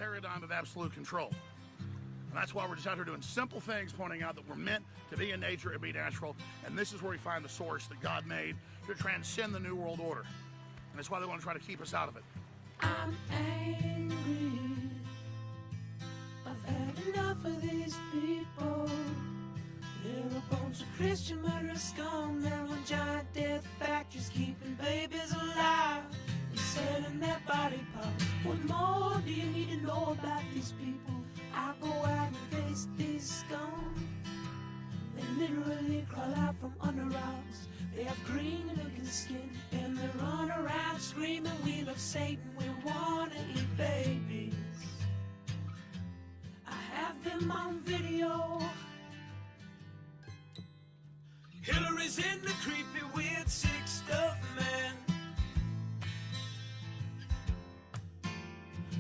paradigm of absolute control. And that's why we're just out here doing simple things, pointing out that we're meant to be in nature and be natural. And this is where we find the source that God made to transcend the New World Order. And that's why they want to try to keep us out of it. I'm angry. I've had enough of these people. They're a bunch of Christian murderers scum. They're on giant death factories keeping babies alive and selling their body parts. What more do you need to know about these people? I go out and face these scum. They literally crawl out from under rocks. They have green looking skin and they run around screaming, we love Satan, we wanna eat babies. I have them on video. Hillary's in the creepy weird sick stuff, man.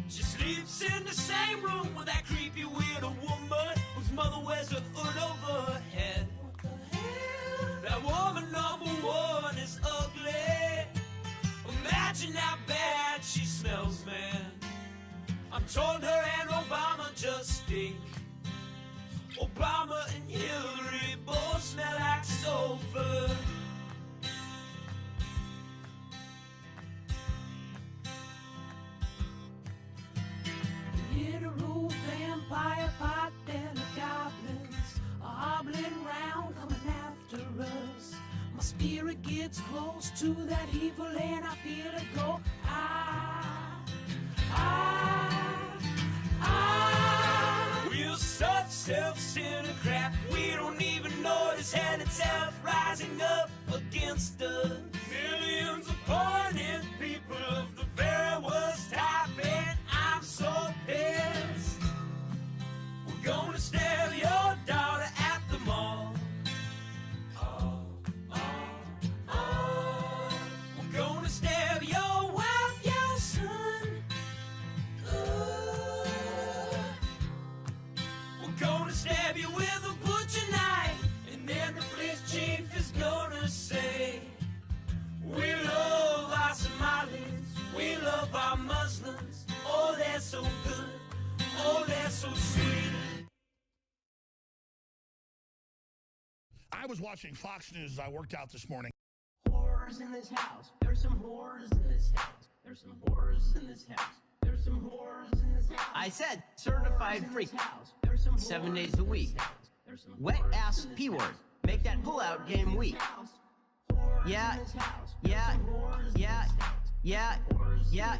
She sleeps in the same room with that creepy weird woman whose mother wears a hood over her head. What the hell? That woman number one is ugly. Imagine how bad she smells, man. I'm told her and Obama just stink. Obama and Hillary both smell like sulfur. Literal vampire pot and the goblins are hobbling round coming after us. My spirit gets close to that evil and I feel it go. We're such self-centered crap, we don't even notice hell itself rising up against us. Millions of pointed people of the very worst type, and I'm so pissed. We're gonna stab your daughter at the mall. We're gonna stab your wife, your son. We're gonna stab you with a butcher knife, and then the police chief is gonna say, we love our Somalis, we love our Muslims. Oh, they're so good, oh, they're so sweet. I was watching Fox News as I worked out this morning. Horrors in this house. There's some horrors in this house. There's some horrors in this house. There's some horrors in this house. I said certified freak. 7 days a week. Wet ass P word. Make that pullout game weak. Yeah,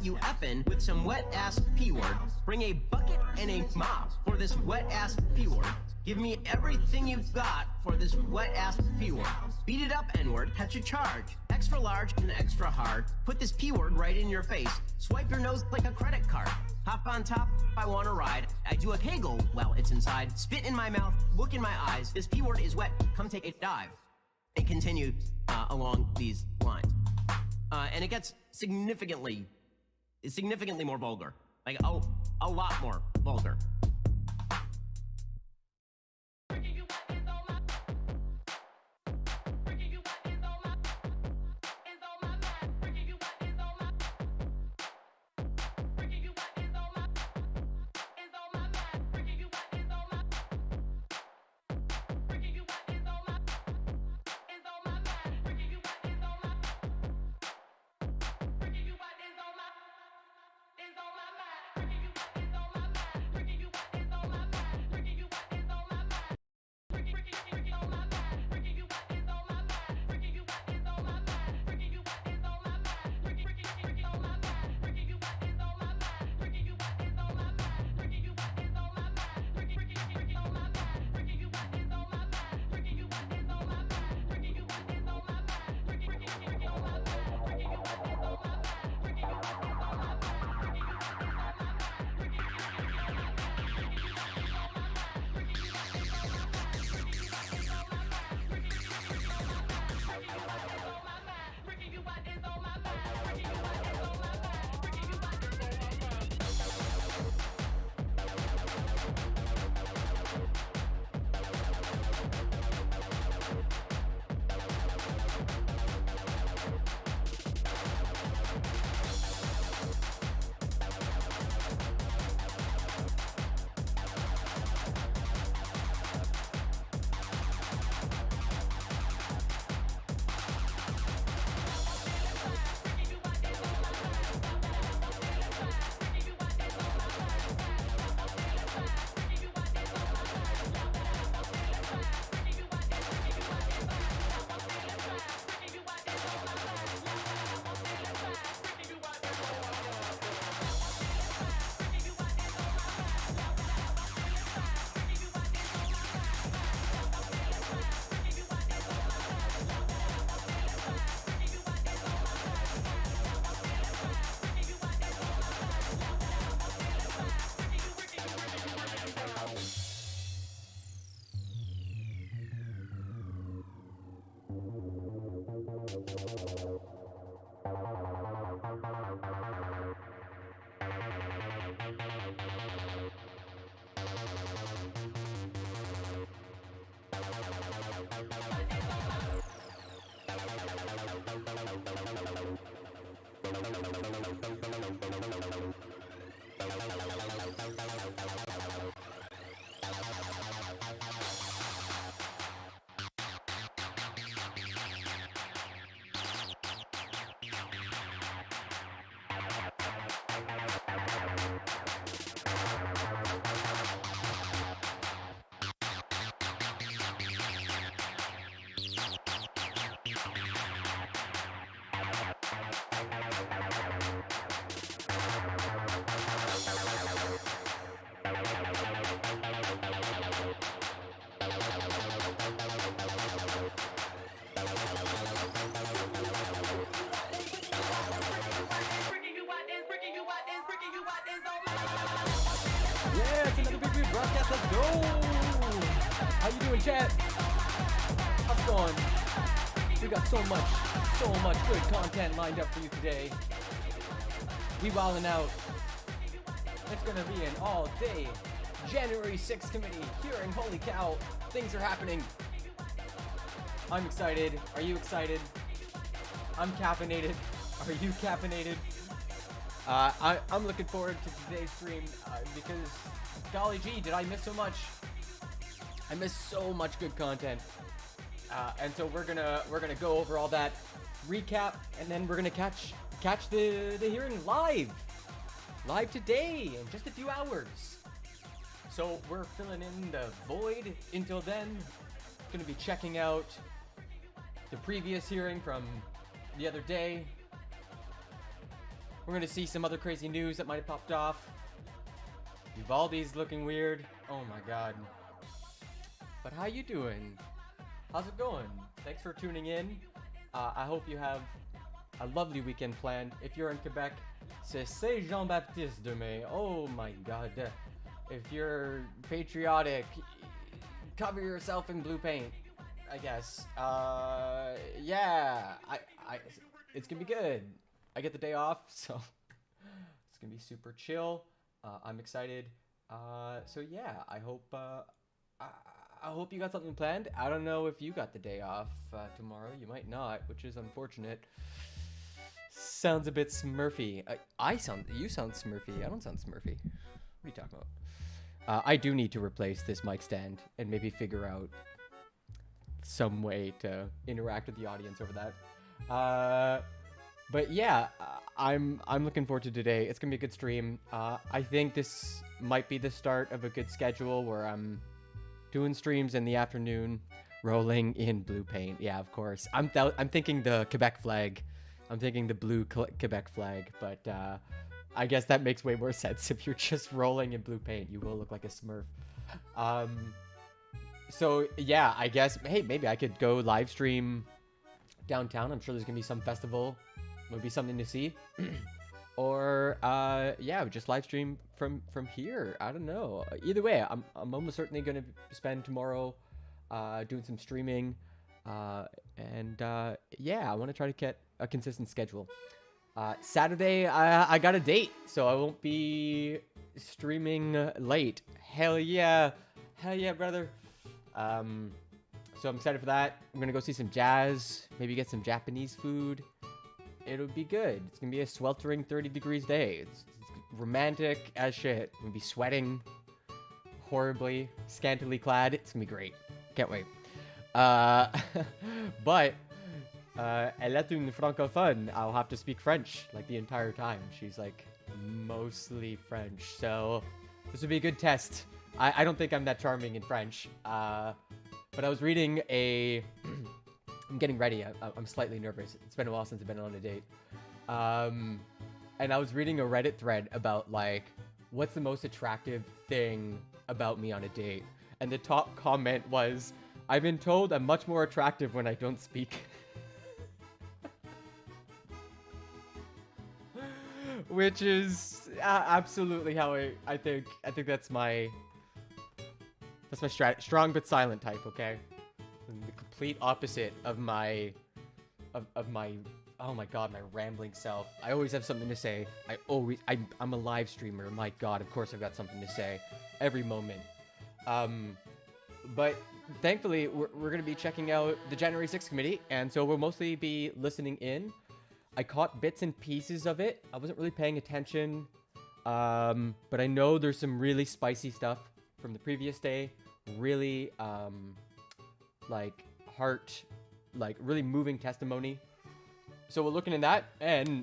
you effin' with some wet ass P word. Bring a bucket and a mop for this wet ass P word. Give me everything you've got for this wet ass P word. Beat it up, N word, catch a charge. Extra large and extra hard. Put this P word right in your face. Swipe your nose like a credit card. Hop on top if I want to ride. I do a kegel while it's inside. Spit in my mouth, look in my eyes. This P word is wet, come take a dive. And continue along these lines. And it gets significantly more vulgar. Like, a lot more vulgar. Yeah, it's another Big Weird broadcast. Let's go! How you doing, chat? How's it going? We got so much good content lined up for you today. We wildin' out. It's gonna be an all-day January 6th committee hearing. Holy cow, things are happening. I'm excited. Are you excited? I'm caffeinated. Are you caffeinated? I'm looking forward to today's stream because, golly gee, did I miss so much? I missed so much good content, and so we're gonna go over all that, recap, and then we're gonna catch the hearing live today in just a few hours. So we're filling in the void until then. Gonna be checking out the previous hearing from the other day. We're gonna see some other crazy news that might have popped off. Uvalde's looking weird. Oh my god. But how you doing? How's it going? Thanks for tuning in. I hope you have a lovely weekend planned. If you're in Quebec, c'est Saint Jean-Baptiste demain. Oh my god. If you're patriotic, cover yourself in blue paint, I guess. Yeah. It's gonna be good. I get the day off, so it's gonna be super chill. I'm excited. So yeah, I hope you got something planned. I don't know if you got the day off tomorrow. You might not, which is unfortunate. Sounds a bit Smurfy. You sound Smurfy. I don't sound Smurfy. What are you talking about? I do need to replace this mic stand and maybe figure out some way to interact with the audience over that. But yeah, I'm looking forward to today. It's gonna be a good stream. I think this might be the start of a good schedule where I'm doing streams in the afternoon, rolling in blue paint. Yeah, of course. I'm thinking the Quebec flag. I'm thinking the blue Quebec flag, but I guess that makes way more sense. If you're just rolling in blue paint, you will look like a Smurf. So yeah, I guess, hey, maybe I could go live stream downtown. I'm sure there's gonna be some festival. Would be something to see. Or yeah, just live stream from here. I don't know. Either way, I'm almost certainly gonna spend tomorrow doing some streaming, and yeah, I want to try to get a consistent schedule. Saturday, I got a date, so I won't be streaming late. Hell yeah, brother. So I'm excited for that. I'm gonna go see some jazz, maybe get some Japanese food. It'll be good. It's gonna be a sweltering 30 degrees day. It's romantic as shit. I'm gonna be sweating horribly, scantily clad. It's gonna be great. Can't wait. But elle est une francophone. I'll have to speak French like the entire time. She's like mostly French, so this will be a good test. I don't think I'm that charming in French. But I was reading a I'm getting ready. I'm slightly nervous. It's been a while since I've been on a date. And I was reading a Reddit thread about, like, what's the most attractive thing about me on a date? And the top comment was, I've been told I'm much more attractive when I don't speak. Which is absolutely how I think that's my strong but silent type, okay? The complete opposite of my of my, oh my god, my rambling self. I always have something to say. I'm a live streamer. My god, of course I've got something to say every moment. But thankfully, we're going to be checking out the January 6th committee, and so we'll mostly be listening in. I caught bits and pieces of it. I wasn't really paying attention, but I know there's some really spicy stuff from the previous day. Really, like, really moving testimony. So we're looking at that, and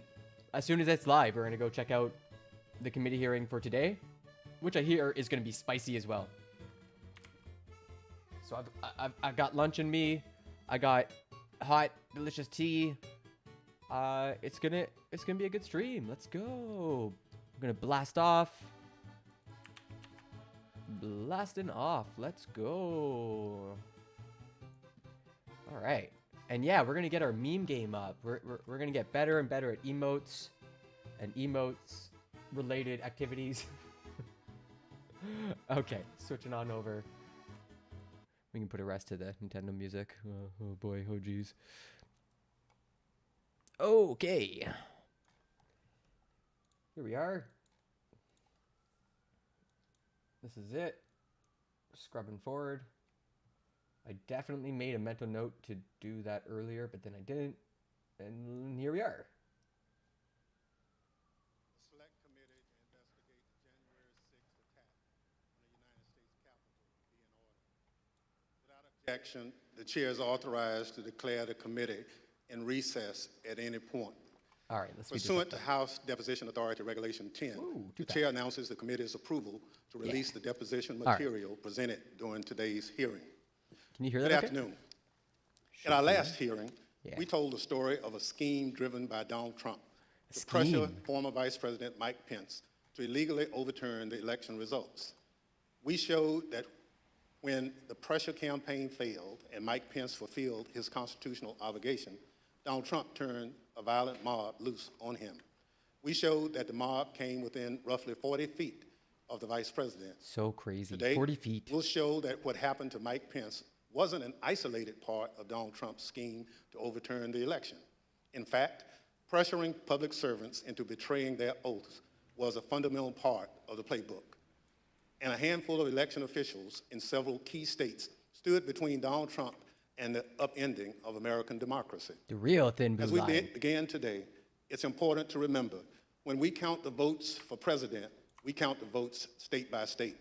as soon as it's live, we're going to go check out the committee hearing for today, which I hear is going to be spicy as well. So I've got lunch in me. I got hot, delicious tea. It's gonna be a good stream. Let's go. I'm gonna blast off. Blasting off. Let's go. All right. And yeah, we're gonna get our meme game up. We're gonna get better and better at emotes and emotes related activities. Okay, switching on over. We can put a rest to the Nintendo music. Oh boy, oh geez. Okay. Here we are. This is it. Scrubbing forward. I definitely made a mental note to do that earlier, but then I didn't. And here we are. The Select Committee to investigate the January 6th attack on the United States Capitol be in order. Without objection, the chair is authorized to declare the committee in recess at any point. All right, let's Pursuant to House Deposition Authority Regulation 10, the chair announces the committee's approval to release the deposition material presented during today's hearing. Can you hear that? Good okay? afternoon. At our last hearing, we told the story of a scheme driven by Donald Trump to pressure former Vice President Mike Pence to illegally overturn the election results. We showed that when the pressure campaign failed and Mike Pence fulfilled his constitutional obligation, Donald Trump turned a violent mob loose on him. We showed that the mob came within roughly 40 feet of the vice president. So crazy. Today, 40 feet. We'll show that what happened to Mike Pence wasn't an isolated part of Donald Trump's scheme to overturn the election. In fact, pressuring public servants into betraying their oaths was a fundamental part of the playbook. And a handful of election officials in several key states stood between Donald Trump and the upending of American democracy. The real thin blue line. As we begin today, it's important to remember, when we count the votes for president, we count the votes state by state.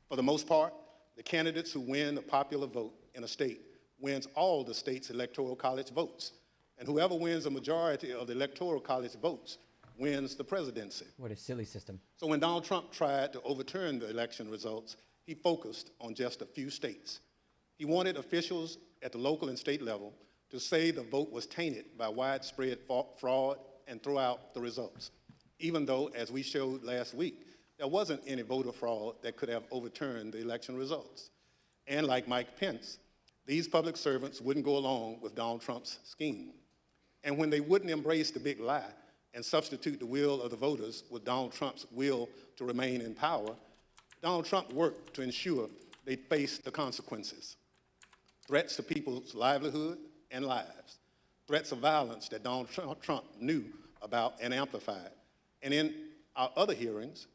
For the most part, the candidates who win the popular vote in a state wins all the state's electoral college votes. And whoever wins a majority of the electoral college votes wins the presidency. What a silly system. So when Donald Trump tried to overturn the election results, he focused on just a few states. He wanted officials at the local and state level to say the vote was tainted by widespread fraud and throw out the results, even though, as we showed last week, there wasn't any voter fraud that could have overturned the election results. And like Mike Pence, these public servants wouldn't go along with Donald Trump's scheme. And when they wouldn't embrace the big lie and substitute the will of the voters with Donald Trump's will to remain in power, Donald Trump worked to ensure they faced the consequences. Threats to people's livelihood and lives, threats of violence that Donald Trump knew about and amplified. And in our other hearings,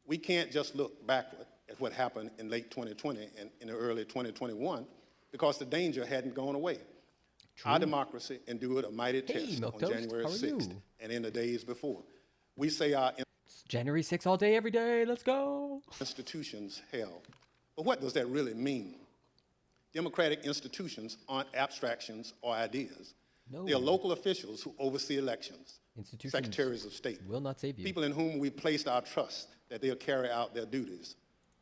we can't just look backward at what happened in late 2020 and in early 2021 because the danger hadn't gone away. True. Our democracy endured a mighty test on January 6th and in the days before. We say our January 6th all day, every day, let's go. Institutions held. But what does that really mean? Democratic institutions aren't abstractions or ideas. No. They are local officials who oversee elections, secretaries of state, will not save you. People in whom we placed our trust that they'll carry out their duties.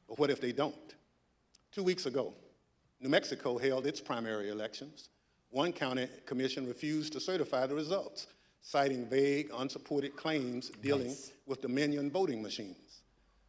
But what if they don't? 2 weeks ago, New Mexico held its primary elections. One county commission refused to certify the results, citing vague, unsupported claims dealing with Dominion voting machines.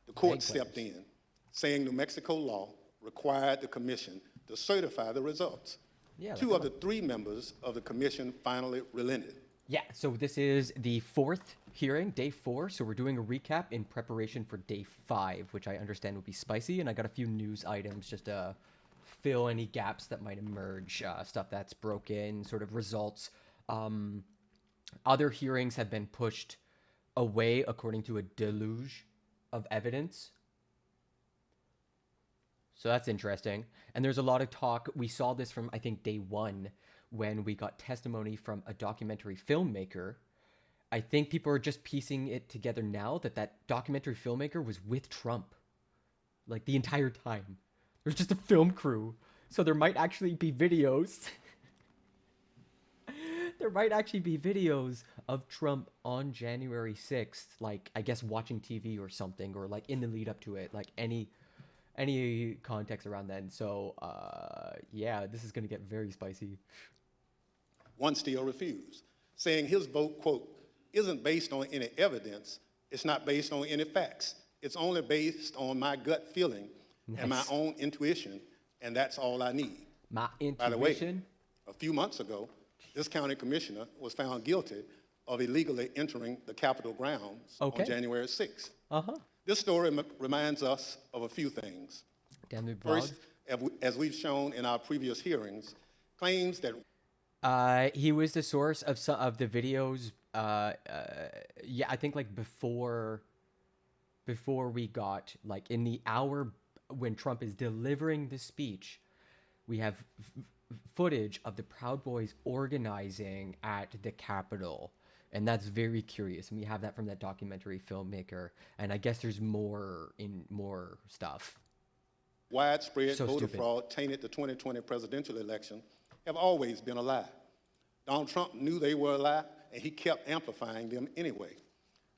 The court stepped in, saying New Mexico law required the commission to certify the results. Yeah, Two of the three members of the commission finally relented. Yeah, so this is the fourth hearing, day 4. So we're doing a recap in preparation for day 5, which I understand will be spicy. And I got a few news items just to fill any gaps that might emerge, stuff that's broken, sort of results Other hearings have been pushed away according to a deluge of evidence. So that's interesting. And there's a lot of talk. We saw this from, I think, day one when we got testimony from a documentary filmmaker. I think people are just piecing it together now that that documentary filmmaker was with Trump, like the entire time. There's just a film crew. So there might actually be videos. There might actually be videos of Trump on January 6th, like, I guess, watching TV or something, or like in the lead up to it, like any context around then. So, yeah, this is going to get very spicy. One still refused, saying his vote, quote, isn't based on any evidence. It's not based on any facts. It's only based on my gut feeling and my own intuition, and that's all I need. My intuition? By the way, a few months ago, this county commissioner was found guilty of illegally entering the Capitol grounds on January 6th. This story reminds us of a few things. First, as we've shown in our previous hearings, claims that he was the source of some of the videos. Yeah, I think like before we got, like, in the hour when Trump is delivering the speech, we have footage of the Proud Boys organizing at the Capitol. And that's very curious. And we have that from that documentary filmmaker. And I guess there's more stuff. Widespread voter fraud tainted the 2020 presidential election have always been a lie. Donald Trump knew they were a lie, and he kept amplifying them anyway.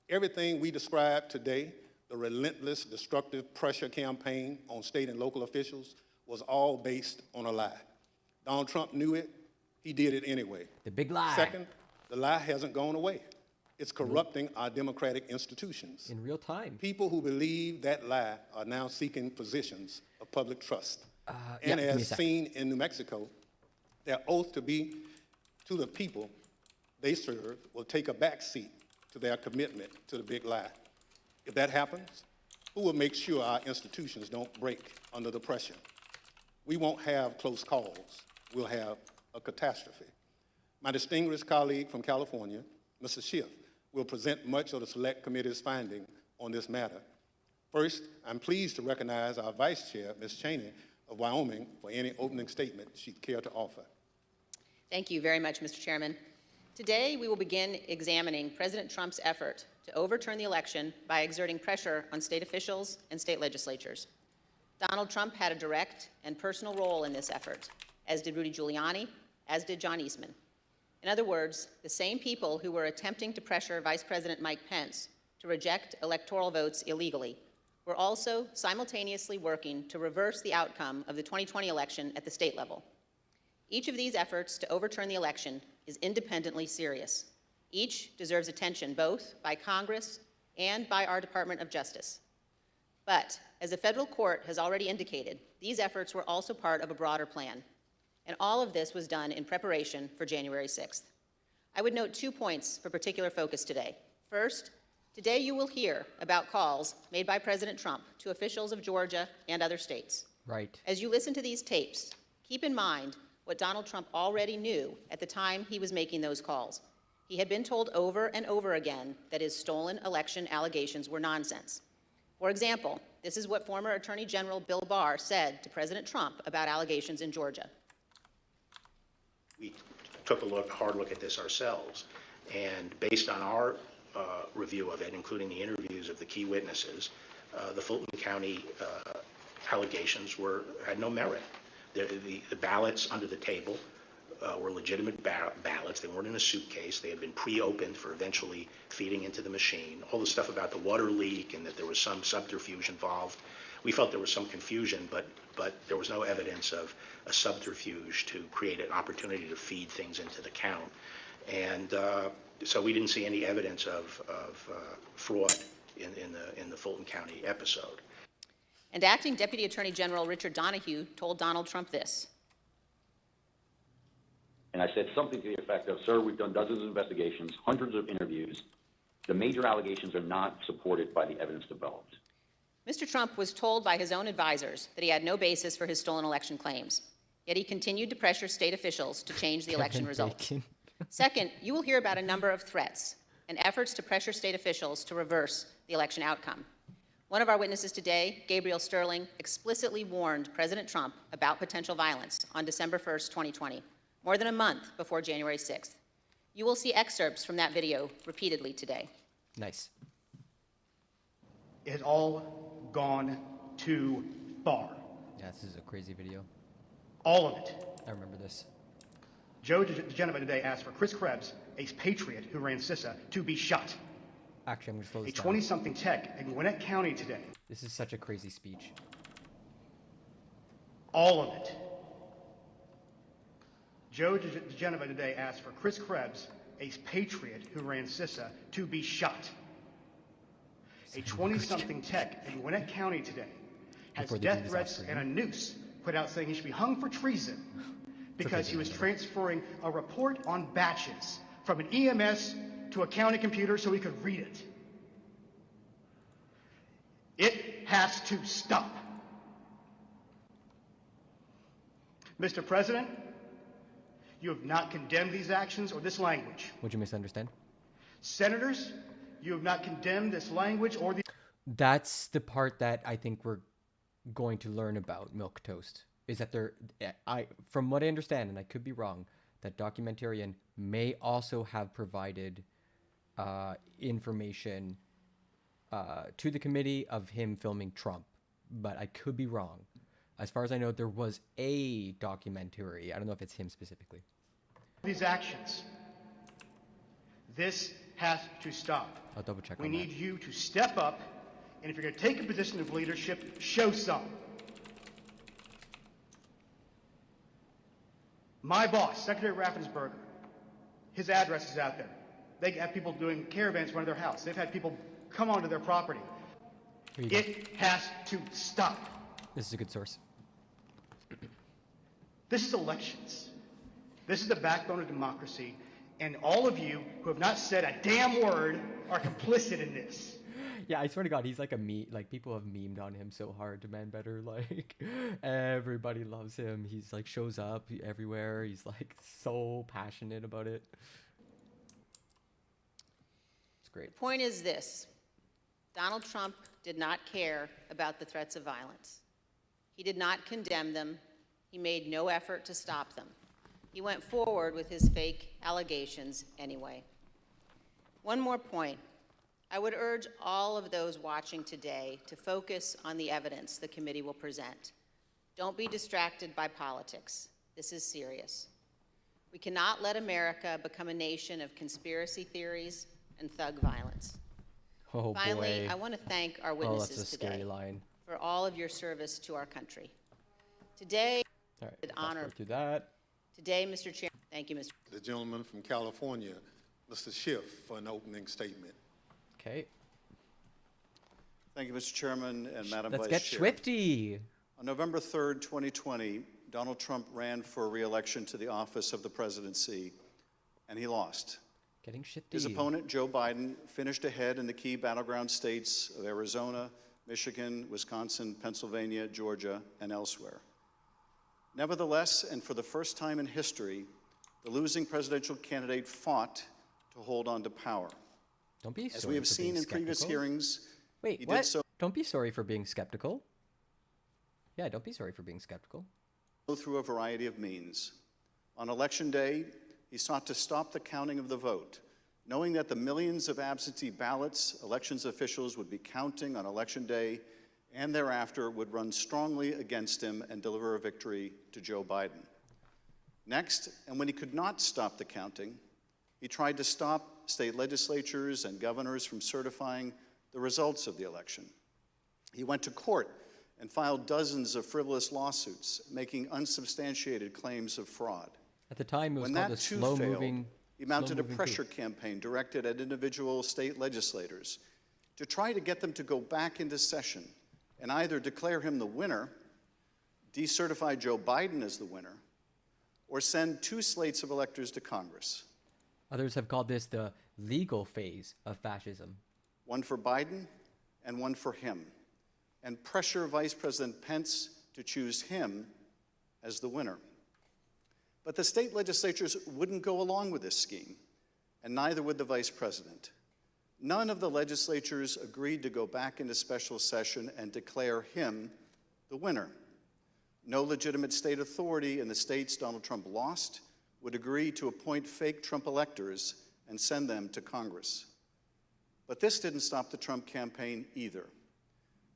Everything we described today, the relentless, destructive pressure campaign on state and local officials, was all based on a lie. Donald Trump knew it. He did it anyway. The big lie. Second, the lie hasn't gone away. It's corrupting our democratic institutions. In real time. People who believe that lie are now seeking positions of public trust. And as seen in New Mexico, their oath to be to the people they serve will take a backseat to their commitment to the big lie. If that happens, who will make sure our institutions don't break under the pressure? We won't have close calls. We'll have a catastrophe. My distinguished colleague from California, Mr. Schiff, will present much of the Select Committee's finding on this matter. First, I'm pleased to recognize our Vice Chair, Ms. Cheney of Wyoming, for any opening statement she'd care to offer. Thank you very much, Mr. Chairman. Today, we will begin examining President Trump's effort to overturn the election by exerting pressure on state officials and state legislatures. Donald Trump had a direct and personal role in this effort, as did Rudy Giuliani, as did John Eastman. In other words, the same people who were attempting to pressure Vice President Mike Pence to reject electoral votes illegally were also simultaneously working to reverse the outcome of the 2020 election at the state level. Each of these efforts to overturn the election is independently serious. Each deserves attention both by Congress and by our Department of Justice. But, as the federal court has already indicated, these efforts were also part of a broader plan. And all of this was done in preparation for January 6th. I would note 2 points for particular focus today. First, today you will hear about calls made by President Trump to officials of Georgia and other states. Right. As you listen to these tapes, keep in mind what Donald Trump already knew at the time he was making those calls. He had been told over and over again that his stolen election allegations were nonsense. For example, this is what former Attorney General Bill Barr said to President Trump about allegations in Georgia. We took a hard look at this ourselves, and based on our review of it, including the interviews of the key witnesses, the Fulton County allegations had no merit. The ballots under the table were legitimate ballots. They weren't in a suitcase. They had been pre-opened for eventually feeding into the machine. All the stuff about the water leak and that there was some subterfuge involved. We felt there was some confusion, but there was no evidence of a subterfuge to create an opportunity to feed things into the count. And so we didn't see any evidence of fraud in the Fulton County episode. And Acting Deputy Attorney General Richard Donahue told Donald Trump this. And I said something to the effect of, sir, we've done dozens of investigations, hundreds of interviews. The major allegations are not supported by the evidence developed. Mr. Trump was told by his own advisors that he had no basis for his stolen election claims. Yet he continued to pressure state officials to change the election results. Second, you will hear about a number of threats and efforts to pressure state officials to reverse the election outcome. One of our witnesses today, Gabriel Sterling, explicitly warned President Trump about potential violence on December 1st, 2020, more than a month before January 6th. You will see excerpts from that video repeatedly today. Nice. It has all gone too far. Yeah, this is a crazy video. All of it. I remember this. Joe DeGenova today asked for Chris Krebs, a patriot who ran CISA, to be shot. Actually, I'm going to slow A this down. 20-something tech in Gwinnett County today. This is such a crazy speech. All of it. Joe DeGenova today asked for Chris Krebs, a patriot who ran CISA, to be shot. A 20-something tech in Gwinnett County today has Before they do death this threats off and a noose put out saying he should be hung for treason because he was transferring a report on batches from an EMS to a county computer so he could read it. It has to stop. Mr. President, you have not condemned these actions or this language. Would you misunderstand? Senators, you have not condemned this language or the... That's the part that I think we're going to learn about Milk Toast. Is that from what I understand, and I could be wrong, that documentarian may also have provided information to the committee of him filming Trump, but I could be wrong. As far as I know, there was a documentary. I don't know if it's him specifically. These actions. This has to stop. I'll double check We on need that. you to step up, and if you're going to take a position of leadership, show some. My boss, Secretary Raffensperger, his address is out there. They have people doing caravans in front of their house. They've had people come onto their property. It has to stop. This is a good source. This is elections. This is the backbone of democracy, and all of you who have not said a damn word are complicit in this. Yeah, I swear to God, he's like a meme. Like, people have memed on him so hard to Man Better. Like, everybody loves him. He's like, shows up everywhere. He's like so passionate about it. It's great. The point is this: Donald Trump did not care about the threats of violence. He did not condemn them. He made no effort to stop them. He went forward with his fake allegations anyway. One more point. I would urge all of those watching today to focus on the evidence the committee will present. Don't be distracted by politics. This is serious. We cannot let America become a nation of conspiracy theories and thug violence. Oh, Finally, boy. I want to thank our Oh, witnesses that's a today scary line. for all of your service to our country. Today, All right, an fast honor. forward through that. Today, Mr. Chair, thank you, Mr. The gentleman from California, Mr. Schiff, for an opening statement. Okay, Thank you, Mr. Chairman and Madam let's Vice get Chair. swifty. On November 3rd, 2020, Donald Trump ran for re-election to the office of the presidency, and he lost. Getting shifty. His opponent, Joe Biden, finished ahead in the key battleground states of Arizona, Michigan, Wisconsin, Pennsylvania, Georgia, and elsewhere. Nevertheless, and for the first time in history, the losing presidential candidate fought to hold on to power. Don't be As sorry we have for seen being in previous skeptical. hearings, Wait, he what? did so Don't be sorry for being skeptical. Yeah, don't be sorry for being skeptical. through a variety of means. On Election Day, he sought to stop the counting of the vote, knowing that the millions of absentee ballots elections officials would be counting on Election Day and thereafter would run strongly against him and deliver a victory to Joe Biden. Next, and when he could not stop the counting, he tried to stop state legislatures and governors from certifying the results of the election. He went to court and filed dozens of frivolous lawsuits, making unsubstantiated claims of fraud. At the time, it was When called that a too slow-moving. failed, he mounted a slow-moving pressure coup. campaign directed at individual state legislators to try to get them to go back into session and either declare him the winner, decertify Joe Biden as the winner, or send two slates of electors to Congress, Others have called this the legal phase of fascism. one for Biden and one for him, and pressure Vice President Pence to choose him as the winner. But the state legislatures wouldn't go along with this scheme, and neither would the vice president. None of the legislatures agreed to go back into special session and declare him the winner. No legitimate state authority in the states Donald Trump lost would agree to appoint fake Trump electors and send them to Congress. But this didn't stop the Trump campaign either.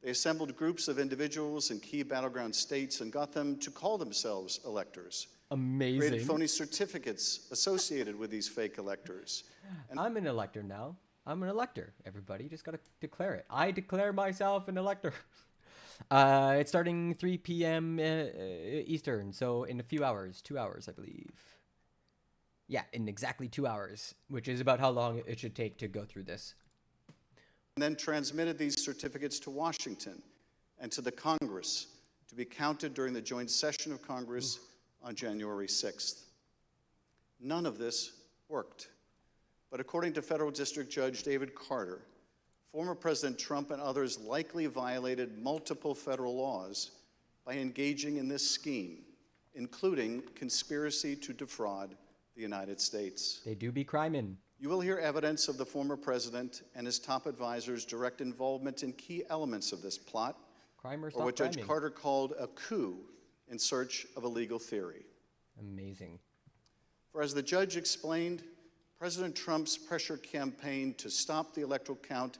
They assembled groups of individuals in key battleground states and got them to call themselves electors. Amazing. Created phony certificates associated with these fake electors. And I'm an elector now. I'm an elector, everybody. You just got to declare it. I declare myself an elector. It's starting 3 p.m. Eastern, so in a few hours, 2 hours, I believe. Yeah, in exactly 2 hours, which is about how long it should take to go through this. And then transmitted these certificates to Washington and to the Congress to be counted during the joint session of Congress on January 6th. None of this worked. But according to Federal District Judge David Carter, former President Trump and others likely violated multiple federal laws by engaging in this scheme, including conspiracy to defraud the United States. They do be criming. You will hear evidence of the former president and his top advisors' direct involvement in key elements of this plot, or what Judge Carter called a coup in search of a legal theory. Amazing. For as the judge explained, President Trump's pressure campaign to stop the electoral count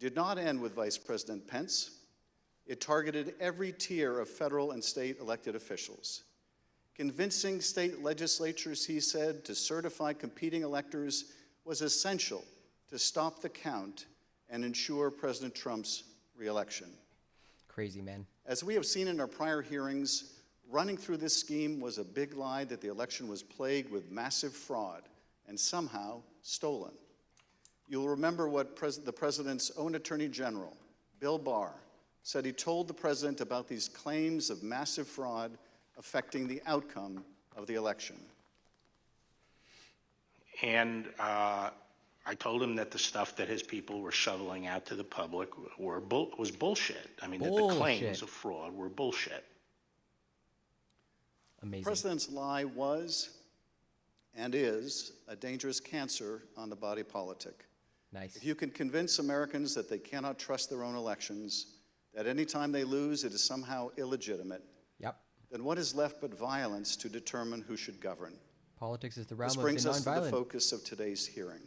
did not end with Vice President Pence. It targeted every tier of federal and state elected officials. Convincing state legislatures, he said, to certify competing electors was essential to stop the count and ensure President Trump's reelection. Crazy, man. As we have seen in our prior hearings, running through this scheme was a big lie that the election was plagued with massive fraud and somehow stolen. You'll remember what the president's own Attorney General, Bill Barr, said he told the president about these claims of massive fraud affecting the outcome of the election. And I told him that the stuff that his people were shoveling out to the public was bullshit. I mean, that the claims of fraud were bullshit. Amazing. The president's lie was and is a dangerous cancer on the body politic. Nice. If you can convince Americans that they cannot trust their own elections, that any time they lose it is somehow illegitimate, then what is left but violence to determine who should govern? Politics is the realm This of brings the us to the nonviolent. focus of today's hearing.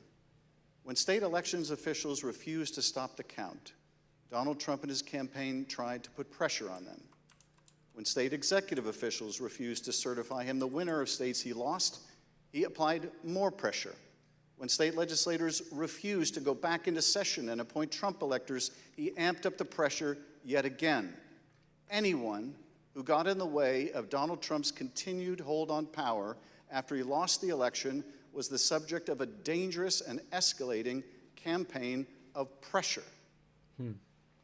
When state elections officials refused to stop the count, Donald Trump and his campaign tried to put pressure on them. When state executive officials refused to certify him the winner of states he lost, he applied more pressure. When state legislators refused to go back into session and appoint Trump electors, he amped up the pressure yet again. Anyone who got in the way of Donald Trump's continued hold on power after he lost the election was the subject of a dangerous and escalating campaign of pressure.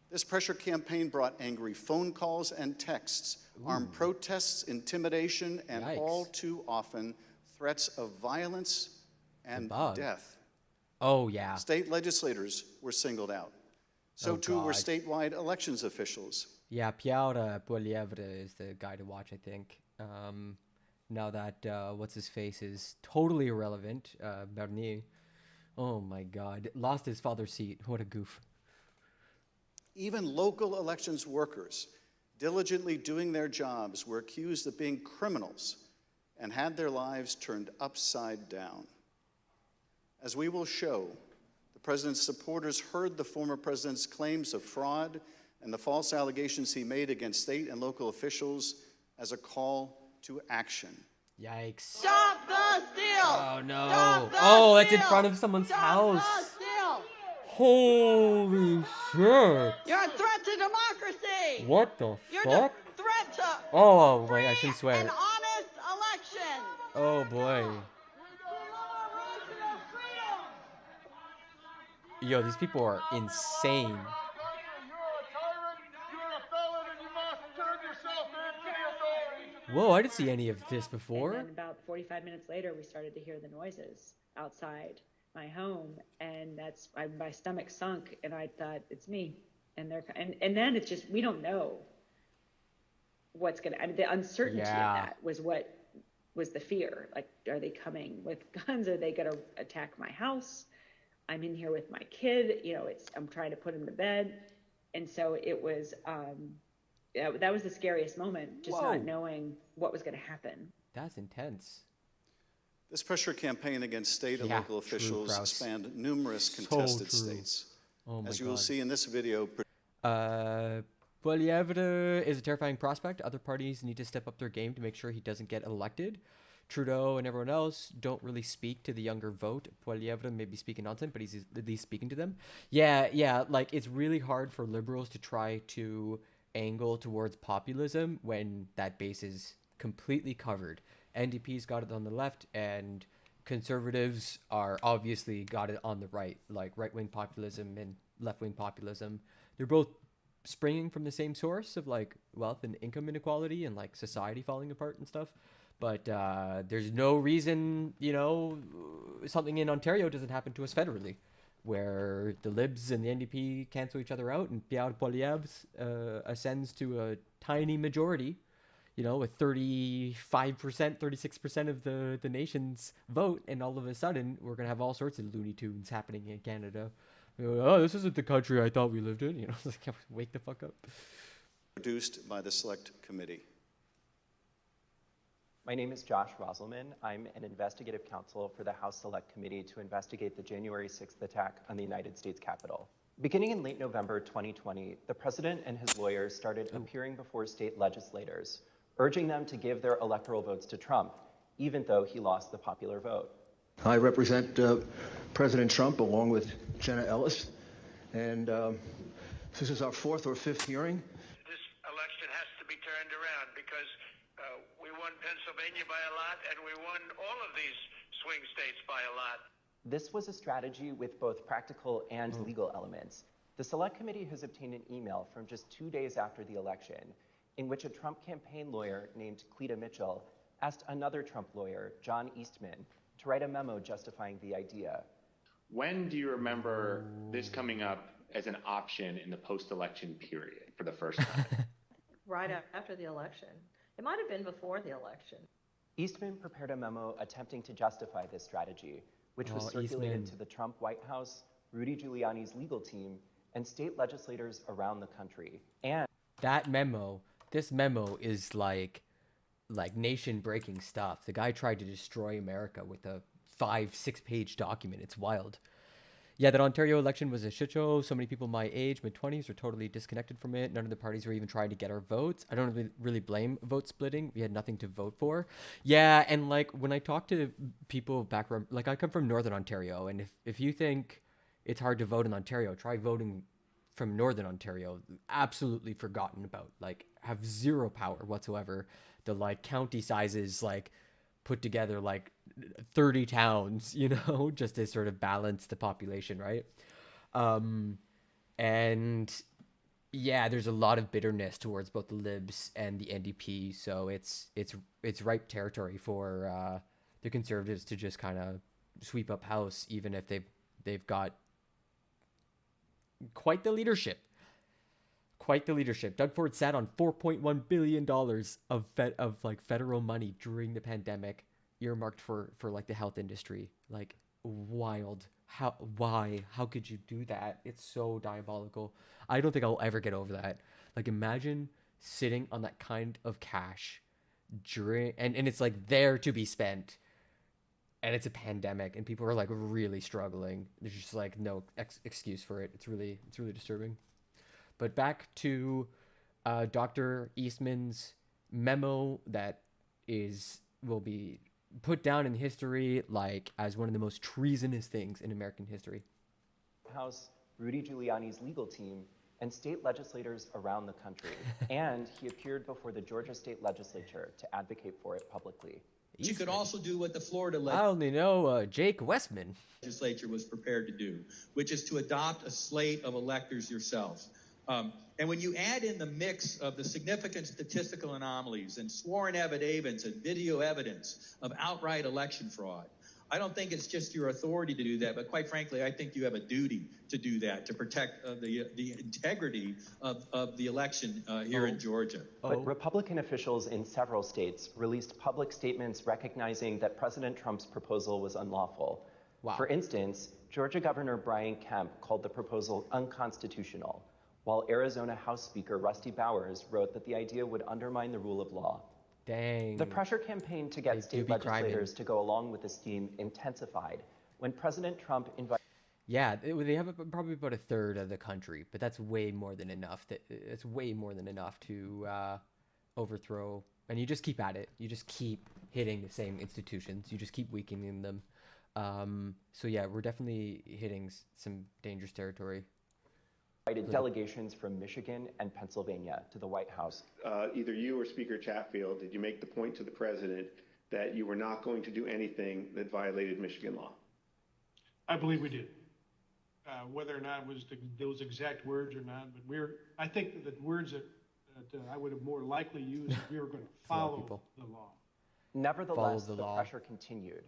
This pressure campaign brought angry phone calls and texts, armed protests, intimidation, and all too often threats of violence and death. Oh, yeah. State legislators were singled out. So too were statewide elections officials. Yeah, Pierre Poilievre is the guy to watch, I think. Now that what's-his-face is totally irrelevant, Bernier. Oh, my God. Lost his father's seat. What a goof. Even local elections workers, diligently doing their jobs, were accused of being criminals and had their lives turned upside down. As we will show, the president's supporters heard the former president's claims of fraud and the false allegations he made against state and local officials as a call to action. Yikes. Stop the steal! Oh, no. Stop the Oh, that's in steal! front of someone's house. Stop the steal! Holy shit. You're a threat to democracy! What the You're fuck? a threat to Oh, my God, I shouldn't swear. an honest election! Oh, boy. Yo, these people are insane. Whoa, I didn't see any of this before. And then about 45 minutes later, we started to hear the noises outside my home, and my stomach sunk, and I thought, it's me. And then it's just, we don't know what's gonna. I mean, the uncertainty of that was what was the fear. Like, are they coming with guns? Are they going to attack my house? I'm in here with my kid. You know, I'm trying to put him to bed. And so it was, that was the scariest moment, just not knowing what was going to happen. That's intense. This pressure campaign against state and local officials spanned numerous contested states. Oh my As you will see in this video. Poilievre is a terrifying prospect. Other parties need to step up their game to make sure he doesn't get elected. Trudeau and everyone else don't really speak to the younger vote. Poilievre may be speaking nonsense, but he's at least speaking to them. Yeah, like it's really hard for liberals to try to angle towards populism when that base is completely covered. NDP's got it on the left, and conservatives are obviously got it on the right, like right-wing populism and left-wing populism. They're both springing from the same source of like wealth and income inequality and like society falling apart and stuff. But there's no reason, you know, something in Ontario doesn't happen to us federally, where the Libs and the NDP cancel each other out and Pierre Poilievre ascends to a tiny majority, you know, with 35%, 36% of the nation's vote. And all of a sudden, we're going to have all sorts of Looney Tunes happening in Canada. You know, oh, this isn't the country I thought we lived in. You know, like, wake the fuck up. Produced by the Select Committee. My name is Josh Roselman. I'm an investigative counsel for the House Select Committee to investigate the January 6th attack on the United States Capitol. Beginning in late November 2020, the president and his lawyers started appearing before state legislators, urging them to give their electoral votes to Trump, even though he lost the popular vote. I represent President Trump along with Jenna Ellis, and this is our fourth or fifth hearing. This election has to be turned around because we won Pennsylvania by a lot, and we won all of these swing states by a lot. This was a strategy with both practical and legal elements. The Select Committee has obtained an email from just 2 days after the election in which a Trump campaign lawyer named Cleta Mitchell asked another Trump lawyer, John Eastman, to write a memo justifying the idea. When do you remember this coming up as an option in the post-election period for the first time? Right after the election. It might have been before the election. Eastman prepared a memo attempting to justify this strategy, which was circulated to the Trump White House, Rudy Giuliani's legal team, and state legislators around the country. And that memo, this memo is like nation-breaking stuff. The guy tried to destroy America with a 5-6 page document. It's wild. Yeah, that Ontario election was a shit show. So many people my age, mid-20s, are totally disconnected from it. None of the parties were even trying to get our votes. I don't really blame vote splitting. We had nothing to vote for. Yeah, and like when I talk to people back from, like I come from Northern Ontario, and if you think it's hard to vote in Ontario, try voting from Northern Ontario. Absolutely forgotten about. Like have zero power whatsoever. The like county sizes like put together like 30 towns, you know, just to sort of balance the population, right? And yeah, there's a lot of bitterness towards both the Libs and the NDP, so it's ripe territory for the Conservatives to just kind of sweep up house, even if they've got quite the leadership. Doug Ford sat on $4.1 billion of like federal money during the pandemic, earmarked for like the health industry. Like wild. Why? How could you do that? It's so diabolical. I don't think I'll ever get over that. Like imagine sitting on that kind of cash during and it's like there to be spent. And it's a pandemic and people are like really struggling. There's just like no excuse for it. It's really disturbing. But back to Dr. Eastman's memo that will be put down in history like as one of the most treasonous things in American history. House, Rudy Giuliani's legal team, and state legislators around the country. And he appeared before the Georgia State Legislature to advocate for it publicly. You could also do what the Florida I only know Jake Westman. legislature was prepared to do, which is to adopt a slate of electors yourselves. And when you add in the mix of the significant statistical anomalies and sworn affidavits and video evidence of outright election fraud, I don't think it's just your authority to do that, but quite frankly, I think you have a duty to do that, to protect the integrity of the election here in Georgia. But Republican officials in several states released public statements recognizing that President Trump's proposal was unlawful. Wow. For instance, Georgia Governor Brian Kemp called the proposal unconstitutional, while Arizona House Speaker Rusty Bowers wrote that the idea would undermine the rule of law. Dang. The pressure campaign to get state legislators to go along with this theme intensified when President Trump invited... Yeah, they have probably about a third of the country, but that's way more than enough. It's way more than enough to overthrow. And you just keep at it. You just keep hitting the same institutions. You just keep weakening them. So yeah, we're definitely hitting some dangerous territory. Invited delegations from Michigan and Pennsylvania to the White House. Either you or Speaker Chatfield, did you make the point to the president that you were not going to do anything that violated Michigan law? I believe we did. Whether or not it was those exact words or not, but I think that the words that I would have more likely used if we were going to follow the law. Nevertheless, the pressure continued.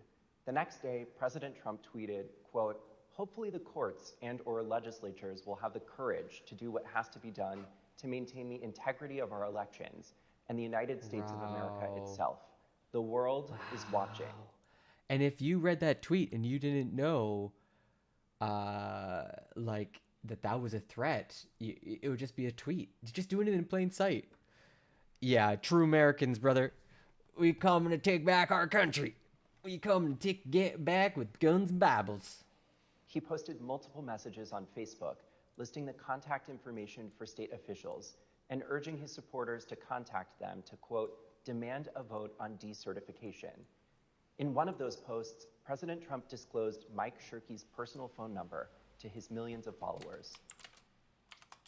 The next day, President Trump tweeted, quote, "Hopefully the courts and/or legislatures will have the courage to do what has to be done to maintain the integrity of our elections and the United States of America itself. The world is watching." And if you read that tweet and you didn't know, like that was a threat, it would just be a tweet. Just doing it in plain sight. Yeah, true Americans, brother. We coming to take back our country. We coming to get back with guns and Bibles. He posted multiple messages on Facebook listing the contact information for state officials and urging his supporters to contact them to, quote, "demand a vote on decertification." In one of those posts, President Trump disclosed Mike Shirkey's personal phone number to his millions of followers.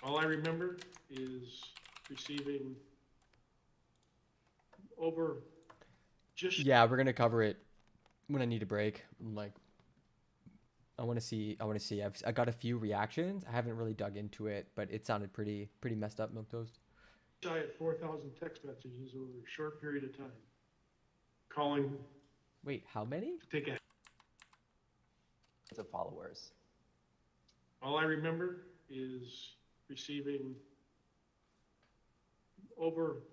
All I remember is receiving over just... Yeah, we're gonna cover it when I need a break. Like, I want to see. I got a few reactions. I haven't really dug into it, but it sounded pretty messed up, Milk Toast. I had 4,000 text messages over a short period of time, calling. Wait, how many? To take action. Of followers. All I remember is receiving over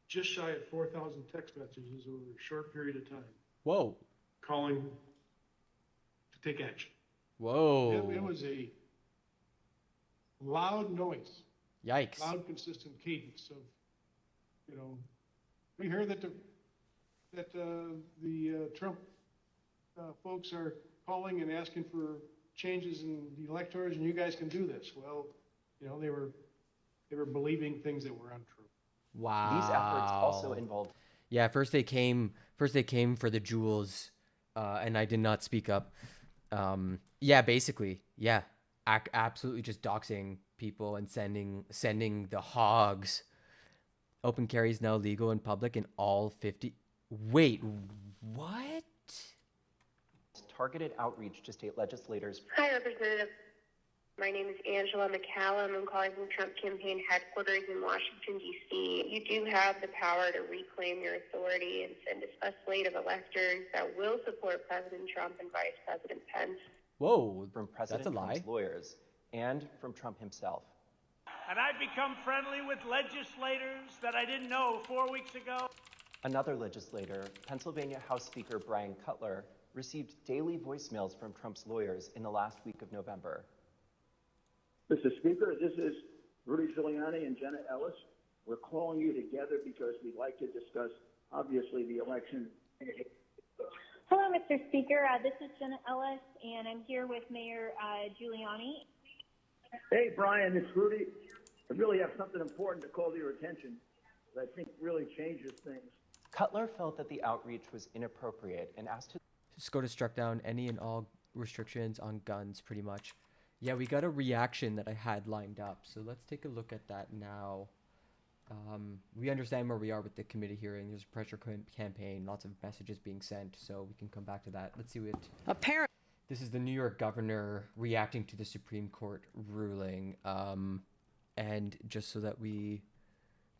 just shy of 4,000 text messages over a short period of time. Whoa. Calling to take action. Whoa. It was a loud noise. Yikes. Loud, consistent cadence of, we hear that the Trump folks are calling and asking for changes in the electors, and you guys can do this. Well, they were believing things that were untrue. Wow. These efforts also involved. Yeah, first they came for the jewels, and I did not speak up. Yeah, basically, yeah, absolutely just doxing people and sending the hogs. Open carry is now legal in public in all 50. Wait, what? Targeted outreach to state legislators. Hi, Representative. My name is Angela McCallum. I'm calling from Trump campaign headquarters in Washington, D.C. You do have the power to reclaim your authority and send a slate of electors that will support President Trump and Vice President Pence. Whoa, from President that's a lie. Trump's lawyers and from Trump himself. And I've become friendly with legislators that I didn't know 4 weeks ago. Another legislator, Pennsylvania House Speaker Brian Cutler, received daily voicemails from Trump's lawyers in the last week of November. Mr. Speaker, this is Rudy Giuliani and Jenna Ellis. We're calling you together because we'd like to discuss, obviously, the election. Hello, Mr. Speaker. This is Jenna Ellis, and I'm here with Mayor Giuliani. Hey, Brian, it's Rudy. I really have something important to call to your attention that I think really changes things. Cutler felt that the outreach was inappropriate and asked his... SCOTUS struck down any and all restrictions on guns, pretty much. Yeah, we got a reaction that I had lined up, so let's take a look at that now. We understand where we are with the committee hearing. There's a pressure campaign, lots of messages being sent, so we can come back to that. Let's see what... This is the New York governor reacting to the Supreme Court ruling. And just so that we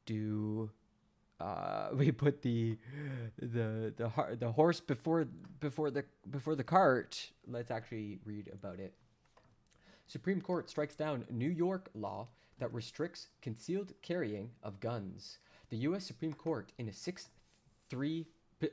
do we put the horse before the cart. Let's actually read about it. Supreme Court strikes down New York law that restricts concealed carrying of guns. The U.S. Supreme Court, in a 6-3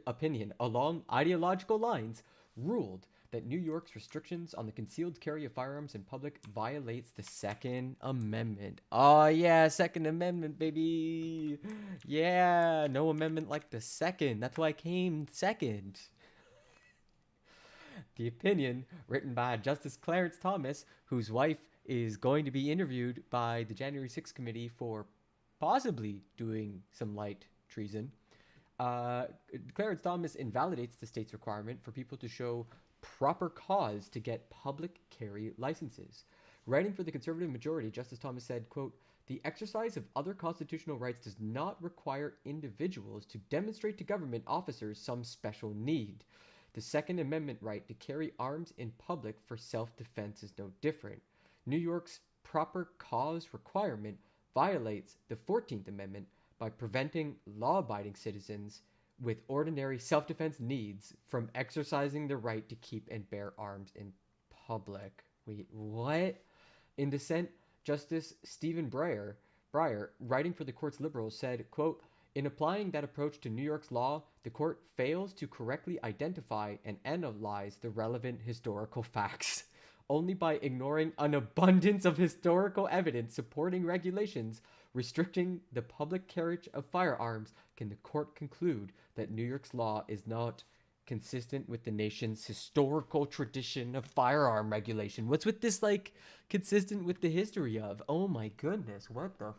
opinion along ideological lines, ruled that New York's restrictions on the concealed carry of firearms in public violates the Second Amendment. Oh yeah, Second Amendment, baby. Yeah, no amendment like the second. That's why I came second. The opinion, written by Justice Clarence Thomas, whose wife is going to be interviewed by the January 6th committee for possibly doing some light treason. Clarence Thomas invalidates the state's requirement for people to show proper cause to get public carry licenses. Writing for the conservative majority, Justice Thomas said, quote, "The exercise of other constitutional rights does not require individuals to demonstrate to government officers some special need. The Second Amendment right to carry arms in public for self-defense is no different. New York's proper cause requirement violates the 14th Amendment by preventing law-abiding citizens with ordinary self-defense needs from exercising the right to keep and bear arms in public." Wait, what? In dissent, Justice Stephen Breyer, writing for the court's liberals, said, quote, "In applying that approach to New York's law, the court fails to correctly identify and analyze the relevant historical facts. Only by ignoring an abundance of historical evidence supporting regulations restricting the public carriage of firearms can the court conclude that New York's law is not consistent with the nation's historical tradition of firearm regulation." What's with this, like, consistent with the history of? Oh my goodness, what the?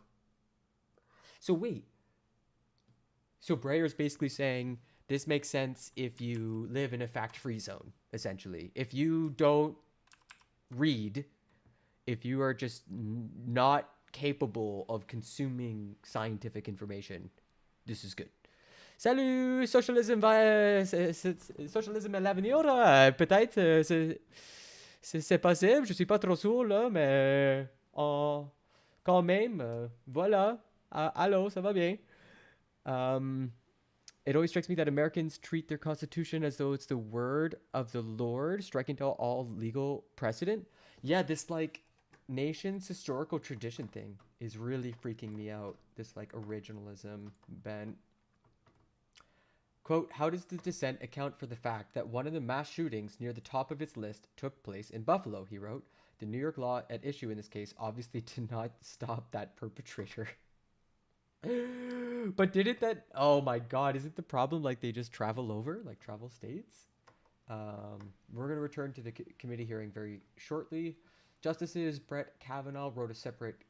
So wait. So Breyer's basically saying this makes sense if you live in a fact-free zone, essentially. If you don't read, if you are just not capable of consuming scientific information, this is good. Salut, socialisme à l'avenir, peut-être c'est possible, je suis pas trop sûr là, mais quand même, voilà. Allô, ça va bien. It always strikes me that Americans treat their constitution as though it's the word of the Lord, striking down all legal precedent. Yeah, this like nation's historical tradition thing is really freaking me out. This like originalism bent. Quote, "How does the dissent account for the fact that one of the mass shootings near the top of its list took place in Buffalo?" he wrote. "The New York law at issue in this case obviously did not stop that perpetrator." But didn't that? Oh my God! Isn't the problem like they just travel over, like travel states? We're going to return to the committee hearing very shortly. Justices Brett Kavanaugh wrote a separate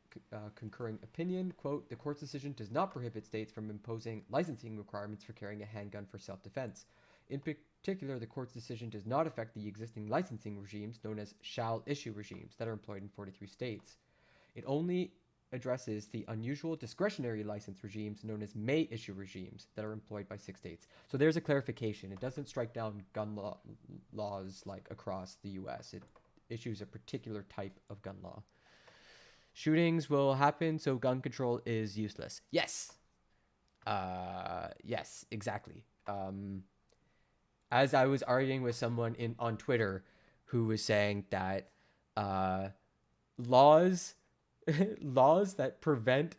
concurring opinion. Quote, "The court's decision does not prohibit states from imposing licensing requirements for carrying a handgun for self-defense. In particular, the court's decision does not affect the existing licensing regimes known as shall-issue regimes that are employed in 43 states. It only addresses the unusual discretionary license regimes known as may-issue regimes that are employed by 6 states." So there's a clarification. It doesn't strike down gun laws like across the U.S. It issues a particular type of gun law. Shootings will happen, so gun control is useless. Yes. Yes, exactly. As I was arguing with someone on Twitter who was saying that laws that prevent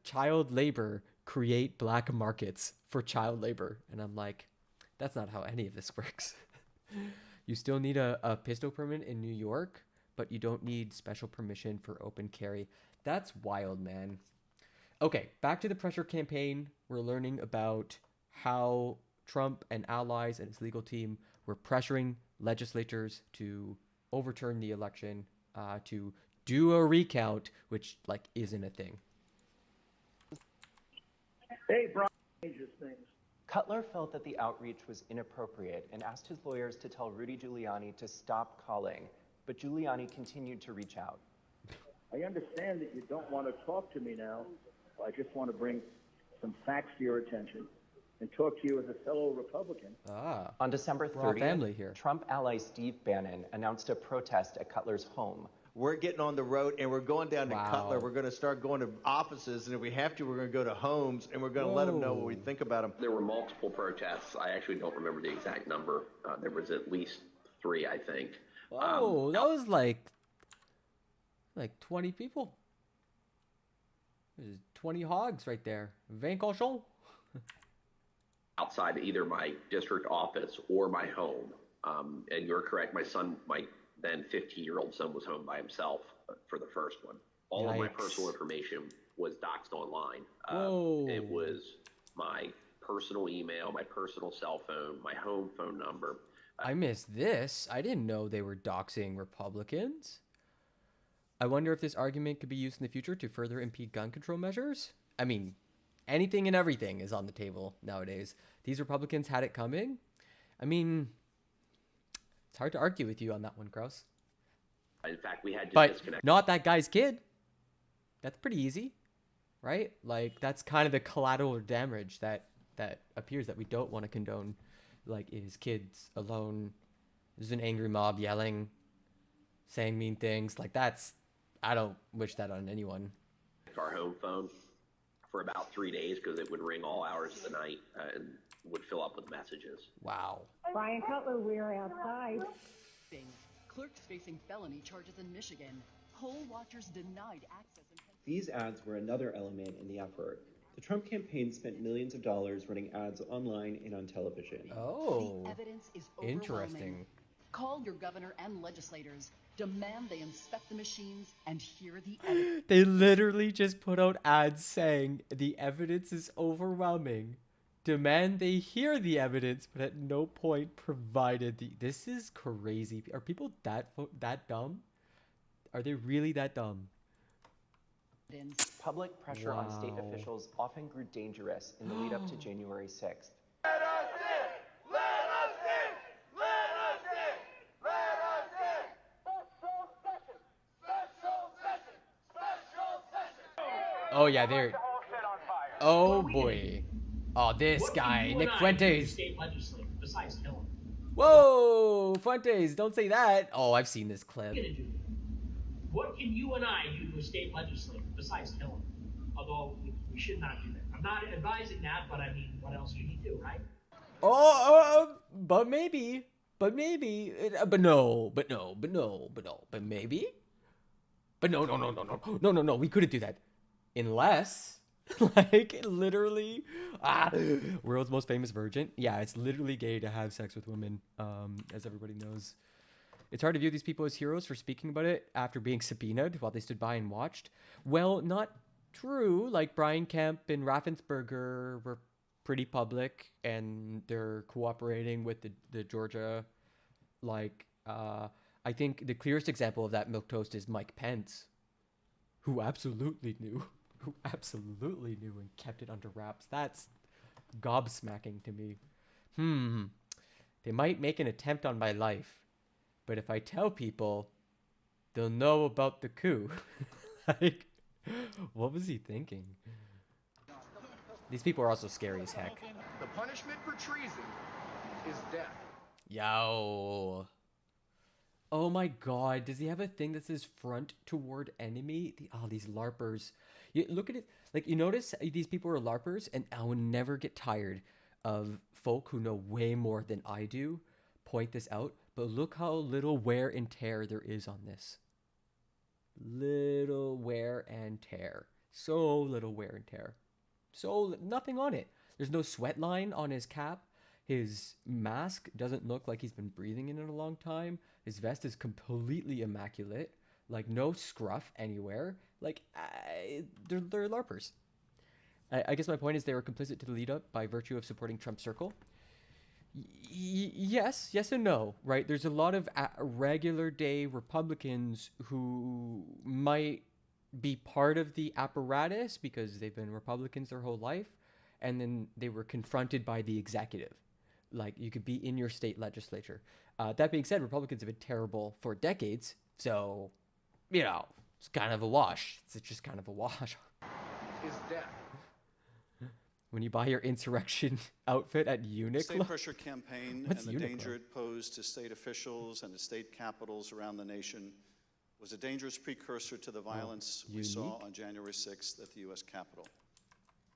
child labor create black markets for child labor. And I'm like, that's not how any of this works. You still need a pistol permit in New York, but you don't need special permission for open carry. That's wild, man. Okay, back to the pressure campaign. We're learning about how Trump and allies and his legal team were pressuring legislatures to overturn the election, to do a recount, which like isn't a thing. Hey, Brian, changes things. Cutler felt that the outreach was inappropriate and asked his lawyers to tell Rudy Giuliani to stop calling, but Giuliani continued to reach out. I understand that you don't want to talk to me now. I just want to bring some facts to your attention and talk to you as a fellow Republican. On December 30th, Trump ally Steve Bannon announced a protest at Cutler's home, we're getting on the road and we're going down to Wow. Cutler. We're going to start going to offices, and if we have to, we're going to go to homes, and we're going to let them know what we think about them. There were multiple protests. I actually don't remember the exact number. There was at least 3, I think. Oh, that was like 20 people. There's 20 hogs right there. Vin cochon. Outside either my district office or my home. And you're correct, my son, my then 15-year-old son, was home by himself for the first one. All of my personal information was doxed online. It was my personal email, my personal cell phone, my home phone number. I missed this. I didn't know they were doxing Republicans. I wonder if this argument could be used in the future to further impede gun control measures. I mean, anything and everything is on the table nowadays. These Republicans had it coming. I mean, it's hard to argue with you on that one, Kraus. In fact, we had to But disconnect. not that guy's kid. That's pretty easy, right? Like, that's kind of the collateral damage that appears that we don't want to condone. Like, his kids alone. There's an angry mob yelling, saying mean things. Like, I don't wish that on anyone. Our home phone for about 3 days because it would ring all hours of the night and would fill up with messages. Wow. Brian Cutler, we're outside. Clerks facing felony charges in Michigan. Poll watchers denied access. These ads were another element in the effort. The Trump campaign spent millions of dollars running ads online and on television. Oh, The evidence is overwhelming. interesting. Call your governor and legislators. Demand they inspect the machines and hear the evidence. They literally just put out ads saying the evidence is overwhelming. Demand they hear the evidence, but at no point provided the. This is crazy. Are people that dumb? Are they really that dumb? Public pressure on state officials often grew dangerous in the lead up to January 6th. Oh yeah, they're. Oh boy. Oh, this guy, Nick Fuentes. Besides killing. Whoa, Fuentes, don't say that. Oh, I've seen this clip. What can you and I do to a state legislator besides kill him? Although we should not do that. I'm not advising that, but I mean, what else can he do, right? But maybe, but no, maybe, but no. We couldn't do that, unless, like, literally, world's most famous virgin. Yeah, it's literally gay to have sex with women, as everybody knows. It's hard to view these people as heroes for speaking about it after being subpoenaed while they stood by and watched. Well, not true. Like, Brian Kemp and Raffensperger were pretty public, and they're cooperating with the Georgia. Like, I think the clearest example of that milquetoast is Mike Pence, who absolutely knew and kept it under wraps. That's gobsmacking to me. They might make an attempt on my life, but if I tell people, they'll know about the coup. Like, what was he thinking? These people are also scary as heck. The punishment for treason is death. Yo. Oh my god, does he have a thing that says front toward enemy? These LARPers. You look at it, like, you notice these people are LARPers, and I will never get tired of folk who know way more than I do point this out, but look how little wear and tear there is on this. Little wear and tear. So little wear and tear. So nothing on it. There's no sweat line on his cap. His mask doesn't look like he's been breathing in it a long time. His vest is completely immaculate. Like, no scruff anywhere. Like, they're LARPers. I guess my point is they were complicit to the lead up by virtue of supporting Trump's circle. Yes and no, right? There's a lot of regular day Republicans who might be part of the apparatus because they've been Republicans their whole life, and then they were confronted by the executive. Like, you could be in your state legislature. That being said, Republicans have been terrible for decades, so, you know, it's kind of a wash. It's just kind of a wash. Is death. When you buy your insurrection outfit at Uniqlo. State pressure campaign What's and the Uniqlo? danger it posed to state officials and to state capitals around the nation was a dangerous precursor to the violence we saw on January 6th at the U.S. Capitol.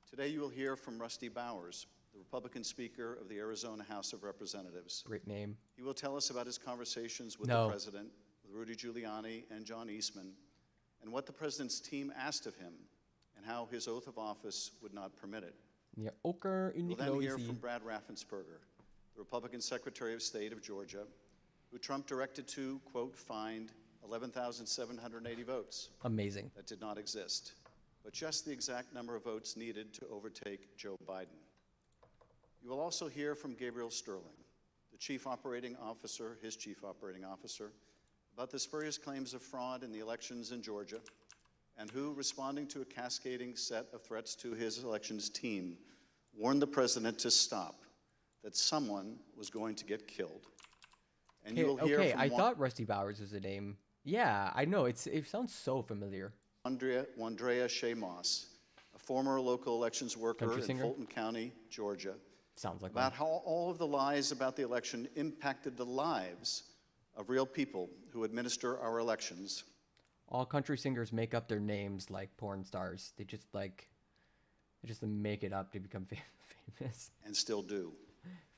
Today you will hear from Rusty Bowers, the Republican Speaker of the Arizona House of Representatives. Great name. He will tell us about his conversations with the President, with Rudy Giuliani and John Eastman, and what the President's team asked of him, and how his oath of office would not permit it. We'll then hear from Brad Raffensperger, the Republican Secretary of State of Georgia, who Trump directed to, quote, find 11,780 votes. Amazing. That did not exist, but just the exact number of votes needed to overtake Joe Biden. You will also hear from Gabriel Sterling, the Chief Operating Officer, his Chief Operating Officer, about the spurious claims of fraud in the elections in Georgia, and who, responding to a cascading set of threats to his elections team, warned the President to stop, that someone was going to get killed. And you will hear from I thought Rusty Bowers was a name. Yeah, I know. It sounds so familiar. Wandrea Shea Moss, a former local elections worker in Fulton County, Georgia. Sounds like about how all of the lies about the election impacted the lives of real people who administer our elections. All country singers make up their names like porn stars. They just make it up to become famous. And still do.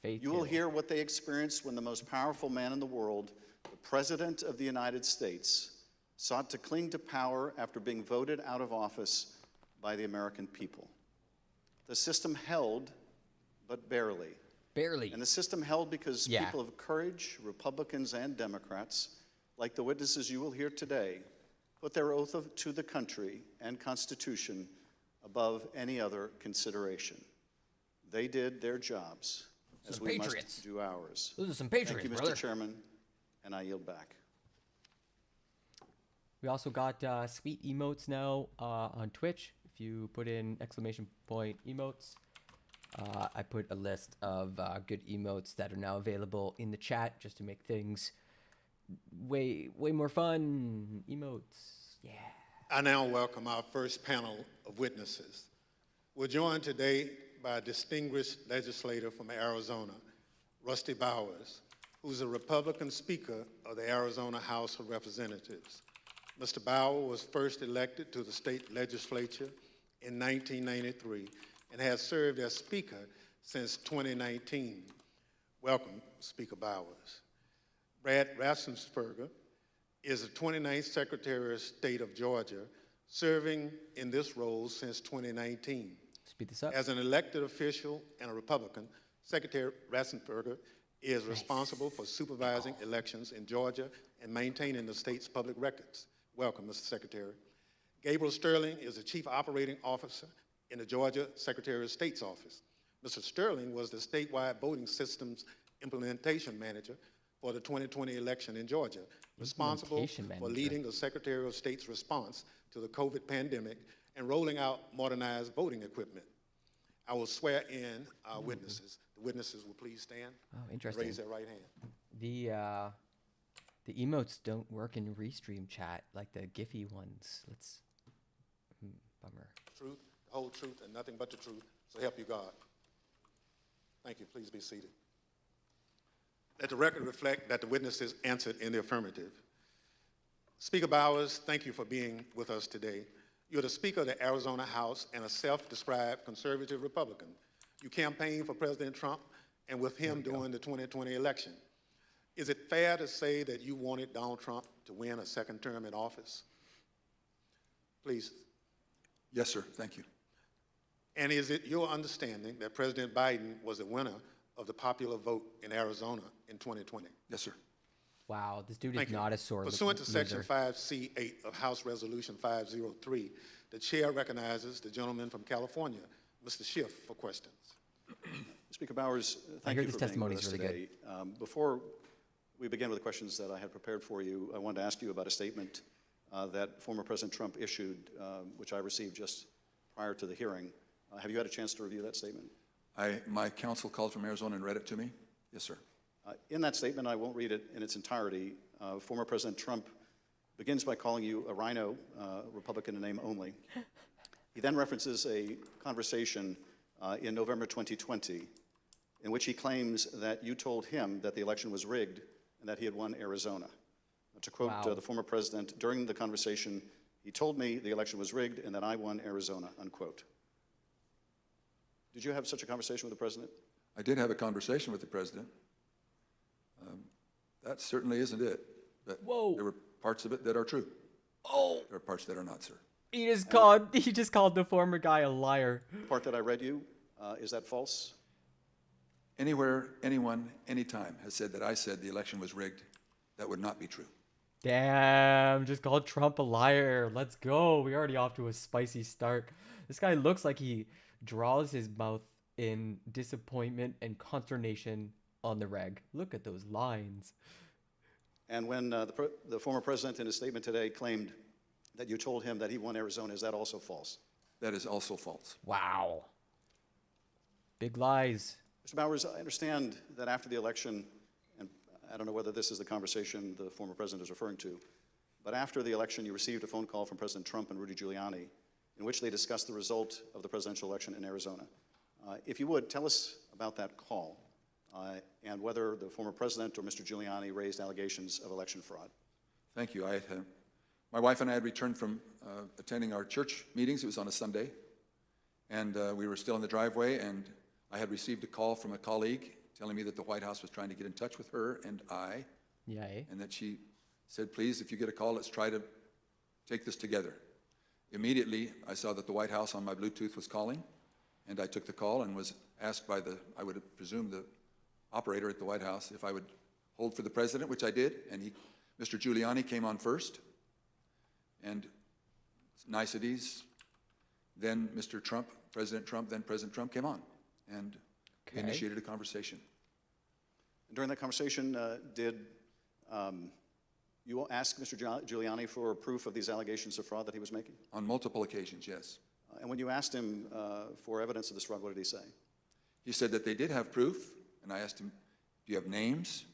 Faith you will hear what they experienced when the most powerful man in the world, the President of the United States, sought to cling to power after being voted out of office by the American people. The system held, but barely. Barely. And the system held because people of courage, Republicans and Democrats, like the witnesses you will hear today, put their oath to the country and Constitution above any other consideration. They did their jobs, as we must do ours. Those are some patriots, Thank you, Mr. Chairman, and I yield back. We also got sweet emotes now on Twitch. If you put in exclamation point emotes, I put a list of good emotes that are now available in the chat just to make things way more fun. Emotes, yeah. I now welcome our first panel of witnesses. We're joined today by a distinguished legislator from Arizona, Rusty Bowers, who's a Republican Speaker of the Arizona House of Representatives. Mr. Bowers was first elected to the state legislature in 1993 and has served as Speaker since 2019. Welcome, Speaker Bowers. Brad Raffensperger is the 29th Secretary of State of Georgia, serving in this role since 2019. Speed this up. As an elected official and a Republican, Secretary Raffensperger is responsible for supervising elections in Georgia and maintaining the state's public records. Welcome, Mr. Secretary. Gabriel Sterling is the Chief Operating Officer in the Georgia Secretary of State's office. Mr. Sterling was the statewide voting systems implementation manager for the 2020 election in Georgia, responsible for leading the Secretary of State's response to the COVID pandemic and rolling out modernized voting equipment. I will swear in our witnesses. The witnesses will please stand. Oh, interesting. Raise their right hand. The emotes don't work in Restream chat like the Giphy ones. Bummer. Truth, the whole truth, and nothing but the truth. So help you God. Thank you. Please be seated. Let the record reflect that the witnesses answered in the affirmative. Speaker Bowers, thank you for being with us today. You're the Speaker of the Arizona House and a self-described conservative Republican. You campaigned for President Trump and with him during the 2020 election. Is it fair to say that you wanted Donald Trump to win a second term in office? Please. Yes, sir. Thank you. And is it your understanding that President Biden was the winner of the popular vote in Arizona in 2020? Yes, sir. Wow, this dude is not a sore loser. Pursuant to Section 5C8 of House Resolution 503, the chair recognizes the gentleman from California, Mr. Schiff, for questions. Speaker Bowers, thank you for being with us today. Before we begin with the questions that I had prepared for you, I wanted to ask you about a statement that former President Trump issued, which I received just prior to the hearing. Have you had a chance to review that statement? My counsel called from Arizona and read it to me. Yes, sir. In that statement, I won't read it in its entirety. Former President Trump begins by calling you a rhino, Republican in name only. He then references a conversation in November 2020 in which he claims that you told him that the election was rigged and that he had won Arizona. To quote Wow. the former president during the conversation, he told me the election was rigged and that I won Arizona, unquote. Did you have such a conversation with the president? I did have a conversation with the president. That certainly isn't it. But Whoa. there were parts of it that are true. Oh. There are parts that are not, sir. He just called the former guy a liar. The part that I read you, is that false? Anywhere, anyone, anytime has said that I said the election was rigged, that would not be true. Damn, just called Trump a liar. Let's go. We're already off to a spicy start. This guy looks like he draws his mouth in disappointment and consternation on the reg. Look at those lines. And when the former president in his statement today claimed that you told him that he won Arizona, is that also false? That is also false. Wow. Big lies. Mr. Bowers, I understand that after the election, and I don't know whether this is the conversation the former president is referring to, but after the election, you received a phone call from President Trump and Rudy Giuliani in which they discussed the result of the presidential election in Arizona. If you would, tell us about that call and whether the former president or Mr. Giuliani raised allegations of election fraud. Thank you. My wife and I had returned from attending our church meetings. It was on a Sunday. And we were still in the driveway, and I had received a call from a colleague telling me that the White House was trying to get in touch with her and I. Yay. And that she said, please, if you get a call, let's try to take this together. Immediately, I saw that the White House on my Bluetooth was calling, and I took the call and was asked by I would presume, the operator at the White House if I would hold for the president, which I did, and Mr. Giuliani came on first, and niceties, then Mr. Trump, President Trump came on, and initiated a conversation. During that conversation, did you ask Mr. Giuliani for proof of these allegations of fraud that he was making? On multiple occasions, yes. And when you asked him for evidence of this fraud, what did he say? He said that they did have proof, and I asked him, do you have names?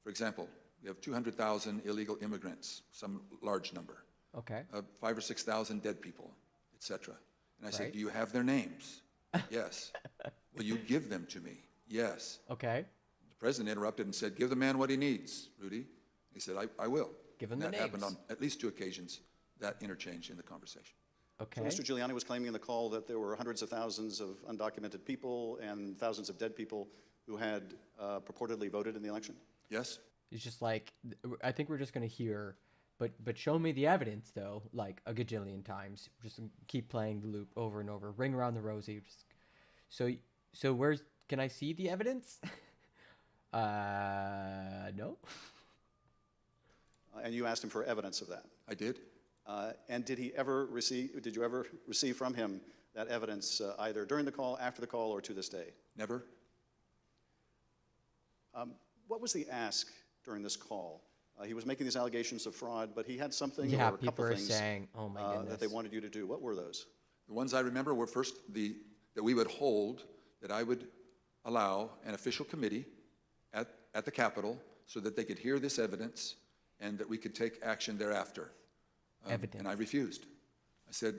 For example, we have 200,000 illegal immigrants, some large number. Okay. 5,000 or 6,000 dead people, etc. And I said, Right. do you have their names? Yes. Will you give them to me? Yes. Okay. The president interrupted and said, give the man what he needs, Rudy. He said, I will. Give him and the that happened names. on at least 2 occasions, that interchange in the conversation. Okay. So Mr. Giuliani was claiming in the call that there were hundreds of thousands of undocumented people and thousands of dead people who had purportedly voted in the election? Yes. It's just like, I think we're just going to hear, but show me the evidence, though, like a gajillion times. Just keep playing the loop over and over. Ring around the rosy. So where's, can I see the evidence? No. And you asked him for evidence of that? I did. And did you ever receive from him that evidence either during the call, after the call, or to this day? Never. What was the ask during this call? He was making these allegations of fraud, but he had something Yeah, or a couple people are things saying, oh my goodness, that they wanted you to do. What were those? The ones I remember were first that we would hold, that I would allow an official committee at the Capitol so that they could hear this evidence and that we could take action thereafter. And I refused. I said,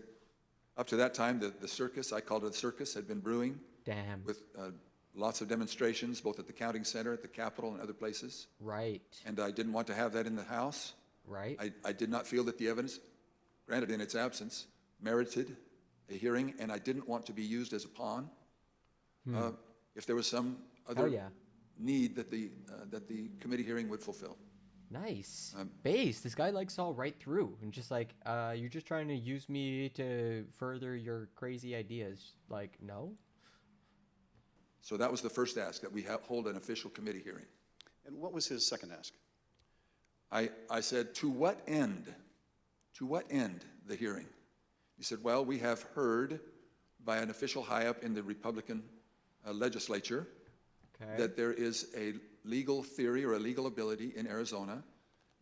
up to that time, the circus, I called it a circus, had been brewing. Damn. With lots of demonstrations, both at the counting center, at the Capitol, and other places. Right. And I didn't want to have that in the House. Right. I did not feel that the evidence, granted in its absence, merited a hearing, and I didn't want to be used as a pawn. If there was some other need that the committee hearing would fulfill. Nice. Base. This guy like saw right through and just like, you're just trying to use me to further your crazy ideas. Like, no. So that was the first ask, that we hold an official committee hearing. And what was his second ask? I said, to what end? To what end the hearing? He said, well, we have heard by an official high up in the Republican legislature that there is a legal theory or a legal ability in Arizona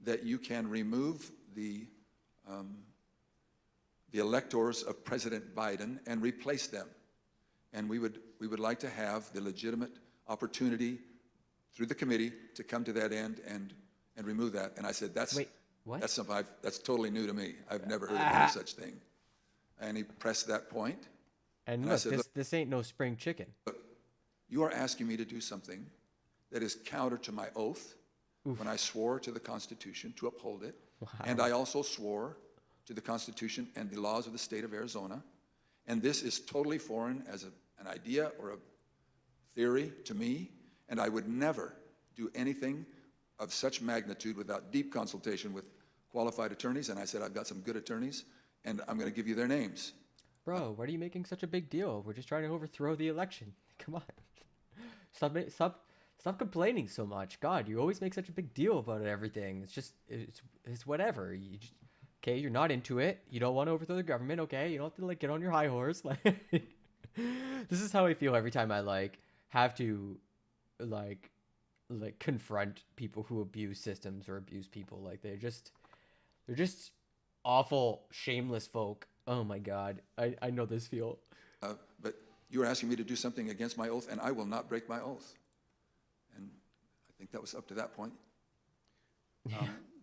that you can remove the electors of President Biden and replace them. And we would like to have the legitimate opportunity through the committee to come to that end and remove that. And I said, that's something that's totally new to me. I've never heard of any such thing. And he pressed that point. And I look, said, this ain't no spring chicken. Look, you are asking me to do something that is counter to my oath, when I swore to the Constitution to uphold it. And I also swore to the Constitution and the laws of the state of Arizona. And this is totally foreign as an idea or a theory to me. And I would never do anything of such magnitude without deep consultation with qualified attorneys. And I said, I've got some good attorneys, and I'm going to give you their names. Bro, what are you making such a big deal? We're just trying to overthrow the election. Come on. Stop complaining so much. God, you always make such a big deal about everything. It's just, it's whatever. Okay, you're not into it. You don't want to overthrow the government. Okay, you don't have to like get on your high horse. Like, this is how I feel every time I like have to like confront people who abuse systems or abuse people. Like they're just awful, shameless folk. Oh my God, I know this feel. But you were asking me to do something against my oath, and I will not break my oath. And I think that was up to that point.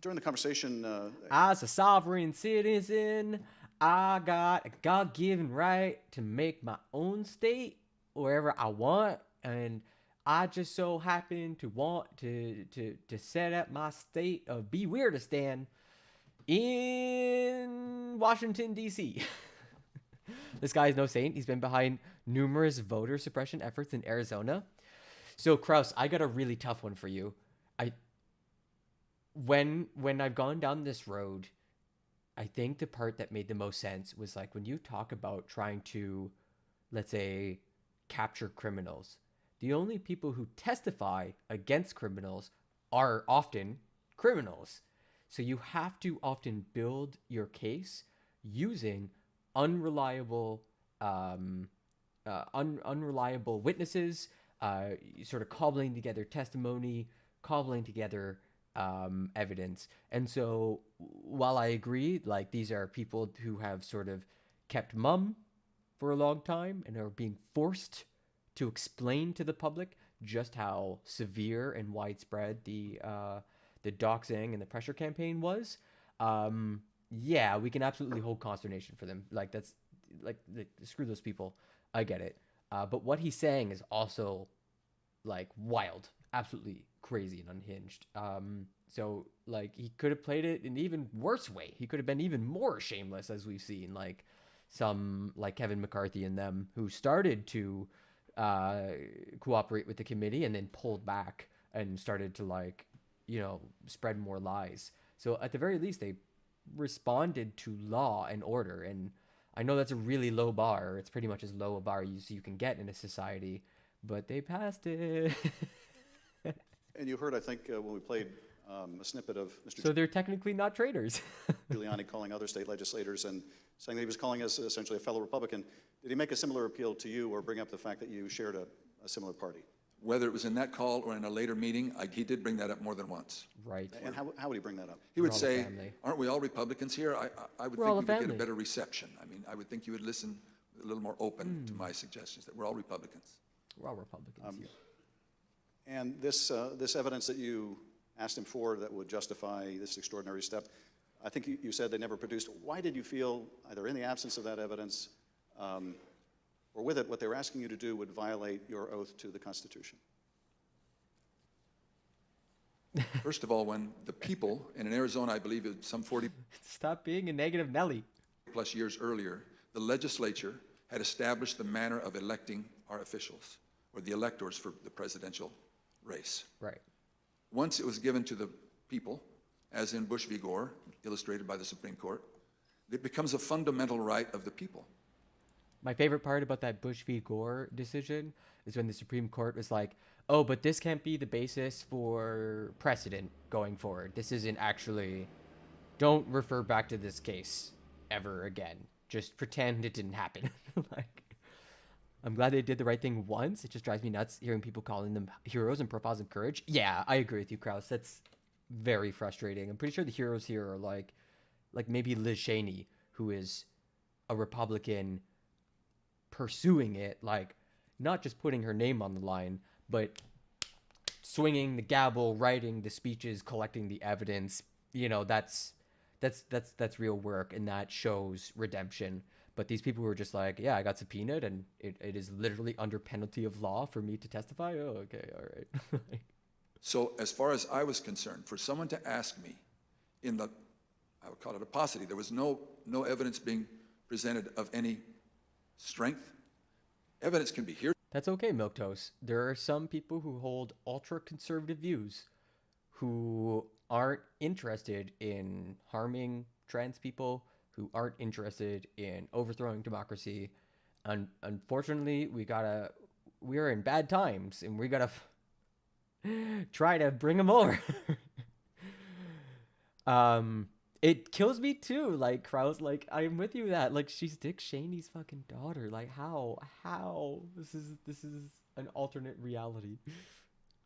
During the conversation, as a sovereign citizen, I got a God-given right to make my own state wherever I want, and I just so happen to want to set up my state of Be Weirdistan in Washington, D.C. This guy is no saint. He's been behind numerous voter suppression efforts in Arizona. So, Kraus, I got a really tough one for you. When I've gone down this road, I think the part that made the most sense was like when you talk about trying to, let's say, capture criminals. The only people who testify against criminals are often criminals. So you have to often build your case using unreliable witnesses, sort of cobbling together testimony, cobbling together evidence. And so while I agree, like these are people who have sort of kept mum for a long time and are being forced to explain to the public just how severe and widespread the doxing and the pressure campaign was. Yeah, we can absolutely hold consternation for them. Like that's like screw those people. I get it. But what he's saying is also like wild, absolutely crazy and unhinged. So like he could have played it in an even worse way. He could have been even more shameless, as we've seen, like some like Kevin McCarthy and them who started to cooperate with the committee and then pulled back and started to like, you know, spread more lies. So at the very least, they responded to law and order. And I know that's a really low bar. It's pretty much as low a bar you can get in a society, but they passed it. and you heard, I think, when we played a snippet of Mr. So they're technically not traitors. Giuliani calling other state legislators and saying that he was calling us essentially a fellow Republican. Did he make a similar appeal to you or bring up the fact that you shared a similar party? Whether it was in that call or in a later meeting, he did bring that up more than once. Right. And how would he bring that up? He would say, aren't we all Republicans here? I would think you would get a better reception. I mean, I would think you would listen a little more open to my suggestions that we're all Republicans. We're all Republicans here. And this evidence that you asked him for that would justify this extraordinary step, I think you said they never produced. Why did you feel, either in the absence of that evidence or with it, what they were asking you to do would violate your oath to the Constitution? First of all, when the people, and in Arizona, I believe it's some 40 Stop being a negative Nelly. plus years earlier, the legislature had established the manner of electing our officials, or the electors for the presidential race. Right. Once it was given to the people, as in Bush v. Gore, illustrated by the Supreme Court, it becomes a fundamental right of the people. My favorite part about that Bush v. Gore decision is when the Supreme Court was like, oh, but this can't be the basis for precedent going forward. This isn't actually, don't refer back to this case ever again. Just pretend it didn't happen. Like, I'm glad they did the right thing once. It just drives me nuts hearing people calling them heroes and profiles of courage. Yeah, I agree with you, Krause. That's very frustrating. I'm pretty sure the heroes here are like maybe Liz Cheney, who is a Republican pursuing it, like not just putting her name on the line, but swinging the gavel, writing the speeches, collecting the evidence. You know, that's real work, and that shows redemption. But these people who are just like, yeah, I got subpoenaed, and it is literally under penalty of law for me to testify. Oh, okay, all right. So as far as I was concerned, for someone to ask me in the, I would call it a paucity, there was no evidence being presented of any strength. Evidence can be here. That's okay, Milquetoast. There are some people who hold ultra-conservative views who aren't interested in harming trans people, who aren't interested in overthrowing democracy. And unfortunately, we are in bad times, and we gotta try to bring them over. It kills me too. Like Krauss, like I'm with you with that. Like she's Dick Cheney's fucking daughter. Like how this is an alternate reality.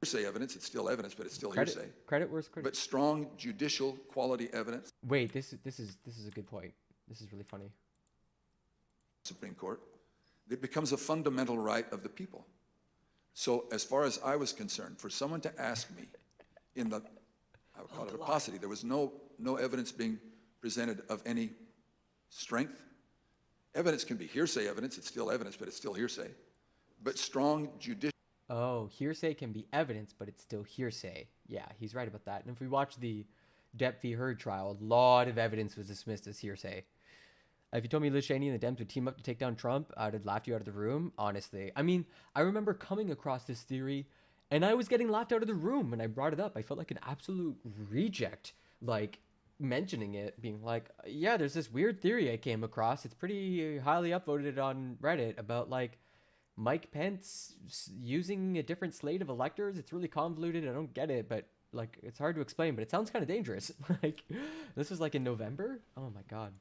Hearsay evidence, it's still evidence, but it's still Credit, hearsay. Credit where's credit. But strong judicial quality evidence. Wait, this is a good point. This is really funny. Supreme Court, it becomes a fundamental right of the people. So as far as I was concerned, for someone to ask me in the, I would call it a paucity, there was no evidence being presented of any strength. Evidence can be hearsay evidence, it's still evidence, but it's still hearsay. But strong judicial. Oh, hearsay can be evidence, but it's still hearsay. Yeah, he's right about that. And if we watch the Depp v. Heard trial, a lot of evidence was dismissed as hearsay. If you told me Liz Cheney and the Dems would team up to take down Trump, I'd have laughed you out of the room, honestly. I mean, I remember coming across this theory, and I was getting laughed out of the room when I brought it up. I felt like an absolute reject, like, mentioning it, being like, yeah, there's this weird theory I came across. It's pretty highly upvoted on Reddit about, like, Mike Pence using a different slate of electors. It's really convoluted. I don't get it, but, like, it's hard to explain, but it sounds kind of dangerous. Like, this was, like, in November? Oh, my God.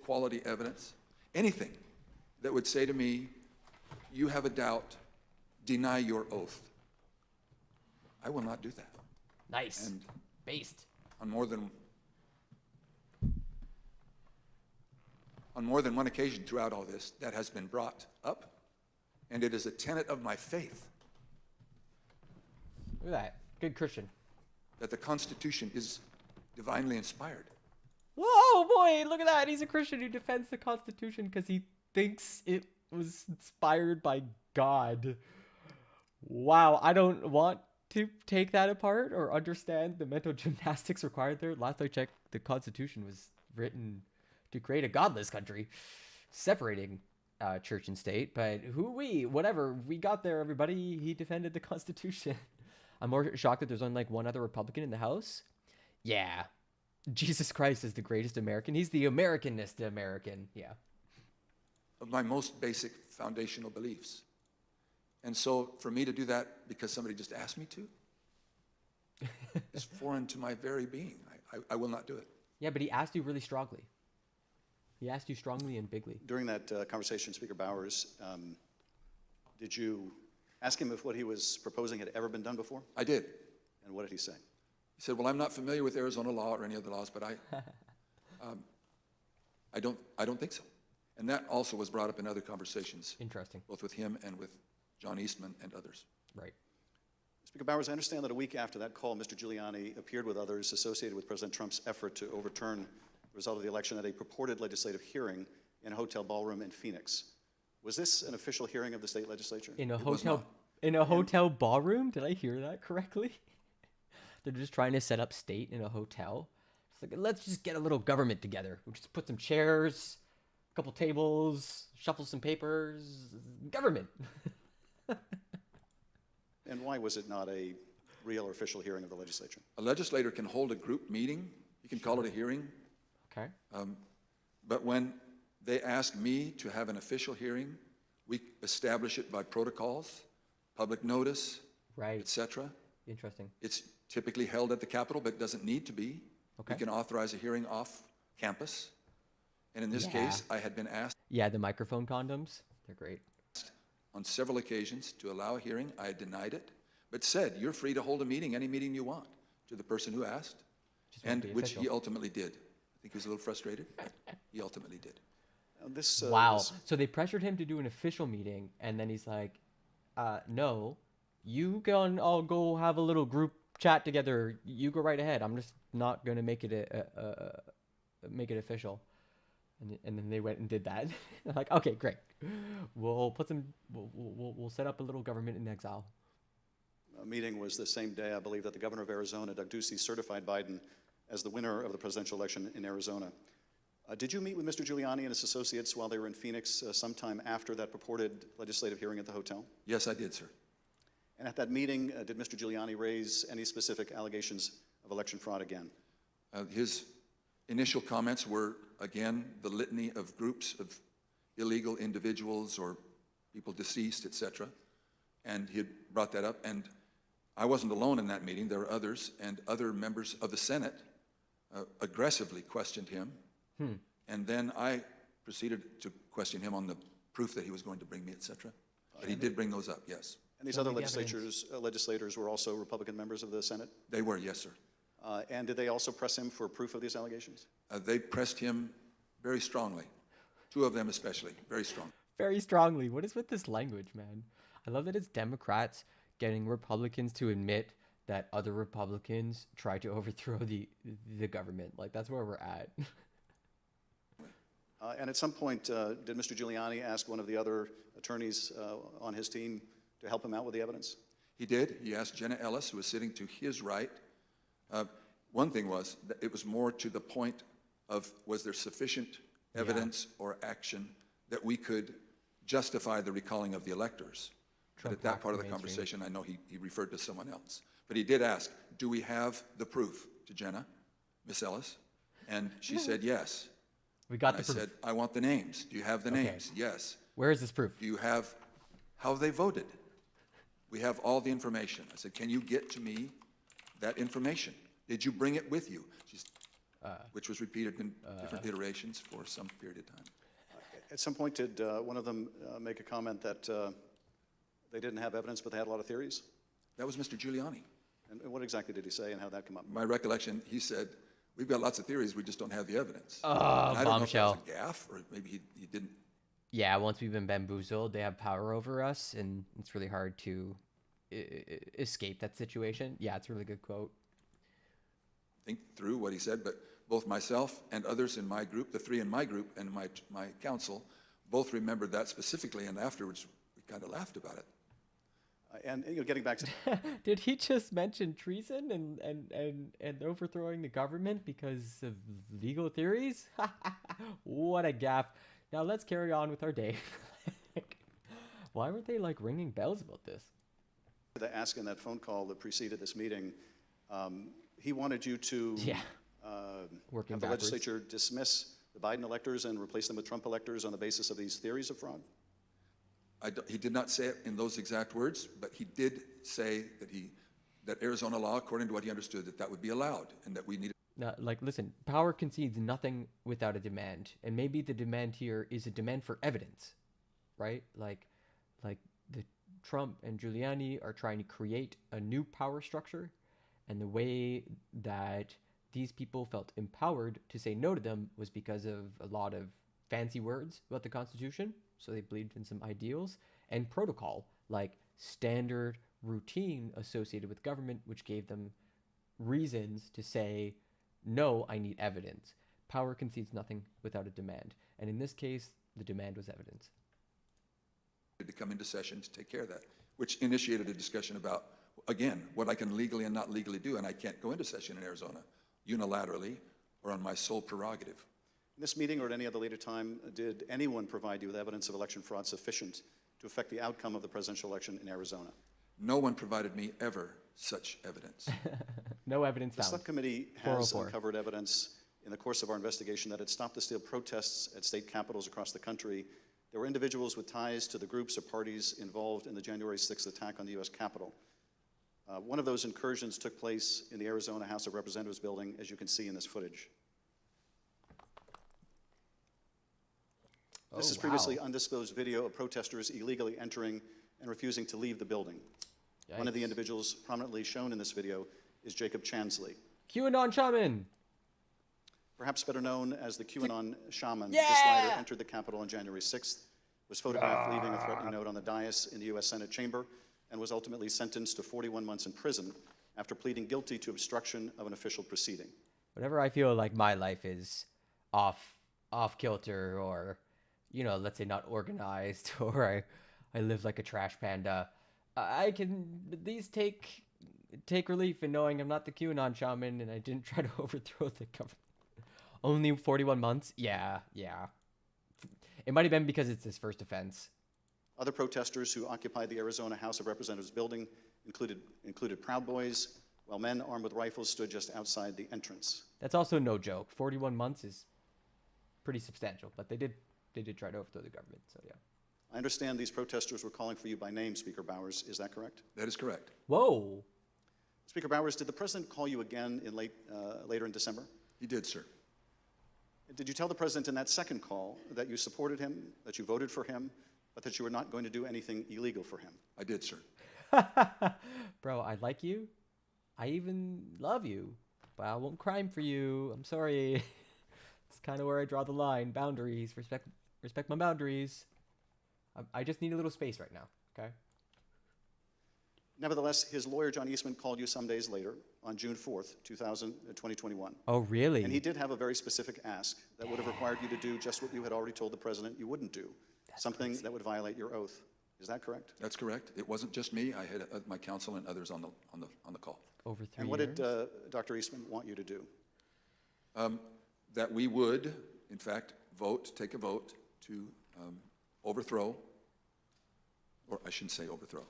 Quality evidence, anything that would say to me, you have a doubt, deny your oath. I will not do that. Nice. And based on more than one occasion throughout all this, that has been brought up, and it is a tenet of my faith. Look at that. Good Christian. That the Constitution is divinely inspired. Whoa, boy, look at that. He's a Christian who defends the Constitution because he thinks it was inspired by God. Wow, I don't want to take that apart or understand the mental gymnastics required there. Last I checked, the Constitution was written to create a godless country, separating church and state. But whatever, we got there, everybody. He defended the Constitution. I'm more shocked that there's only like one other Republican in the House. Yeah. Jesus Christ is the greatest American. He's the Americanist American. Yeah. Of my most basic foundational beliefs. And so for me to do that because somebody just asked me to is foreign to my very being. I will not do it. Yeah, but he asked you really strongly. He asked you strongly and bigly. During that conversation, Speaker Bowers, did you ask him if what he was proposing had ever been done before? I did. And what did he say? He said, well, I'm not familiar with Arizona law or any other laws, but I don't think so. And that also was brought up in other conversations. Interesting. Both with him and with John Eastman and others. Right. Speaker Bowers, I understand that a week after that call, Mr. Giuliani appeared with others associated with President Trump's effort to overturn the result of the election at a purported legislative hearing in a hotel ballroom in Phoenix. Was this an official hearing of the state legislature? In a hotel ballroom? Did I hear that correctly? They're just trying to set up state in a hotel. It's like, let's just get a little government together. We'll just put some chairs, a couple tables, shuffle some papers. Government. And why was it not a real or official hearing of the legislature? A legislator can hold a group meeting. You can call it a hearing. Okay. But when they ask me to have an official hearing, we establish it by protocols, public notice, right, etc. Interesting. It's typically held at the Capitol, but it doesn't need to be. Okay. We can authorize a hearing off campus. And in this case, I had been asked. Yeah, the microphone condoms, they're great. On several occasions to allow a hearing. I had denied it, but said, you're free to hold a meeting, any meeting you want, to the person who asked, and which he ultimately did. I think he was a little frustrated, but he ultimately did. Wow. So they pressured him to do an official meeting, and then he's like, no, you can all go have a little group chat together. You go right ahead. I'm just not going to make it make it official. And then they went and did that. They're like, okay, great. We'll put some. We'll set up a little government in exile. meeting was the same day, I believe, that the governor of Arizona, Doug Ducey, certified Biden as the winner of the presidential election in Arizona. Did you meet with Mr. Giuliani and his associates while they were in Phoenix sometime after that purported legislative hearing at the hotel? Yes, I did, sir. And at that meeting, did Mr. Giuliani raise any specific allegations of election fraud again? His initial comments were, again, the litany of groups of illegal individuals or people deceased, etc. And he had brought that up. And I wasn't alone in that meeting. There were others, and other members of the Senate aggressively questioned him. And then I proceeded to question him on the proof that he was going to bring me, etc. But he did bring those up, yes. And these other legislators were also Republican members of the Senate? They were, yes, sir. And did they also press him for proof of these allegations? They pressed him very strongly. Two of them especially, very strong. Very strongly. What is with this language, man? I love that it's Democrats getting Republicans to admit that other Republicans try to overthrow the government. Like, that's where we're at. And at some point, did Mr. Giuliani ask one of the other attorneys on his team to help him out with the evidence? He did. He asked Jenna Ellis, who was sitting to his right. One thing was that it was more to the point of, was there sufficient evidence or action that we could justify the recalling of the electors? But at that part of the conversation, I know he referred to someone else. But he did ask, do we have the proof, to Jenna, Miss Ellis? And she said yes. We got and the I proof. said, I want the names. Do you have the names? Yes. Where is this proof? Do you have how they voted? We have all the information. I said, can you get to me that information? Did you bring it with you? Which was repeated in different iterations for some period of time. At some point, did one of them make a comment that they didn't have evidence, but they had a lot of theories? That was Mr. Giuliani. And what exactly did he say, and how did that come up? My recollection, he said, we've got lots of theories, we just don't have the evidence. Bombshell. I don't know if that was a gaffe, or maybe he didn't. Yeah, once we've been bamboozled, they have power over us, and it's really hard to escape that situation. Yeah, it's a really good quote. Think through what he said, but both myself and others in my group, the three in my group and my council, both remembered that specifically, and afterwards we kind of laughed about it. And getting back to did he just mention treason and overthrowing the government because of legal theories? What a gaffe. Now let's carry on with our day. Why weren't they like ringing bells about this? The ask in that phone call that preceded this meeting, he wanted you to have the legislature dismiss the Biden electors and replace them with Trump electors on the basis of these theories of fraud? He did not say it in those exact words, but he did say that Arizona law, according to what he understood, that would be allowed, and that we needed. Now, like, listen, power concedes nothing without a demand, and maybe the demand here is a demand for evidence, right? Like the Trump and Giuliani are trying to create a new power structure, and the way that these people felt empowered to say no to them was because of a lot of fancy words about the Constitution. So they believed in some ideals and protocol, like standard routine associated with government, which gave them reasons to say, no, I need evidence. Power concedes nothing without a demand. And in this case, the demand was evidence. To come into session to take care of that, which initiated a discussion about, again, what I can legally and not legally do, and I can't go into session in Arizona unilaterally or on my sole prerogative. In this meeting or at any other later time, did anyone provide you with evidence of election fraud sufficient to affect the outcome of the presidential election in Arizona? No one provided me ever such evidence. No evidence found. The subcommittee has uncovered evidence in the course of our investigation that at Stop the Steal protests at state capitals across the country, there were individuals with ties to the groups or parties involved in the January 6th attack on the U.S. Capitol. One of those incursions took place in the Arizona House of Representatives building, as you can see in this footage. This is previously undisclosed video of protesters illegally entering and refusing to leave the building. Yikes. One of the individuals prominently shown in this video is Jacob Chansley. QAnon shaman! Perhaps better known as the QAnon shaman, this rider entered the Capitol on January 6th, was photographed leaving a threatening note on the dais in the U.S. Senate chamber, and was ultimately sentenced to 41 months in prison after pleading guilty to obstruction of an official proceeding. Whenever I feel like my life is off kilter, or, you know, let's say not organized, or I live like a trash panda, I can at least take relief in knowing I'm not the QAnon shaman and I didn't try to overthrow the government. Only 41 months? Yeah. It might have been because it's his first offense. Other protesters who occupied the Arizona House of Representatives building included Proud Boys, while men armed with rifles stood just outside the entrance. That's also no joke. 41 months is pretty substantial, but they did try to overthrow the government, so yeah. I understand these protesters were calling for you by name, Speaker Bowers. Is that correct? That is correct. Whoa. Speaker Bowers, did the president call you again in later in December? He did, sir. Did you tell the president in that second call that you supported him, that you voted for him, but that you were not going to do anything illegal for him? I did, sir. Bro, I like you. I even love you, but I won't crime for you. I'm sorry. It's kind of where I draw the line. Boundaries. Respect my boundaries. I just need a little space right now, okay? Nevertheless, his lawyer, John Eastman, called you some days later, on June 4th, 2021. Oh, really? And he did have a very specific ask that would have required you to do just what you had already told the president you wouldn't do, something that would violate your oath. Is that correct? That's correct. It wasn't just me. I had my counsel and others on the call. Over 3 And what years? did Dr. Eastman want you to do? That we would, in fact, take a vote to overthrow, or I shouldn't say overthrow.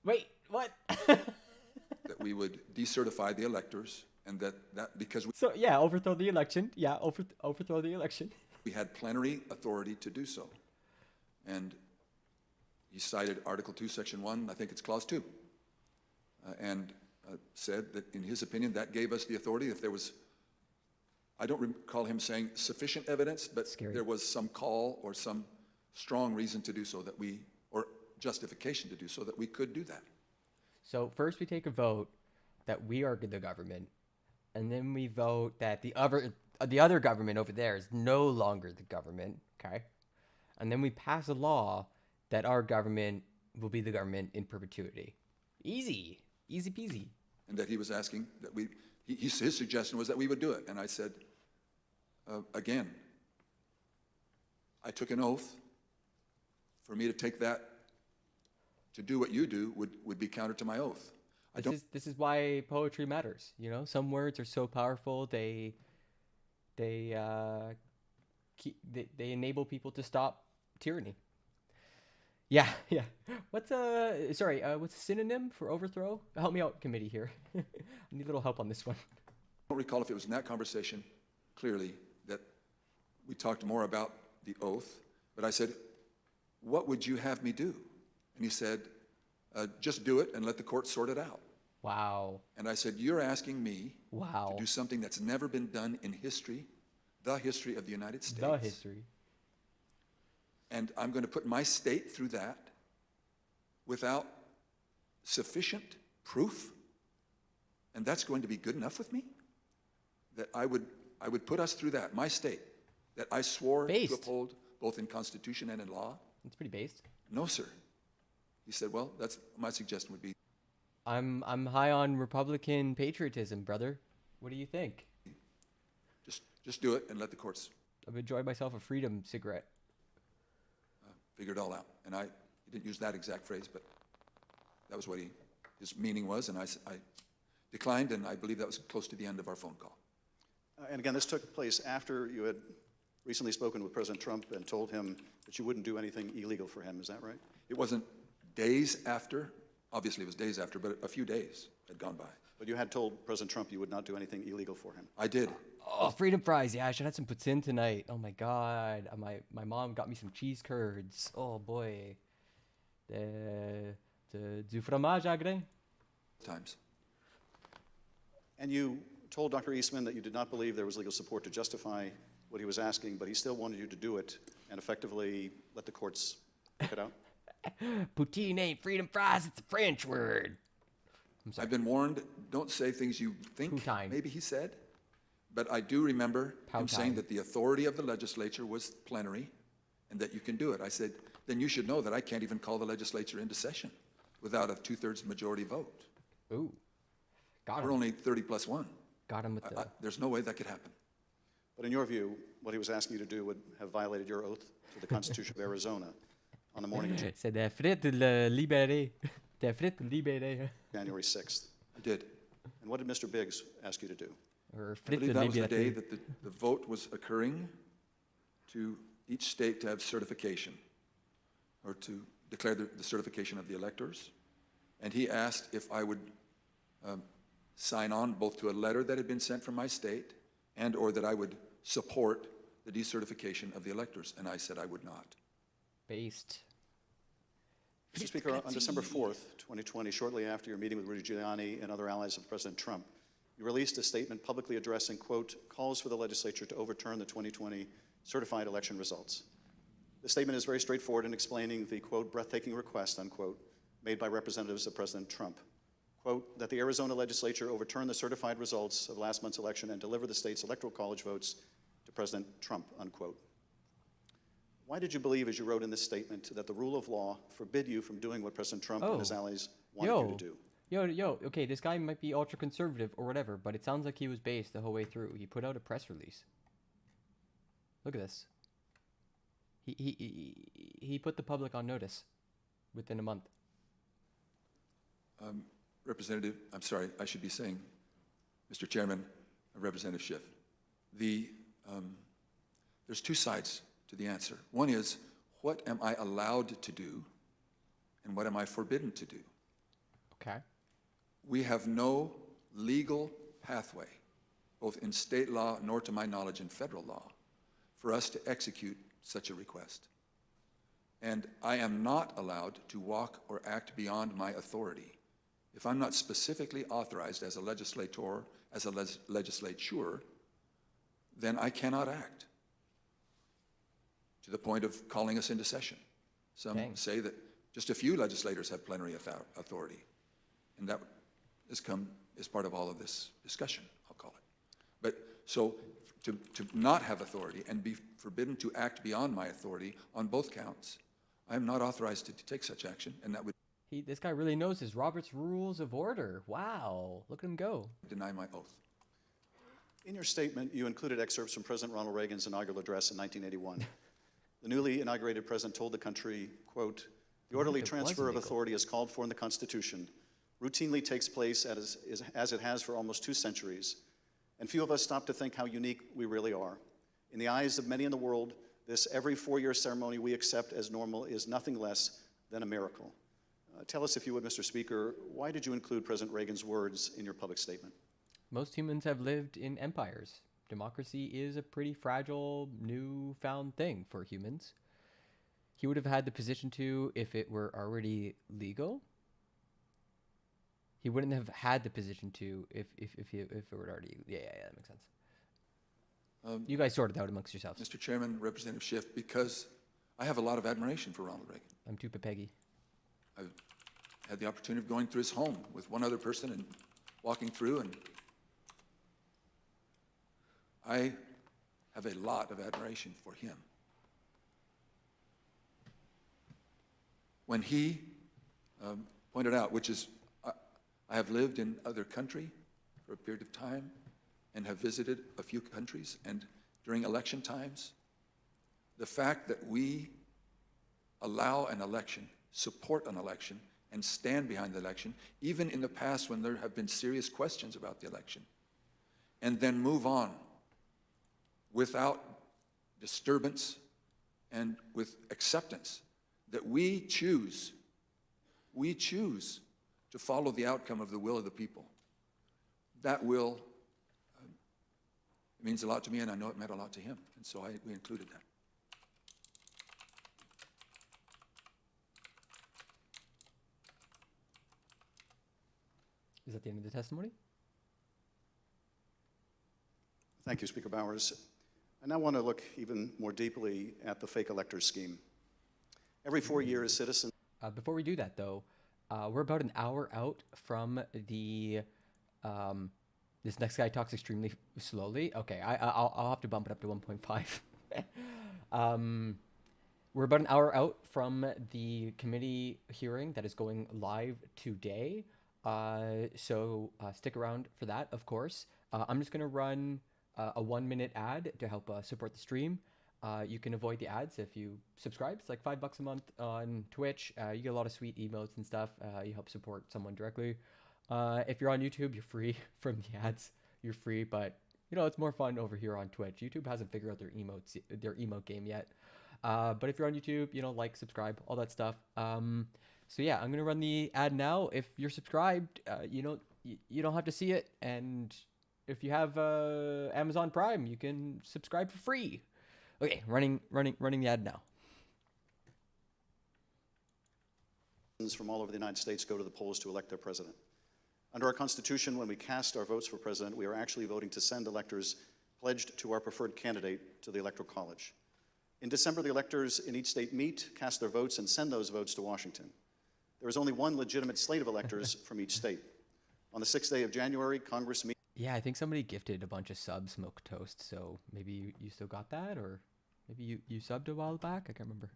Wait, what? That we would decertify the electors, and that because we, So, yeah, overthrow the election. Yeah, overthrow the election. we had plenary authority to do so. And he cited Article 2, Section 1, I think it's Clause 2, and said that, in his opinion, that gave us the authority. If there was, I don't recall him saying sufficient evidence, but there was some call or some strong reason to do so that we, or justification to do so that we could do that. So first we take a vote that we are the government, and then we vote that the other government over there is no longer the government, okay? And then we pass a law that our government will be the government in perpetuity. Easy peasy. And that he was asking that his suggestion was that we would do it. And I said, again, I took an oath. For me to take that, to do what you do, would be counter to my oath. This is why poetry matters. You know, some words are so powerful they enable people to stop tyranny. Yeah. What's a synonym for overthrow? Help me out, committee here. I need a little help on this one. I don't recall if it was in that conversation, clearly, that we talked more about the oath, but I said, what would you have me do? And he said, just do it and let the court sort it out. Wow. And I said, you're asking me to do something that's never been done in history, the history of the United States. The history. And I'm going to put my state through that without sufficient proof? And that's going to be good enough with me? That I would put us through that, my state, that I swore to uphold both in Constitution and in law? It's pretty based. No, sir. He said, well, that's my suggestion would be. I'm high on Republican patriotism, brother. What do you think? Just do it and let the courts. I've enjoyed myself a freedom cigarette. Figure it all out. And he didn't use that exact phrase, but that was what his meaning was. And I declined, and I believe that was close to the end of our phone call. And again, this took place after you had recently spoken with President Trump and told him that you wouldn't do anything illegal for him. Is that right? It wasn't days after. Obviously, it was days after, but a few days had gone by. But you had told President Trump you would not do anything illegal for him. I did. Oh, freedom fries. Yeah, I should have some poutine tonight. Oh, my God. My mom got me some cheese curds. Oh, boy. Du fromage à grain. Times. And you told Dr. Eastman that you did not believe there was legal support to justify what he was asking, but he still wanted you to do it and effectively let the courts work it out? Poutine ain't freedom fries, it's a French word. I've been warned, don't say things you think maybe he said, but I do remember him saying that the authority of the legislature was plenary and that you can do it. I said, then you should know that I can't even call the legislature into session without a 2/3 majority vote. Ooh, got him. We're only 30+1. Got him with the... There's no way that could happen. But in your view, what he was asking you to do would have violated your oath to the Constitution of Arizona on the morning of June. C'est des frites libérées. Definitely, baby. January 6th. I did. And what did Mr. Biggs ask you to do? Or I believe that was the day that the vote was occurring to each state to have certification, or to declare the certification of the electors. And he asked if I would sign on both to a letter that had been sent from my state and or that I would support the decertification of the electors. And I said I would not. Based. Mr. Speaker, on December 4th, 2020, shortly after your meeting with Rudy Giuliani and other allies of President Trump, you released a statement publicly addressing, quote, calls for the legislature to overturn the 2020 certified election results. The statement is very straightforward in explaining the, quote, breathtaking request, unquote, made by representatives of President Trump. Quote, that the Arizona legislature overturn the certified results of last month's election and deliver the state's electoral college votes to President Trump, unquote. Why did you believe, as you wrote in this statement, that the rule of law forbid you from doing what President Trump and his allies wanted you to do? Okay, this guy might be ultra-conservative or whatever, but it sounds like he was based the whole way through. He put out a press release. Look at this. He put the public on notice within a month. Representative, I'm sorry, I should be saying, Mr. Chairman, Representative Schiff, there's two sides to the answer. One is, what am I allowed to do, and what am I forbidden to do? Okay. We have no legal pathway, both in state law nor to my knowledge in federal law, for us to execute such a request. And I am not allowed to walk or act beyond my authority. If I'm not specifically authorized as a legislator, as a legislature, then I cannot act, to the point of calling us into session. Some say that just a few legislators have plenary authority, and that has come as part of all of this discussion, I'll call it. But so to not have authority and be forbidden to act beyond my authority on both counts, I am not authorized to take such action, and that would This guy really knows his Robert's Rules of Order. Wow, look at him go. Deny my oath. In your statement, you included excerpts from President Ronald Reagan's inaugural address in 1981. The newly inaugurated president told the country, quote, the orderly transfer of authority as called for in the Constitution routinely takes place as it has for almost 2 centuries, and few of us stop to think how unique we really are. In the eyes of many in the world, this every 4-year ceremony we accept as normal is nothing less than a miracle. Tell us, if you would, Mr. Speaker, why did you include President Reagan's words in your public statement? Most humans have lived in empires. Democracy is a pretty fragile, newfound thing for humans. He would have had the position to if it were already legal. He wouldn't have had the position to if it were already... Yeah, that makes sense. You guys sort it out amongst yourselves. Mr. Chairman, Representative Schiff, because I have a lot of admiration for Ronald Reagan. I'm too Peggy. I've had the opportunity of going through his home with one other person and walking through, and I have a lot of admiration for him. When he pointed out, which is, I have lived in other country for a period of time and have visited a few countries, and during election times, the fact that we allow an election, support an election, and stand behind the election, even in the past when there have been serious questions about the election, and then move on without disturbance and with acceptance that we choose to follow the outcome of the will of the people. That will means a lot to me, and I know it meant a lot to him, and so we included that. Is that the end of the testimony? Thank you, Speaker Bowers. I now want to look even more deeply at the fake electors scheme. Every 4 years, citizens... Before we do that, though, we're about an hour out from the... this next guy talks extremely slowly. Okay, I'll have to bump it up to 1.5. We're about an hour out from the committee hearing that is going live today. So stick around for that, of course. I'm just going to run a 1-minute ad to help support the stream. You can avoid the ads if you subscribe. It's like $5 a month on Twitch. You get a lot of sweet emotes and stuff. You help support someone directly. If you're on YouTube, you're free from the ads. You're free, but it's more fun over here on Twitch. YouTube hasn't figured out their emote game yet. But if you're on YouTube, like, subscribe, all that stuff. So yeah, I'm gonna run the ad now. If you're subscribed, you don't have to see it, and if you have Amazon Prime, you can subscribe for free. Okay, running the ad now. From all over the United States go to the polls to elect their president. Under our Constitution, when we cast our votes for president, we are actually voting to send electors pledged to our preferred candidate to the Electoral College. In December, the electors in each state meet, cast their votes, and send those votes to Washington. There is only one legitimate slate of electors from each state. On the 6th day of January, Congress meets. Yeah, I think somebody gifted a bunch of subs smoked toast, so maybe you still got that, or maybe you subbed a while back? I can't remember.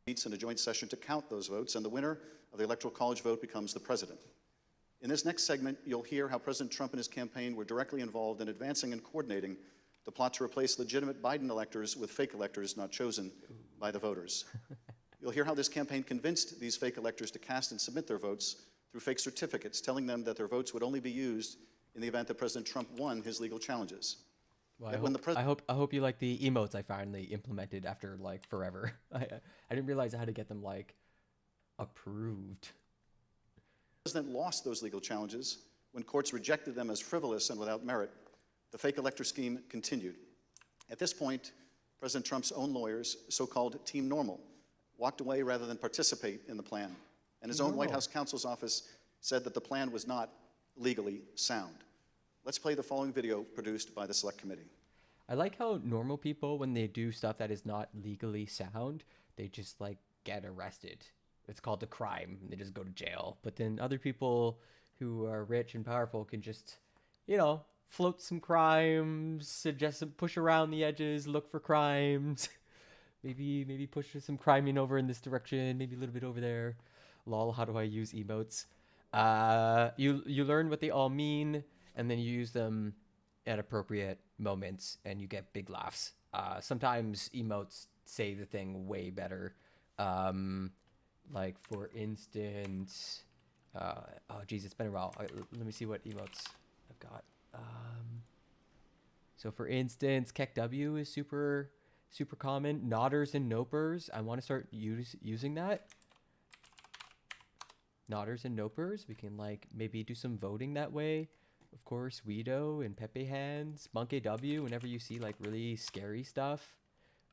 Meets in a joint session to count those votes, and the winner of the Electoral College vote becomes the president. In this next segment, you'll hear how President Trump and his campaign were directly involved in advancing and coordinating the plot to replace legitimate Biden electors with fake electors not chosen by the voters. You'll hear how this campaign convinced these fake electors to cast and submit their votes through fake certificates, telling them that their votes would only be used in the event that President Trump won his legal challenges. Well, I hope you like the emotes I finally implemented after like forever. I didn't realize I had to get them like approved. The president lost those legal challenges when courts rejected them as frivolous and without merit. The fake elector scheme continued. At this point, President Trump's own lawyers, so-called Team Normal, walked away rather than participate in the plan. And his own White House counsel's office said that the plan was not legally sound. Let's play the following video produced by the Select Committee. I like how normal people, when they do stuff that is not legally sound, they just like get arrested. It's called a crime, and they just go to jail. But then other people who are rich and powerful can just, float some crimes, suggest some, push around the edges, look for crimes. maybe push some criming over in this direction, maybe a little bit over there. Lol, how do I use emotes? You learn what they all mean, and then you use them at appropriate moments, and you get big laughs. Sometimes emotes say the thing way better. Like, for instance, oh geez, it's been a while. Let me see what emotes I've got. So for instance, KEKW is super common. Nodders and nopers. I want to start using that. Nodders and nopers. We can like maybe do some voting that way. Of course, Weedo and Pepe Hands, Monkey W. Whenever you see like really scary stuff,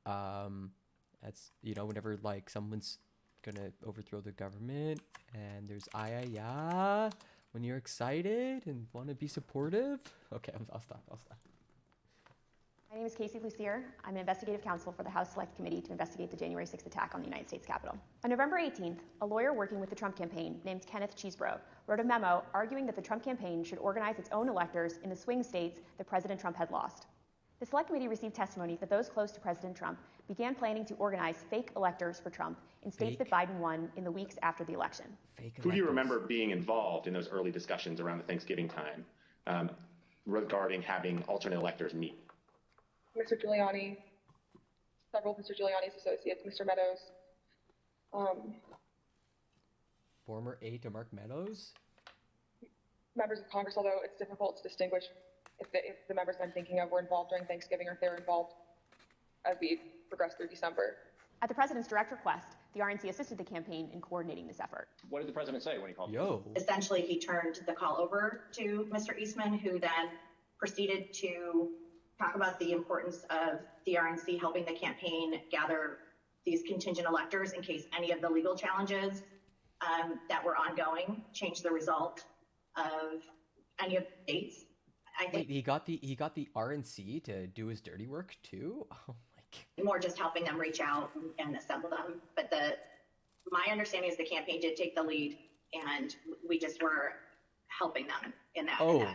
that's whenever like someone's gonna overthrow the government, and there's Ayaya when you're excited and want to be supportive. Okay, I'll stop. My name is Casey Lucier. I'm an investigative counsel for the House Select Committee to investigate the January 6th attack on the United States Capitol. On November 18th, a lawyer working with the Trump campaign named Kenneth Cheesebro wrote a memo arguing that the Trump campaign should organize its own electors in the swing states that President Trump had lost. The Select Committee received testimony that those close to President Trump began planning to organize fake electors for Trump in states that Biden won in the weeks after the election. Who do you remember being involved in those early discussions around the Thanksgiving time regarding having alternate electors meet? Mr. Giuliani, several Mr. Giuliani's associates, Mr. Meadows. Former aide to Mark Meadows? Members of Congress, although it's difficult to distinguish if the members I'm thinking of were involved during Thanksgiving or if they were involved as we progressed through December. At the president's direct request, the RNC assisted the campaign in coordinating this effort. What did the president say when he called? Essentially, he turned the call over to Mr. Eastman, who then proceeded to talk about the importance of the RNC helping the campaign gather these contingent electors in case any of the legal challenges that were ongoing changed the result of any of the states. I think he got the RNC to do his dirty work too. Oh my God. More just helping them reach out and assemble them. But my understanding is the campaign did take the lead, and we just were helping them in that role.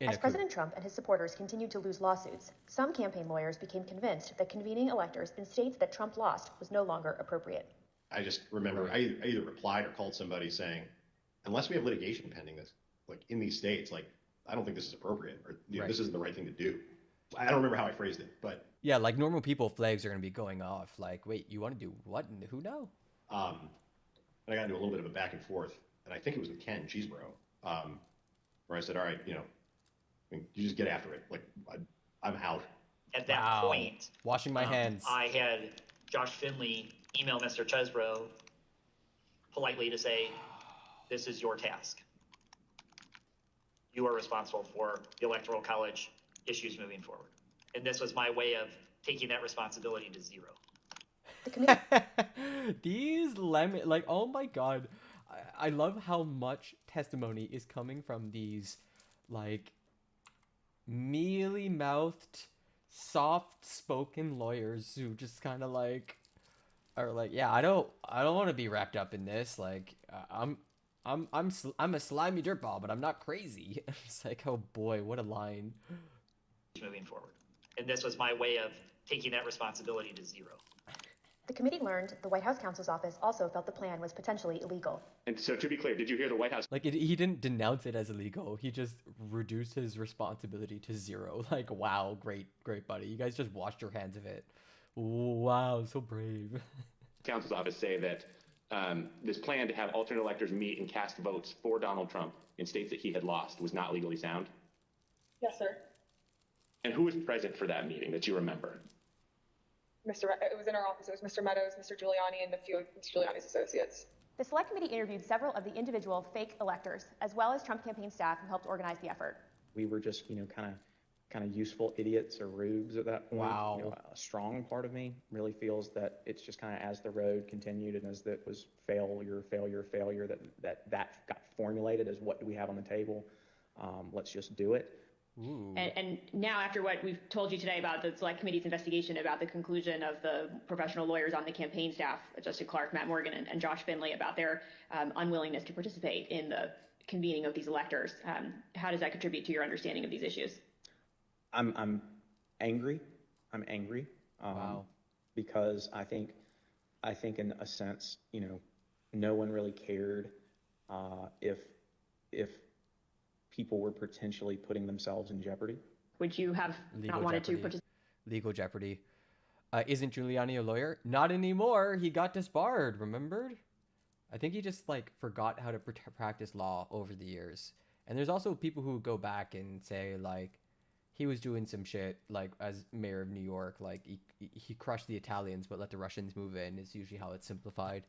As President Trump and his supporters continued to lose lawsuits, some campaign lawyers became convinced that convening electors in states that Trump lost was no longer appropriate. I just remember I either replied or called somebody saying, unless we have litigation pending this, like in these states, like I don't think this is appropriate, or this isn't the right thing to do. I don't remember how I phrased it, but Yeah, like normal people, flags are going to be going off. Like, wait, you want to do what and who now? I got into a little bit of a back and forth, and I think it was with Ken Cheeseborough, where I said, all right, I mean, you just get after it. Like, I'm out. At that point, washing my hands. I had Josh Finley email Mr. Chesbrough politely to say, this is your task. You are responsible for the Electoral College issues moving forward. And this was my way of taking that responsibility to zero. These like, oh my god. I love how much testimony is coming from these, like, mealy-mouthed, soft-spoken lawyers who just kind of like are like, yeah, I don't want to be wrapped up in this. Like, I'm a slimy dirtball, but I'm not crazy. It's like, oh boy, what a line. Moving forward. And this was my way of taking that responsibility to zero. The committee learned the White House counsel's office also felt the plan was potentially illegal. And so, to be clear, did you hear the White House? Like, he didn't denounce it as illegal. He just reduced his responsibility to zero. Like, wow, great, buddy. You guys just washed your hands of it. Wow, so brave. Counsel's office say that this plan to have alternate electors meet and cast votes for Donald Trump in states that he had lost was not legally sound? Yes, sir. And who was present for that meeting that you remember? It was in our office. It was Mr. Meadows, Mr. Giuliani, and a few of Mr. Giuliani's associates. The select committee interviewed several of the individual fake electors, as well as Trump campaign staff who helped organize the effort. We were just, kind of useful idiots or rubes at that point. Wow. A strong part of me really feels that it's just kind of as the road continued and as that was failure, that got formulated as what do we have on the table. Let's just do it. And now, after what we've told you today about the Select Committee's investigation about the conclusion of the professional lawyers on the campaign staff, Justin Clark, Matt Morgan, and Josh Finley, about their unwillingness to participate in the convening of these electors, how does that contribute to your understanding of these issues? I'm angry. Wow. Because I think in a sense, no one really cared if people were potentially putting themselves in jeopardy. Would you have not wanted to participate? Legal jeopardy. Isn't Giuliani a lawyer? Not anymore. He got disbarred, remembered? I think he just, like, forgot how to practice law over the years. And there's also people who go back and say, like, he was doing some shit, like, as mayor of New York. Like, he crushed the Italians but let the Russians move in, is usually how it's simplified.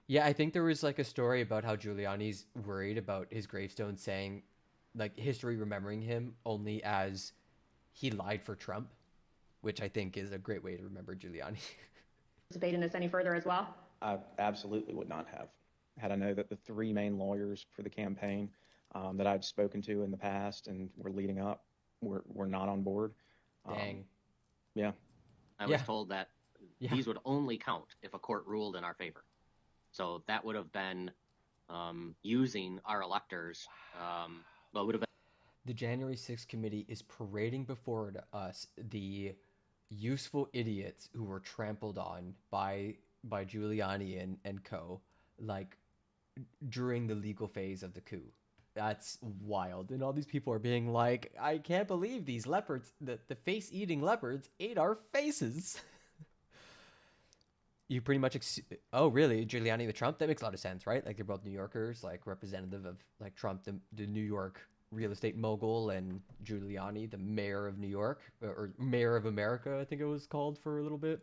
Yeah, I think there was, like, a story about how Giuliani's worried about his gravestone saying, like, history remembering him only as he lied for Trump, which I think is a great way to remember Giuliani. Participate in this any further as well? I absolutely would not have. Had I known that the three main lawyers for the campaign that I've spoken to in the past and were leading up were not on board. Dang. Yeah. I was told that these would only count if a court ruled in our favor. So that would have been using our electors, but would have been. The January 6th committee is parading before us the useful idiots who were trampled on by Giuliani and co, like, during the legal phase of the coup. That's wild. And all these people are being like, I can't believe these leopards, the face-eating leopards ate our faces. You pretty much, oh really, Giuliani with Trump? That makes a lot of sense, right? Like, they're both New Yorkers, like, representative of, like, Trump, the New York real estate mogul, and Giuliani, the mayor of New York, or mayor of America, I think it was called for a little bit.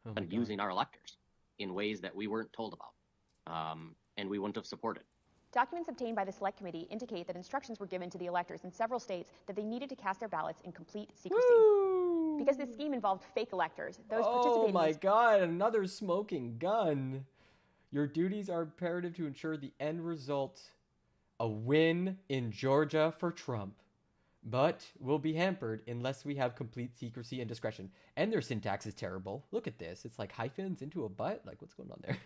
Oh and using our electors in ways that we weren't told about, and we wouldn't have supported. Documents obtained by the Select Committee indicate that instructions were given to the electors in several states that they needed to cast their ballots in complete secrecy. Woo! Because this scheme involved fake electors, those participating. Oh my God, another smoking gun. Your duties are imperative to ensure the end result, a win in Georgia for Trump, but will be hampered unless we have complete secrecy and discretion. And their syntax is terrible. Look at this. It's like hyphens into a butt. Like, what's going on there?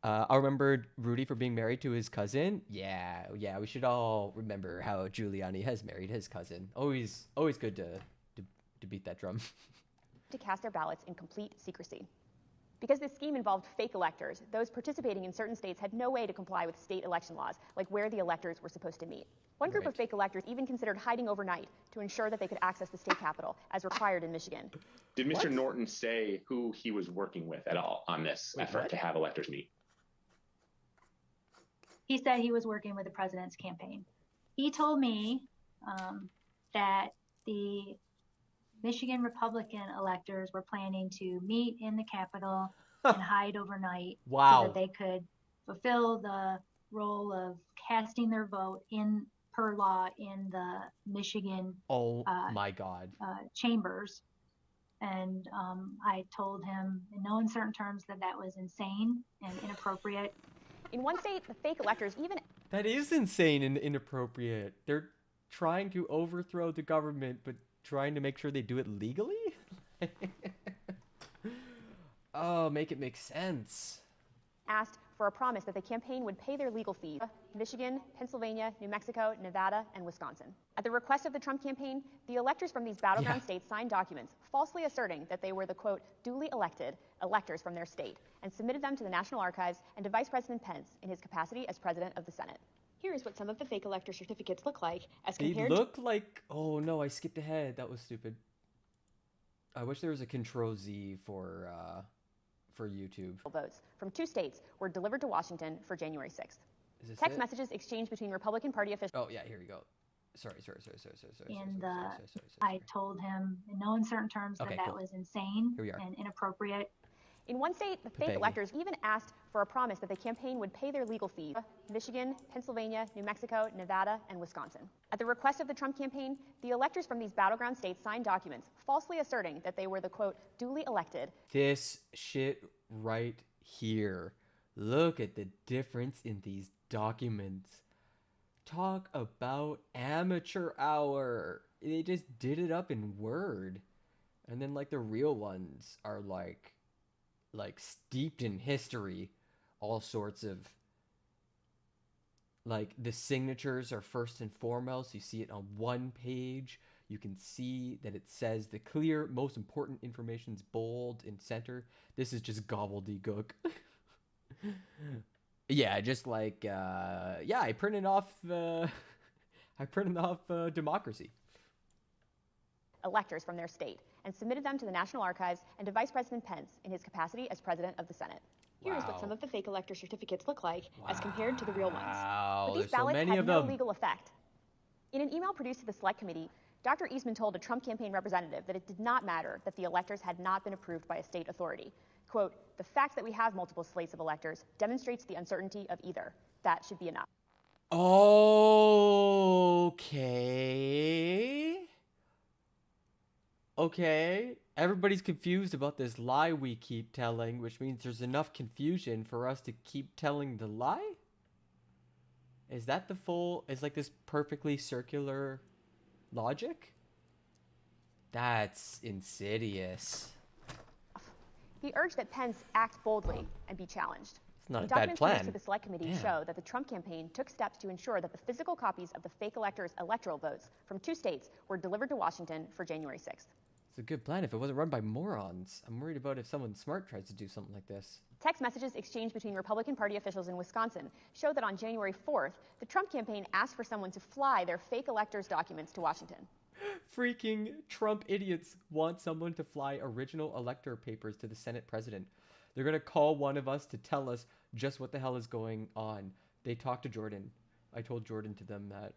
I remember Rudy for being married to his cousin. Yeah, we should all remember how Giuliani has married his cousin. Always good to beat that drum. To cast their ballots in complete secrecy. Because this scheme involved fake electors, those participating in certain states had no way to comply with state election laws, like where the electors were supposed to meet. One group of fake electors even considered hiding overnight to ensure that they could access the state capitol, as required in Michigan. Did Mr. Norton say who he was working with at all on this effort to have electors meet? He said he was working with the president's campaign. He told me that the Michigan Republican electors were planning to meet in the Capitol and hide overnight so that they could fulfill the role of casting their vote per law in the Michigan my God. chambers. And I told him in no uncertain terms that that was insane and inappropriate. In one state, the fake electors even... That is insane and inappropriate. They're trying to overthrow the government, but trying to make sure they do it legally? Oh, make it make sense. Asked for a promise that the campaign would pay their legal fees. Michigan, Pennsylvania, New Mexico, Nevada, and Wisconsin. At the request of the Trump campaign, the electors from these battleground states signed documents falsely asserting that they were the, quote, duly elected electors from their state, and submitted them to the National Archives and to Vice President Pence in his capacity as President of the Senate. Here is what some of the fake elector certificates look like as compared They look like... Oh, no, I skipped ahead. That was stupid. I wish there was a Control-Z for YouTube. Votes from 2 states were delivered to Washington for January 6th. Text messages exchanged between Republican Party officials. Oh, yeah, here we go. Sorry. I told him in no uncertain terms that that was insane and inappropriate. In one state, the fake electors even asked for a promise that the campaign would pay their legal fees. Michigan, Pennsylvania, New Mexico, Nevada, and Wisconsin. At the request of the Trump campaign, the electors from these battleground states signed documents falsely asserting that they were the, quote, duly elected. This shit right here. Look at the difference in these documents. Talk about amateur hour. They just did it up in Word. And then like the real ones are like steeped in history. All sorts of, like, the signatures are first and foremost. You see it on one page. You can see that it says the clear, most important information's bold in center. This is just gobbledygook. Yeah, just like, yeah, I printed off democracy. Electors from their state and submitted them to the National Archives and to Vice President Pence in his capacity as President of the Senate. Here is what some of the fake elector certificates look like as compared to the real ones. But these ballots had no legal effect. In an email produced to the Select Committee, Dr. Eastman told a Trump campaign representative that it did not matter that the electors had not been approved by a state authority. Quote, the fact that we have multiple slates of electors demonstrates the uncertainty of either. That should be enough. Okay. Everybody's confused about this lie we keep telling, which means there's enough confusion for us to keep telling the lie? Is that the full... Is like this perfectly circular logic? That's insidious. He urged that Pence act boldly and be challenged. It's not a bad Documents plan. produced to the Select Committee show that the Trump campaign took steps to ensure that the physical copies of the fake electors' electoral votes from 2 states were delivered to Washington for January 6th. It's a good plan if it wasn't run by morons. I'm worried about if someone smart tries to do something like this. Text messages exchanged between Republican Party officials in Wisconsin show that on January 4th, the Trump campaign asked for someone to fly their fake electors' documents to Washington. Freaking Trump idiots want someone to fly original elector papers to the Senate president. They're going to call one of us to tell us just what the hell is going on. They talked to Jordan. I told Jordan to them that.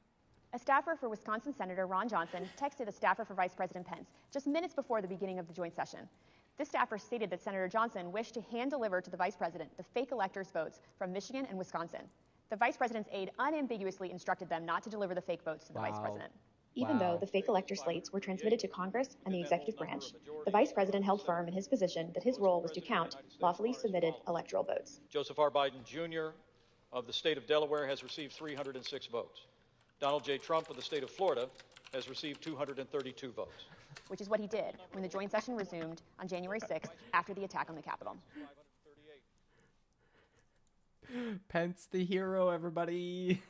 A staffer for Wisconsin Senator Ron Johnson texted a staffer for Vice President Pence just minutes before the beginning of the joint session. This staffer stated that Senator Johnson wished to hand-deliver to the vice president the fake electors' votes from Michigan and Wisconsin. The vice president's aide unambiguously instructed them not to deliver the fake votes to the vice president. Even though the fake elector slates were transmitted to Congress and the executive branch, the vice president held firm in his position that his role was to count lawfully submitted electoral votes. Joseph R. Biden, Jr. of the state of Delaware has received 306 votes. Donald J. Trump of the state of Florida has received 232 votes. Which is what he did when the joint session resumed on January 6th after the attack on the Capitol. Pence the hero, everybody.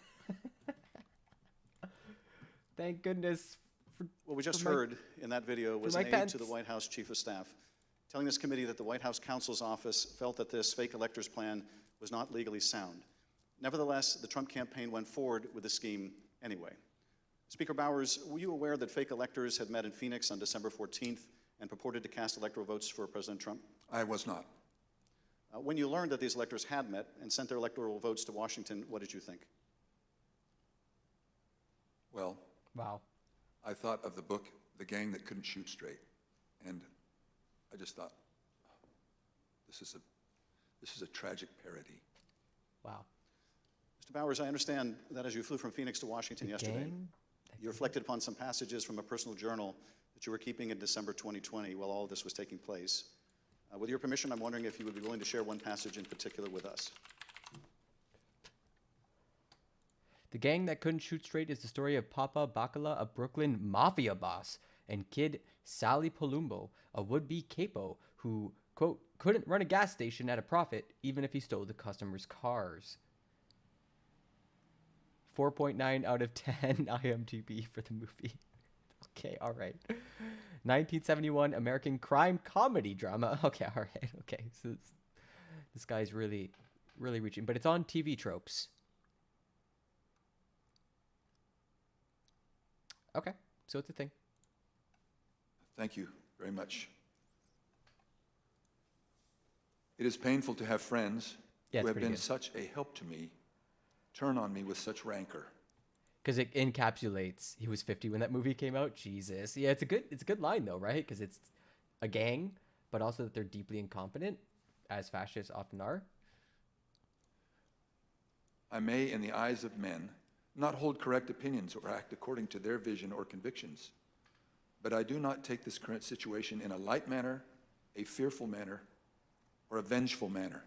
Thank goodness. What we just heard in that video was an aide to the White House Chief of Staff telling this committee that the White House counsel's office felt that this fake electors plan was not legally sound. Nevertheless, the Trump campaign went forward with the scheme anyway. Speaker Bowers, were you aware that fake electors had met in Phoenix on December 14th and purported to cast electoral votes for President Trump? I was not. When you learned that these electors had met and sent their electoral votes to Washington, what did you think? Well, wow. I thought of the book, The Gang That Couldn't Shoot Straight, and I just thought, this is a tragic parody. Wow. Mr. Bowers, I understand that as you flew from Phoenix to Washington yesterday, you reflected upon some passages from a personal journal that you were keeping in December 2020 while all of this was taking place. With your permission, I'm wondering if you would be willing to share one passage in particular with us. The Gang That Couldn't Shoot Straight is the story of Papa Bacala, a Brooklyn mafia boss, and Kid Sally Palumbo, a would-be capo who, quote, couldn't run a gas station at a profit even if he stole the customers' cars. 4.9 out of 10 IMDb for the movie. Okay, all right. 1971 American crime comedy drama. Okay, all right. Okay, so this guy's really reaching, but it's on TV Tropes. Okay, so it's a thing. Thank you very much. It is painful to have friends who have been such a help to me turn on me with such rancor. Because it encapsulates, he was 50 when that movie came out. Jesus. Yeah, it's a good line though, right? Because it's a gang, but also that they're deeply incompetent, as fascists often are. I may, in the eyes of men, not hold correct opinions or act according to their vision or convictions, but I do not take this current situation in a light manner, a fearful manner, or a vengeful manner.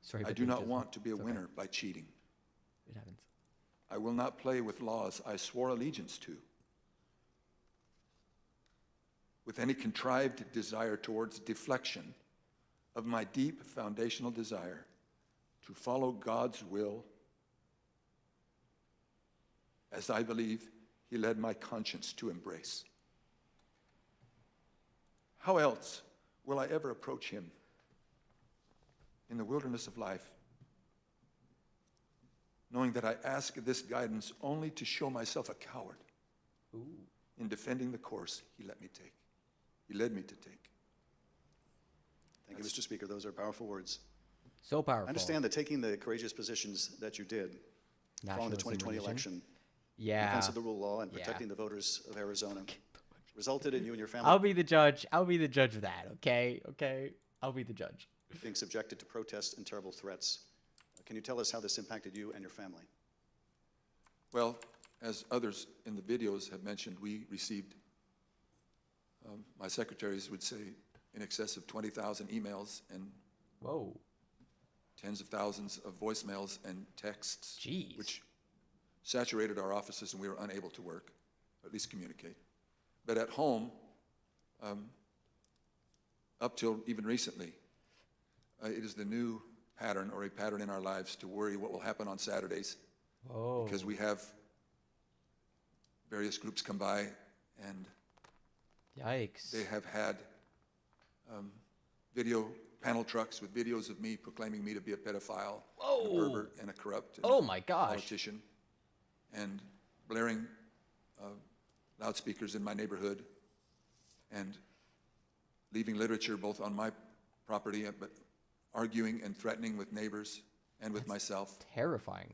Sorry, I do not want to be a winner by cheating. It happens. I will not play with laws I swore allegiance to with any contrived desire towards deflection of my deep foundational desire to follow God's will as I believe he led my conscience to embrace. How else will I ever approach him in the wilderness of life, knowing that I ask this guidance only to show myself a coward in defending the course he let me take. He led me to take. Thank you, Mr. Speaker. Those are powerful words. So powerful. I understand that taking the courageous positions that you did following the 2020 election, in defense of the rule of law and protecting the voters of Arizona, resulted in you and your family I'll be the judge. I'll be the judge of that, okay? Okay? I'll be the judge. being subjected to protests and terrible threats. Can you tell us how this impacted you and your family? Well, as others in the videos have mentioned, we received, my secretaries would say, in excess of 20,000 emails and tens of thousands of voicemails and texts, which saturated our offices and we were unable to work, or at least communicate. But at home, up till even recently, it is the new pattern or a pattern in our lives to worry what will happen on Saturdays. Because we have various groups come by and yikes, they have had video panel trucks with videos of me proclaiming me to be a pedophile, a pervert, and a corrupt politician, and blaring loudspeakers in my neighborhood, and leaving literature both on my property, but arguing and threatening with neighbors and with myself. Terrifying.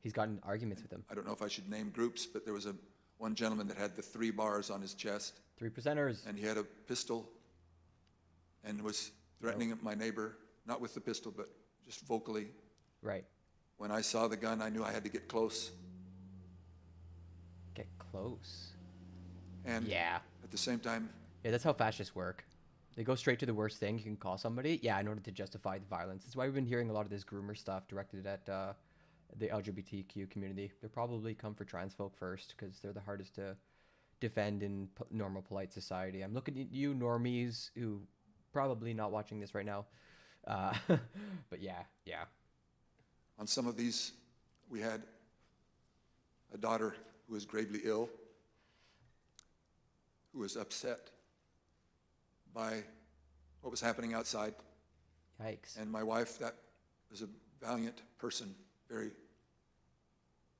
He's gotten arguments with them. I don't know if I should name groups, but there was one gentleman that had the 3 bars on his chest. 3%ers. And he had a pistol and was threatening my neighbor, not with the pistol, but just vocally. Right. When I saw the gun, I knew I had to get close. Get close. And at the same time... Yeah, that's how fascists work. They go straight to the worst thing you can call somebody, in order to justify the violence. That's why we've been hearing a lot of this groomer stuff directed at the LGBTQ community. They probably come for trans folk first because they're the hardest to defend in normal, polite society. I'm looking at you, normies, who probably not watching this right now. But yeah. On some of these, we had a daughter who was gravely ill, who was upset by what was happening outside. Yikes. And my wife, that was a valiant person, very,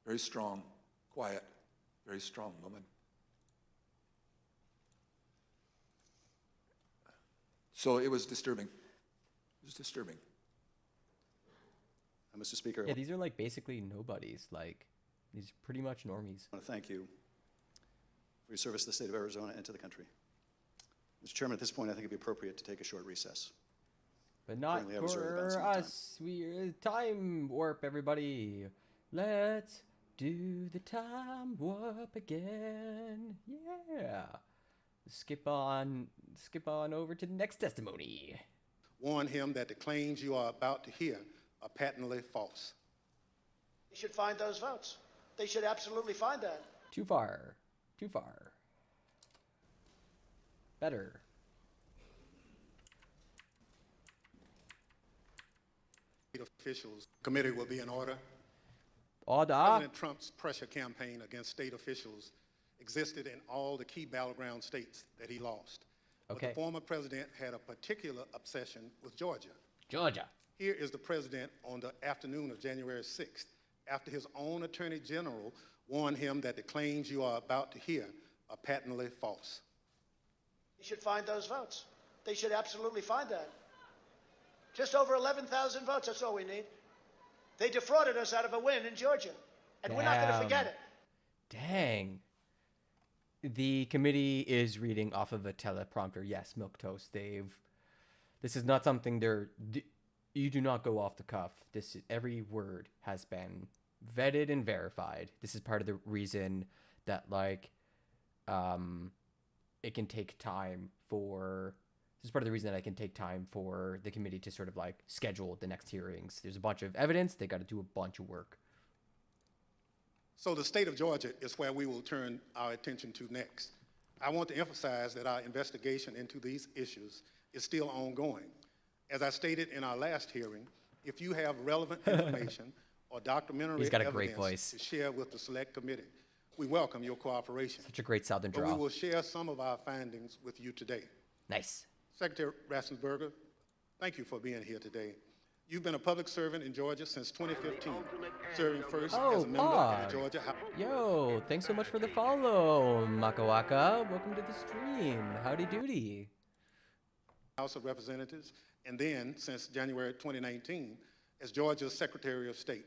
very strong, quiet, very strong woman. So it was disturbing. It was disturbing. Mr. Speaker, Yeah, these are like basically nobodies. Like, these are pretty much normies. I want to thank you for your service to the state of Arizona and to the country. Mr. Chairman, at this point, I think it'd be appropriate to take a short recess. But not Currently, I reserve about for some time. us. We're time warp, everybody. Let's do the time warp again. Yeah. Skip on over to the next testimony. Warn him that the claims you are about to hear are patently false. They should find those votes. They should absolutely find that. Too far. Too far. Better. Officials committee will be in order. Order. President Trump's pressure campaign against state officials existed in all the key battleground states that he lost. But Okay. the former president had a particular obsession with Georgia. Georgia. Here is the president on the afternoon of January 6th, after his own attorney general warned him that the claims you are about to hear are patently false. They should find those votes. They should absolutely find that. Just over 11,000 votes, that's all we need. They defrauded us out of a win in Georgia, and we're not going to forget it. Dang. The committee is reading off of a teleprompter. Yes, milquetoast. This is not something you do not go off the cuff. Every word has been vetted and verified. This is part of the reason that it can take time for. This is part of the reason that I can take time for the committee to sort of schedule the next hearings. There's a bunch of evidence. They got to do a bunch of work. So the state of Georgia is where we will turn our attention to next. I want to emphasize that our investigation into these issues is still ongoing. As I stated in our last hearing, if you have relevant information or documentary He's got a great evidence voice. to share with the select committee, we welcome your cooperation. Such a great southern But draw. we will share some of our findings with you today. Nice. Secretary Rassensberger, thank you for being here today. You've been a public servant in Georgia since 2015, serving first as a member of the Georgia House. Yo, thanks so much for the follow, Maka Waka. Welcome to the stream. Howdy doody. House of Representatives, and then, since January 2019, as Georgia's Secretary of State.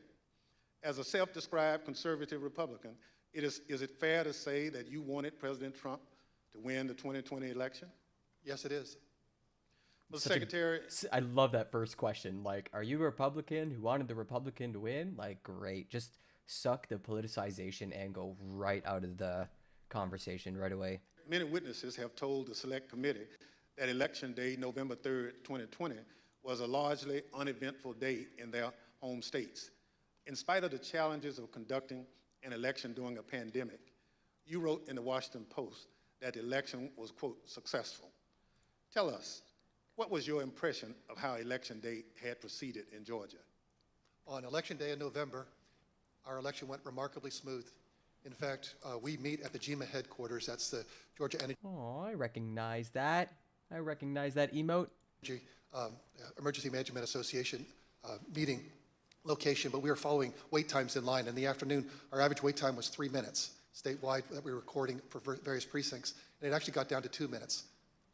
As a self-described conservative Republican, is it fair to say that you wanted President Trump to win the 2020 election? Yes, it is. Mr. Secretary, I love that first question. Are you a Republican who wanted the Republican to win? Great. Just suck the politicization angle right out of the conversation right away. many witnesses have told the Select Committee that Election Day, November 3rd, 2020, was a largely uneventful day in their home states. In spite of the challenges of conducting an election during a pandemic, you wrote in the Washington Post that the election was, quote, successful. Tell us, what was your impression of how Election Day had proceeded in Georgia? On Election Day in November, our election went remarkably smooth. In fact, we meet at the GEMA headquarters. That's the Georgia Energy. Oh, I recognize that. I recognize that emote. Emergency Management Association meeting location, but we were following wait times in line. In the afternoon, our average wait time was 3 minutes statewide that we were recording for various precincts, and it actually got down to 2 minutes.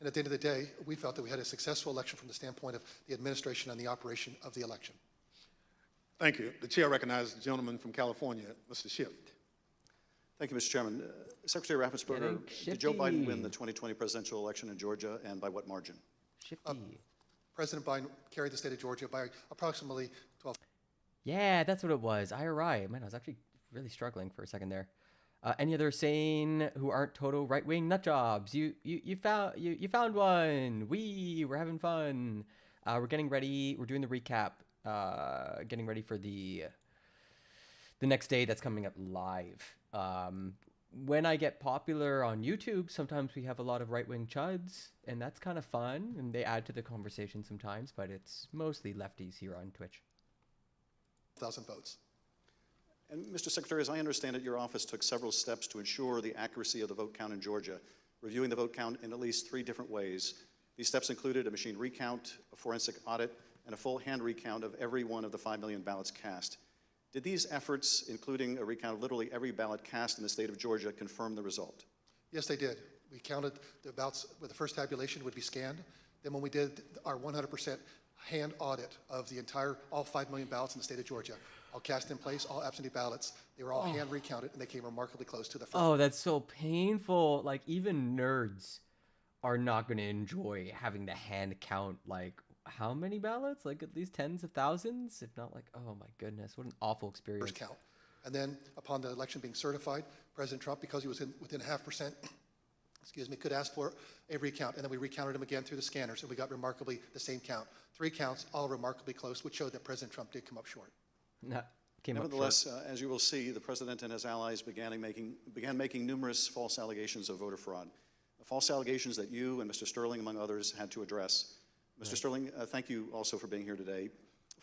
And at the end of the day, we felt that we had a successful election from the standpoint of the administration and the operation of the election. Thank you. The chair recognizes the gentleman from California, Mr. Schiff. Thank you, Mr. Chairman. Secretary Raffensperger, did Joe Biden win the 2020 presidential election in Georgia, and by what margin? President Biden carried the state of Georgia by approximately 12. Yeah, that's what it was. IRI. Man, I was actually really struggling for a second there. Any other sane who aren't total right-wing nut jobs? You found one. We're having fun. We're getting ready. We're doing the recap. Getting ready for the next day that's coming up live. When I get popular on YouTube, sometimes we have a lot of right-wing chuds, and that's kind of fun, and they add to the conversation sometimes, but it's mostly lefties here on Twitch. 1,000 votes. And Mr. Secretary, as I understand it, your office took several steps to ensure the accuracy of the vote count in Georgia, reviewing the vote count in at least 3 different ways, These steps included a machine recount, a forensic audit, and a full hand recount of every one of the 5 million ballots cast. Did these efforts, including a recount of literally every ballot cast in the state of Georgia, confirm the result? Yes, they did. We counted the ballots with the first tabulation would be scanned. Then when we did our 100% hand audit of the entire, all 5 million ballots in the state of Georgia, all cast in place, all absentee ballots, they were all hand recounted, and they came remarkably close to the first. Oh, that's so painful. Like, even nerds are not going to enjoy having to hand count, like, how many ballots? Like, at least tens of thousands, if not like, oh my goodness, what an awful experience. First count. And then upon the election being certified, President Trump, because he was within 0.5%, excuse me, could ask for a recount. And then we recounted them again through the scanners, and we got remarkably the same count. 3 counts, all remarkably close, which showed that President Trump did come up short. Nevertheless, as you will see, the president and his allies began making numerous false allegations of voter fraud. The false allegations that you and Mr. Sterling, among others, had to address. Mr. Sterling, thank you also for being here today.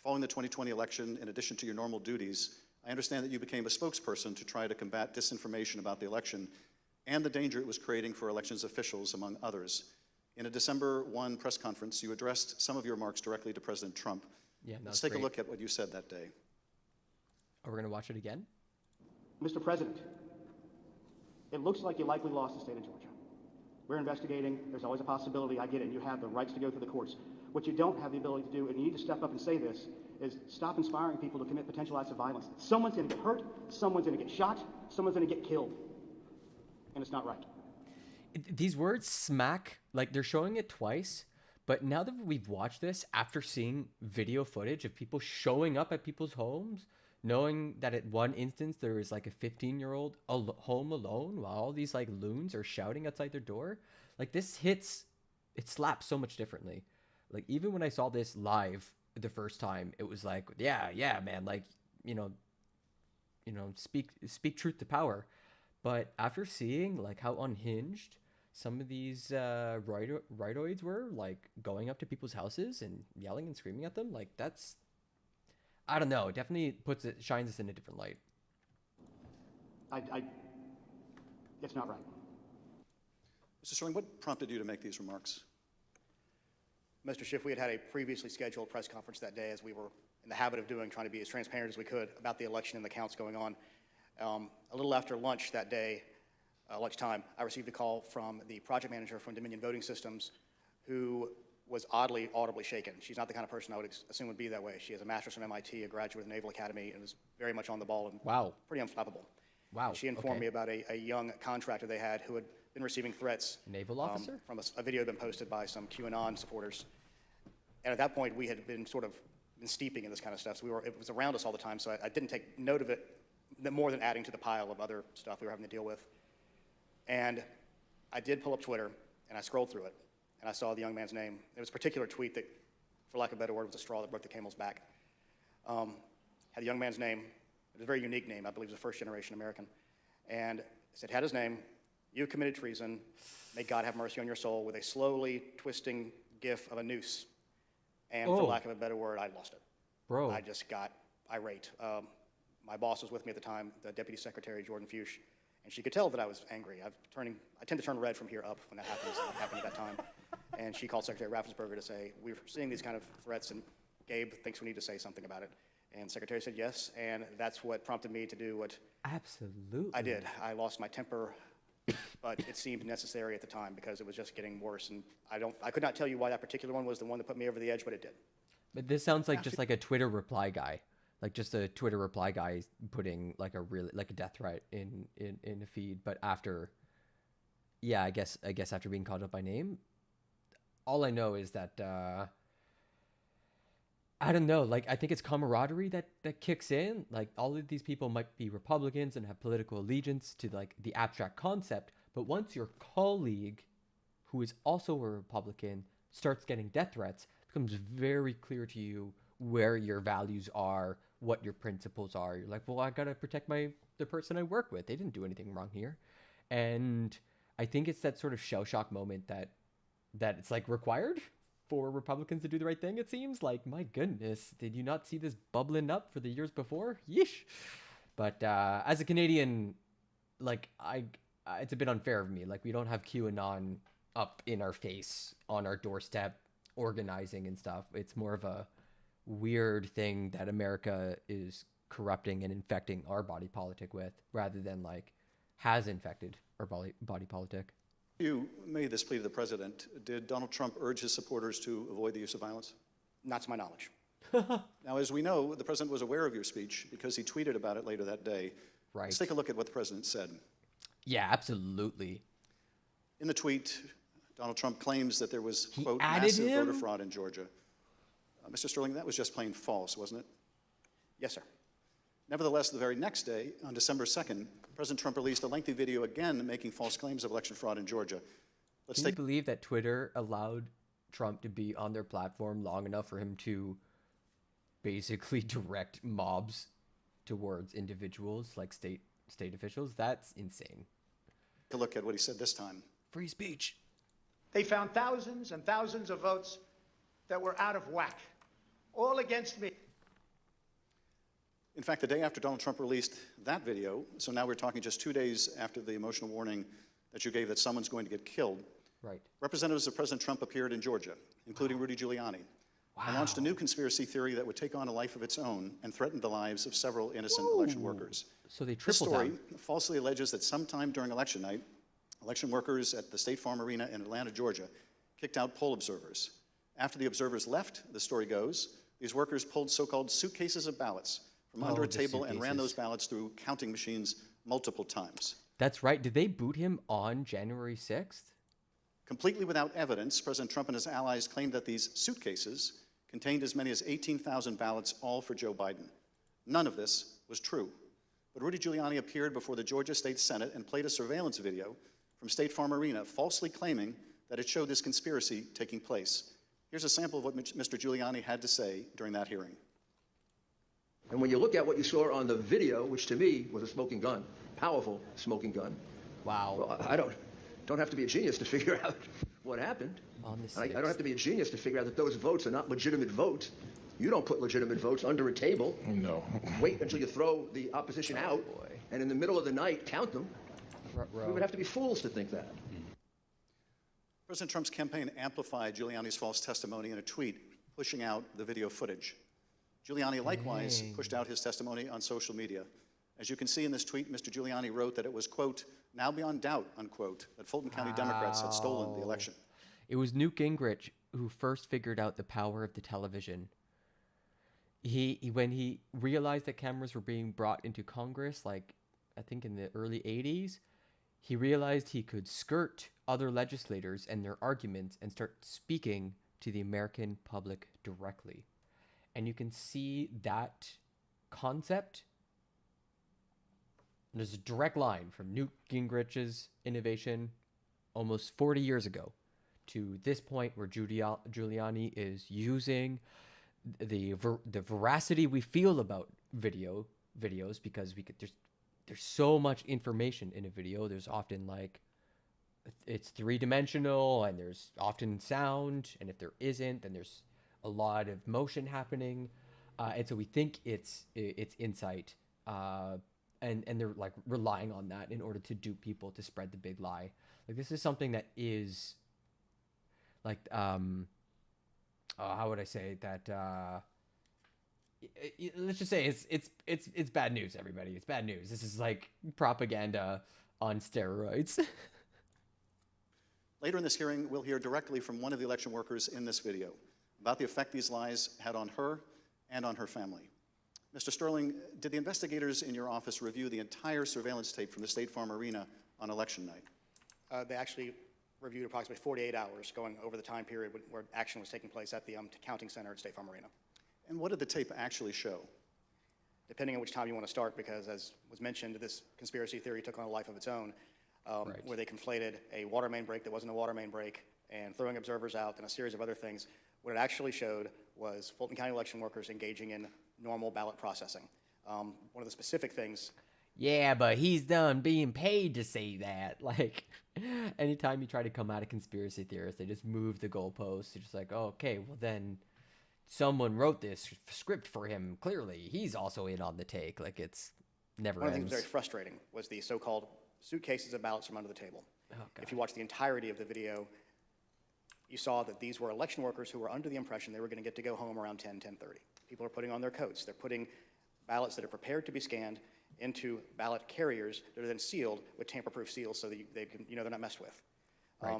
Following the 2020 election, in addition to your normal duties, I understand that you became a spokesperson to try to combat disinformation about the election and the danger it was creating for elections officials, among others. In a December 1 press conference, you addressed some of your remarks directly to President Trump. Yeah, let's take a look at what you said that day. Are we going to watch it again? Mr. President, it looks like you likely lost the state of Georgia. We're investigating. There's always a possibility. I get it. You have the rights to go through the courts. What you don't have the ability to do, and you need to step up and say this, is stop inspiring people to commit potential acts of violence. Someone's going to get hurt. Someone's going to get shot. Someone's going to get killed. And it's not right. These words smack, like they're showing it twice, but now that we've watched this, after seeing video footage of people showing up at people's homes, knowing that at one instance there was like a 15-year-old home alone while all these like loons are shouting outside their door, like this hits, it slaps so much differently. Like even when I saw this live the first time, it was like, yeah, man, like, you know, speak truth to power. But after seeing like how unhinged some of these rightoids were, like going up to people's houses and yelling and screaming at them, like that's, I don't know, it definitely shines us in a different light. It's not right. Mr. Sterling, what prompted you to make these remarks? Mr. Schiff, we had a previously scheduled press conference that day, as we were in the habit of doing, trying to be as transparent as we could about the election and the counts going on. A little after lunch that day, lunchtime, I received a call from the project manager from Dominion Voting Systems, who was oddly audibly shaken. She's not the kind of person I would assume would be that way. She has a master's from MIT, a graduate of the Naval Academy, and was very much on the ball and pretty unflappable. Wow. And she informed me about a young contractor they had who had been receiving threats. Naval officer? From a video had been posted by some QAnon supporters. And at that point, we had been sort of been steeping in this kind of stuff. So it was around us all the time, so I didn't take note of it more than adding to the pile of other stuff we were having to deal with. And I did pull up Twitter, and I scrolled through it, and I saw the young man's name. There was a particular tweet that, for lack of a better word, was a straw that broke the camel's back. Had the young man's name. It was a very unique name. I believe it was a first-generation American. And it said, had his name, "You committed treason. May God have mercy on your soul," with a slowly twisting gif of a noose. And for lack of a better word, I lost it. Bro. I just got irate. My boss was with me at the time, the Deputy Secretary, Jordan Fuchs, and she could tell that I was angry. I tend to turn red from here up when that happens. That happened at that time. And she called Secretary Raffensperger to say, we're seeing these kind of threats, and Gabe thinks we need to say something about it. And the Secretary said yes, and that's what prompted me to do what Absolutely. I did. I lost my temper, but it seemed necessary at the time because it was just getting worse. And I could not tell you why that particular one was the one that put me over the edge, but it did. But this sounds like just like a Twitter reply guy. Like just a Twitter reply guy putting like a death threat in a feed. But after, yeah, I guess after being called up by name, all I know is that I don't know. Like I think it's camaraderie that kicks in. Like all of these people might be Republicans and have political allegiance to like the abstract concept. But once your colleague, who is also a Republican, starts getting death threats, it becomes very clear to you where your values are, what your principles are. You're like, well, I gotta protect the person I work with. They didn't do anything wrong here. And I think it's that sort of shell shock moment that it's like required for Republicans to do the right thing. It seems like, my goodness, did you not see this bubbling up for the years before? Yeesh. But as a Canadian, like it's a bit unfair of me. Like we don't have QAnon up in our face on our doorstep organizing and stuff. It's more of a weird thing that America is corrupting and infecting our body politic with, rather than like has infected our body politic. You made this plea to the president. Did Donald Trump urge his supporters to avoid the use of violence? Not to my knowledge. Now, as we know, the president was aware of your speech because he tweeted about it later that day. Right. Let's take a look at what the president said. Yeah, absolutely. In the tweet, Donald Trump claims that there was, He quote, added massive him? voter fraud in Georgia. Mr. Sterling, that was just plain false, wasn't it? Yes, sir. Nevertheless, the very next day, on December 2nd, President Trump released a lengthy video again making false claims of election fraud in Georgia. Can you believe that Twitter allowed Trump to be on their platform long enough for him to basically direct mobs towards individuals like state officials? That's insane. Take a look at what he said this time. Free speech. They found thousands and thousands of votes that were out of whack, all against me. In fact, the day after Donald Trump released that video, so now we're talking just 2 days after the emotional warning that you gave that someone's going to get killed, right? Representatives of President Trump appeared in Georgia, including Rudy Giuliani, and launched a new conspiracy theory that would take on a life of its own and threaten the lives of several innocent election workers. So they This tripled story down. falsely alleges that sometime during election night, election workers at the State Farm Arena in Atlanta, Georgia, kicked out poll observers. After the observers left, the story goes, these workers pulled so-called suitcases of ballots from under a the table and ran suitcases. those ballots through counting machines multiple times. That's right. Did they boot him on January 6th? Completely without evidence, President Trump and his allies claimed that these suitcases contained as many as 18,000 ballots, all for Joe Biden. None of this was true. But Rudy Giuliani appeared before the Georgia State Senate and played a surveillance video from State Farm Arena, falsely claiming that it showed this conspiracy taking place. Here's a sample of what Mr. Giuliani had to say during that hearing. And when you look at what you saw on the video, which to me was a smoking gun, powerful smoking gun. Wow. Well, I don't have to be a genius to figure out what happened. I don't have to be a genius to figure out that those votes are not legitimate votes. You don't put legitimate votes under a table. No. Wait until you throw the opposition out, and in the middle of the night count them. We would have to be fools to think that. President Trump's campaign amplified Giuliani's false testimony in a tweet, pushing out the video footage. Giuliani likewise pushed out his testimony on social media. As you can see in this tweet, Mr. Giuliani wrote that it was, quote, now beyond doubt, unquote, that Fulton County Democrats had stolen the election. It was Newt Gingrich who first figured out the power of the television. When he realized that cameras were being brought into Congress, like I think in the early 80s, he realized he could skirt other legislators and their arguments and start speaking to the American public directly. And you can see that concept. There's a direct line from Newt Gingrich's innovation almost 40 years ago to this point where Giuliani is using the veracity we feel about videos, because there's so much information in a video. There's often like it's three-dimensional, and there's often sound, and if there isn't, then there's a lot of motion happening, and so we think it's insight, and they're like relying on that in order to dupe people, to spread the big lie. Like this is something that is like how would I say that? Let's just say it's bad news, everybody. It's bad news. This is like propaganda on steroids. Later in this hearing, we'll hear directly from one of the election workers in this video about the effect these lies had on her and on her family. Mr. Sterling, did the investigators in your office review the entire surveillance tape from the State Farm Arena on election night? They actually reviewed approximately 48 hours, going over the time period where action was taking place at the counting center at State Farm Arena. And what did the tape actually show? Depending on which time you want to start, because as was mentioned, this conspiracy theory took on a life of its own, where they conflated a water main break that wasn't a water main break and throwing observers out and a series of other things. What it actually showed was Fulton County election workers engaging in normal ballot processing. One of the specific things. Yeah, but he's done being paid to say that. Like, anytime you try to come at a conspiracy theorist, they just move the goalposts. They're just like, oh, okay, well then someone wrote this script for him. Clearly, he's also in on the take. Like, it's never One of the ends. things very frustrating was the so-called suitcases of ballots from under the table. Oh, God. If you watch the entirety of the video, you saw that these were election workers who were under the impression they were going to get to go home around 10:30. People are putting on their coats. They're putting ballots that are prepared to be scanned into ballot carriers that are then sealed with tamper-proof seals so that they can, they're not messed with. Right.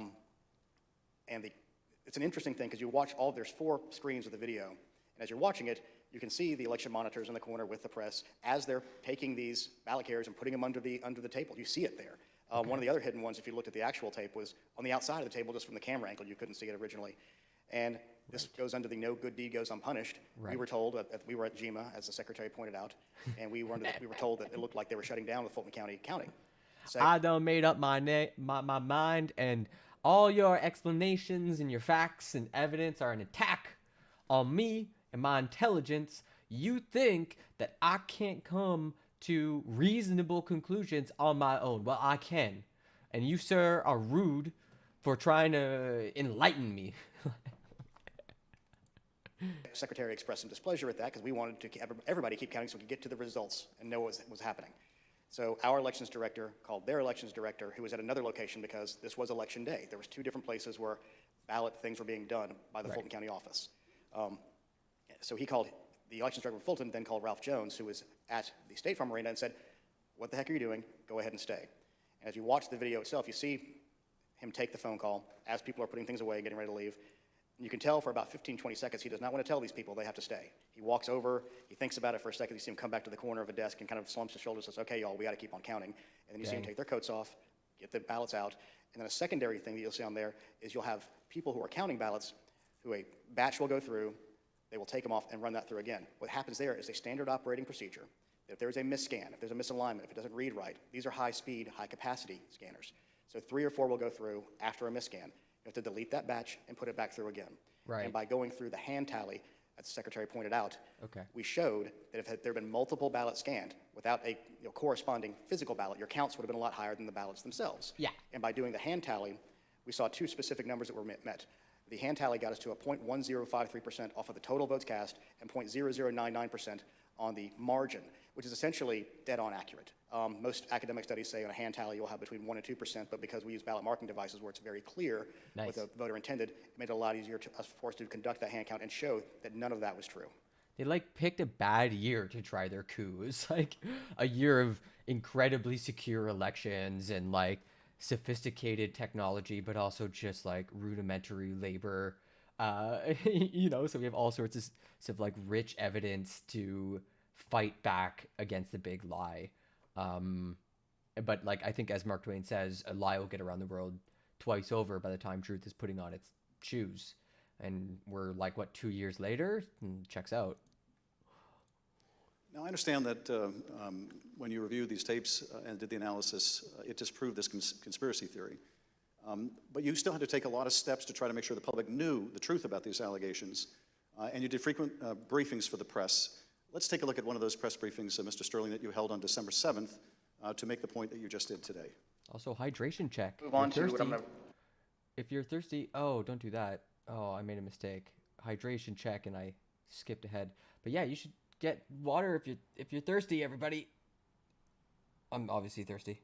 It's an interesting thing because you watch there's 4 screens of the video, and as you're watching it, you can see the election monitors in the corner with the press as they're taking these ballot carriers and putting them under the table. You see it there. One of the other hidden ones, if you looked at the actual tape, was on the outside of the table, just from the camera angle. You couldn't see it originally. And this goes under the no good deed goes unpunished. Right. We were told that we were at GEMA, as the secretary pointed out, and we were told that it looked like they were shutting down the Fulton County counting. I done made up my mind, and all your explanations and your facts and evidence are an attack on me and my intelligence. You think that I can't come to reasonable conclusions on my own. Well, I can. And you, sir, are rude for trying to enlighten me. Secretary expressed some displeasure at that because we wanted to everybody keep counting so we could get to the results and know what was happening. So our elections director called their elections director, who was at another location because this was election day. There was 2 different places where ballot things were being done by the Fulton County office. So he called the elections director of Fulton, then called Ralph Jones, who was at the State Farm Arena, and said, "What the heck are you doing? Go ahead and stay." And as you watch the video itself, you see him take the phone call as people are putting things away, getting ready to leave. And you can tell for about 15, 20 seconds, he does not want to tell these people they have to stay. He walks over, he thinks about it for a second, you see him come back to the corner of a desk and kind of slumps his shoulders and says, "Okay, y'all, we got to keep on counting." And then you see him take their coats off, get the ballots out. And then a secondary thing that you'll see on there is you'll have people who are counting ballots who a batch will go through, they will take them off and run that through again. What happens there is a standard operating procedure. If there's a misscan, if there's a misalignment, if it doesn't read right, these are high-speed, high-capacity scanners. So 3 or 4 will go through after a misscan. You have to delete that batch and put it back through again. Right. And by going through the hand tally, as the secretary pointed out, Okay. we showed that if there had been multiple ballots scanned without a corresponding physical ballot, your counts would have been a lot higher than the ballots themselves. Yeah. And by doing the hand tally, we saw 2 specific numbers that were met. The hand tally got us to a 0.1053% off of the total votes cast and 0.0099% on the margin, which is essentially dead-on accurate. Most academic studies say on a hand tally you'll have between 1% and 2%, but because we use ballot marking devices where it's very clear what the voter intended, it made it a lot easier for us to conduct that hand count and show that none of that was true. They picked a bad year to try their coup. It was a year of incredibly secure elections and sophisticated technology, but also just rudimentary labor. So we have all sorts of rich evidence to fight back against the big lie. But I think as Mark Twain says, a lie will get around the world twice over by the time truth is putting on its shoes. And we're 2 years later? Checks out. Now, I understand that when you reviewed these tapes and did the analysis, it disproved this conspiracy theory. But you still had to take a lot of steps to try to make sure the public knew the truth about these allegations. And you did frequent briefings for the press. Let's take a look at one of those press briefings, Mr. Sterling, that you held on December 7th to make the point that you just did today. Also, hydration check. Move on to what I'm going to... If you're thirsty, don't do that. Oh, I made a mistake. Hydration check, and I skipped ahead. But yeah, you should get water if you're thirsty, everybody. I'm obviously thirsty.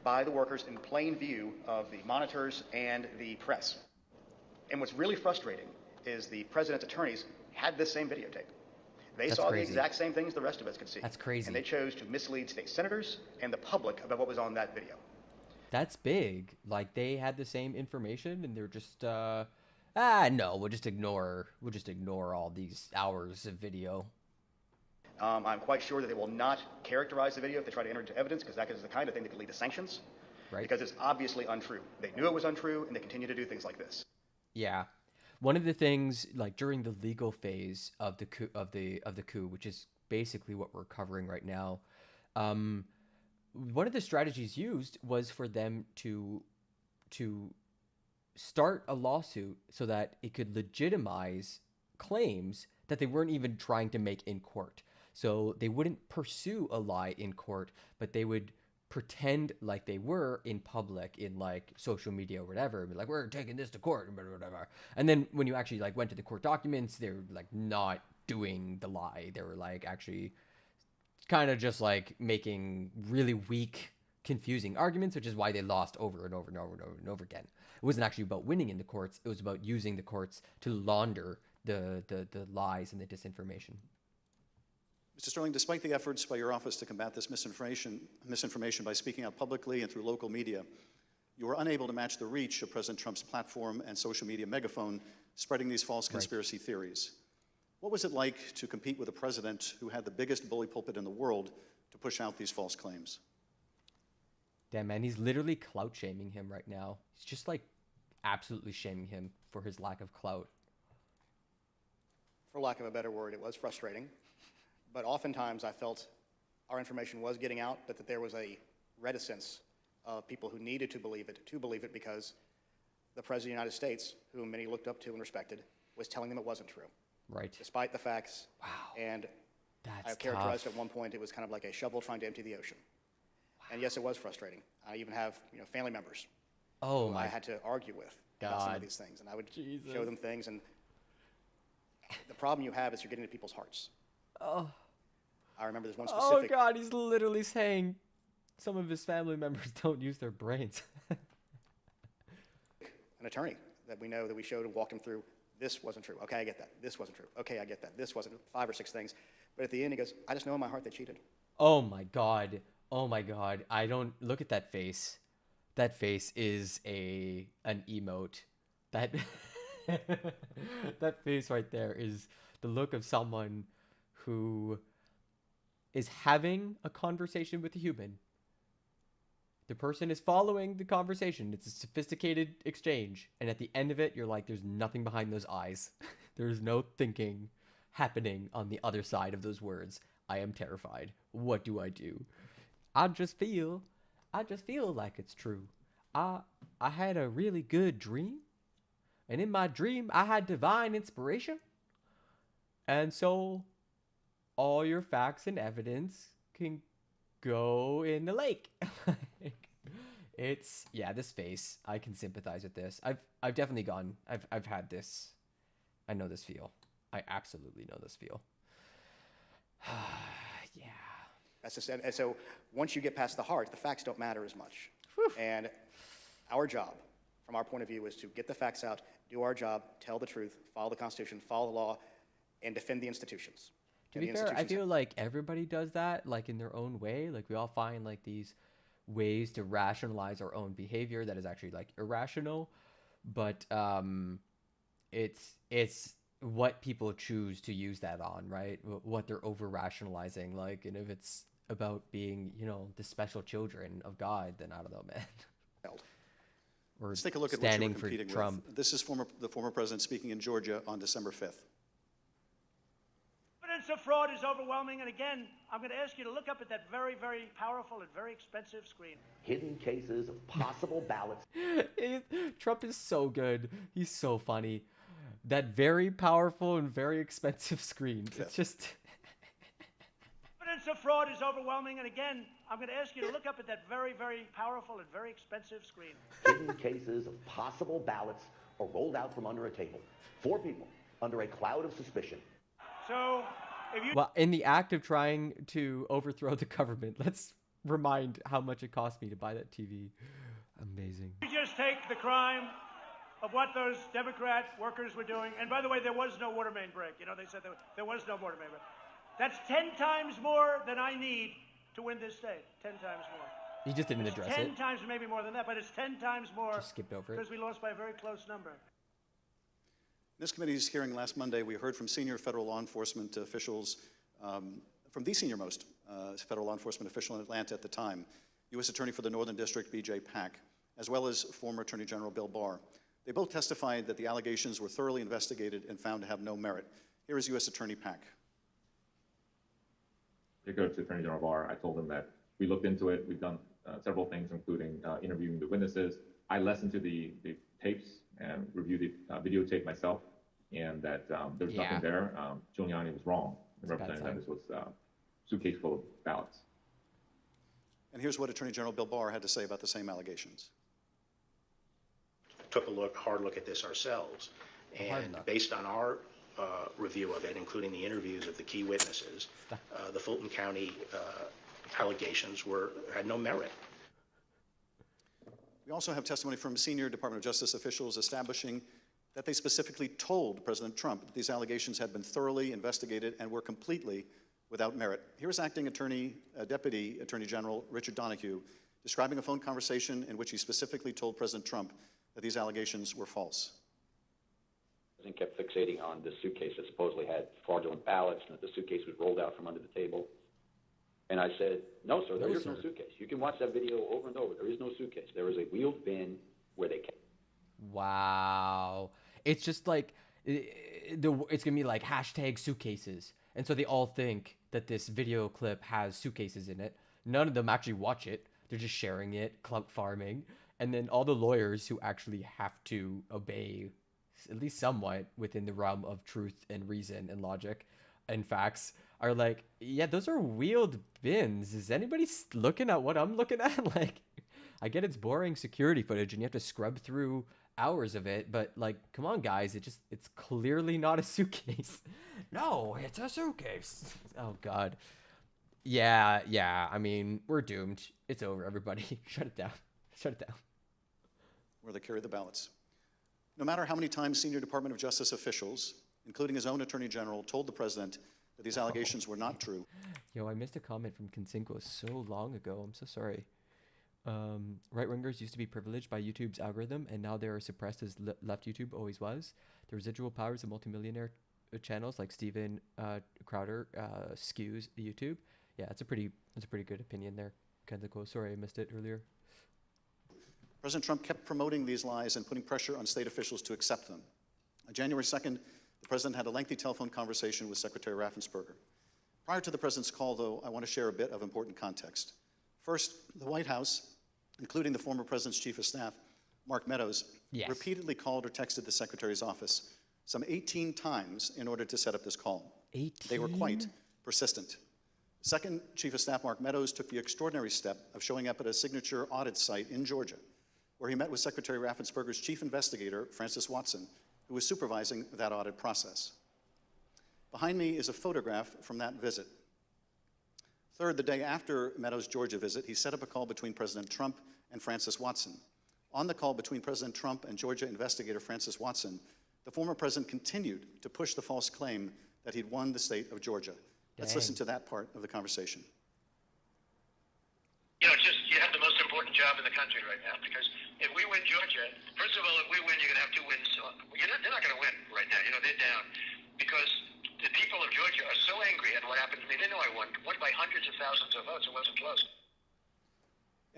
By the workers in plain view of the monitors and the press. And what's really frustrating is the president's attorneys had this same videotape. They saw the exact same things the rest of us could see. That's crazy. And they chose to mislead state senators and the public about what was on that video. That's big. They had the same information and they're just no, we'll just ignore all these hours of video. I'm quite sure that they will not characterize the video if they try to enter into evidence, because that is the kind of thing that could lead to sanctions. Right. Because it's obviously untrue. They knew it was untrue, and they continue to do things like this. Yeah, one of the things during the legal phase of the coup, which is basically what we're covering right now, one of the strategies used was for them to start a lawsuit so that it could legitimize claims that they weren't even trying to make in court. So they wouldn't pursue a lie in court, but they would pretend like they were in public, in social media or whatever, and be we're taking this to court, whatever. And then when you actually went to the court documents, they were not doing the lie. They were actually kind of just making really weak, confusing arguments, which is why they lost over and over and over and over and over again. It wasn't actually about winning in the courts. It was about using the courts to launder the lies and the disinformation. Mr. Sterling, despite the efforts by your office to combat this misinformation by speaking out publicly and through local media, you were unable to match the reach of President Trump's platform and social media megaphone spreading these false conspiracy theories. What was it like to compete with a president who had the biggest bully pulpit in the world to push out these false claims? Damn, man, he's literally clout shaming him right now. He's just like absolutely shaming him for his lack of clout. For lack of a better word, it was frustrating. But oftentimes I felt our information was getting out, but that there was a reticence of people who needed to believe it because the President of the United States, whom many looked up to and respected, was telling them it wasn't true. Right. Despite the facts. Wow. And That's I've characterized tough. At one point it was kind of like a shovel trying to empty the ocean. Wow. And yes, it was frustrating. I even have family members who I had to argue with about some of these things. And I would show them things. And the problem you have is you're getting into people's hearts. Oh. I remember there's one specific... Oh, God, he's literally saying some of his family members don't use their brains. An attorney that we know that we showed and walked him through, this wasn't true. Okay, I get that. This wasn't true. Okay, I get that. This wasn't 5 or 6 things. But at the end, he goes, I just know in my heart they cheated. Oh, my God. Oh, my God. I don't... Look at that face. That face is an emote. That... that face right there is the look of someone who is having a conversation with a human. The person is following the conversation. It's a sophisticated exchange. And at the end of it, you're like, there's nothing behind those eyes. There's no thinking happening on the other side of those words. I am terrified. What do I do? I just feel like it's true. I had a really good dream. And in my dream, I had divine inspiration. And so all your facts and evidence can go in the lake. It's, yeah, this face, I can sympathize with this. I've definitely gone, I've had this. I know this feel. I absolutely know this feel. Yeah. That's just, and so once you get past the heart, the facts don't matter as much. And our job, from our point of view, is to get the facts out, do our job, tell the truth, follow the Constitution, follow the law, and defend the institutions. To be fair, I feel like everybody does that, like in their own way. Like we all find like these ways to rationalize our own behavior that is actually like irrational, but it's what people choose to use that on, right? What they're over rationalizing, like, and if it's about being, the special children of God, then I don't know, man. Or let's take a look at standing what you were competing for Trump. with. This is the former president speaking in Georgia on December 5th. Evidence of fraud is overwhelming, and again, I'm going to ask you to look up at that very, very powerful and very expensive screen. Hidden cases of possible ballots. Trump is so good. He's so funny. That very powerful and very expensive screen. It's just... Evidence of fraud is overwhelming, and again, I'm going to ask you to look up at that very, very powerful and very expensive screen. Hidden cases of possible ballots are rolled out from under a table. 4 people under a cloud of suspicion. So, if you... Well, in the act of trying to overthrow the government, let's remind how much it cost me to buy that TV. Amazing. You just take the crime of what those Democrat workers were doing, and by the way, there was no water main break. They said there was no water main break. That's 10 times more than I need to win this state. 10 times more. He just didn't address it. 10 times, maybe more than that, but it's 10 times more. Just skipped over it. Because we lost by a very close number. In this committee's hearing last Monday, we heard from senior federal law enforcement officials, from the senior-most federal law enforcement official in Atlanta at the time, U.S. Attorney for the Northern District, B.J. Pack, as well as former Attorney General Bill Barr. They both testified that the allegations were thoroughly investigated and found to have no merit. Here is U.S. Attorney Pack. Particularly to Attorney General Barr, I told him that we looked into it. We've done several things, including interviewing the witnesses. I listened to the tapes and reviewed the videotape myself, and that there's nothing there. Giuliani was wrong in representing that this was a suitcase full of ballots. And here's what Attorney General Bill Barr had to say about the same allegations. Took a hard look at this ourselves, and based on our review of it, including the interviews of the key witnesses, the Fulton County allegations had no merit. We also have testimony from senior Department of Justice officials establishing that they specifically told President Trump that these allegations had been thoroughly investigated and were completely without merit. Here's Deputy Attorney General Richard Donahue describing a phone conversation in which he specifically told President Trump that these allegations were false. The president kept fixating on this suitcase that supposedly had fraudulent ballots and that the suitcase was rolled out from under the table. And I said, no, sir, there is no suitcase. You can watch that video over and over. There is no suitcase. There is a wheeled bin where they kept. Wow. It's just like, it's going to be like hashtag suitcases. And so they all think that this video clip has suitcases in it. None of them actually watch it. They're just sharing it, clout farming. And then all the lawyers who actually have to obey, at least somewhat, within the realm of truth and reason and logic and facts, are like, yeah, those are wheeled bins. Is anybody looking at what I'm looking at? Like, I get it's boring security footage and you have to scrub through hours of it, but like, come on, guys, it's clearly not a suitcase. No, it's a suitcase. Oh God. Yeah. I mean, we're doomed. It's over, everybody. Shut it down. Shut it down. Where they carry the ballots. No matter how many times senior Department of Justice officials, including his own Attorney General, told the president that these allegations were not true. Yo, I missed a comment from Kinsinko so long ago. I'm so sorry. Right-wingers used to be privileged by YouTube's algorithm, and now they are suppressed as left YouTube always was. The residual powers of multimillionaire channels like Steven Crowder skews YouTube. Yeah, that's a pretty good opinion there, Kinsinko. Sorry, I missed it earlier. President Trump kept promoting these lies and putting pressure on state officials to accept them. On January 2nd, the president had a lengthy telephone conversation with Secretary Raffensperger. Prior to the president's call, though, I want to share a bit of important context. First, the White House, including the former president's chief of staff, Mark Meadows, repeatedly called or texted the secretary's office some 18 times in order to set up this call. 18? They were quite persistent. Second, Chief of Staff Mark Meadows took the extraordinary step of showing up at a signature audit site in Georgia, where he met with Secretary Raffensperger's chief investigator, Francis Watson, who was supervising that audit process. Behind me is a photograph from that visit. Third, the day after Meadows' Georgia visit, he set up a call between President Trump and Francis Watson. On the call between President Trump and Georgia investigator Francis Watson, the former president continued to push the false claim that he'd won the state of Georgia. Let's listen to that part of the conversation. You know, you have the most important job in the country right now, because if we win Georgia, first of all, if we win, you're going to have 2 wins. So they're not going to win right now. You know, they're down because the people of Georgia are so angry at what happened to me. They know I won by hundreds of thousands of votes. It wasn't close.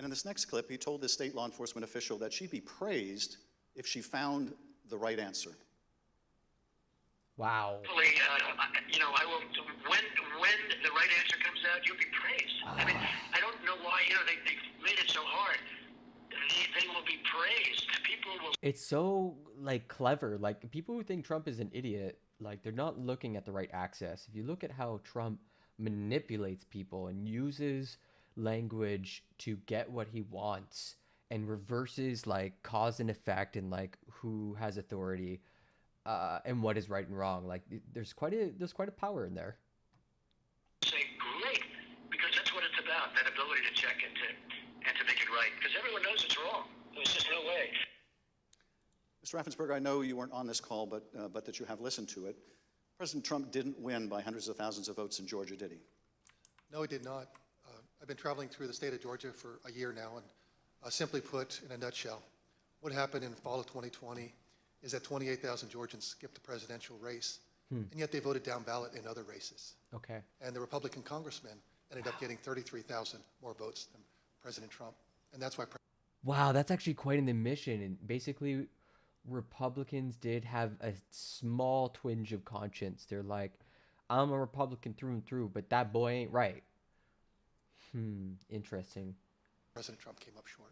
And in this next clip, he told this state law enforcement official that she'd be praised if she found the right answer. Wow. Hopefully, you know, I will. When the right answer comes out, you'll be praised. I mean, I don't know why. You know, they made it so hard. They will be praised. People will. It's so like clever. Like, people who think Trump is an idiot, like, they're not looking at the right access. If you look at how Trump manipulates people and uses language to get what he wants and reverses like cause and effect and like who has authority and what is right and wrong, like there's quite a power in there. Say great, because that's what it's about, that ability to check and to make it right, because everyone knows it's wrong. There's just no way. Mr. Raffensperger, I know you weren't on this call, but that you have listened to it. President Trump didn't win by hundreds of thousands of votes in Georgia, did he? No, he did not. I've been traveling through the state of Georgia for a year now, and simply put, in a nutshell, what happened in fall of 2020 is that 28,000 Georgians skipped the presidential race, and yet they voted down ballot in other races. Okay. And the Republican congressman ended up getting 33,000 more votes than President Trump, and that's why. Wow, that's actually quite an admission. And basically, Republicans did have a small twinge of conscience. They're like, I'm a Republican through and through, but that boy ain't right. Interesting. President Trump came up short.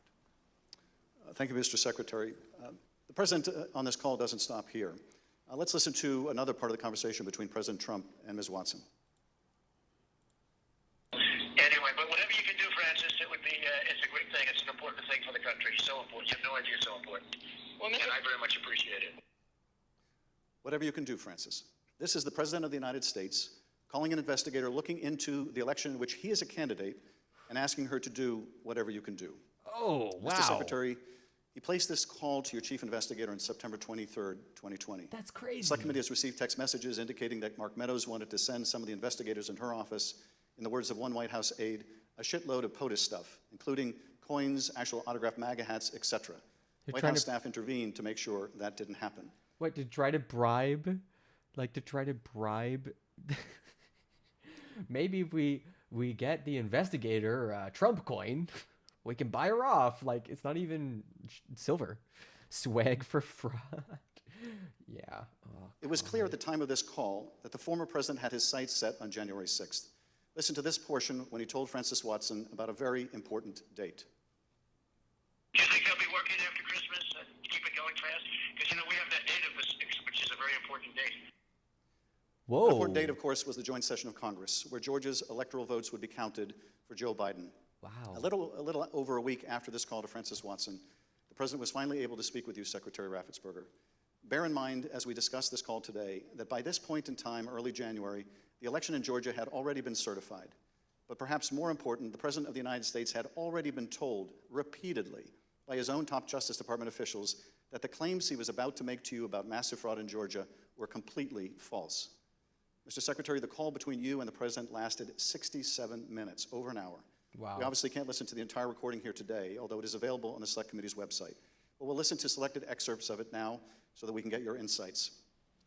Thank you, Mr. Secretary. The president on this call doesn't stop here. Let's listen to another part of the conversation between President Trump and Ms. Watson. Anyway, but whatever you can do, Francis, it would be, it's a great thing. It's an important thing for the country. So important. You have no idea it's so important. Well, and I very much appreciate it. Whatever you can do, Francis. This is the President of the United States calling an investigator looking into the election in which he is a candidate and asking her to do whatever you can do. Oh, wow. Mr. Secretary, He placed this call to your chief investigator on September 23rd, 2020. That's crazy. The Select Committee has received text messages indicating that Mark Meadows wanted to send some of the investigators in her office, in the words of one White House aide, a shitload of POTUS stuff, including coins, actual autographed MAGA hats, etc. White House staff intervened to make sure that didn't happen. What, to try to bribe? Like, to try to bribe? Maybe if we get the investigator Trump coin, we can buy her off. Like, it's not even silver. Swag for fraud. Yeah. Oh, it was clear at the time of this call that the former president had his sights set on January 6th. Listen to this portion when he told Francis Watson about a very important date. Do you think they'll be working after Christmas and keep it going fast? Because, we have that date of the 6th, which is a very important date. Whoa. The important date, of course, was the joint session of Congress, where Georgia's electoral votes would be counted for Joe Biden. Wow. A little over a week after this call to Francis Watson, the president was finally able to speak with you, Secretary Raffensperger. Bear in mind, as we discuss this call today, that by this point in time, early January, the election in Georgia had already been certified. But perhaps more important, the President of the United States had already been told repeatedly by his own top Justice Department officials that the claims he was about to make to you about massive fraud in Georgia were completely false. Mr. Secretary, the call between you and the President lasted 67 minutes, over an hour. Wow. We obviously can't listen to the entire recording here today, although it is available on the Select Committee's website. But we'll listen to selected excerpts of it now so that we can get your insights.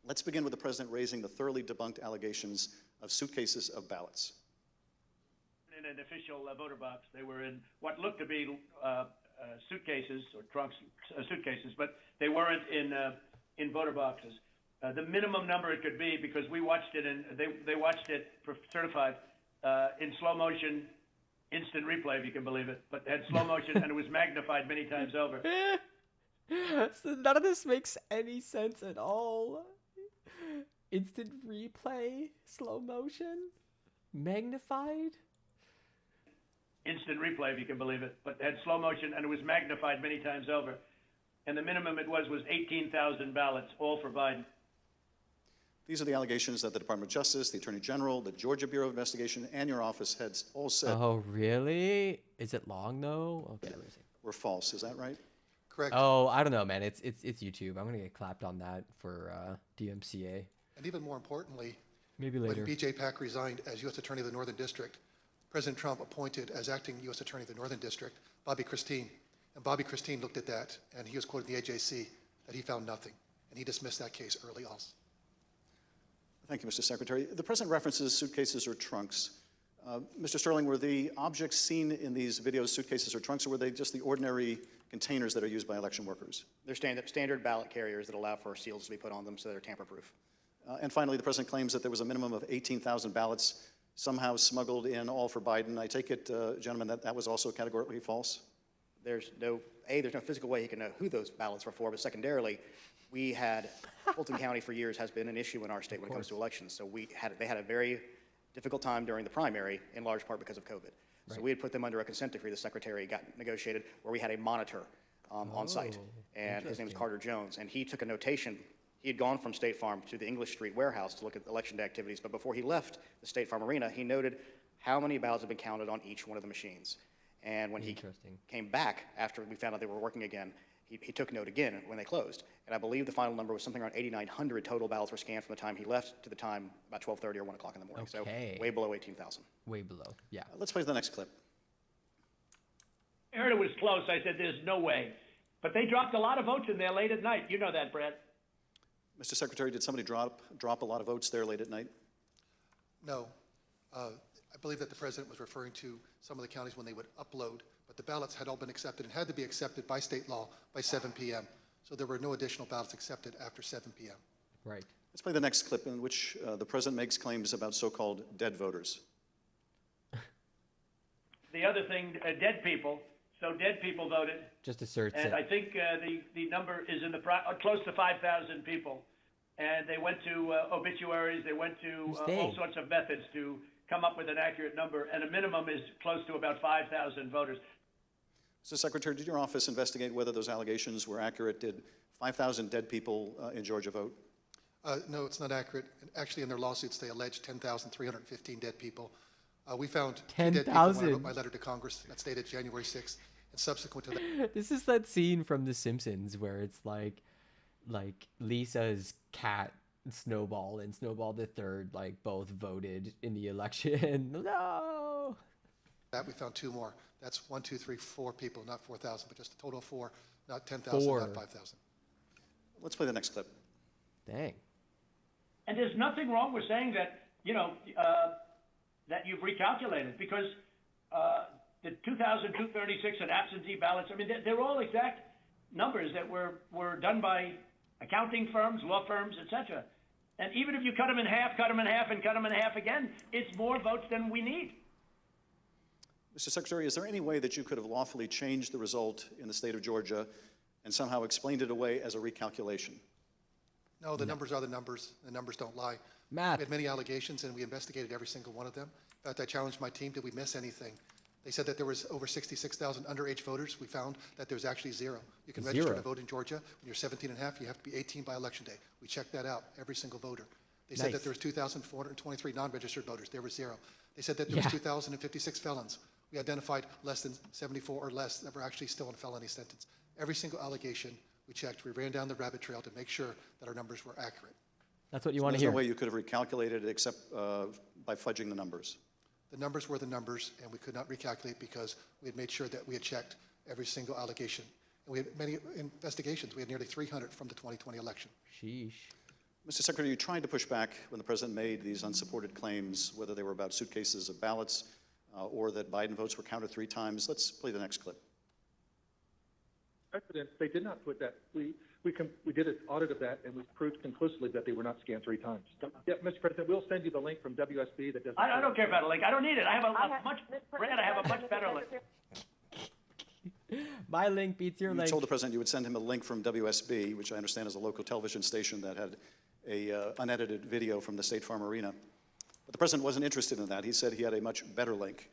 Let's begin with the President raising the thoroughly debunked allegations of suitcases of ballots. In an official voter box, they were in what looked to be suitcases or trunks, suitcases, but they weren't in voter boxes. The minimum number it could be, because we watched it and they watched it certified in slow motion, instant replay, if you can believe it, but had slow motion and it was magnified many times over. So none of this makes any sense at all. Instant replay, slow motion, magnified. Instant replay, if you can believe it, but had slow motion and it was magnified many times over. And the minimum it was 18,000 ballots, all for Biden. These are the allegations that the Department of Justice, the Attorney General, the Georgia Bureau of Investigation, and your office had all said. Oh, really? Is it long though? Okay, let me see. Were false. Is that right? Correct. Oh, I don't know, man. It's YouTube. I'm gonna get clapped on that for DMCA. And even more importantly, maybe later. When B.J. Pack resigned as U.S. Attorney of the Northern District, President Trump appointed as acting U.S. Attorney of the Northern District Bobby Christine. And Bobby Christine looked at that, and he was quoted in the AJC that he found nothing, and he dismissed that case early also. Thank you, Mr. Secretary. The President references suitcases or trunks. Mr. Sterling, were the objects seen in these videos suitcases or trunks, or were they just the ordinary containers that are used by election workers? They're standard ballot carriers that allow for seals to be put on them so they're tamper-proof. And finally, the President claims that there was a minimum of 18,000 ballots somehow smuggled in, all for Biden. I take it, gentlemen, that was also categorically false? There's no physical way he can know who those ballots were for, but secondarily, we had, Fulton County for years has been an issue in our state when it comes to elections. So they had a very difficult time during the primary, in large part because of COVID. Right. So we had put them under a consent decree the Secretary got negotiated where we had a monitor on site, and his name is Carter Jones, and he took a notation. He had gone from State Farm to the English Street warehouse to look at election day activities, but before he left the State Farm arena, he noted how many ballots had been counted on each one of the machines. And when he came back after we found out they were working again, he took note again when they closed. And I believe the final number was something around 8,900 total ballots were scanned from the time he left to the time about 12:30 or 1 o'clock in the morning. Okay. So way below 18,000. Way below, yeah. Let's play the next clip. I heard it was close. I said, there's no way. But they dropped a lot of votes in there late at night. You know that, Brad. Mr. Secretary, did somebody drop a lot of votes there late at night? No. I believe that the President was referring to some of the counties when they would upload, but the ballots had all been accepted and had to be accepted by state law by 7 p.m. So there were no additional ballots accepted after 7 p.m. Right. Let's play the next clip in which the President makes claims about so-called dead voters. The other thing, dead people. So dead people voted. Just asserts and it. I think the number is in the close to 5,000 people. And they went to obituaries. They went to all sorts of methods to come up with an accurate number. And a minimum is close to about 5,000 voters. Mr. Secretary, did your office investigate whether those allegations were accurate? Did 5,000 dead people in Georgia vote? No, it's not accurate. Actually, in their lawsuits, they allege 10,315 dead people. We found 10,000. dead people when I wrote my letter to Congress that's dated January 6th, And subsequent to that, This is that scene from The Simpsons where it's like Lisa's cat Snowball and Snowball the Third both voted in the election. No. that we found 2 more. That's 1, 2, 3, 4 people, not 4,000, but just a total of 4, not 10,000, not 5,000. Let's play the next clip. Dang. And there's nothing wrong with saying that, that you've recalculated, because the 2,236 and absentee ballots, I mean, they're all exact numbers that were done by accounting firms, law firms, etc. And even if you cut them in half, cut them in half, and cut them in half again, it's more votes than we need. Mr. Secretary, is there any way that you could have lawfully changed the result in the state of Georgia and somehow explained it away as a recalculation? No, the numbers are the numbers. The numbers don't lie. Matt. We had many allegations, and we investigated every single one of them. In fact, I challenged my team, did we miss anything? They said that there was over 66,000 underage voters. We found that there's actually 0. You can register to vote in Georgia. When you're 17 and a half, you have to be 18 by election day. We checked that out, every single voter. They said that there was 2,423 non-registered voters. There were 0. They said that there was 2,056 felons. We identified less than 74 or less that were actually still in felony sentence. Every single allegation we checked. We ran down the rabbit trail to make sure that our numbers were accurate. That's what you want to hear. There's no way you could have recalculated it except by fudging the numbers. The numbers were the numbers, and we could not recalculate because we had made sure that we had checked every single allegation. And we had many investigations. We had nearly 300 from the 2020 election. Sheesh. Mr. Secretary, you tried to push back when the president made these unsupported claims, whether they were about suitcases of ballots or that Biden votes were counted 3 times. Let's play the next clip. President, they did not put that. We did an audit of that, and we proved conclusively that they were not scanned 3 times. Yeah, Mr. President, we'll send you the link from WSB that doesn't. I don't care about a link. I don't need it. I have a much better link. My link beats your link. You told the president you would send him a link from WSB, which I understand is a local television station that had a unedited video from the State Farm Arena. But the president wasn't interested in that. He said he had a much better link.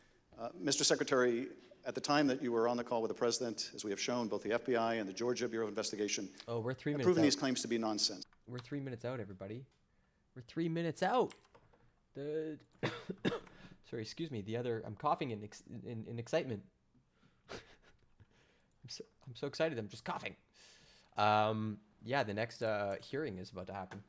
Mr. Secretary, at the time that you were on the call with the president, as we have shown, both the FBI and the Georgia Bureau of Investigation we're 3 minutes have proven out. these claims to be nonsense. We're 3 minutes out, everybody. We're 3 minutes out. Sorry, excuse me. I'm coughing in excitement. I'm so excited. I'm just coughing. Yeah, the next hearing is about to happen.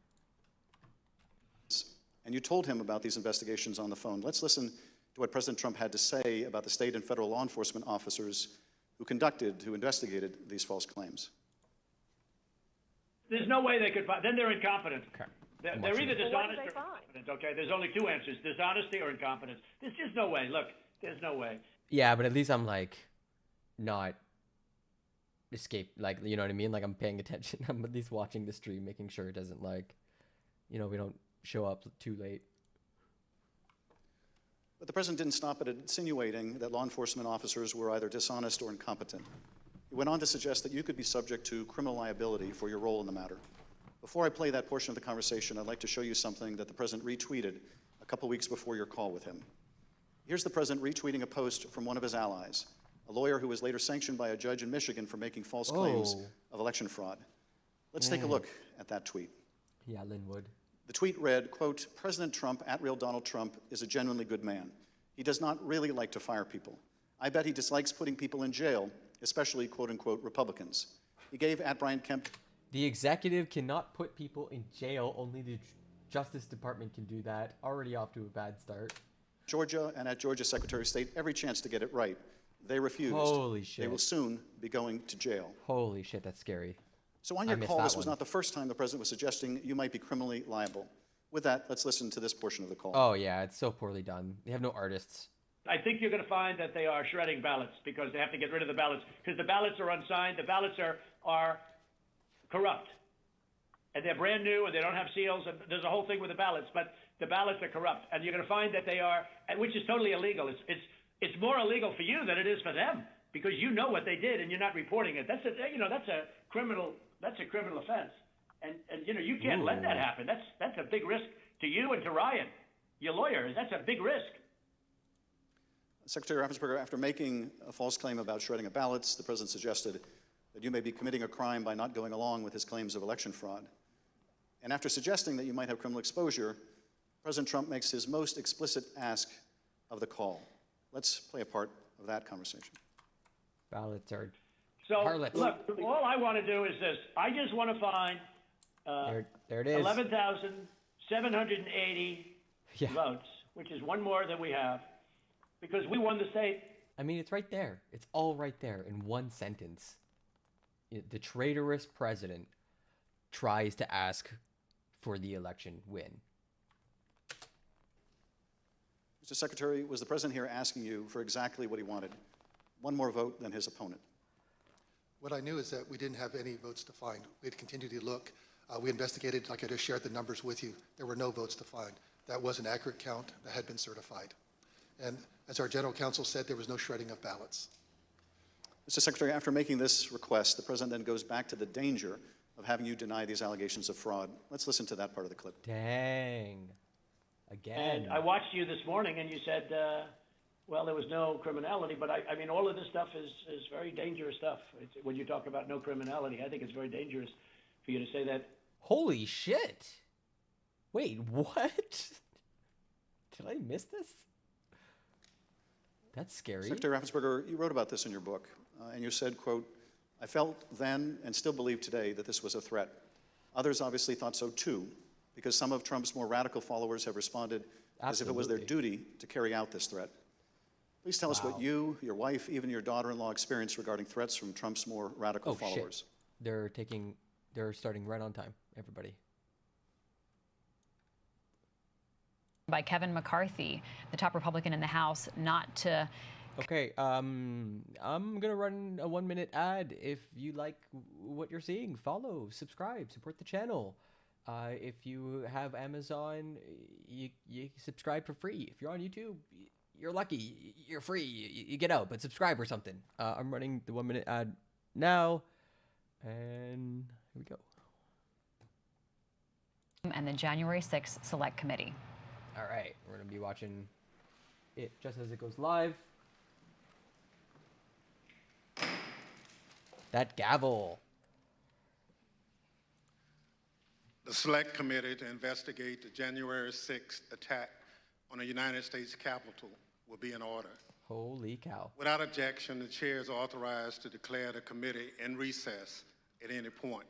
And you told him about these investigations on the phone. Let's listen to what President Trump had to say about the state and federal law enforcement officers who investigated these false claims. There's no way they could find. Then they're incompetent. Okay. They're either dishonest or incompetent. Okay, there's only 2 answers: dishonesty or incompetence. There's just no way. Look, there's no way. Yeah, but at least I'm not escape. You know what I mean? I'm paying attention. I'm at least watching the stream, making sure it doesn't we don't show up too late. But the president didn't stop at insinuating that law enforcement officers were either dishonest or incompetent. He went on to suggest that you could be subject to criminal liability for your role in the matter. Before I play that portion of the conversation, I'd like to show you something that the president retweeted a couple weeks before your call with him. Here's the president retweeting a post from one of his allies, a lawyer who was later sanctioned by a judge in Michigan for making false claims of election fraud. Let's take a look at that tweet. Yeah, Linwood. The tweet read, quote, "President Trump, @real Donald Trump, is a genuinely good man. He does not really like to fire people. I bet he dislikes putting people in jail, especially, quote unquote, Republicans." He gave @Brian Kemp. The executive cannot put people in jail. Only the Justice Department can do that. Already off to a bad start. Georgia and @Georgia Secretary of State every chance to get it right. They refused. Holy shit. They will soon be going to jail. Holy shit, that's scary. So on your call, this was not the first time the president was suggesting you might be criminally liable. With that, let's listen to this portion of the call. Oh, yeah, it's so poorly done. They have no artists. I think you're going to find that they are shredding ballots because they have to get rid of the ballots because the ballots are unsigned. The ballots are corrupt. And they're brand new and they don't have seals. And there's a whole thing with the ballots, but the ballots are corrupt. And you're going to find that they are, which is totally illegal. It's more illegal for you than it is for them because you know what they did and you're not reporting it. That's a criminal offense. And you can't let that happen. That's a big risk to you and to Ryan, your lawyer. That's a big risk. Secretary Raffensperger, after making a false claim about shredding of ballots, the president suggested that you may be committing a crime by not going along with his claims of election fraud. And after suggesting that you might have criminal exposure, President Trump makes his most explicit ask of the call. Let's play a part of that conversation. Ballots are So, harlots. look, all I want to do is this. I just want to find there it is. 11,780 votes, which is one more than we have, because we won the state. I mean, it's right there. It's all right there in one sentence. The traitorous president tries to ask for the election win. Mr. Secretary, was the president here asking you for exactly what he wanted? One more vote than his opponent. What I knew is that we didn't have any votes to find. We had continued to look. We investigated, like I just shared the numbers with you. There were no votes to find. That was an accurate count that had been certified. And as our general counsel said, there was no shredding of ballots. Mr. Secretary, after making this request, the president then goes back to the danger of having you deny these allegations of fraud. Let's listen to that part of the clip. Dang. Again. And I watched you this morning, and you said, well, there was no criminality, but I mean, all of this stuff is very dangerous stuff. When you talk about no criminality, I think it's very dangerous for you to say that. Holy shit. Wait, what? Did I miss this? That's scary. Secretary Raffensperger, you wrote about this in your book, and you said, quote, I felt then and still believe today that this was a threat. Others obviously thought so too, because some of Trump's more radical followers have responded as if it was their duty to carry out this threat. Please tell us what you, your wife, even your daughter-in-law experienced regarding threats from Trump's more radical followers. Shit. They're starting right on time, everybody. By Kevin McCarthy, the top Republican in the House, not to... Okay, I'm gonna run a 1-minute ad. If you like what you're seeing, follow, subscribe, support the channel. If you have Amazon, you subscribe for free. If you're on YouTube, you're lucky, you're free, you get out, but subscribe or something. I'm running the 1-minute ad now, and here we go. And the January 6th Select Committee. All right, we're gonna be watching it just as it goes live. That gavel. The Select Committee to investigate the January 6th attack on the United States Capitol will be in order. Holy cow. Without objection, the chair is authorized to declare the committee in recess at any point.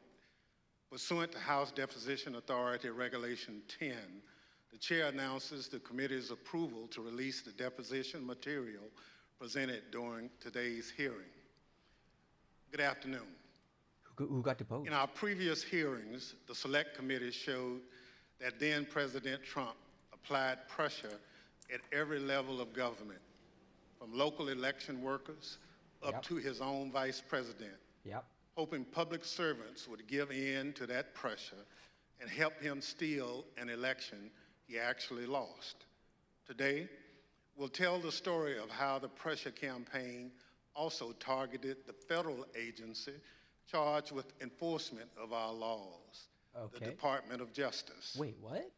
Pursuant to House Deposition Authority Regulation 10, the chair announces the committee's approval to release the deposition material presented during today's hearing. Good afternoon. Who got deposed? In our previous hearings, the Select Committee showed that then President Trump applied pressure at every level of government, from local election workers up to his own vice president, hoping public servants would give in to that pressure and help him steal an election he actually lost. Today, we'll tell the story of how the pressure campaign also targeted the federal agency charged with enforcement of our laws, the Department of Justice. Wait, what?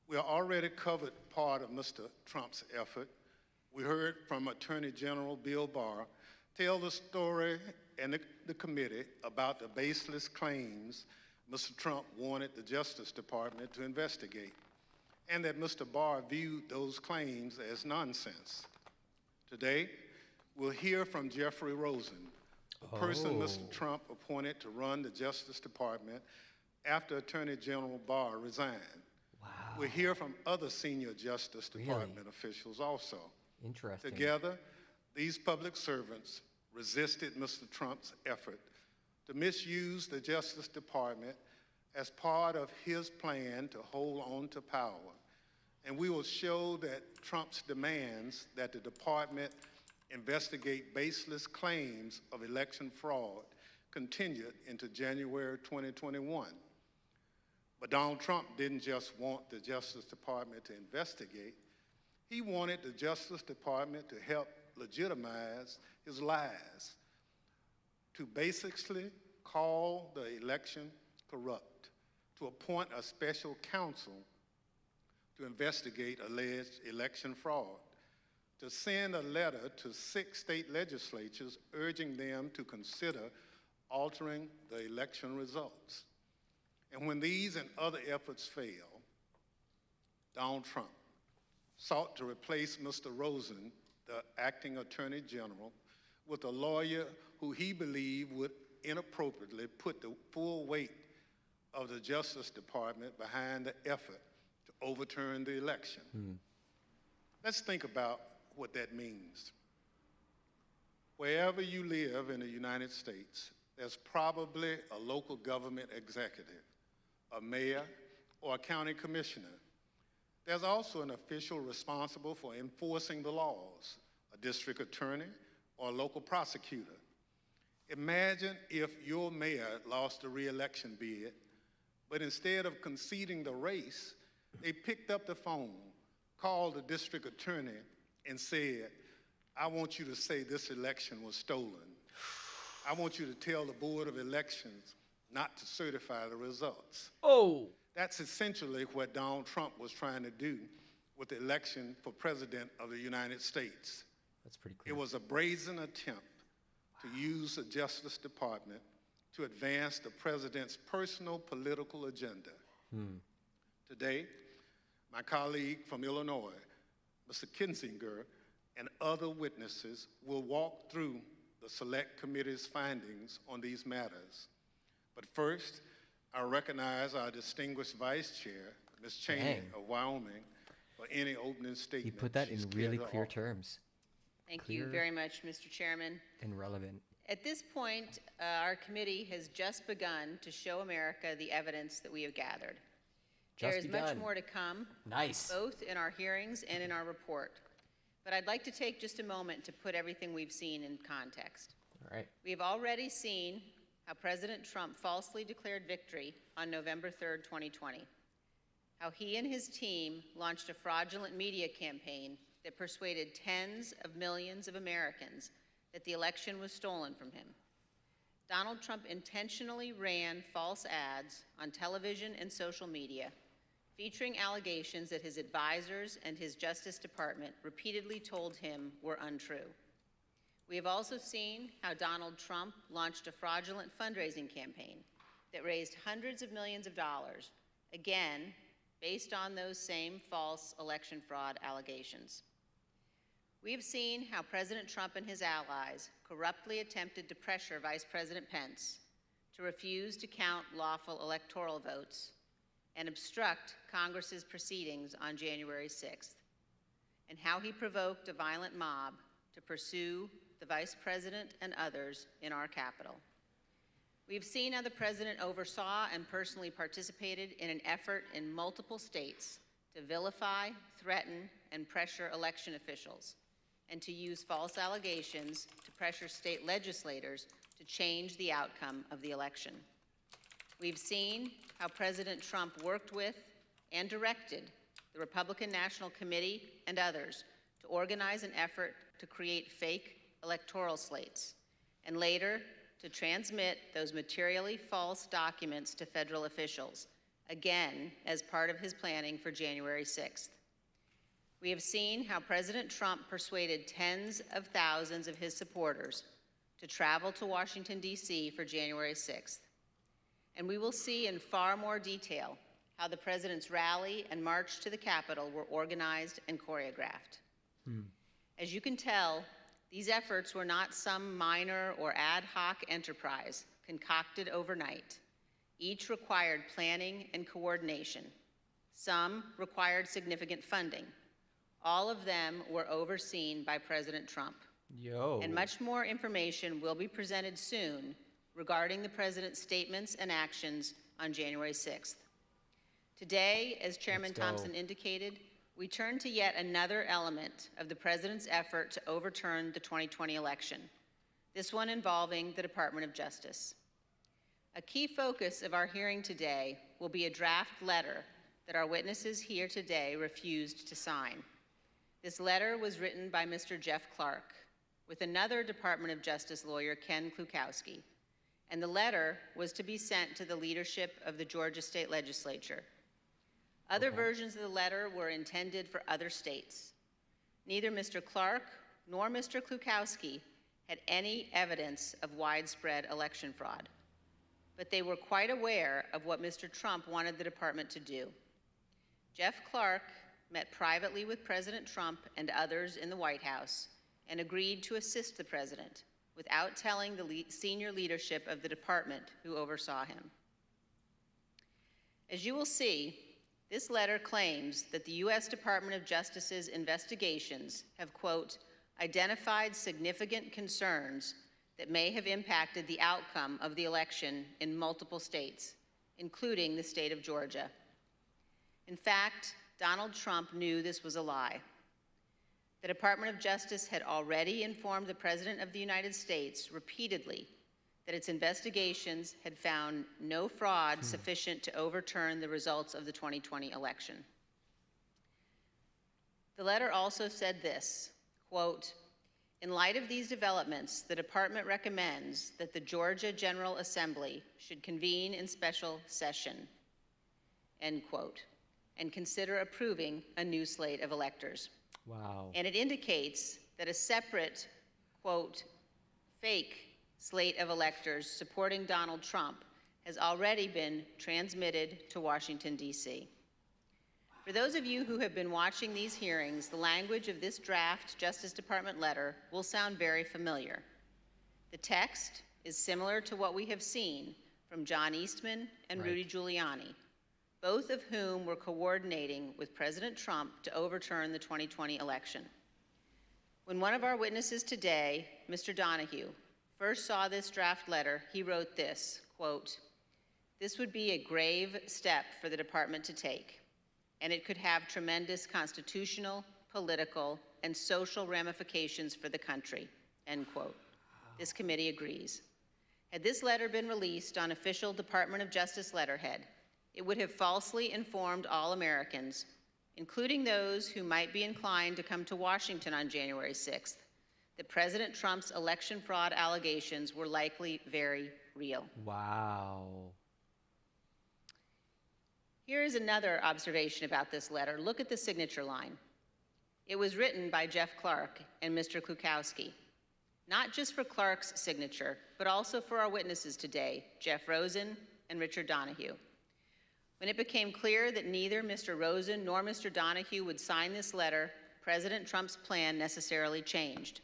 We already covered part of Mr. Trump's effort. We heard from Attorney General Bill Barr tell the story and the committee about the baseless claims Mr. Trump wanted the Justice Department to investigate, and that Mr. Barr viewed those claims as nonsense. Today, we'll hear from Jeffrey Rosen, the person Mr. Trump appointed to run the Justice Department after Attorney General Barr resigned. Wow. We'll hear from other senior Justice Department officials also. Interesting. Together, these public servants resisted Mr. Trump's effort to misuse the Justice Department as part of his plan to hold on to power. And we will show that Trump's demands that the department investigate baseless claims of election fraud continued into January 2021. But Donald Trump didn't just want the Justice Department to investigate. He wanted the Justice Department to help legitimize his lies, to basically call the election corrupt, to appoint a special counsel to investigate alleged election fraud, to send a letter to 6 state legislatures urging them to consider altering the election results. And when these and other efforts fail, Donald Trump sought to replace Mr. Rosen, the acting Attorney General, with a lawyer who he believed would inappropriately put the full weight of the Justice Department behind the effort to overturn the election. Let's think about what that means. Wherever you live in the United States, there's probably a local government executive, a mayor, or a county commissioner. There's also an official responsible for enforcing the laws, a district attorney or a local prosecutor. Imagine if your mayor lost a re-election bid, but instead of conceding the race, they picked up the phone, called the district attorney, and said, I want you to say this election was stolen. I want you to tell the Board of Elections not to certify the results. Oh! That's essentially what Donald Trump was trying to do with the election for President of the United States. That's pretty clear. It was a brazen attempt to use the Justice Department to advance the president's personal political agenda. Today, my colleague from Illinois, Mr. Kinzinger, and other witnesses will walk through the Select Committee's findings on these matters. But first, I recognize our distinguished Vice Chair, Ms. Cheney of Wyoming, for any opening statement. He put that in really clear offer. terms. Thank you very much, Mr. Chairman. And relevant. At this point, our committee has just begun to show America the evidence that we have gathered. There is much more to come, both in our hearings and in our report. But I'd like to take just a moment to put everything we've seen in context. All right. We have already seen how President Trump falsely declared victory on November 3rd, 2020, how he and his team launched a fraudulent media campaign that persuaded tens of millions of Americans that the election was stolen from him. Donald Trump intentionally ran false ads on television and social media, featuring allegations that his advisors and his Justice Department repeatedly told him were untrue. We have also seen how Donald Trump launched a fraudulent fundraising campaign that raised hundreds of millions of dollars, again, based on those same false election fraud allegations. We have seen how President Trump and his allies corruptly attempted to pressure Vice President Pence to refuse to count lawful electoral votes and obstruct Congress's proceedings on January 6th, and how he provoked a violent mob to pursue the Vice President and others in our Capitol. We've seen how the President oversaw and personally participated in an effort in multiple states to vilify, threaten, and pressure election officials, and to use false allegations to pressure state legislators to change the outcome of the election. We've seen how President Trump worked with and directed the Republican National Committee and others to organize an effort to create fake electoral slates, and later to transmit those materially false documents to federal officials, again as part of his planning for January 6th. We have seen how President Trump persuaded tens of thousands of his supporters to travel to Washington, D.C. for January 6th. And we will see in far more detail how the President's rally and march to the Capitol were organized and choreographed. As you can tell, these efforts were not some minor or ad hoc enterprise concocted overnight. Each required planning and coordination. Some required significant funding. All of them were overseen by President Trump. And much more information will be presented soon regarding the President's statements and actions on January 6th. Today, as Chairman Thompson indicated, we turn to yet another element of the President's effort to overturn the 2020 election, this one involving the Department of Justice. A key focus of our hearing today will be a draft letter that our witnesses here today refused to sign. This letter was written by Mr. Jeff Clark with another Department of Justice lawyer, Ken Klukowski, and the letter was to be sent to the leadership of the Georgia State Legislature. Other versions of the letter were intended for other states. Neither Mr. Clark nor Mr. Klukowski had any evidence of widespread election fraud, but they were quite aware of what Mr. Trump wanted the department to do. Jeff Clark met privately with President Trump and others in the White House and agreed to assist the president without telling the senior leadership of the department who oversaw him. As you will see, this letter claims that the U.S. Department of Justice's investigations have, quote, identified significant concerns that may have impacted the outcome of the election in multiple states, including the state of Georgia. In fact, Donald Trump knew this was a lie. The Department of Justice had already informed the President of the United States repeatedly that its investigations had found no fraud sufficient to overturn the results of the 2020 election. The letter also said this, quote, in light of these developments, the department recommends that the Georgia General Assembly should convene in special session, end quote, and consider approving a new slate of electors. Wow. And it indicates that a separate, quote, fake slate of electors supporting Donald Trump has already been transmitted to Washington, D.C. For those of you who have been watching these hearings, the language of this draft Justice Department letter will sound very familiar. The text is similar to what we have seen from John Eastman and Rudy Giuliani, both of whom were coordinating with President Trump to overturn the 2020 election. When one of our witnesses today, Mr. Donahue, first saw this draft letter, he wrote this, quote, this would be a grave step for the department to take, and it could have tremendous constitutional, political, and social ramifications for the country, end quote. This committee agrees. Had this letter been released on official Department of Justice letterhead, it would have falsely informed all Americans, including those who might be inclined to come to Washington on January 6th, that President Trump's election fraud allegations were likely very real. Wow. Here is another observation about this letter. Look at the signature line. It was written by Jeff Clark and Mr. Klukowski, not just for Clark's signature, but also for our witnesses today, Jeff Rosen and Richard Donahue. When it became clear that neither Mr. Rosen nor Mr. Donahue would sign this letter, President Trump's plan necessarily changed.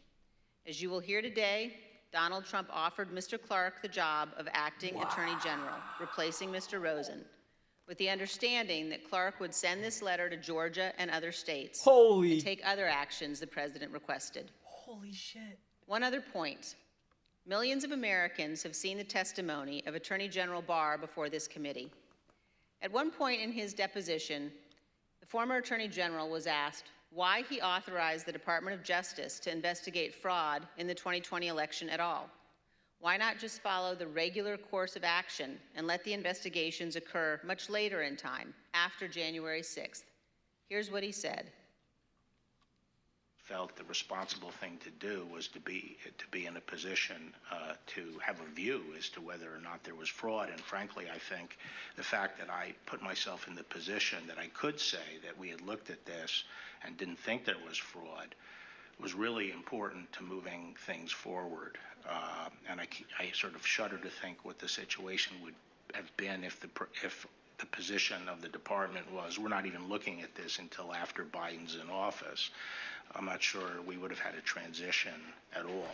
As you will hear today, Donald Trump offered Mr. Clark the job of acting Attorney General, replacing Mr. Rosen, with the understanding that Clark would send this letter to Georgia and other states and take other actions the president requested. Holy shit. One other point. Millions of Americans have seen the testimony of Attorney General Barr before this committee. At one point in his deposition, the former Attorney General was asked why he authorized the Department of Justice to investigate fraud in the 2020 election at all. Why not just follow the regular course of action and let the investigations occur much later in time, after January 6th? Here's what he said. Felt the responsible thing to do was to be in a position to have a view as to whether or not there was fraud. And frankly, I think the fact that I put myself in the position that I could say that we had looked at this and didn't think there was fraud was really important to moving things forward. And I sort of shudder to think what the situation would have been if the position of the department was, we're not even looking at this until after Biden's in office. I'm not sure we would have had a transition at all.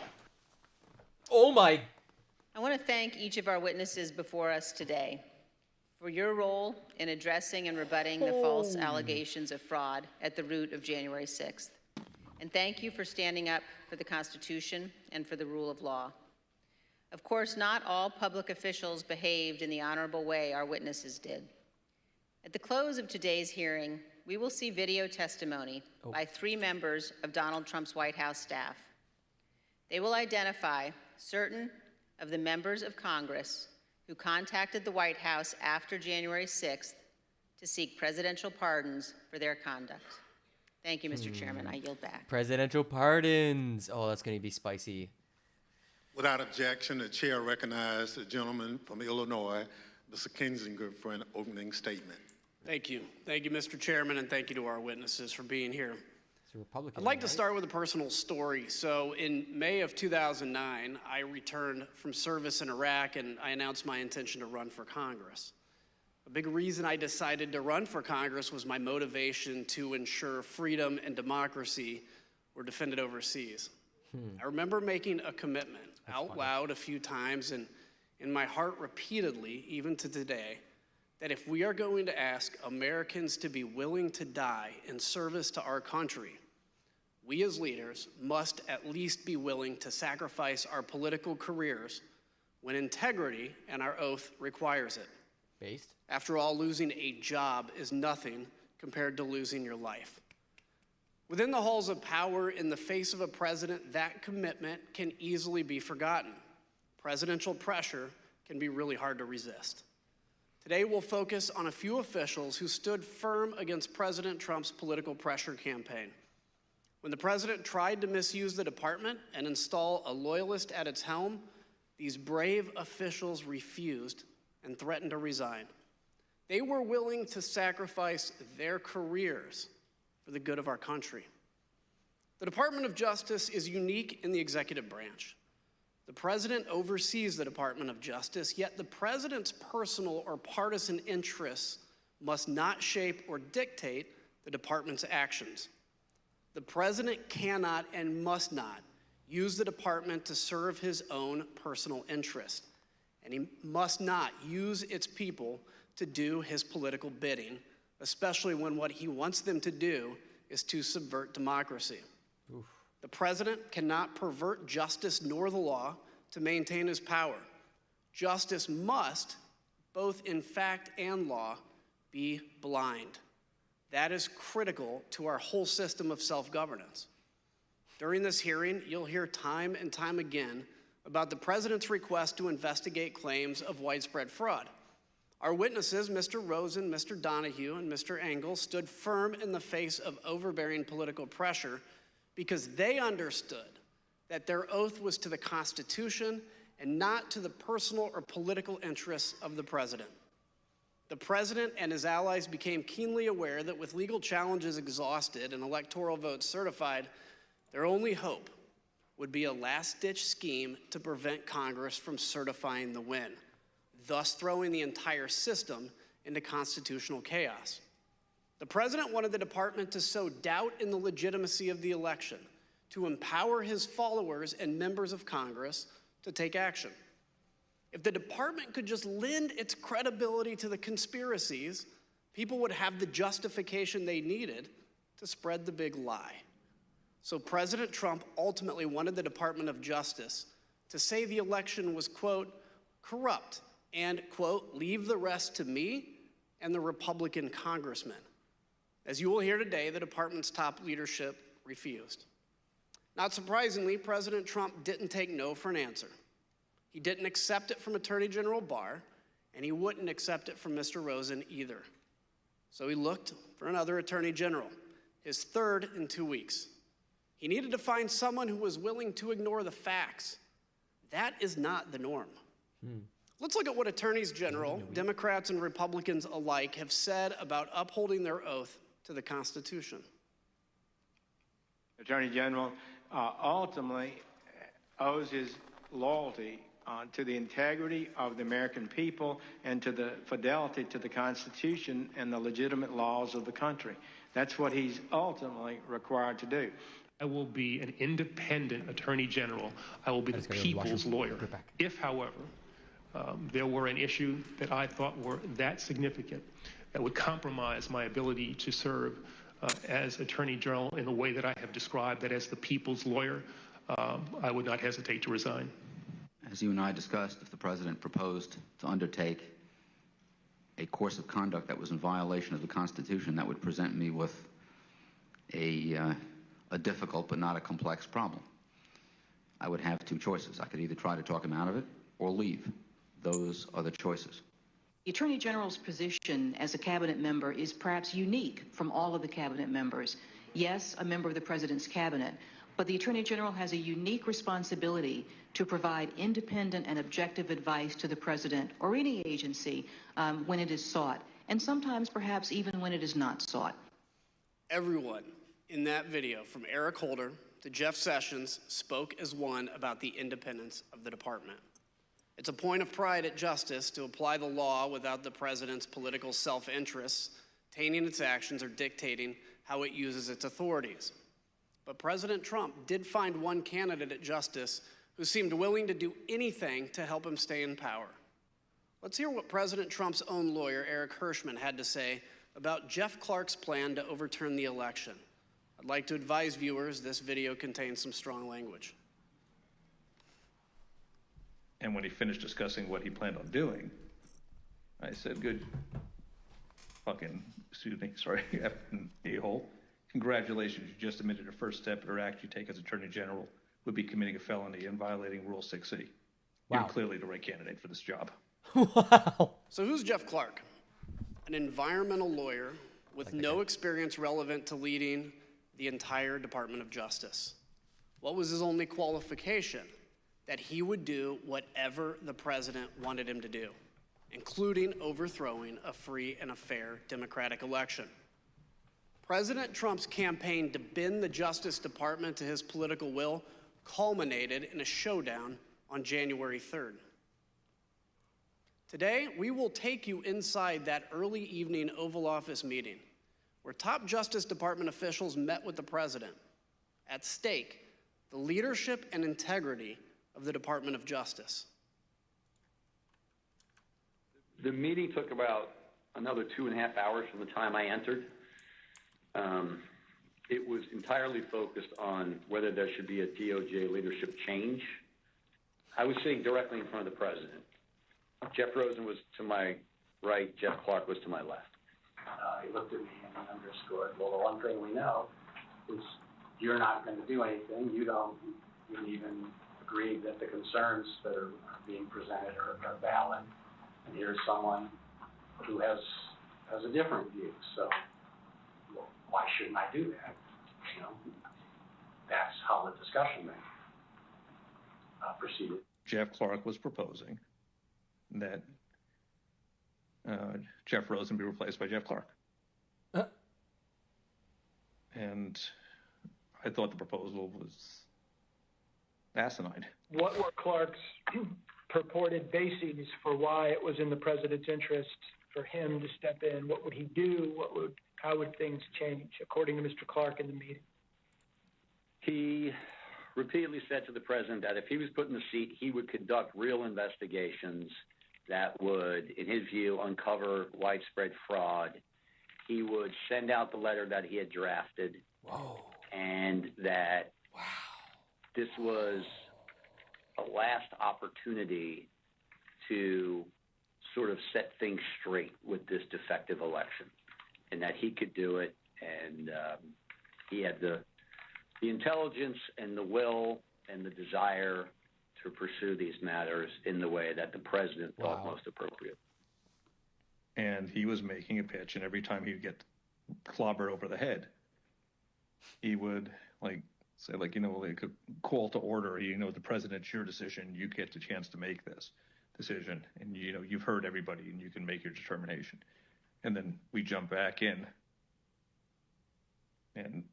Oh my. I want to thank each of our witnesses before us today for your role in addressing and rebutting the false allegations of fraud at the root of January 6th. And thank you for standing up for the Constitution and for the rule of law. Of course, not all public officials behaved in the honorable way our witnesses did. At the close of today's hearing, we will see video testimony by 3 members of Donald Trump's White House staff. They will identify certain of the members of Congress who contacted the White House after January 6th to seek presidential pardons for their conduct. Thank you, Mr. Chairman. I yield back. Presidential pardons. Oh, that's going to be spicy. Without objection, the chair recognizes the gentleman from Illinois, Mr. Kinzinger, for an opening statement. Thank you. Thank you, Mr. Chairman, and thank you to our witnesses for being here. It's a Republican. I'd like to start with a personal story. So in May of 2009, I returned from service in Iraq, and I announced my intention to run for Congress. A big reason I decided to run for Congress was my motivation to ensure freedom and democracy were defended overseas. I remember making a commitment out loud a few times and in my heart repeatedly, even to today, that if we are going to ask Americans to be willing to die in service to our country, we as leaders must at least be willing to sacrifice our political careers when integrity and our oath requires it. Based? After all, losing a job is nothing compared to losing your life. Within the halls of power, in the face of a president, that commitment can easily be forgotten. Presidential pressure can be really hard to resist. Today, we'll focus on a few officials who stood firm against President Trump's political pressure campaign. When the president tried to misuse the department and install a loyalist at its helm, these brave officials refused and threatened to resign. They were willing to sacrifice their careers for the good of our country. The Department of Justice is unique in the executive branch. The president oversees the Department of Justice, yet the president's personal or partisan interests must not shape or dictate the department's actions. The president cannot and must not use the department to serve his own personal interest, and he must not use its people to do his political bidding, especially when what he wants them to do is to subvert democracy. Oof. The president cannot pervert justice nor the law to maintain his power. Justice must, both in fact and law, be blind. That is critical to our whole system of self-governance. During this hearing, you'll hear time and time again about the president's request to investigate claims of widespread fraud. Our witnesses, Mr. Rosen, Mr. Donahue, and Mr. Engel, stood firm in the face of overbearing political pressure because they understood that their oath was to the Constitution and not to the personal or political interests of the president. The president and his allies became keenly aware that with legal challenges exhausted and electoral votes certified, their only hope would be a last-ditch scheme to prevent Congress from certifying the win, thus throwing the entire system into constitutional chaos. The president wanted the department to sow doubt in the legitimacy of the election, to empower his followers and members of Congress to take action. If the department could just lend its credibility to the conspiracies, people would have the justification they needed to spread the big lie. So President Trump ultimately wanted the Department of Justice to say the election was, quote, corrupt, and, quote, leave the rest to me and the Republican congressmen. As you will hear today, the department's top leadership refused. Not surprisingly, President Trump didn't take no for an answer. He didn't accept it from Attorney General Barr, and he wouldn't accept it from Mr. Rosen either. So he looked for another Attorney General, his third in 2 weeks. He needed to find someone who was willing to ignore the facts. That is not the norm. Let's look at what attorneys general, Democrats and Republicans alike, have said about upholding their oath to the Constitution. Attorney General ultimately owes his loyalty to the integrity of the American people and to the fidelity to the Constitution and the legitimate laws of the country. That's what he's ultimately required to do. I will be an independent Attorney General. I will be the people's lawyer. If, however, there were an issue that I thought were that significant that would compromise my ability to serve as Attorney General in the way that I have described, that as the people's lawyer, I would not hesitate to resign. As you and I discussed, if the president proposed to undertake a course of conduct that was in violation of the Constitution, that would present me with a difficult but not a complex problem. I would have two choices. I could either try to talk him out of it or leave. Those are the choices. The Attorney General's position as a cabinet member is perhaps unique from all of the cabinet members. Yes, a member of the president's cabinet, but the Attorney General has a unique responsibility to provide independent and objective advice to the president or any agency when it is sought, and sometimes perhaps even when it is not sought. Everyone in that video, from Eric Holder to Jeff Sessions, spoke as one about the independence of the department. It's a point of pride at Justice to apply the law without the president's political self-interests, tainting its actions or dictating how it uses its authorities. But President Trump did find one candidate at Justice who seemed willing to do anything to help him stay in power. Let's hear what President Trump's own lawyer, Eric Hirschman, had to say about Jeff Clark's plan to overturn the election. I'd like to advise viewers this video contains some strong language. And when he finished discussing what he planned on doing, I said, good fucking, excuse me, sorry, a-hole. Congratulations, you just admitted a first step or act you take as Attorney General would be committing a felony and violating Rule 6C. You're clearly the right candidate for this job. Wow. So who's Jeff Clark? An environmental lawyer with no experience relevant to leading the entire Department of Justice. What was his only qualification? That he would do whatever the president wanted him to do, including overthrowing a free and a fair democratic election. President Trump's campaign to bend the Justice Department to his political will culminated in a showdown on January 3rd. Today, we will take you inside that early evening Oval Office meeting where top Justice Department officials met with the president. At stake, the leadership and integrity of the Department of Justice. The meeting took about another 2.5 hours from the time I entered. It was entirely focused on whether there should be a DOJ leadership change. I was sitting directly in front of the president. Jeff Rosen was to my right, Jeff Clark was to my left. He looked at me and he underscored, well, the one thing we know is you're not going to do anything. You don't even agree that the concerns that are being presented are valid. And here's someone who has a different view. So why shouldn't I do that? You know, that's how the discussion then proceeded. Jeff Clark was proposing that Jeff Rosen be replaced by Jeff Clark. And I thought the proposal was asinine. What were Clark's purported bases for why it was in the president's interest for him to step in? What would he do? How would things change, according to Mr. Clark in the meeting? He repeatedly said to the president that if he was put in the seat, he would conduct real investigations that would, in his view, uncover widespread fraud. He would send out the letter that he had drafted. Whoa. And that this was a last opportunity to sort of set things straight with this defective election, and that he could do it, and he had the intelligence and the will and the desire to pursue these matters in the way that the president thought most appropriate. And he was making a pitch, and every time he'd get clobbered over the head, he would say, like a call to order, the president's your decision, you get the chance to make this decision, and you've heard everybody and you can make your determination. And then we jump back in and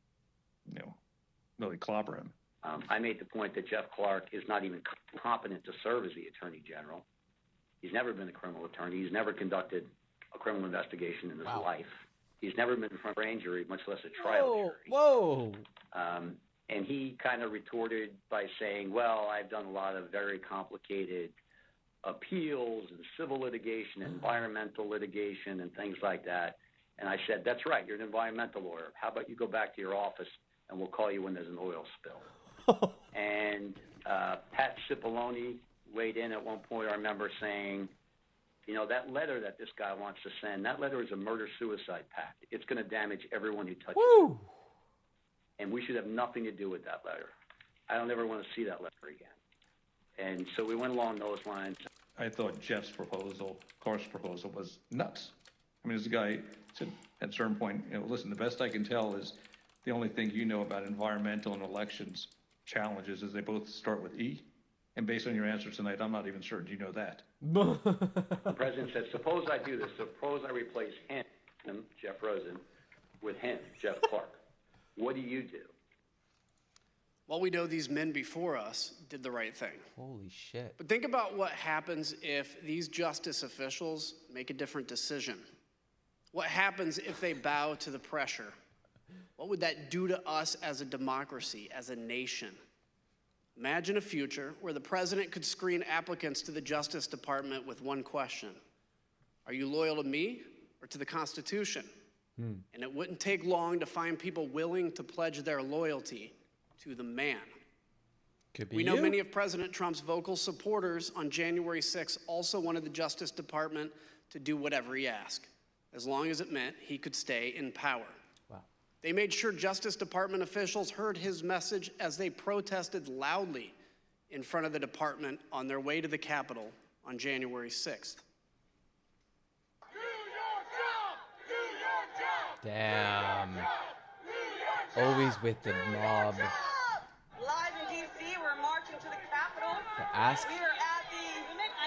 really clobber him. I made the point that Jeff Clark is not even competent to serve as the Attorney General. He's never been a criminal attorney. He's never conducted a criminal investigation in his life. He's never been in front of a grand jury, much less a trial jury. Whoa! And he kind of retorted by saying, well, I've done a lot of very complicated appeals and civil litigation, environmental litigation, and things like that. And I said, that's right, you're an environmental lawyer. How about you go back to your office and we'll call you when there's an oil spill. And Pat Cipollone weighed in at one point, I remember saying, that letter that this guy wants to send, that letter is a murder-suicide pact. It's going to damage everyone who touches it. And we should have nothing to do with that letter. I don't ever want to see that letter again. And so we went along those lines. I thought Jeff's proposal, Clark's proposal, was nuts. I mean, this guy said at a certain point, listen, the best I can tell is the only thing you know about environmental and elections challenges is they both start with E. And based on your answer tonight, I'm not even certain you know that. The president said, suppose I do this. Suppose I replace him, Jeff Rosen, with him, Jeff Clark. What do you do? Well, we know these men before us did the right thing. Holy shit. But think about what happens if these justice officials make a different decision. What happens if they bow to the pressure? What would that do to us as a democracy, as a nation? Imagine a future where the president could screen applicants to the Justice Department with one question: are you loyal to me or to the Constitution? And it wouldn't take long to find people willing to pledge their loyalty to the man. Could be We know you. many of President Trump's vocal supporters on January 6th also wanted the Justice Department to do whatever he asked, as long as it meant he could stay in power. Wow. They made sure Justice Department officials heard his message as they protested loudly in front of the department on their way to the Capitol on January 6th. Damn. Always with the mob. Live in D.C., we're marching to the Capitol. The ask. We are at the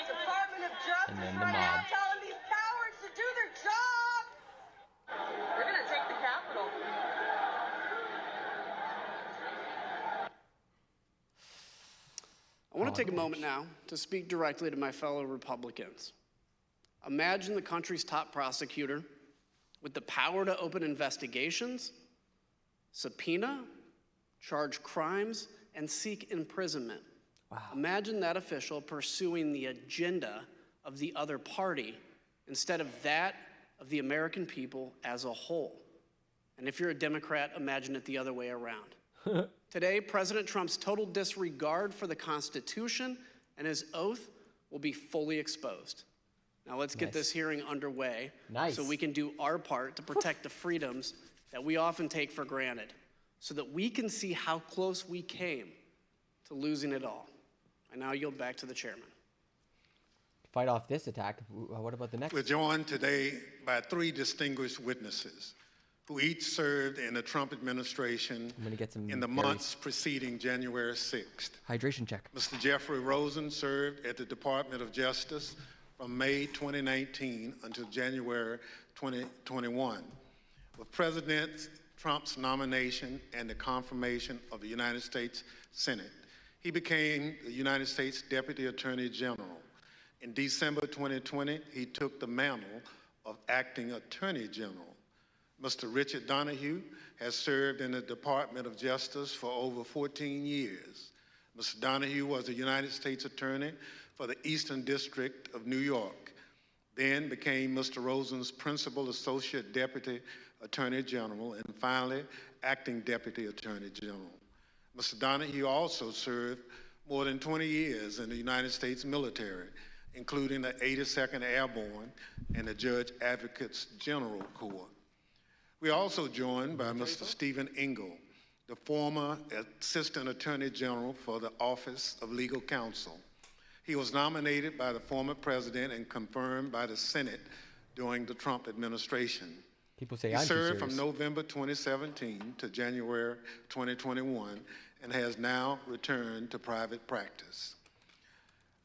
Department of Justice And then the right mob. now, telling these cowards to do their job. We're going to take the Capitol. I want to take a moment now to speak directly to my fellow Republicans. Imagine the country's top prosecutor with the power to open investigations, subpoena, charge crimes, and seek imprisonment. Wow. Imagine that official pursuing the agenda of the other party instead of that of the American people as a whole. And if you're a Democrat, imagine it the other way around. Today, President Trump's total disregard for the Constitution and his oath will be fully exposed. Now let's get this hearing underway so we can do our part to protect the freedoms that we often take for granted, so that we can see how close we came to losing it all. I now yield back to the chairman. Fight off this attack. What about the next? We're joined today by three distinguished witnesses who each served in the Trump administration I'm gonna get some in the berries. months preceding January 6th. Hydration check. Mr. Jeffrey Rosen served at the Department of Justice from May 2019 until January 2021. With President Trump's nomination and the confirmation of the United States Senate, he became the United States Deputy Attorney General. In December 2020, he took the mantle of Acting Attorney General. Mr. Richard Donahue has served in the Department of Justice for over 14 years. Mr. Donahue was a United States Attorney for the Eastern District of New York, then became Mr. Rosen's Principal Associate Deputy Attorney General, and finally, Acting Deputy Attorney General. Mr. Donahue also served more than 20 years in the United States military, including the 82nd Airborne and the Judge Advocates General Corps. We are also joined by Mr. Stephen Engel, the former Assistant Attorney General for the Office of Legal Counsel. He was nominated by the former president and confirmed by the Senate during the Trump administration. People say He I'm too served serious. from November 2017 to January 2021 and has now returned to private practice.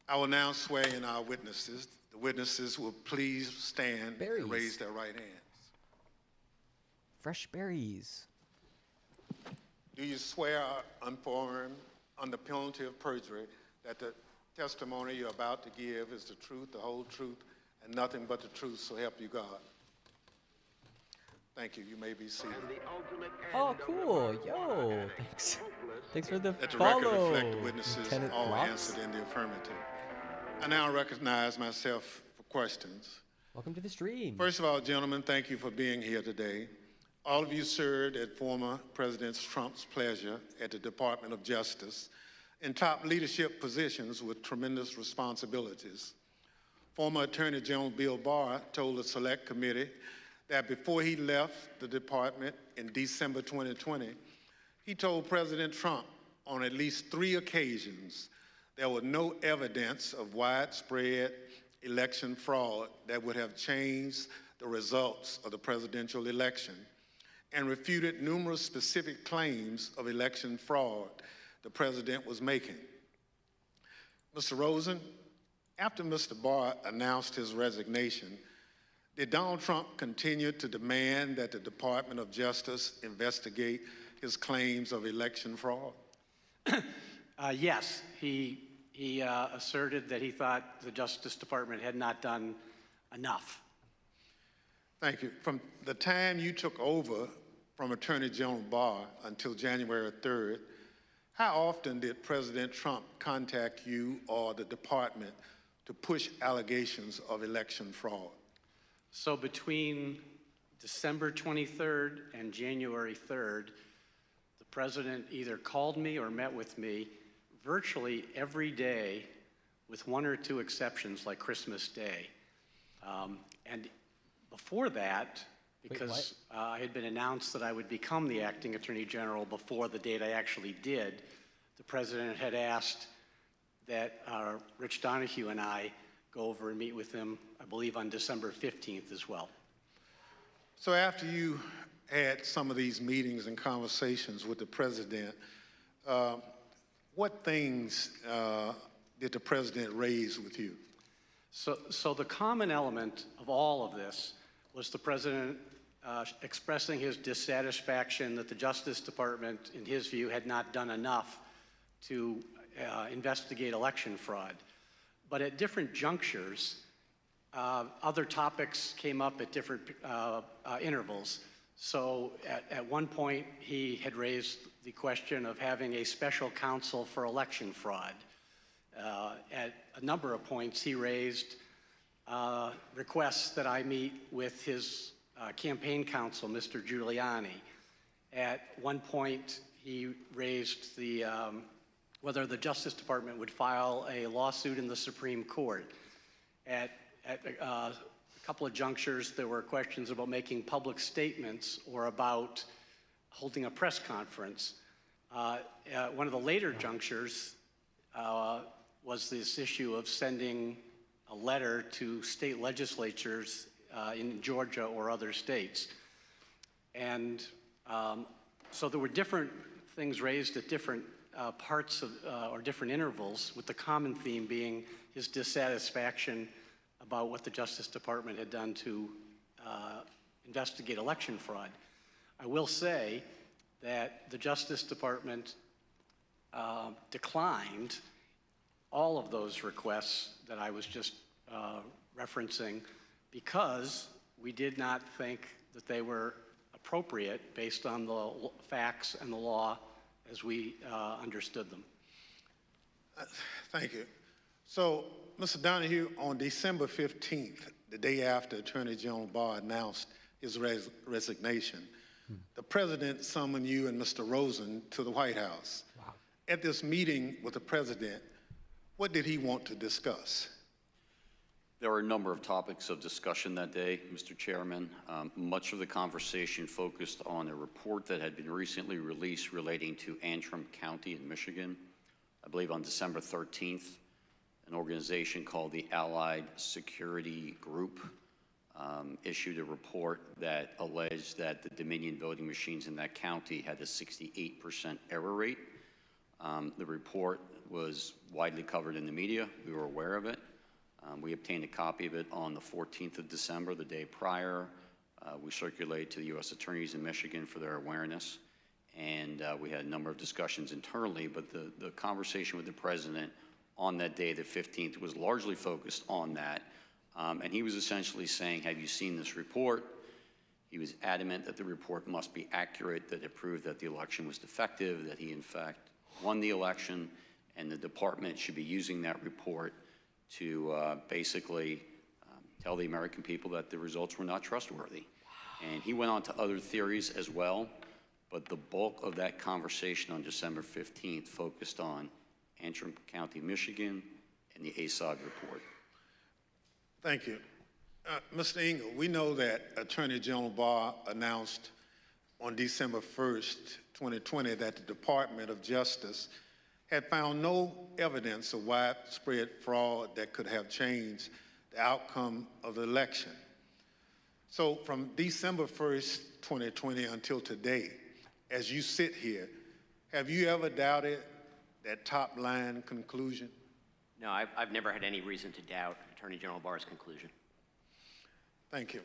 I will now swear in our witnesses. The witnesses will please stand and raise their right hands. Fresh berries. Do you swear unaffirmed under penalty of perjury that the testimony you're about to give is the truth, the whole truth, and nothing but the truth, so help you God? Thank you. You may be seated. Oh, cool. Yo, thanks. Thanks for the Let the follow. record reflect the witnesses Lieutenant all Flops. answered in the affirmative. I now recognize myself for questions. Welcome to the stream. First of all, gentlemen, thank you for being here today. All of you served at former President Trump's pleasure at the Department of Justice in top leadership positions with tremendous responsibilities. Former Attorney General Bill Barr told the Select Committee that before he left the department in December 2020, he told President Trump on at least 3 occasions there was no evidence of widespread election fraud that would have changed the results of the presidential election, and refuted numerous specific claims of election fraud the president was making. Mr. Rosen, after Mr. Barr announced his resignation, did Donald Trump continue to demand that the Department of Justice investigate his claims of election fraud? Yes, he asserted that he thought the Justice Department had not done enough. Thank you. From the time you took over from Attorney General Barr until January 3rd, How often did President Trump contact you or the department to push allegations of election fraud? So between December 23rd and January 3rd, the president either called me or met with me virtually every day, with one or two exceptions like Christmas Day. And before that, because I had been announced that I would become the acting Attorney General before the date I actually did, the president had asked that Rich Donahue and I go over and meet with him, I believe on December 15th as well. So after you had some of these meetings and conversations with the president, what things did the president raise with you? So the common element of all of this was the president expressing his dissatisfaction that the Justice Department, in his view, had not done enough to investigate election fraud. But at different junctures, other topics came up at different intervals. So at one point, he had raised the question of having a special counsel for election fraud. At a number of points, he raised requests that I meet with his campaign counsel, Mr. Giuliani. At one point, he raised whether the Justice Department would file a lawsuit in the Supreme Court. At a couple of junctures, there were questions about making public statements or about holding a press conference. One of the later junctures was this issue of sending a letter to state legislatures in Georgia or other states. And so there were different things raised at different parts of, or different intervals, with the common theme being his dissatisfaction about what the Justice Department had done to investigate election fraud. I will say that the Justice Department declined all of those requests that I was just referencing because we did not think that they were appropriate based on the facts and the law as we understood them. Thank you. So, Mr. Donahue, on December 15th, the day after Attorney General Barr announced his resignation, the president summoned you and Mr. Rosen to the White House. Wow. At this meeting with the president, what did he want to discuss? There were a number of topics of discussion that day, Mr. Chairman. Much of the conversation focused on a report that had been recently released relating to Antrim County in Michigan. I believe on December 13th, an organization called the Allied Security Group issued a report that alleged that the Dominion voting machines in that county had a 68% error rate. The report was widely covered in the media. We were aware of it. We obtained a copy of it on the 14th of December, the day prior. We circulated to the U.S. attorneys in Michigan for their awareness. And we had a number of discussions internally, but the conversation with the president on that day, the 15th, was largely focused on that. And he was essentially saying, have you seen this report? He was adamant that the report must be accurate, that it proved that the election was defective, that he in fact won the election, and the department should be using that report to basically tell the American people that the results were not trustworthy. And he went on to other theories as well, but the bulk of that conversation on December 15th focused on Antrim County, Michigan, and the ASOG report. Thank you. Mr. Engel, we know that Attorney General Barr announced on December 1st, 2020, that the Department of Justice had found no evidence of widespread fraud that could have changed the outcome of the election. So from December 1st, 2020 until today, as you sit here, have you ever doubted that top line conclusion? No, I've never had any reason to doubt Attorney General Barr's conclusion. Thank you.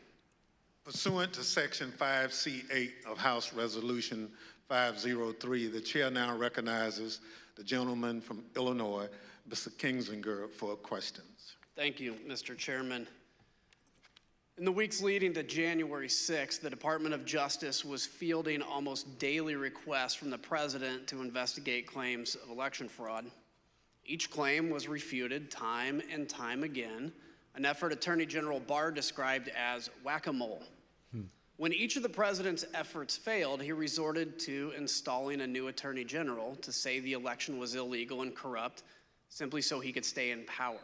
Pursuant to Section 5C8 of House Resolution 503, the chair now recognizes the gentleman from Illinois, Mr. Kinzinger, for questions. Thank you, Mr. Chairman. In the weeks leading to January 6th, the Department of Justice was fielding almost daily requests from the president to investigate claims of election fraud. Each claim was refuted time and time again, an effort Attorney General Barr described as whack-a-mole. When each of the president's efforts failed, he resorted to installing a new attorney general to say the election was illegal and corrupt, simply so he could stay in power.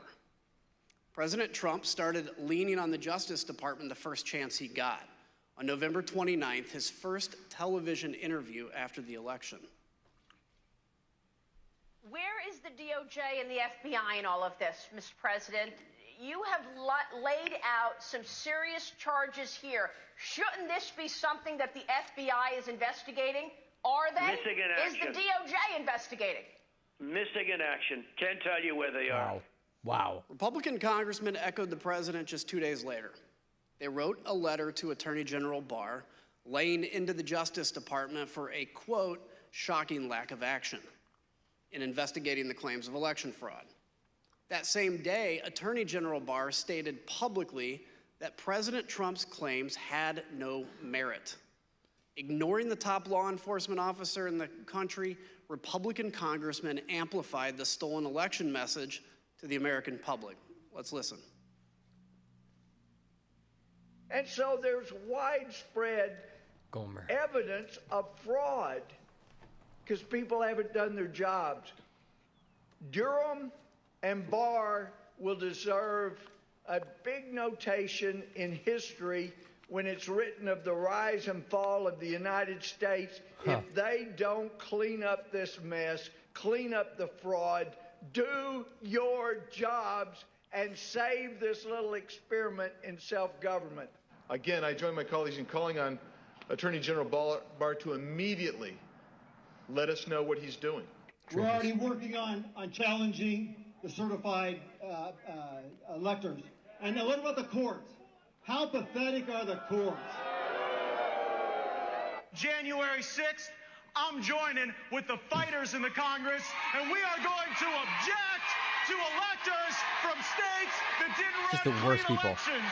President Trump started leaning on the Justice Department the first chance he got. On November 29th, his first television interview after the election. Where is the DOJ and the FBI in all of this, Mr. President? You have laid out some serious charges here. Shouldn't this be something that the FBI is investigating? Are they? Missing in Is action. the DOJ investigating? Missing in action. Can't tell you where they are. Wow. Republican congressmen echoed the president just 2 days later. They wrote a letter to Attorney General Barr laying into the Justice Department for a, quote, shocking lack of action in investigating the claims of election fraud. That same day, Attorney General Barr stated publicly that President Trump's claims had no merit. Ignoring the top law enforcement officer in the country, Republican congressmen amplified the stolen election message to the American public. Let's listen. And so there's widespread evidence of fraud because people haven't done their jobs. Durham and Barr will deserve a big notation in history when it's written of the rise and fall of the United States if they don't clean up this mess, clean up the fraud, do your jobs, and save this little experiment in self-government. Again, I join my colleagues in calling on Attorney General Barr to immediately let us know what he's doing. We're already working on challenging the certified electors. And now what about the courts? How pathetic are the courts? January 6th, I'm joining with the fighters in the Congress, and we are going to object to electors from states that didn't Just run the worst clean people. elections.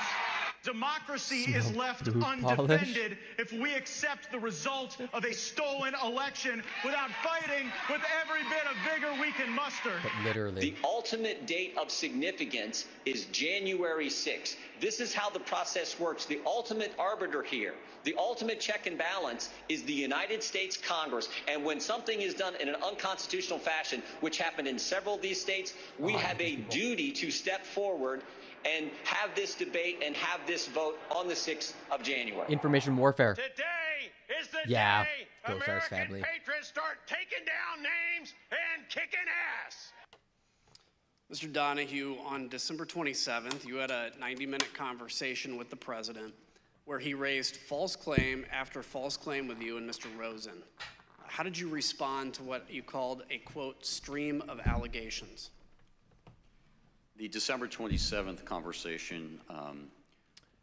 Democracy Smell is left boot undefended if we accept the result of a stolen election without fighting with every bit of vigor we can muster. But literally. The ultimate date of significance is January 6th. This is how the process works. The ultimate arbiter here, the ultimate check and balance is the United States Congress. And when something is done in an unconstitutional fashion, which happened in several of these states, we have a duty to step forward and have this debate and have this vote on the 6th of January. Information warfare. Today is the Yeah. day Ghost Arts American family. patriots start taking down names and kicking ass. Mr. Donahue, on December 27th, you had a 90-minute conversation with the president where he raised false claim after false claim with you and Mr. Rosen. How did you respond to what you called a, quote, stream of allegations? The December 27th conversation I got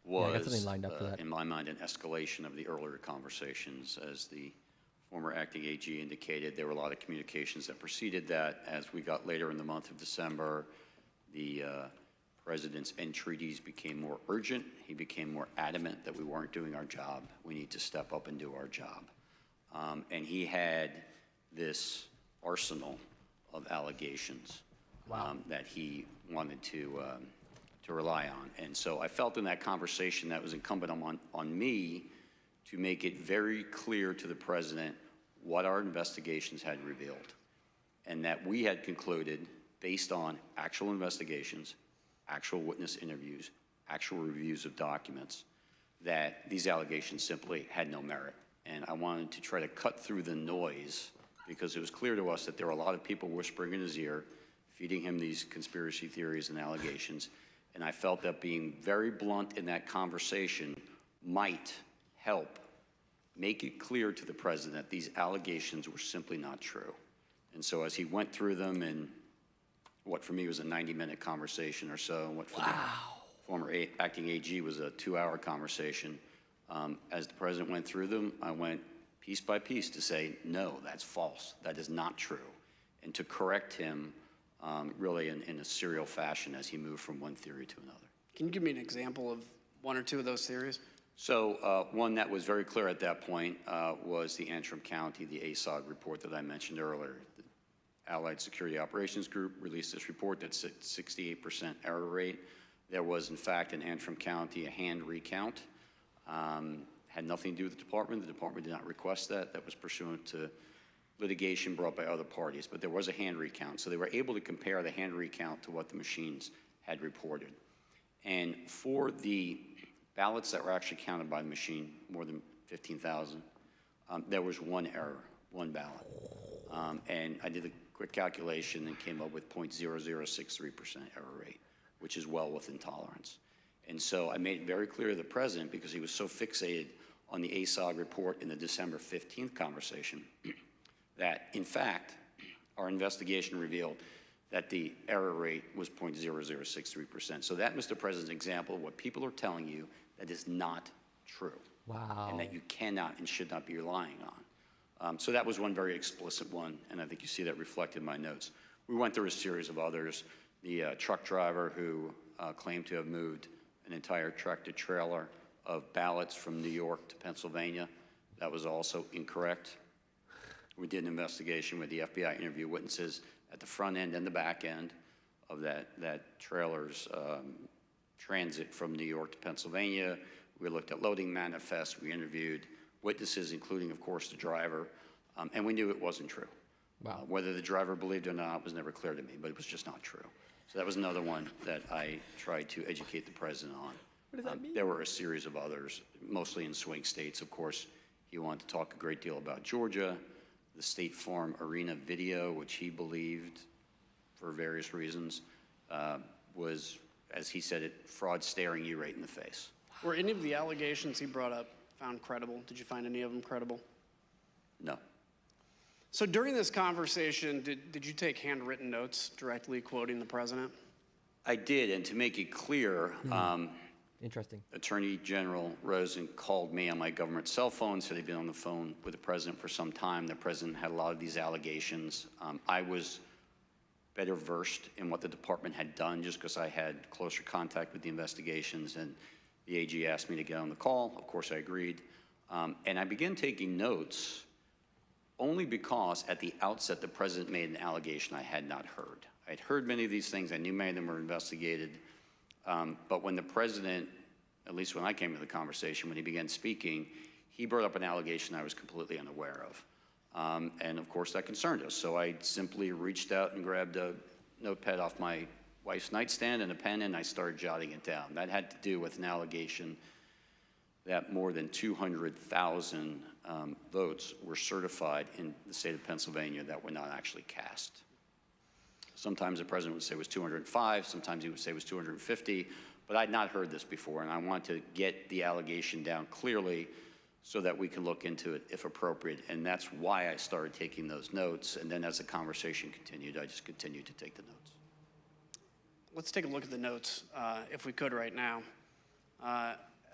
was, something lined up for that. in my mind, an escalation of the earlier conversations. As the former acting AG indicated, there were a lot of communications that preceded that. As we got later in the month of December, the president's entreaties became more urgent. He became more adamant that we weren't doing our job. We need to step up and do our job. And he had this arsenal of allegations that he wanted to rely on. And so I felt in that conversation that was incumbent on me to make it very clear to the president what our investigations had revealed, and that we had concluded, based on actual investigations, actual witness interviews, actual reviews of documents, that these allegations simply had no merit. And I wanted to try to cut through the noise, because it was clear to us that there were a lot of people whispering in his ear, feeding him these conspiracy theories and allegations. And I felt that being very blunt in that conversation might help make it clear to the president that these allegations were simply not true. And so as he went through them in what for me was a 90-minute conversation or so, and what for the former acting AG was a 2-hour conversation, as the president went through them, I went piece by piece to say, no, that's false. That is not true. And to correct him really in a serial fashion as he moved from one theory to another. Can you give me an example of one or two of those theories? So one that was very clear at that point was the Antrim County, the ASOG report that I mentioned earlier. The Allied Security Operations Group released this report that said 68% error rate. There was, in fact, in Antrim County, a hand recount. Had nothing to do with the department. The department did not request that. That was pursuant to litigation brought by other parties, but there was a hand recount. So they were able to compare the hand recount to what the machines had reported. And for the ballots that were actually counted by the machine, more than 15,000, there was one error, one ballot. And I did a quick calculation and came up with 0.0063% error rate, which is well within tolerance. And so I made it very clear to the president, because he was so fixated on the ASOG report in the December 15th conversation, that in fact, our investigation revealed that the error rate was 0.0063%. So that, Mr. President's example of what people are telling you that is not true. Wow. And that you cannot and should not be relying on. So that was one very explicit one, and I think you see that reflected in my notes. We went through a series of others. The truck driver who claimed to have moved an entire tractor-trailer of ballots from New York to Pennsylvania, that was also incorrect. We did an investigation with the FBI, interview witnesses at the front end and the back end of that trailer's transit from New York to Pennsylvania. We looked at loading manifests. We interviewed witnesses, including, of course, the driver, and we knew it wasn't true. Wow. Whether the driver believed it or not was never clear to me, but it was just not true. So that was another one that I tried to educate the president on. What does that mean? There were a series of others, mostly in swing states. Of course, he wanted to talk a great deal about Georgia, the State Farm Arena video, which he believed, for various reasons, was, as he said it, fraud staring you right in the face. Were any of the allegations he brought up found credible? Did you find any of them credible? No. So during this conversation, did you take handwritten notes directly quoting the president? I did, and to make it clear, Interesting. Attorney General Rosen called me on my government cell phone, said he'd been on the phone with the president for some time. The president had a lot of these allegations. I was better versed in what the department had done just because I had closer contact with the investigations, and the AG asked me to get on the call. Of course, I agreed. And I began taking notes only because at the outset the president made an allegation I had not heard. I'd heard many of these things. I knew many of them were investigated. But when the president, at least when I came to the conversation, when he began speaking, he brought up an allegation I was completely unaware of. And of course that concerned us. So I simply reached out and grabbed a notepad off my wife's nightstand and a pen, and I started jotting it down. That had to do with an allegation that more than 200,000 votes were certified in the state of Pennsylvania that were not actually cast. Sometimes the president would say it was 205, sometimes he would say it was 250, but I'd not heard this before, and I wanted to get the allegation down clearly so that we can look into it if appropriate, and that's why I started taking those notes, and then as the conversation continued, I just continued to take the notes. Let's take a look at the notes, if we could right now.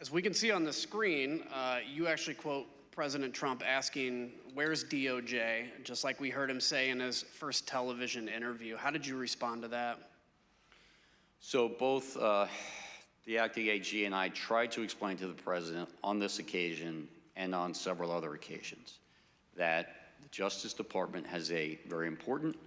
As we can see on the screen, you actually quote President Trump asking, "Where's DOJ?" just like we heard him say in his first television interview. How did you respond to that? So both the acting AG and I tried to explain to the president on this occasion and on several other occasions that the Justice Department has a very important,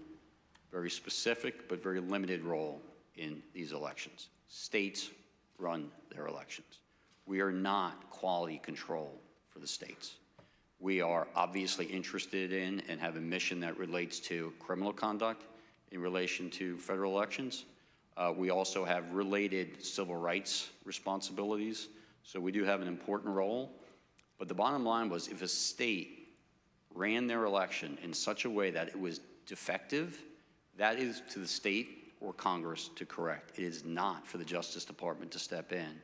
very specific, but very limited role in these elections. States run their elections. We are not quality control for the states. We are obviously interested in and have a mission that relates to criminal conduct in relation to federal elections. We also have related civil rights responsibilities, so we do have an important role. But the bottom line was, if a state ran their election in such a way that it was defective, that is to the state or Congress to correct. It is not for the Justice Department to step in.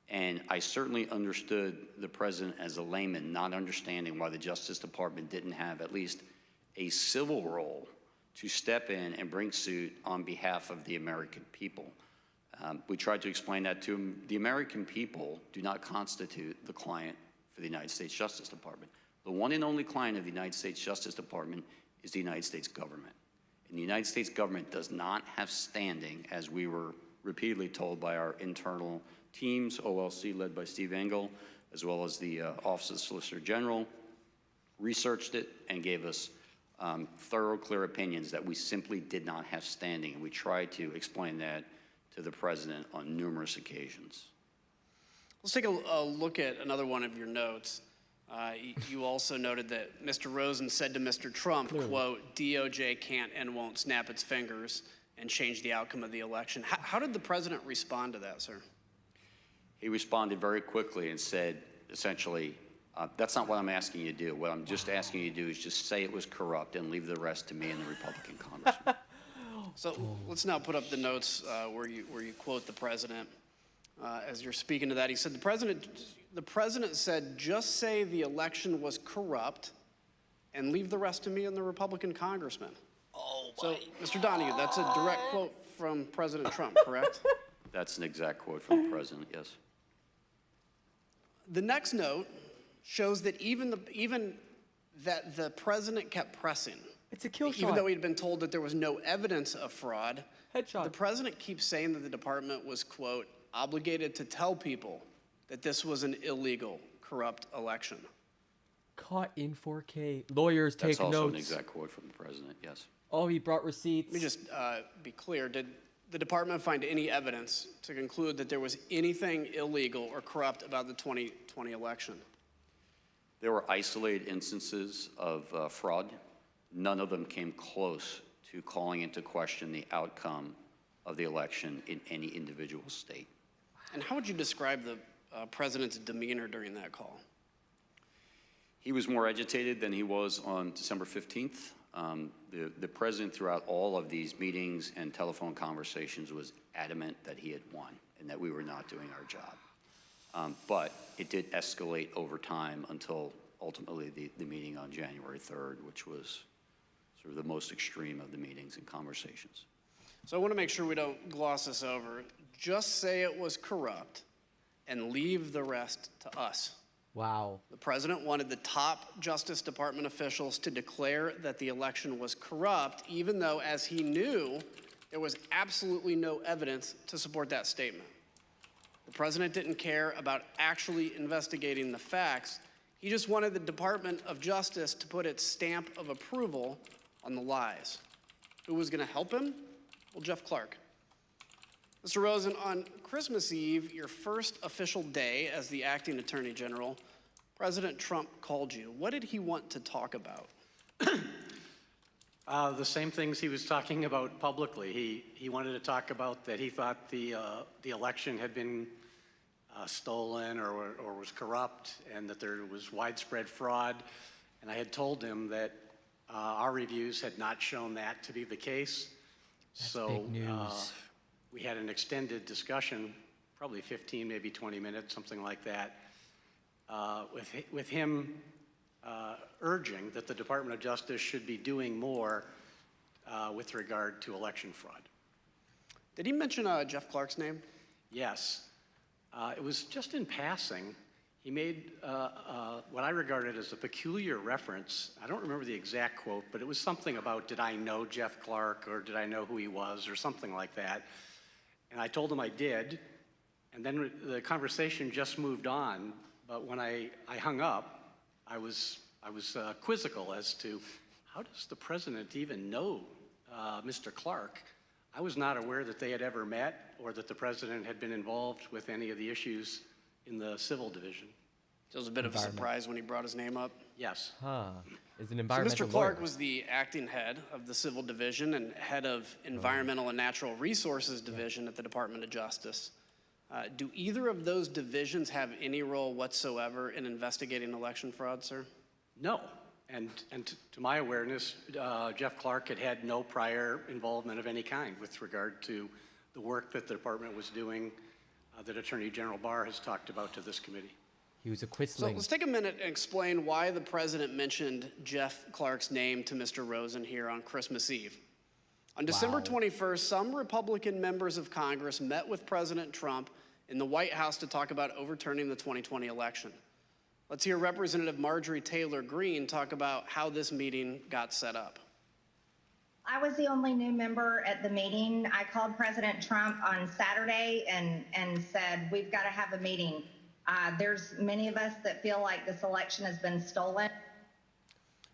And I certainly understood the president as a layman, not understanding why the Justice Department didn't have at least a civil role to step in and bring suit on behalf of the American people. We tried to explain that to him. The American people do not constitute the client for the United States Justice Department. The one and only client of the United States Justice Department is the United States government. And the United States government does not have standing, as we were repeatedly told by our internal teams, OLC led by Steve Engel, as well as the Office of the Solicitor General, researched it and gave us thorough, clear opinions that we simply did not have standing. And we tried to explain that to the president on numerous occasions. Let's take a look at another one of your notes. You also noted that Mr. Rosen said to Mr. Trump, quote, DOJ can't and won't snap its fingers and change the outcome of the election. How did the president respond to that, sir? He responded very quickly and said, essentially, that's not what I'm asking you to do. What I'm just asking you to do is just say it was corrupt and leave the rest to me and the Republican congressman. So let's now put up the notes where you quote the president. As you're speaking to that, he said, the president said, just say the election was corrupt and leave the rest to me and the Republican congressman. Oh, so, Mr. Donahue, that's a direct quote from President Trump, correct? That's an exact quote from the president, yes. The next note shows that even that the president kept pressing. It's a kill shot. Even though he'd been told that there was no evidence of fraud, headshot. The president keeps saying that the department was, quote, obligated to tell people that this was an illegal, corrupt election. Caught in 4K. Lawyers take notes. That's also an exact quote from the president, yes. Oh, he brought receipts. Let me just be clear. Did the department find any evidence to conclude that there was anything illegal or corrupt about the 2020 election? There were isolated instances of fraud. None of them came close to calling into question the outcome of the election in any individual state. And how would you describe the president's demeanor during that call? He was more agitated than he was on December 15th. The president, throughout all of these meetings and telephone conversations, was adamant that he had won and that we were not doing our job. But it did escalate over time until ultimately the meeting on January 3rd, which was sort of the most extreme of the meetings and conversations. So I want to make sure we don't gloss this over. Just say it was corrupt and leave the rest to us. Wow. The president wanted the top Justice Department officials to declare that the election was corrupt, even though, as he knew, there was absolutely no evidence to support that statement. The president didn't care about actually investigating the facts. He just wanted the Department of Justice to put its stamp of approval on the lies. Who was going to help him? Well, Jeff Clark. Mr. Rosen, on Christmas Eve, your first official day as the acting attorney general, President Trump called you. What did he want to talk about? The same things he was talking about publicly. He wanted to talk about that he thought the election had been stolen or was corrupt, and that there was widespread fraud. And I had told him that our reviews had not shown that to be the case. That's big news. We had an extended discussion, probably 15, maybe 20 minutes, something like that, with him urging that the Department of Justice should be doing more with regard to election fraud. Did he mention Jeff Clark's name? Yes. It was just in passing. He made what I regarded as a peculiar reference. I don't remember the exact quote, but it was something about, did I know Jeff Clark, or did I know who he was, or something like that. And I told him I did, and then the conversation just moved on. But when I hung up, I was quizzical as to how does the president even know Mr. Clark? I was not aware that they had ever met or that the president had been involved with any of the issues in the civil division. So it was a bit of a surprise when he brought his name up? Yes. Is an environmental So Mr. Clark was the acting head of the Civil Division and head of Environmental and Natural Resources Division at the Department of Justice. Do either of those divisions have any role whatsoever in investigating election fraud, sir? No. And to my awareness, Jeff Clark had had no prior involvement of any kind with regard to the work that the department was doing that Attorney General Barr has talked about to this committee. He was a quisling. So let's take a minute and explain why the president mentioned Jeff Clark's name to Mr. Rosen here on Christmas Eve. On December 21st, some Republican members of Congress met with President Trump in the White House to talk about overturning the 2020 election. Let's hear Representative Marjorie Taylor Greene talk about how this meeting got set up. I was the only new member at the meeting. I called President Trump on Saturday and said, we've got to have a meeting. There's many of us that feel like this election has been stolen.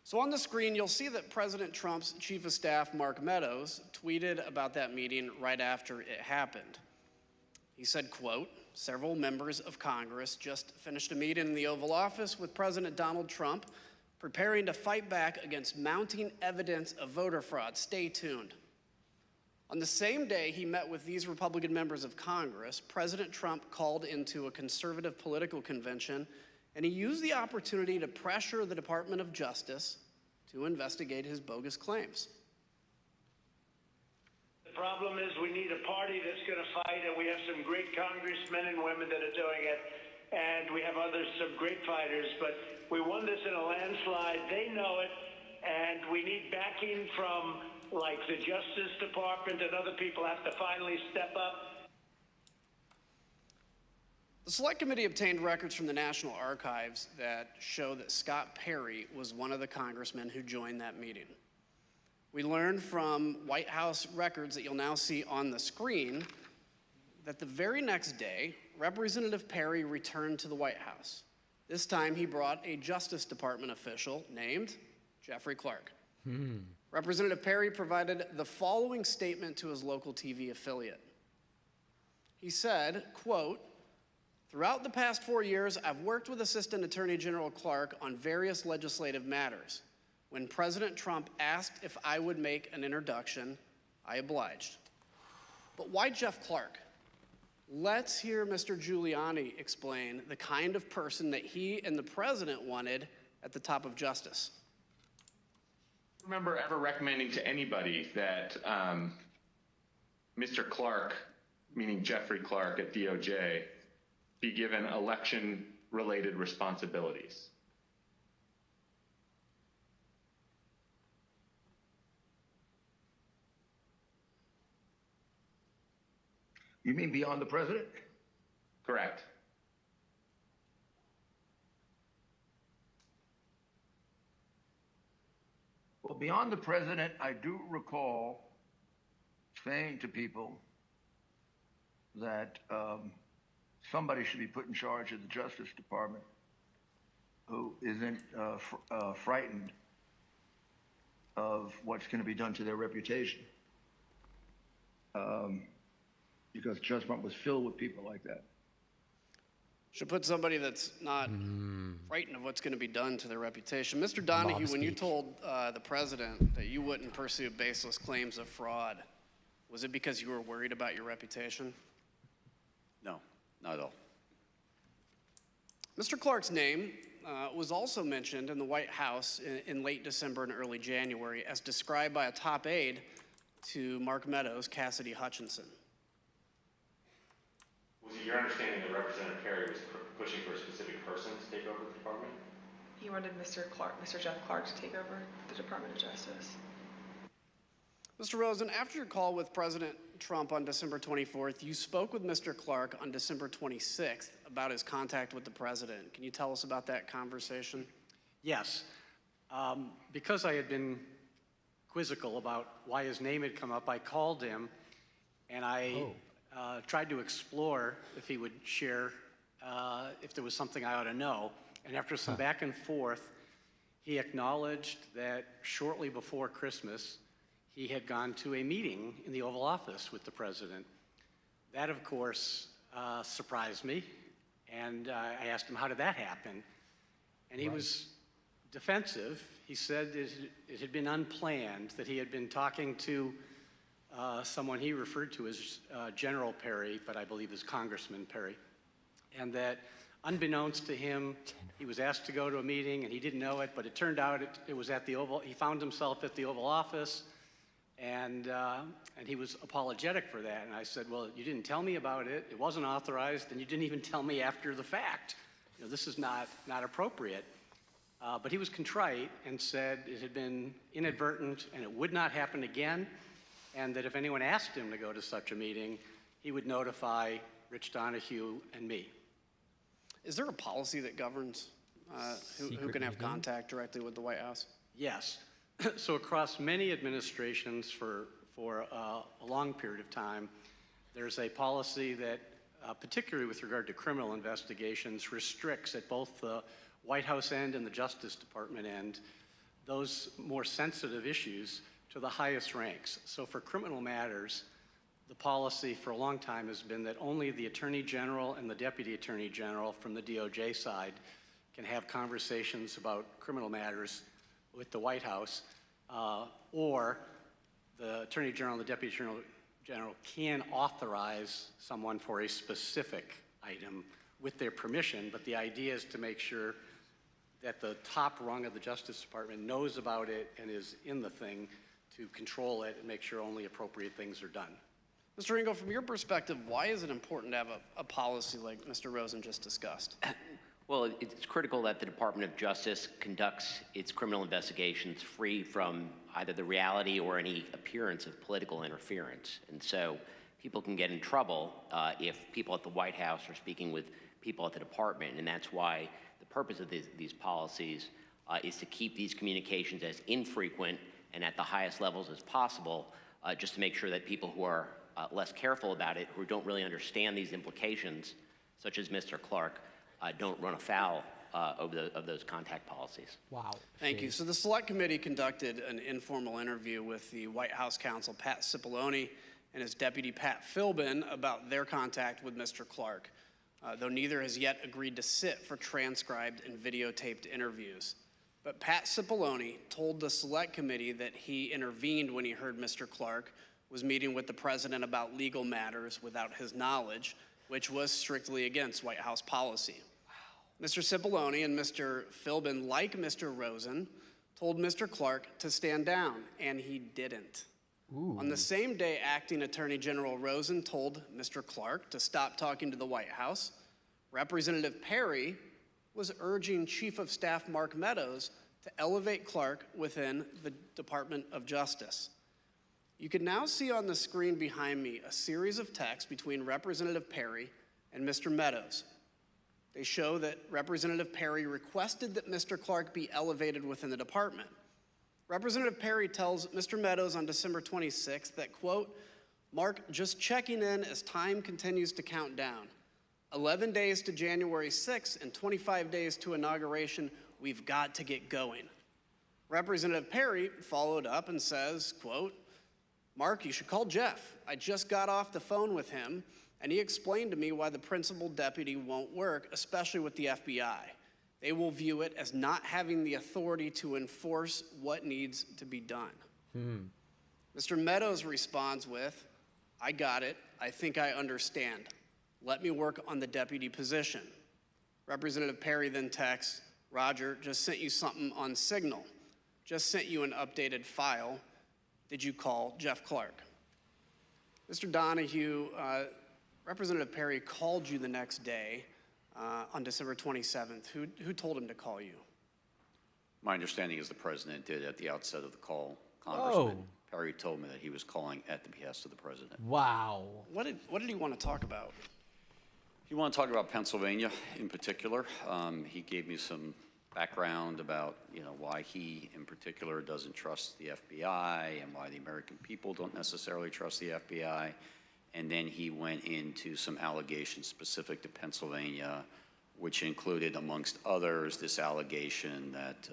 So on the screen, you'll see that President Trump's Chief of Staff, Mark Meadows, tweeted about that meeting right after it happened. He said, quote, several members of Congress just finished a meeting in the Oval Office with President Donald Trump, preparing to fight back against mounting evidence of voter fraud. Stay tuned. On the same day he met with these Republican members of Congress, President Trump called into a conservative political convention, and he used the opportunity to pressure the Department of Justice to investigate his bogus claims. The problem is we need a party that's going to fight, and we have some great congressmen and women that are doing it, and we have some great fighters, but we won this in a landslide. They know it, and we need backing from, like, the Justice Department, and other people have to finally step up. The Select Committee obtained records from the National Archives that show that Scott Perry was one of the congressmen who joined that meeting. We learned from White House records that you'll now see on the screen that the very next day, Representative Perry returned to the White House. This time he brought a Justice Department official named Jeffrey Clark. Representative Perry provided the following statement to his local TV affiliate. He said, quote, throughout the past 4 years, I've worked with Assistant Attorney General Clark on various legislative matters. When President Trump asked if I would make an introduction, I obliged. But why Jeff Clark? Let's hear Mr. Giuliani explain the kind of person that he and the president wanted at the top of justice. I don't remember ever recommending to anybody that Mr. Clark, meaning Jeffrey Clark at DOJ, be given election-related responsibilities. You mean beyond the president? Correct. Well, beyond the president, I do recall saying to people that somebody should be put in charge of the Justice Department who isn't frightened of what's going to be done to their reputation. Because Judge Trump was filled with people like that. Should put somebody that's not frightened of what's going to be done to their reputation. Mr. Donahue, when you told the president that you wouldn't pursue baseless claims of fraud, was it because you were worried about your reputation? No, not at all. Mr. Clark's name was also mentioned in the White House in late December and early January as described by a top aide to Mark Meadows, Cassidy Hutchinson. Was it your understanding that Representative Perry was pushing for a specific person to take over the department? He wanted Mr. Jeff Clark to take over the Department of Justice. Mr. Rosen, after your call with President Trump on December 24th, you spoke with Mr. Clark on December 26th about his contact with the president. Can you tell us about that conversation? Yes. Because I had been quizzical about why his name had come up, I called him and I tried to explore if he would share if there was something I ought to know. And after some back and forth, he acknowledged that shortly before Christmas, he had gone to a meeting in the Oval Office with the president. That, of course, surprised me. And I asked him, how did that happen? And he was defensive. He said it had been unplanned, that he had been talking to someone he referred to as General Perry, but I believe is Congressman Perry, and that unbeknownst to him, he was asked to go to a meeting and he didn't know it, but it turned out it was at the Oval. He found himself at the Oval Office, and he was apologetic for that. And I said, well, you didn't tell me about it. It wasn't authorized, and you didn't even tell me after the fact. You know, this is not appropriate. But he was contrite and said it had been inadvertent and it would not happen again, and that if anyone asked him to go to such a meeting, he would notify Rich Donahue and me. Is there a policy that governs who can have contact directly with the White House? Yes. So across many administrations for a long period of time, there's a policy that, particularly with regard to criminal investigations, restricts at both the White House end and the Justice Department end those more sensitive issues to the highest ranks. So for criminal matters, the policy for a long time has been that only the Attorney General and the Deputy Attorney General from the DOJ side can have conversations about criminal matters with the White House, or the Attorney General and the Deputy Attorney General can authorize someone for a specific item with their permission, but the idea is to make sure that the top rung of the Justice Department knows about it and is in the thing to control it and make sure only appropriate things are done. Mr. Ringo, from your perspective, why is it important to have a policy like Mr. Rosen just discussed? Well, it's critical that the Department of Justice conducts its criminal investigations free from either the reality or any appearance of political interference. And so people can get in trouble if people at the White House are speaking with people at the department, and that's why the purpose of these policies is to keep these communications as infrequent and at the highest levels as possible, just to make sure that people who are less careful about it, who don't really understand these implications, such as Mr. Clark, don't run afoul of those contact policies. Wow. Thank you. So the Select Committee conducted an informal interview with the White House counsel, Pat Cipollone, and his deputy, Pat Philbin, about their contact with Mr. Clark, though neither has yet agreed to sit for transcribed and videotaped interviews. But Pat Cipollone told the Select Committee that he intervened when he heard Mr. Clark was meeting with the president about legal matters without his knowledge, which was strictly against White House policy. Mr. Cipollone and Mr. Philbin, like Mr. Rosen, told Mr. Clark to stand down, and he didn't. Ooh. On the same day, Acting Attorney General Rosen told Mr. Clark to stop talking to the White House, Representative Perry was urging Chief of Staff Mark Meadows to elevate Clark within the Department of Justice. You can now see on the screen behind me a series of texts between Representative Perry and Mr. Meadows. They show that Representative Perry requested that Mr. Clark be elevated within the department. Representative Perry tells Mr. Meadows on December 26th that, quote, Mark, just checking in as time continues to count down. 11 days to January 6th and 25 days to inauguration, we've got to get going. Representative Perry followed up and says, quote, Mark, you should call Jeff. I just got off the phone with him, and he explained to me why the principal deputy won't work, especially with the FBI. They will view it as not having the authority to enforce what needs to be done. Mr. Meadows responds with, I got it. I think I understand. Let me work on the deputy position. Representative Perry then texts, Roger, just sent you something on Signal. Just sent you an updated file. Did you call Jeff Clark? Mr. Donahue, Representative Perry called you the next day on December 27th. Who told him to call you? My understanding is the president did at the outset of the call. Congressman Perry told me that he was calling at the behest of the president. Wow. What did he want to talk about? He wanted to talk about Pennsylvania in particular. He gave me some background about, why he in particular doesn't trust the FBI and why the American people don't necessarily trust the FBI. And then he went into some allegations specific to Pennsylvania, which included, amongst others, this allegation that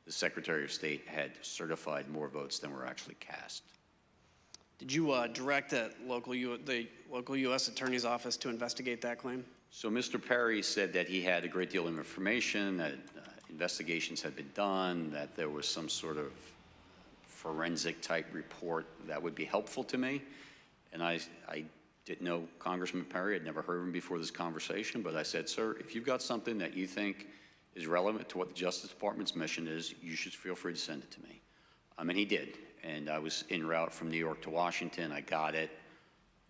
the Secretary of State had certified more votes than were actually cast. Did you direct the local U.S. Attorney's Office to investigate that claim? So Mr. Perry said that he had a great deal of information, that investigations had been done, that there was some sort of forensic type report that would be helpful to me. And I didn't know Congressman Perry. I'd never heard of him before this conversation, but I said, sir, if you've got something that you think is relevant to what the Justice Department's mission is, you should feel free to send it to me. And he did. And I was en route from New York to Washington. I got it.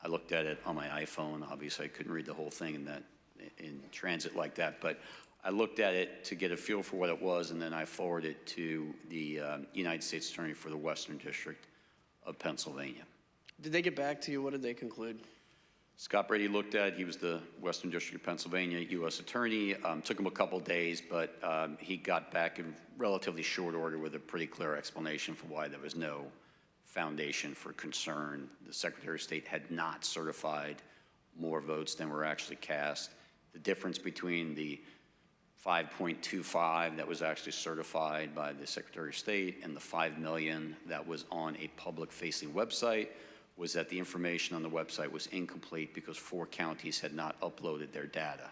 I looked at it on my iPhone. Obviously, I couldn't read the whole thing in transit like that, but I looked at it to get a feel for what it was, and then I forwarded it to the United States Attorney for the Western District of Pennsylvania. Did they get back to you? What did they conclude? Scott Brady looked at it. He was the Western District of Pennsylvania U.S. Attorney. Took him a couple days, but he got back in relatively short order with a pretty clear explanation for why there was no foundation for concern. The Secretary of State had not certified more votes than were actually cast. The difference between the 5.25 that was actually certified by the Secretary of State and the 5 million that was on a public-facing website was that the information on the website was incomplete because 4 counties had not uploaded their data.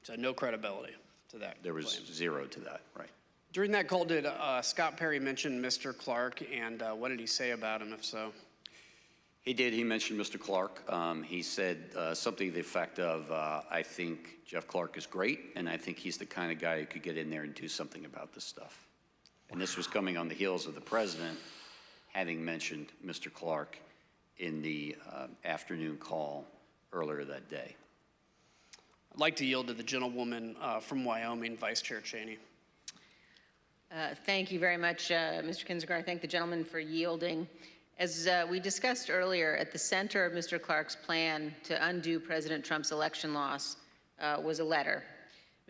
So no credibility to that. There was claim. 0 to that, right. During that call, did Scott Perry mention Mr. Clark, and what did he say about him, if so? He did. He mentioned Mr. Clark. He said something to the effect of, I think Jeff Clark is great, and I think he's the kind of guy who could get in there and do something about this stuff. And this was coming on the heels of the president having mentioned Mr. Clark in the afternoon call earlier that day. I'd like to yield to the gentlewoman from Wyoming, Vice Chair Cheney. Thank you very much, Mr. Kinzinger. I thank the gentleman for yielding. As we discussed earlier, at the center of Mr. Clark's plan to undo President Trump's election loss was a letter.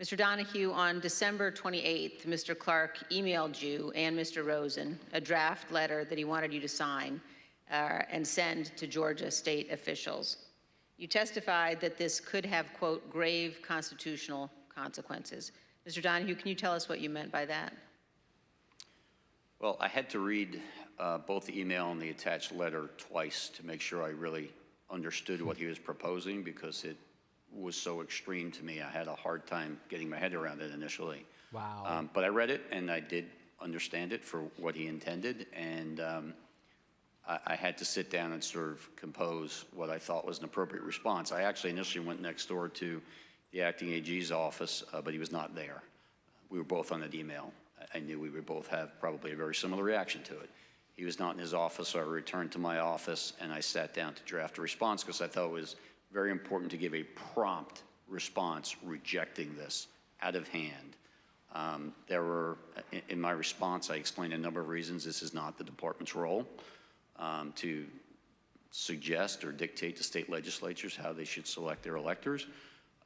Mr. Donahue, on December 28th, Mr. Clark emailed you and Mr. Rosen a draft letter that he wanted you to sign and send to Georgia state officials. You testified that this could have, quote, grave constitutional consequences. Mr. Donahue, can you tell us what you meant by that? Well, I had to read both the email and the attached letter twice to make sure I really understood what he was proposing because it was so extreme to me. I had a hard time getting my head around it initially. Wow. But I read it and I did understand it for what he intended, and I had to sit down and sort of compose what I thought was an appropriate response. I actually initially went next door to the acting AG's office, but he was not there. We were both on that email. I knew we would both have probably a very similar reaction to it. He was not in his office, so I returned to my office and I sat down to draft a response because I thought it was very important to give a prompt response rejecting this out of hand. There were, in my response, I explained a number of reasons this is not the department's role to suggest or dictate to state legislatures how they should select their electors.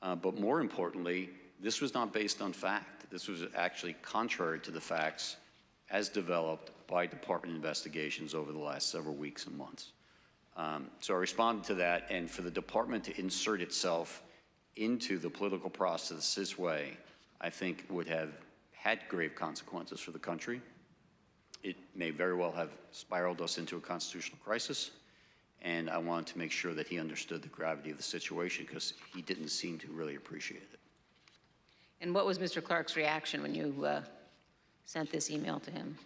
But more importantly, this was not based on fact. This was actually contrary to the facts as developed by department investigations over the last several weeks and months. So I responded to that, and for the department to insert itself into the political process this way, I think would have had grave consequences for the country. It may very well have spiraled us into a constitutional crisis, and I wanted to make sure that he understood the gravity of the situation because he didn't seem to really appreciate it. And what was Mr. Clark's reaction when you sent this email to him?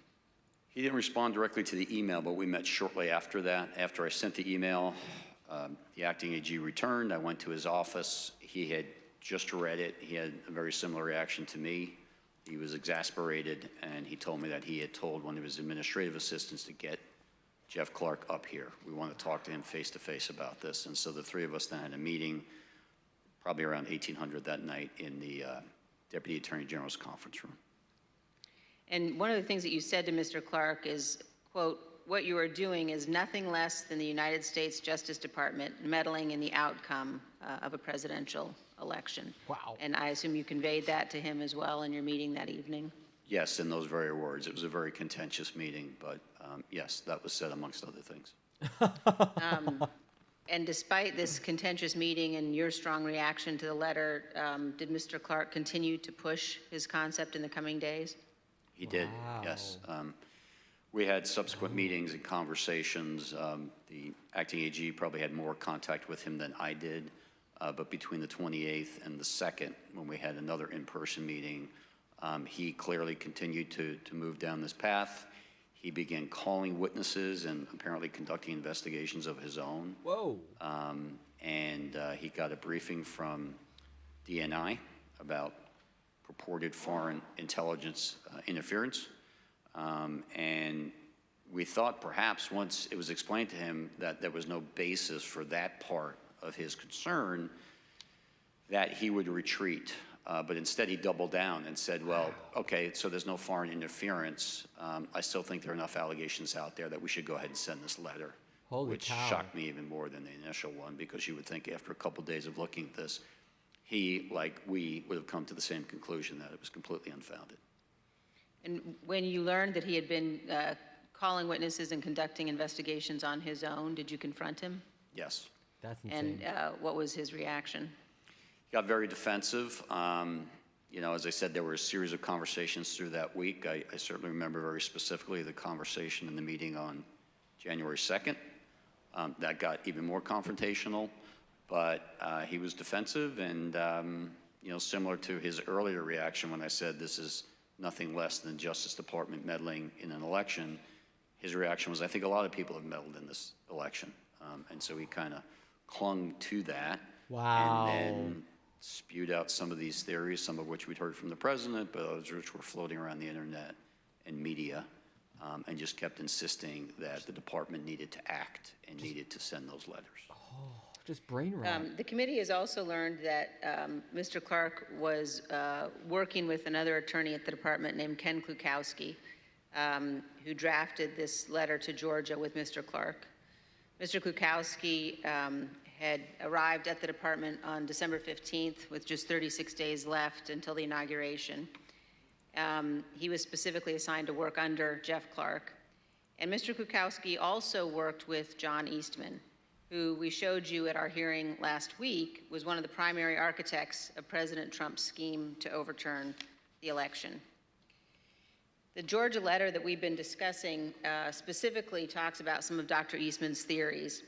He didn't respond directly to the email, but we met shortly after that. After I sent the email, the acting AG returned. I went to his office. He had just read it. He had a very similar reaction to me. He was exasperated, and he told me that he had told one of his administrative assistants to get Jeff Clark up here. We want to talk to him face-to-face about this. And so the three of us then had a meeting, probably around 1800 that night, in the Deputy Attorney General's conference room. And one of the things that you said to Mr. Clark is, quote, what you are doing is nothing less than the United States Justice Department meddling in the outcome of a presidential election. Wow. And I assume you conveyed that to him as well in your meeting that evening? Yes, in those very words. It was a very contentious meeting, but yes, that was said amongst other things. And despite this contentious meeting and your strong reaction to the letter, did Mr. Clark continue to push his concept in the coming days? He did, yes. We had subsequent meetings and conversations. The acting AG probably had more contact with him than I did, but between the 28th and the 2nd, when we had another in-person meeting, he clearly continued to move down this path. He began calling witnesses and apparently conducting investigations of his own. Whoa. And he got a briefing from DNI about purported foreign intelligence interference. And we thought perhaps once it was explained to him that there was no basis for that part of his concern, that he would retreat. But instead he doubled down and said, well, okay, so there's no foreign interference. I still think there are enough allegations out there that we should go ahead and send this letter Holy which cow. shocked me even more than the initial one, because you would think after a couple days of looking at this, he, like we, would have come to the same conclusion that it was completely unfounded. And when you learned that he had been calling witnesses and conducting investigations on his own, did you confront him? Yes. That's insane. And what was his reaction? He got very defensive. You know, as I said, there were a series of conversations through that week. I certainly remember very specifically the conversation in the meeting on January 2nd. That got even more confrontational, but he was defensive and, you know, similar to his earlier reaction when I said this is nothing less than Justice Department meddling in an election, his reaction was, I think a lot of people have meddled in this election. And so he kind of clung to that. Wow. And then spewed out some of these theories, some of which we'd heard from the president, but others which were floating around the internet and media, and just kept insisting that the department needed to act and needed to send those letters. Just brain rot. The committee has also learned that Mr. Clark was working with another attorney at the department named Ken Klukowski, who drafted this letter to Georgia with Mr. Clark. Mr. Klukowski had arrived at the department on December 15th with just 36 days left until the inauguration. He was specifically assigned to work under Jeff Clark. And Mr. Klukowski also worked with John Eastman, who we showed you at our hearing last week was one of the primary architects of President Trump's scheme to overturn the election. The Georgia letter that we've been discussing specifically talks about some of Dr. Eastman's theories,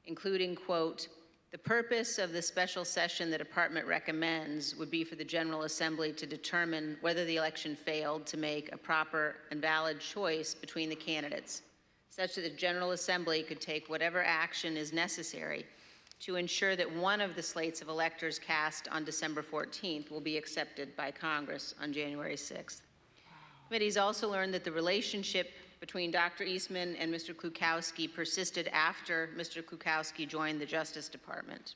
including, quote, the purpose of the special session the department recommends would be for the General Assembly to determine whether the election failed to make a proper and valid choice between the candidates, such that the General Assembly could take whatever action is necessary to ensure that one of the slates of electors cast on December 14th will be accepted by Congress on January 6th. Committees also learned that the relationship between Dr. Eastman and Mr. Klukowski persisted after Mr. Klukowski joined the Justice Department.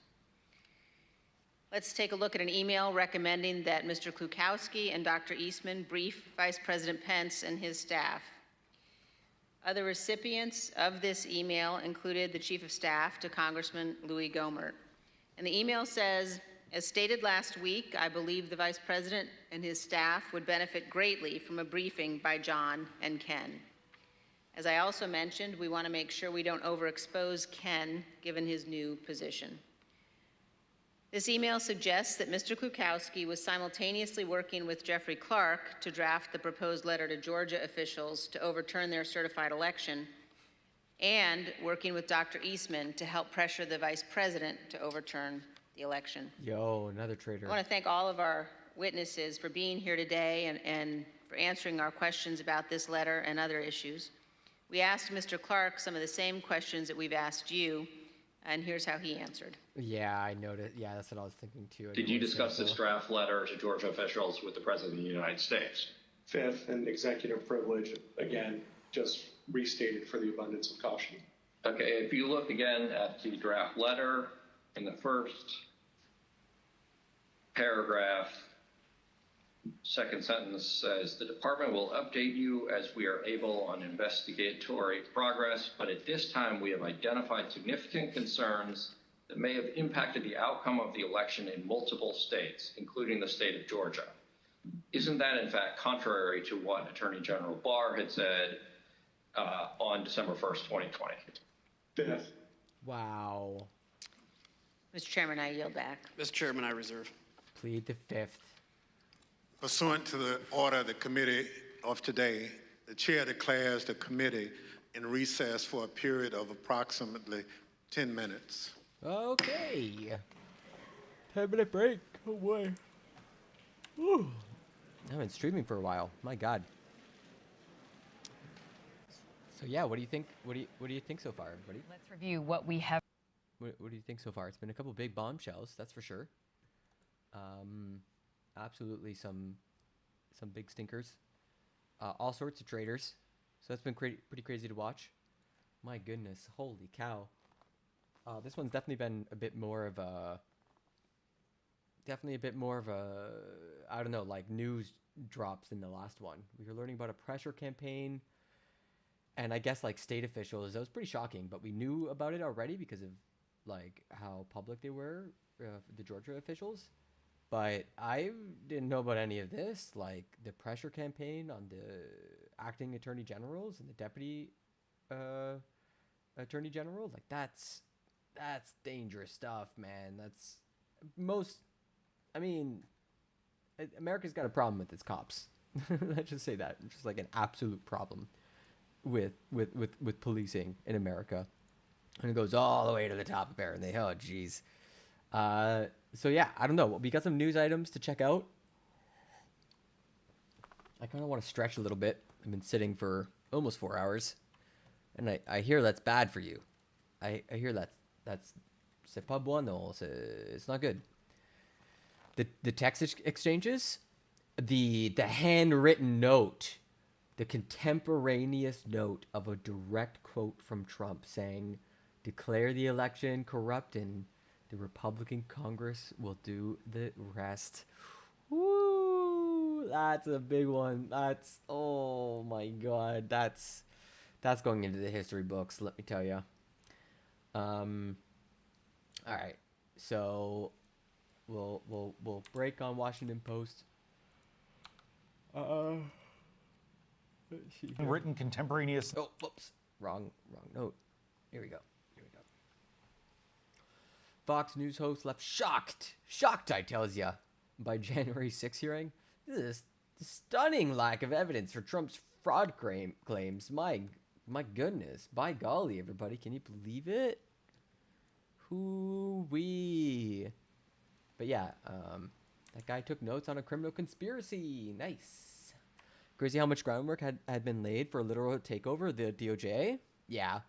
Let's take a look at an email recommending that Mr. Klukowski and Dr. Eastman brief Vice President Pence and his staff. Other recipients of this email included the Chief of Staff to Congressman Louis Gohmert. And the email says, as stated last week, I believe the Vice President and his staff would benefit greatly from a briefing by John and Ken. As I also mentioned, we want to make sure we don't overexpose Ken given his new position. This email suggests that Mr. Klukowski was simultaneously working with Jeffrey Clark to draft the proposed letter to Georgia officials to overturn their certified election, and working with Dr. Eastman to help pressure the Vice President to overturn the election. Yo, another traitor. I want to thank all of our witnesses for being here today and for answering our questions about this letter and other issues. We asked Mr. Clark some of the same questions that we've asked you, and here's how he answered. Yeah, I noticed. Yeah, that's what I was thinking too. Did you discuss this draft letter to Georgia officials with the President of the United States? Fifth, and executive privilege, again, just restated for the abundance of caution. Okay, if you look again at the draft letter, in the first paragraph, second sentence says, the department will update you as we are able on investigatory progress, but at this time we have identified significant concerns that may have impacted the outcome of the election in multiple states, including the state of Georgia. Isn't that in fact contrary to what Attorney General Barr had said on December 1st, 2020? Fifth. Wow. Mr. Chairman, I yield back. Mr. Chairman, I reserve. Plead the fifth. Pursuant to the order of the committee of today, the chair declares the committee in recess for a period of approximately 10 minutes. Okay. 10-minute break. Oh boy. Woo. I've been streaming for a while. My God. So yeah, what do you think? What do you think so far, everybody? Let's review what we have. What do you think so far? It's been a couple big bombshells, that's for sure. Absolutely some big stinkers. All sorts of traitors. So that's been pretty crazy to watch. My goodness, holy cow. This one's definitely been a bit more of a, I don't know, like news drops than the last one. We were learning about a pressure campaign And I guess like state officials, that was pretty shocking, but we knew about it already because of like how public they were, the Georgia officials. But I didn't know about any of this, like the pressure campaign on the acting attorney generals and the deputy attorney general. Like that's dangerous stuff, man. That's I mean, America's got a problem with its cops. Let's just say that. It's just like an absolute problem with policing in America. And it goes all the way to the top, apparently. Oh, jeez. So yeah, I don't know. We got some news items to check out. I kind of want to stretch a little bit. I've been sitting for almost 4 hours, and I hear that's bad for you. I hear that's c'est pas bueno. It's not good. The text exchanges, the handwritten note, the contemporaneous note of a direct quote from Trump saying, "Declare the election corrupt and the Republican Congress will do the rest." Woo! That's a big one. Oh my God. That's going into the history books, let me tell you. All right. So we'll break on Washington Post. Let's see here. Written contemporaneous. Oh, whoops. Wrong note. Here we go. Fox News host left shocked, I tells ya, by January 6 hearing. This is a stunning lack of evidence for Trump's fraud claims. My goodness. By golly, everybody. Can you believe it? Hoo-wee. But yeah, that guy took notes on a criminal conspiracy. Nice. Crazy how much groundwork had been laid for a literal takeover of the DOJ? Yeah.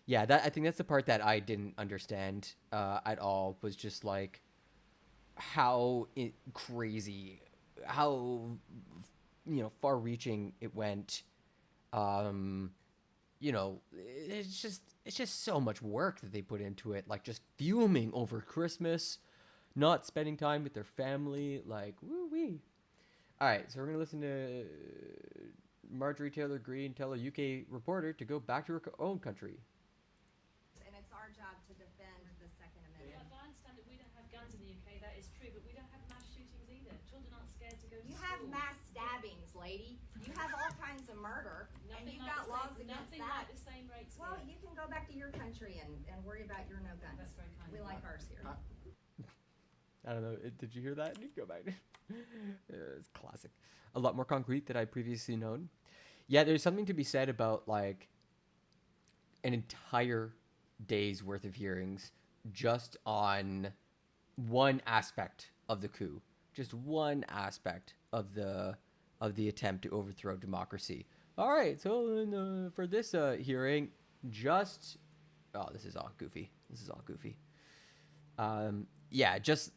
Yeah, I think that's the part that I didn't understand at all, was just like how crazy, how, far-reaching it went. It's just so much work that they put into it, like just fuming over Christmas, not spending time with their family, like, woo-wee. All right, so we're going to listen to Marjorie Taylor Greene tell a UK reporter to go back to her own country. Our job to defend the Second Amendment. I understand that we don't have guns in the UK, that is true, but we don't have mass shootings either. Children aren't scared to go to You school. have mass stabbings, lady. You have all kinds of murder, and you've got laws against that. Nothing like the same rates. Well, you can go back to your country and worry about your no guns. That's very kind. We like ours here. I don't know. Did you hear that? Go back. It's classic. A lot more concrete than I previously known. Yeah, there's something to be said about like an entire days worth of hearings just on one aspect of the coup, just one aspect of the attempt to overthrow democracy. All right, so for this hearing, this is all goofy. Yeah, just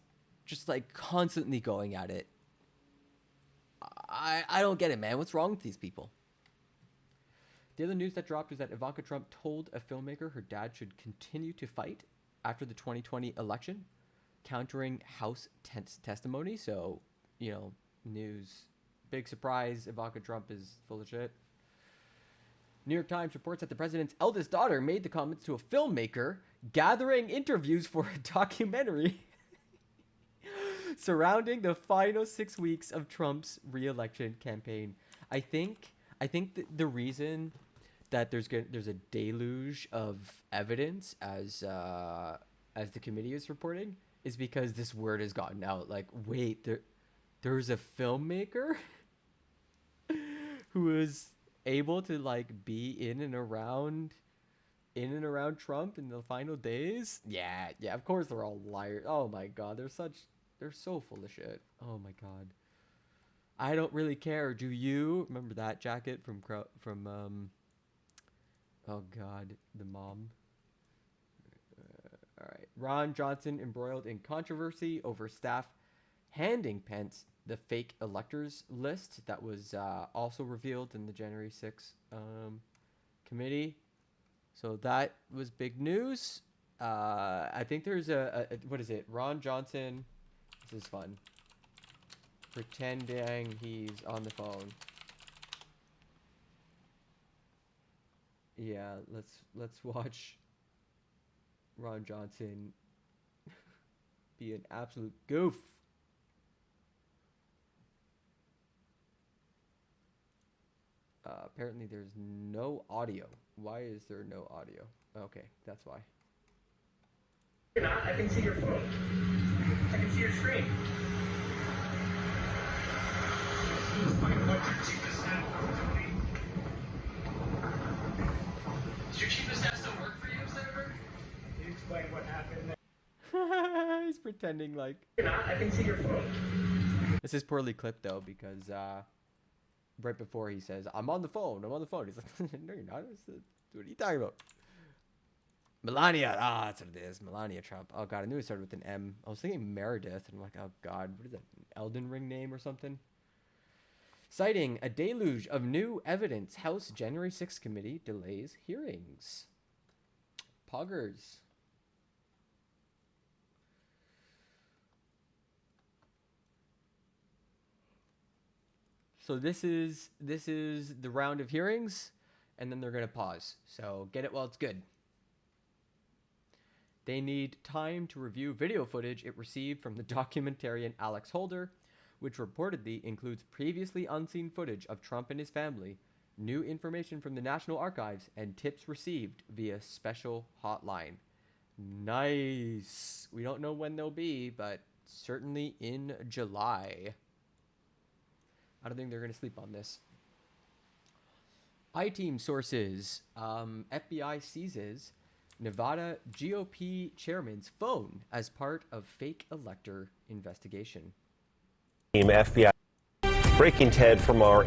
like constantly going at it. I don't get it, man. What's wrong with these people? The other news that dropped was that Ivanka Trump told a filmmaker her dad should continue to fight after the 2020 election, countering House testimony. So, news. Big surprise, Ivanka Trump is full of shit. New York Times reports that the president's eldest daughter made the comments to a filmmaker gathering interviews for a documentary surrounding the final 6 weeks of Trump's re-election campaign. I think the reason that there's a deluge of evidence as the committee is reporting is because this word has gotten out. Like, wait, there's a filmmaker who is able to like be in and around Trump in the final days. Yeah, of course they're all liars. Oh my God, they're so full of shit. Oh my God. I don't really care. Do you remember that jacket from oh God, the mom? All right. Ron Johnson embroiled in controversy over staff handing Pence the fake electors list that was also revealed in the January 6th committee. So that was big news. I think there's what is it? Ron Johnson. This is fun. Pretending he's on the phone. Yeah, let's watch Ron Johnson be an absolute goof. Apparently there's no audio. Why is there no audio? Okay, that's why. I can see your phone. I can see your screen. Does your chief of staff still work for you, Senator? Can you explain what happened there? He's pretending like. I can see your phone. This is poorly clipped though, because right before he says, I'm on the phone. He's like, no, you're not. What are you talking about? Melania. That's what it is. Melania Trump. Oh, God. I knew it started with an M. I was thinking Meredith. And I'm like, oh, God. What is that? An Elden Ring name or something? Citing a deluge of new evidence, House January 6th committee delays hearings. Poggers. So this is the round of hearings, and then they're going to pause. So get it while it's good. They need time to review video footage it received from the documentarian Alex Holder, which reportedly includes previously unseen footage of Trump and his family, new information from the National Archives, and tips received via special hotline. Nice. We don't know when they'll be, but certainly in July. I don't think they're going to sleep on this. I-Team sources. FBI seizes Nevada GOP chairman's phone as part of fake elector investigation. Team FBI breaking Ted from our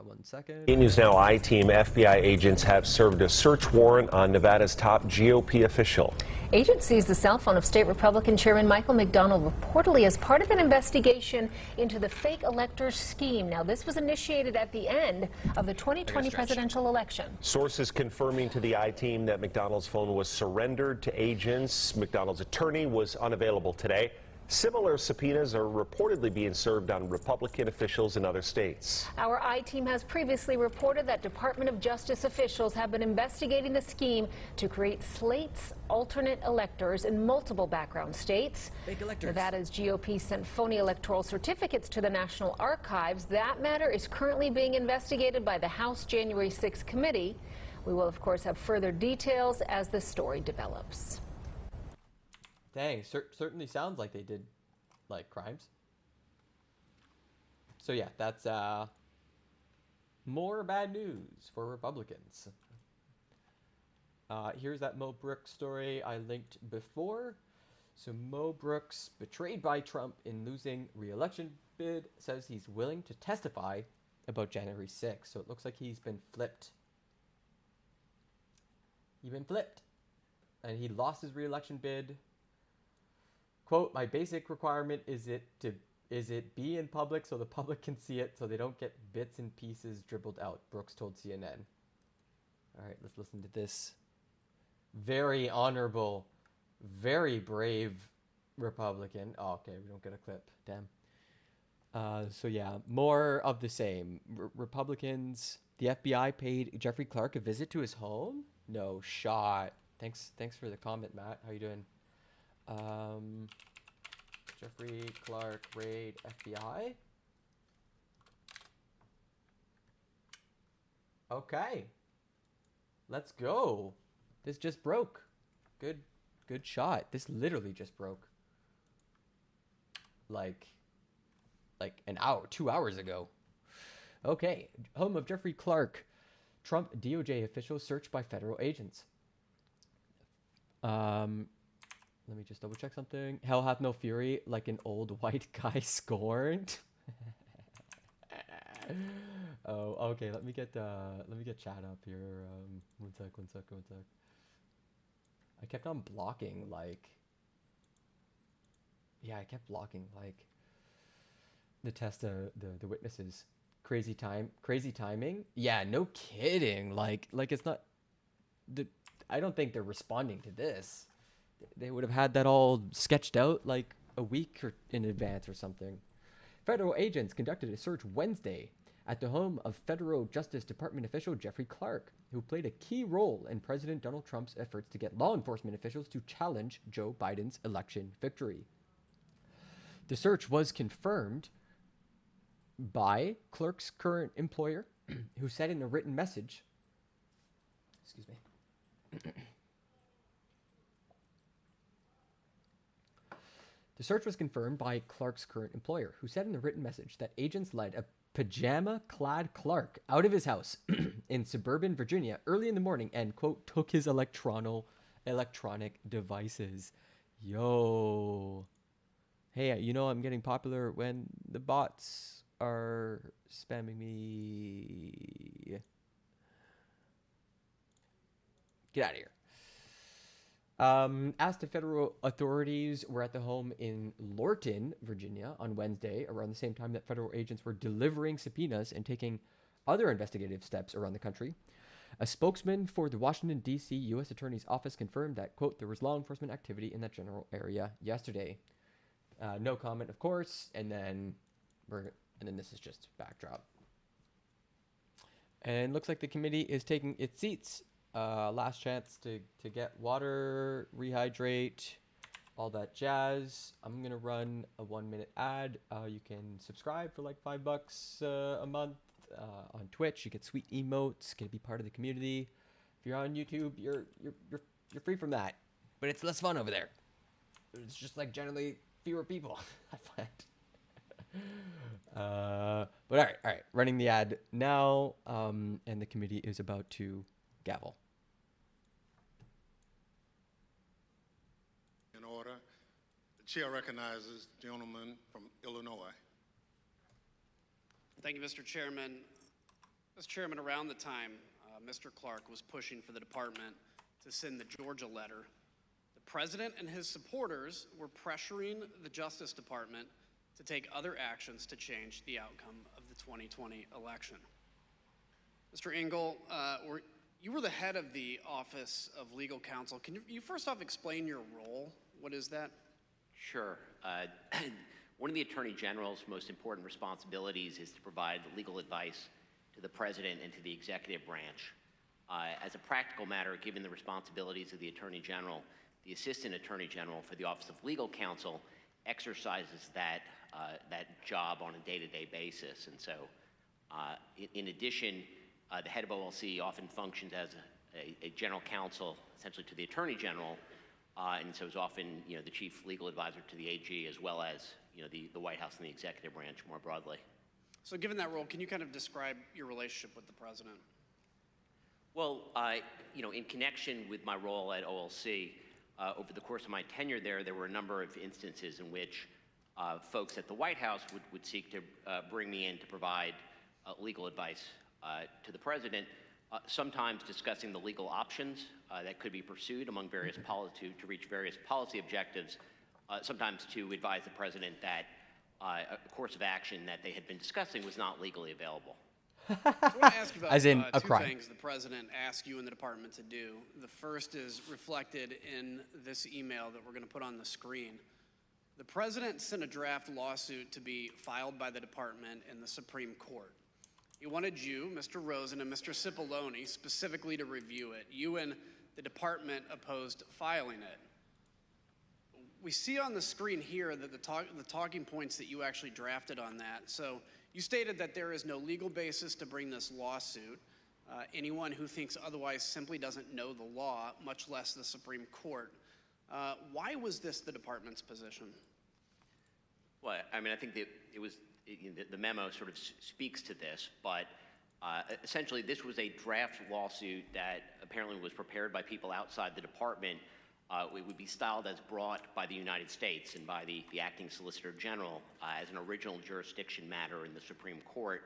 1 second. 8 News Now I-Team FBI agents have served a search warrant on Nevada's top GOP official. Agents seized the cell phone of State Republican Chairman Michael McDonald reportedly as part of an investigation into the fake electors scheme. Now, this was initiated at the end of the 2020 presidential election. Sources confirming to the I-Team that McDonald's phone was surrendered to agents. McDonald's attorney was unavailable today. Similar subpoenas are reportedly being served on Republican officials in other states. Our I-Team has previously reported that Department of Justice officials have been investigating the scheme to create slates alternate electors in multiple background states. Fake electors. Nevada's GOP sent phony electoral certificates to the National Archives. That matter is currently being investigated by the House January 6th committee. We will, of course, have further details as the story develops. Dang, certainly sounds like they did, like, crimes. So yeah, that's more bad news for Republicans. Here's that Mo Brooks story I linked before. So Mo Brooks, betrayed by Trump in losing re-election bid, says he's willing to testify about January 6th. So it looks like he's been flipped. He's been flipped. And he lost his re-election bid. Quote, my basic requirement is it be in public so the public can see it so they don't get bits and pieces dribbled out, Brooks told CNN. All right, let's listen to this. Very honorable, very brave Republican. Oh, okay, we don't get a clip. Damn. So yeah, more of the same. Republicans, the FBI paid Jeffrey Clark a visit to his home? No shot. Thanks for the comment, Matt. How you doing? Jeffrey Clark raid FBI. Okay. Let's go. This just broke. Good shot. This literally just broke. Like an hour, 2 hours ago. Okay. Home of Jeffrey Clark. Trump DOJ officials searched by federal agents. Let me just double check something. Hell hath no fury, like an old white guy scorned. Oh, okay. Let me get chat up here. One sec. I kept on blocking like. Yeah, I kept blocking like. The test the witnesses. Crazy timing. Yeah, no kidding. Like it's not. I don't think they're responding to this. They would have had that all sketched out like a week in advance or something. Federal agents conducted a search Wednesday at the home of Federal Justice Department official Jeffrey Clark, who played a key role in President Donald Trump's efforts to get law enforcement officials to challenge Joe Biden's election victory. The search was confirmed by Clark's current employer, who said in a written message, excuse me, the search was confirmed by Clark's current employer, who said in a written message that agents led a pajama-clad Clark out of his house in suburban Virginia early in the morning and, quote, took his electronic devices. Yo. Hey, you know I'm getting popular when the bots are spamming me. Get out of here. As the federal authorities were at the home in Lorton, Virginia on Wednesday, around the same time that federal agents were delivering subpoenas and taking other investigative steps around the country, a spokesman for the Washington, D.C. U.S. Attorney's Office confirmed that, quote, there was law enforcement activity in that general area yesterday. No comment, of course, and then this is just backdrop. And looks like the committee is taking its seats. Last chance to get water, rehydrate, all that jazz. I'm going to run a 1-minute ad. You can subscribe for like $5 a month on Twitch. You get sweet emotes, get to be part of the community. If you're on YouTube, you're free from that. But it's less fun over there. It's just like generally fewer people, I find. But all right. Running the ad now, and the committee is about to gavel. In order, the chair recognizes the gentleman from Illinois. Thank you, Mr. Chairman. Mr. Chairman, around the time Mr. Clark was pushing for the department to send the Georgia letter, the president and his supporters were pressuring the Justice Department to take other actions to change the outcome of the 2020 election. Mr. Engel, you were the head of the Office of Legal Counsel. Can you first off explain your role? What is that? Sure. One of the Attorney General's most important responsibilities is to provide legal advice to the President and to the executive branch. As a practical matter, given the responsibilities of the Attorney General, the Assistant Attorney General for the Office of Legal Counsel exercises that job on a day-to-day basis. And so, in addition, the head of OLC often functions as a general counsel, essentially to the Attorney General, and so is often, the chief legal advisor to the AG, as well as, the White House and the executive branch more broadly. So given that role, can you kind of describe your relationship with the president? Well, in connection with my role at OLC, over the course of my tenure there were a number of instances in which folks at the White House would seek to bring me in to provide legal advice to the president, sometimes discussing the legal options that could be pursued among various to reach various policy objectives, sometimes to advise the president that a course of action that they had been discussing was not legally available. So I want to ask about As in a two crime. things the president asked you and the department to do. The first is reflected in this email that we're going to put on the screen. The president sent a draft lawsuit to be filed by the department in the Supreme Court. He wanted you, Mr. Rosen, and Mr. Cipollone specifically to review it. You and the department opposed filing it. We see on the screen here that the talking points that you actually drafted on that. So you stated that there is no legal basis to bring this lawsuit. Anyone who thinks otherwise simply doesn't know the law, much less the Supreme Court. Why was this the department's position? Well, I mean, I think that the memo sort of speaks to this, but essentially this was a draft lawsuit that apparently was prepared by people outside the department. It would be styled as brought by the United States and by the acting Solicitor General as an original jurisdiction matter in the Supreme Court.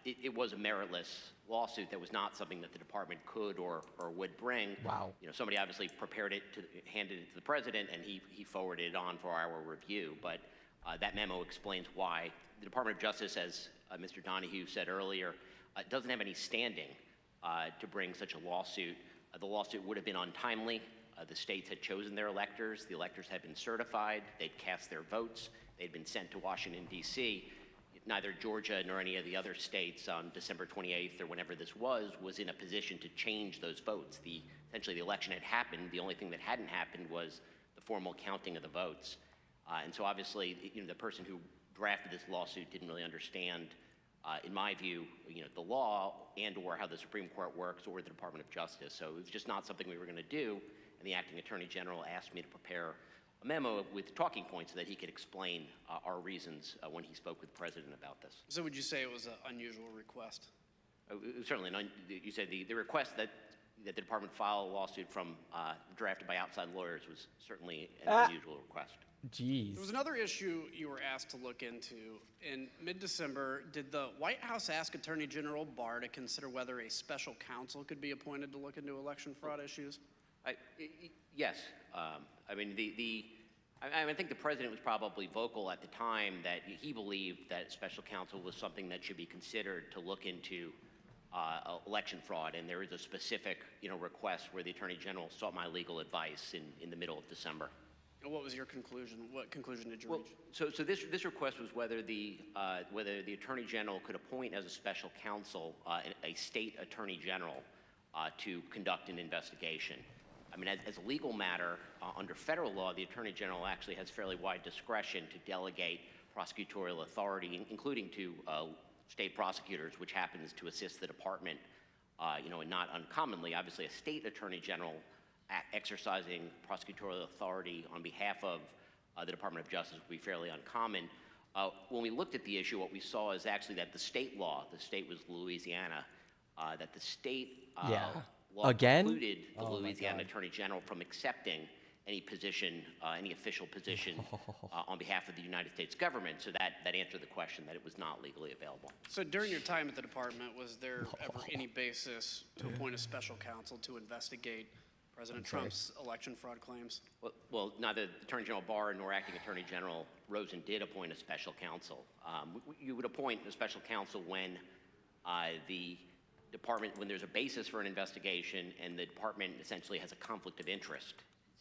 It was a meritless lawsuit that was not something that the department could or would bring. Wow. Somebody obviously prepared it, handed it to the president, and he forwarded it on for our review. But that memo explains why the Department of Justice, as Mr. Donahue said earlier, doesn't have any standing to bring such a lawsuit. The lawsuit would have been untimely. The states had chosen their electors. The electors had been certified. They'd cast their votes. They'd been sent to Washington, D.C. neither Georgia nor any of the other states on December 28th or whenever this was in a position to change those votes. Essentially, the election had happened. The only thing that hadn't happened was the formal counting of the votes. And so obviously, the person who drafted this lawsuit didn't really understand, in my view, the law and/or how the Supreme Court works or the Department of Justice. So it was just not something we were going to do. And the acting attorney general asked me to prepare a memo with talking points so that he could explain our reasons when he spoke with the president about this. So would you say it was an unusual request? It was certainly you said the request that the department file a lawsuit from drafted by outside lawyers was certainly an unusual request. Jeez. There was another issue you were asked to look into. In mid-December, did the White House ask Attorney General Barr to consider whether a special counsel could be appointed to look into election fraud issues? Yes. I mean, I think the president was probably vocal at the time that he believed that special counsel was something that should be considered to look into election fraud, and there is a specific, request where the Attorney General sought my legal advice in the middle of December. And what was your conclusion? What conclusion did you reach? So this request was whether the Attorney General could appoint as a special counsel a state Attorney General to conduct an investigation. I mean, as a legal matter, under federal law, the Attorney General actually has fairly wide discretion to delegate prosecutorial authority, including to state prosecutors, which happens to assist the department, and not uncommonly, obviously, a state Attorney General exercising prosecutorial authority on behalf of the Department of Justice would be fairly uncommon. When we looked at the issue, what we saw is actually that the state law, the state was Louisiana, that the state law precluded the Louisiana Attorney General from accepting any position, any official position on behalf of the United States government. So that answered the question that it was not legally available. So during your time at the department, was there ever any basis to appoint a special counsel to investigate President Trump's election fraud claims? Well, neither Attorney General Barr nor Acting Attorney General Rosen did appoint a special counsel. You would appoint a special counsel when the department, when there's a basis for an investigation and the department essentially has a conflict of interest.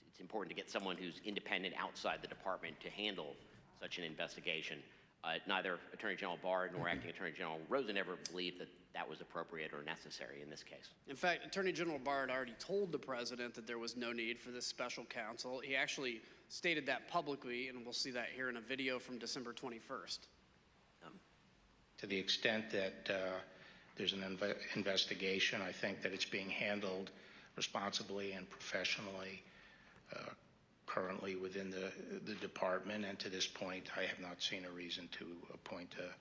It's important to get someone who's independent outside the department to handle such an investigation. Neither Attorney General Barr nor Acting Attorney General Rosen ever believed that that was appropriate or necessary in this case. In fact, Attorney General Barr had already told the president that there was no need for this special counsel. He actually stated that publicly, and we'll see that here in a video from December 21st. To the extent that there's an investigation, I think that it's being handled responsibly and professionally currently within the department, and to this point I have not seen a reason to appoint a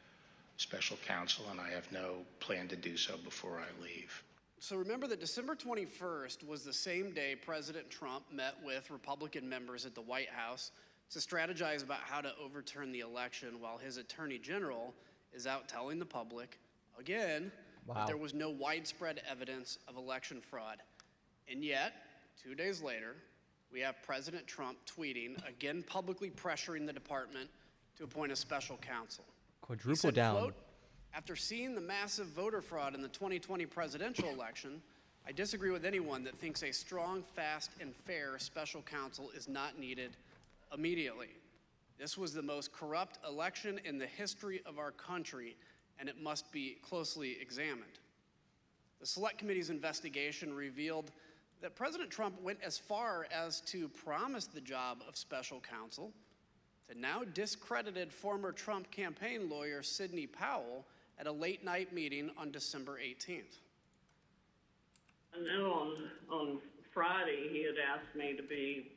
special counsel, and I have no plan to do so before I leave. So remember that December 21st was the same day President Trump met with Republican members at the White House to strategize about how to overturn the election, while his Attorney General is out telling the public, again, that there was no widespread evidence of election fraud. And yet, 2 days later, we have President Trump tweeting, again publicly pressuring the department to appoint a special counsel. Quadruple He said, down. quote, "After seeing the massive voter fraud in the 2020 presidential election, I disagree with anyone that thinks a strong, fast, and fair special counsel is not needed immediately. This was the most corrupt election in the history of our country, and it must be closely examined." The Select Committee's investigation revealed that President Trump went as far as to promise the job of special counsel to now discredited former Trump campaign lawyer Sidney Powell at a late-night meeting on December 18th. I know on Friday he had asked me to be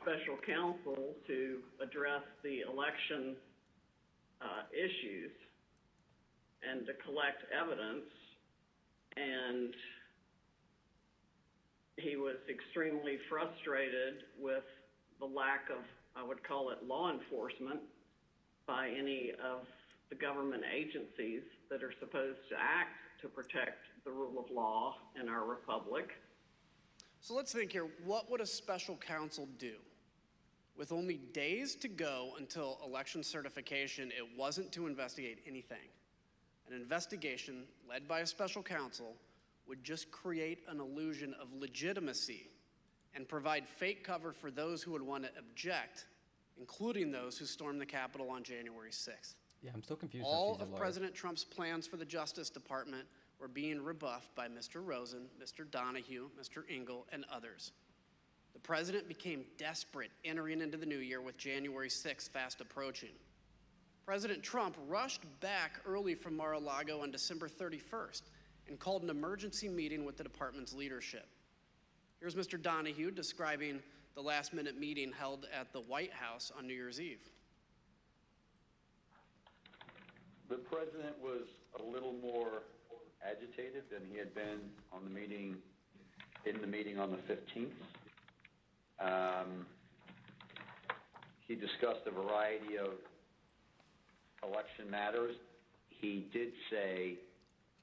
special counsel to address the election issues and to collect evidence, and he was extremely frustrated with the lack of, I would call it, law enforcement by any of the government agencies that are supposed to act to protect the rule of law in our republic. So let's think here, what would a special counsel do? With only days to go until election certification, it wasn't to investigate anything. An investigation led by a special counsel would just create an illusion of legitimacy and provide fake cover for those who would want to object, including those who stormed the Capitol on January 6th. Yeah, I'm still confused. All how she's a of lawyer. President Trump's plans for the Justice Department were being rebuffed by Mr. Rosen, Mr. Donahue, Mr. Engel, and others. The president became desperate entering into the new year with January 6th fast approaching. President Trump rushed back early from Mar-a-Lago on December 31st and called an emergency meeting with the department's leadership. Here's Mr. Donahue describing the last-minute meeting held at the White House on New Year's Eve. The president was a little more agitated than he had been on the meeting, in the meeting on the 15th. He discussed a variety of election matters. He did say,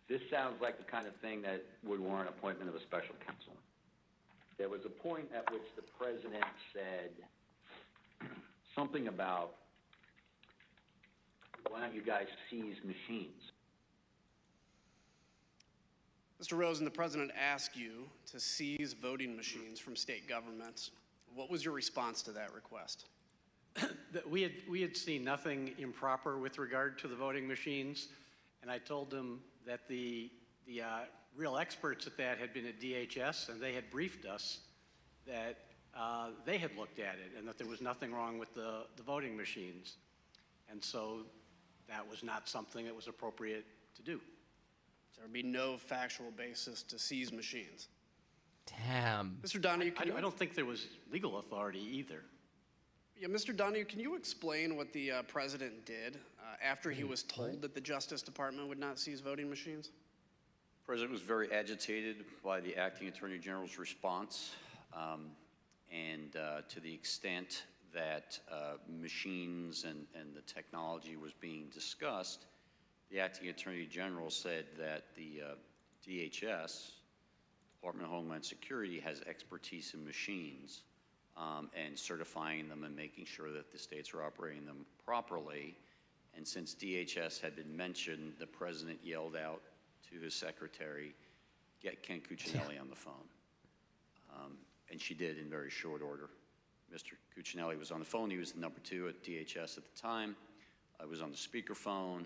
this sounds like the kind of thing that would warrant appointment of a special counsel. There was a point at which the president said something about, why don't you guys seize machines? Mr. Rosen, the president asked you to seize voting machines from state governments. What was your response to that request? We had seen nothing improper with regard to the voting machines, and I told them that the real experts at that had been at DHS, and they had briefed us that they had looked at it and that there was nothing wrong with the voting machines. And so that was not something that was appropriate to do. So there would be no factual basis to seize machines. Damn. Mr. Donahue, I don't think there was legal authority either. Yeah, Mr. Donahue, can you explain what the president did after he was told that the Justice Department would not seize voting machines? The president was very agitated by the acting attorney general's response, and to the extent that machines and the technology was being discussed, the acting attorney general said that the DHS, Department of Homeland Security, has expertise in machines and certifying them and making sure that the states are operating them properly. And since DHS had been mentioned, the president yelled out to his secretary, get Ken Cuccinelli on the phone. And she did in very short order. Mr. Cuccinelli was on the phone. He was the number 2 at DHS at the time. I was on the speakerphone,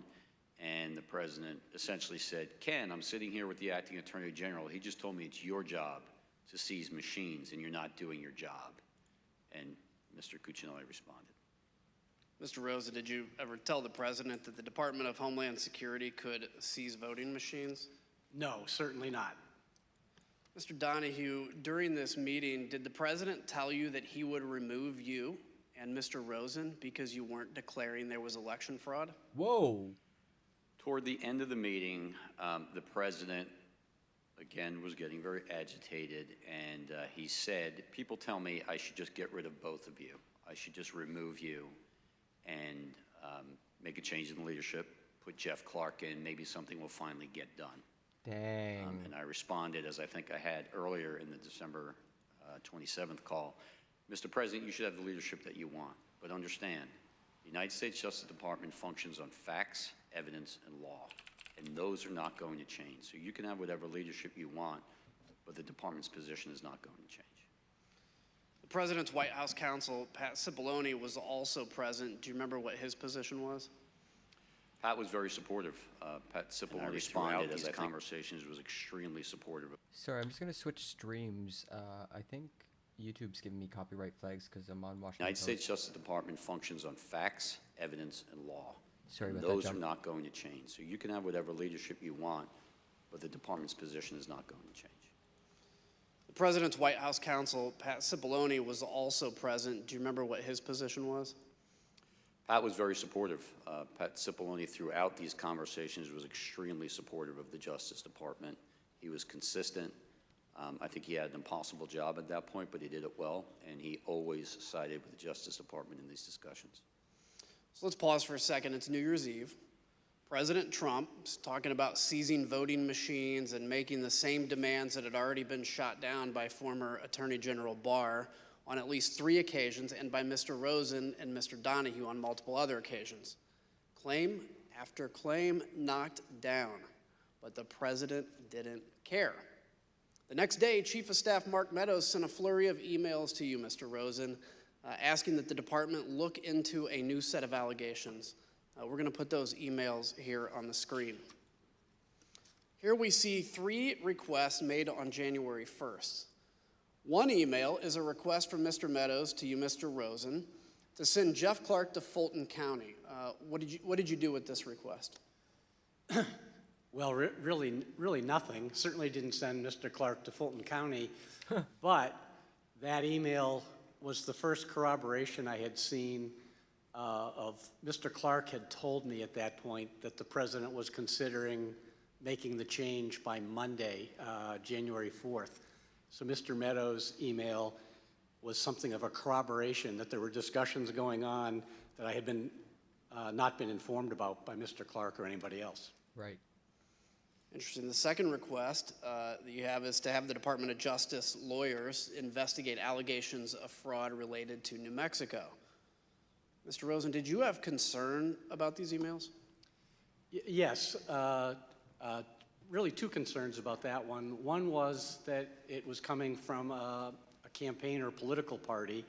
and the president essentially said, Ken, I'm sitting here with the acting attorney general. He just told me it's your job to seize machines, and you're not doing your job. And Mr. Cuccinelli responded. Mr. Rosa, did you ever tell the president that the Department of Homeland Security could seize voting machines? No, certainly not. Mr. Donahue, during this meeting, did the president tell you that he would remove you and Mr. Rosen because you weren't declaring there was election fraud? Whoa. Toward the end of the meeting, the president, again, was getting very agitated, and he said, people tell me I should just get rid of both of you. I should just remove you and make a change in the leadership, put Jeff Clark in, maybe something will finally get done. Dang. And I responded, as I think I had earlier in the December 27th call, Mr. President, you should have the leadership that you want, but understand, the United States Justice Department functions on facts, evidence, and law, and those are not going to change. So you can have whatever leadership you want, but the department's position is not going to change. The president's White House counsel, Pat Cipollone, was also present. Do you remember what his position was? Pat was very supportive. Pat Cipollone responded as these conversations was extremely supportive. Sorry, I'm just going to switch streams. I think YouTube's giving me copyright flags because I'm on Washington United Post. States Justice Department functions on facts, evidence, and law. Sorry and about those that, are John. not going to change. So you can have whatever leadership you want, but the department's position is not going to change. The president's White House counsel, Pat Cipollone, was also present. Do you remember what his position was? Pat was very supportive. Pat Cipollone, throughout these conversations, was extremely supportive of the Justice Department. He was consistent. I think he had an impossible job at that point, but he did it well, and he always sided with the Justice Department in these discussions. So let's pause for a second. It's New Year's Eve. President Trump is talking about seizing voting machines and making the same demands that had already been shot down by former Attorney General Barr on at least 3 occasions and by Mr. Rosen and Mr. Donahue on multiple other occasions. Claim after claim knocked down, but the president didn't care. The next day, Chief of Staff Mark Meadows sent a flurry of emails to you, Mr. Rosen, asking that the department look into a new set of allegations. We're going to put those emails here on the screen. Here we see 3 requests made on January 1st. One email is a request from Mr. Meadows to you, Mr. Rosen, to send Jeff Clark to Fulton County. What did you do with this request? Well, really nothing. Certainly didn't send Mr. Clark to Fulton County, but that email was the first corroboration I had seen of Mr. Clark had told me at that point that the president was considering making the change by Monday, January 4th. So Mr. Meadows' email was something of a corroboration that there were discussions going on that I had not been informed about by Mr. Clark or anybody else. Right. Interesting. The second request that you have is to have the Department of Justice lawyers investigate allegations of fraud related to New Mexico. Mr. Rosen, did you have concern about these emails? Yes. Really 2 concerns about that one. One was that it was coming from a campaign or political party,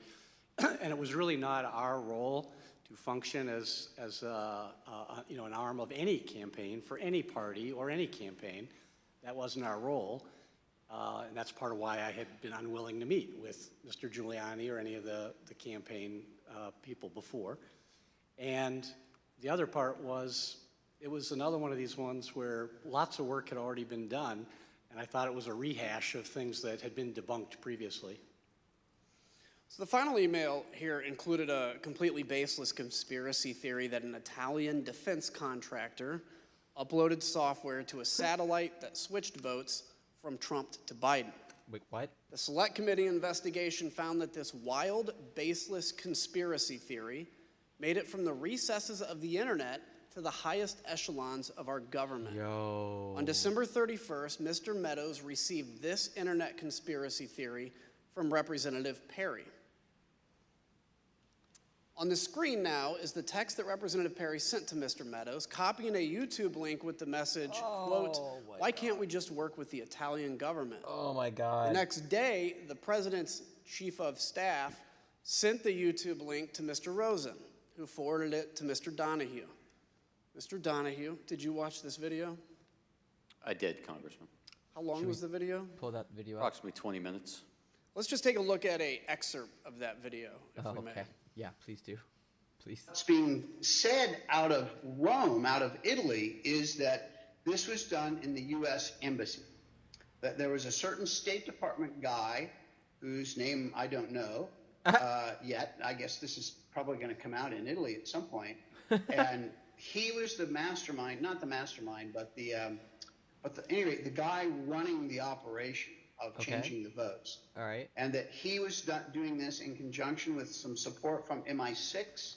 and it was really not our role to function as an arm of any campaign for any party or any campaign. That wasn't our role, and that's part of why I had been unwilling to meet with Mr. Giuliani or any of the campaign people before. And the other part was, it was another one of these ones where lots of work had already been done, and I thought it was a rehash of things that had been debunked previously. So the final email here included a completely baseless conspiracy theory that an Italian defense contractor uploaded software to a satellite that switched votes from Trump to Biden. Wait, what? The Select Committee investigation found that this wild, baseless conspiracy theory made it from the recesses of the internet to the highest echelons of our government. Yo. On December 31st, Mr. Meadows received this internet conspiracy theory from Representative Perry. On the screen now is the text that Representative Perry sent to Mr. Meadows, copying a YouTube link with the message, quote, "Why can't we just work with the Italian government?" Oh my God. The next day, the president's chief of staff sent the YouTube link to Mr. Rosen, who forwarded it to Mr. Donahue. Mr. Donahue, did you watch this video? I did, Congressman. How long was the video? Pull that video up. Approximately 20 minutes. Let's just take a look at an excerpt of that video, if we may. Okay. Yeah, please do. Please. What's being said out of Rome, out of Italy, is that this was done in the U.S. Embassy. That there was a certain State Department guy whose name I don't know yet. I guess this is probably going to come out in Italy at some point. And he was the mastermind, not the mastermind, but anyway, the guy running the operation of changing the votes. All right. And that he was doing this in conjunction with some support from MI6,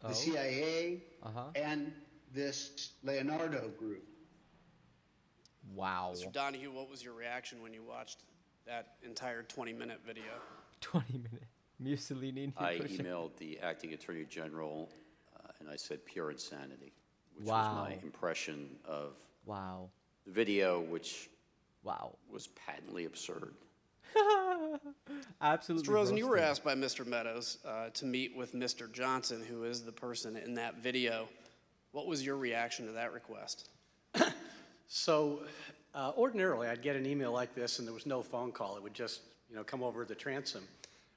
the CIA, and this Leonardo group. Wow. Mr. Donahue, what was your reaction when you watched that entire 20-minute video? 20-minute Mussolini. I emailed the acting attorney general, and I said pure insanity, which Wow. was my impression of Wow. the video, which Wow. was patently absurd. Absolutely. Mr. Rosen, you were roasted. asked by Mr. Meadows to meet with Mr. Johnson, who is the person in that video. What was your reaction to that request? So ordinarily, I'd get an email like this, and there was no phone call. It would just, come over the transom.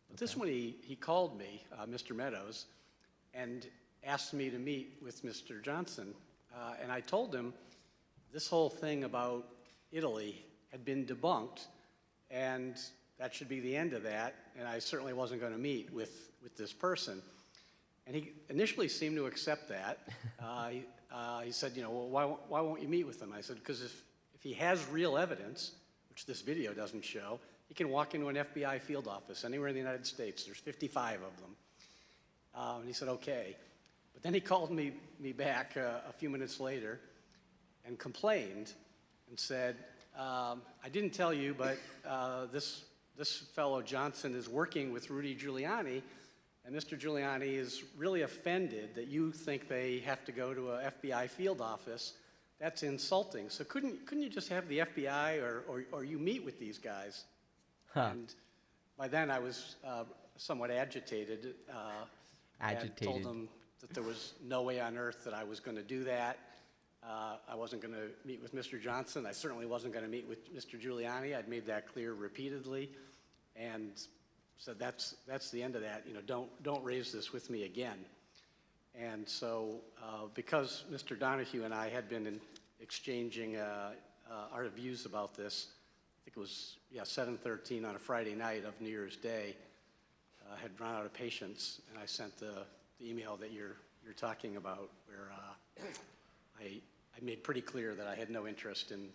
But this one, he called me, Mr. Meadows, and asked me to meet with Mr. Johnson. And I told him this whole thing about Italy had been debunked, and that should be the end of that. And I certainly wasn't going to meet with this person. And he initially seemed to accept that. He said, well, why won't you meet with him? I said, because if he has real evidence, which this video doesn't show, he can walk into an FBI field office anywhere in the United States. There's 55 of them. And he said, okay. But then he called me back a few minutes later and complained and said, I didn't tell you, but this fellow Johnson is working with Rudy Giuliani, and Mr. Giuliani is really offended that you think they have to go to a FBI field office. That's insulting. So couldn't you just have the FBI or you meet with these guys? Huh. And by then I was somewhat agitated. And told him that there was no way on earth that I was going to do that. I wasn't going to meet with Mr. Johnson. I certainly wasn't going to meet with Mr. Giuliani. I'd made that clear repeatedly, and said that's the end of that. You know, don't raise this with me again. And so, because Mr. Donahue and I had been exchanging our views about this, I think it was 7:13 on a Friday night of New Year's Day, had run out of patience, and I sent the email that you're talking about, where I made pretty clear that I had no interest in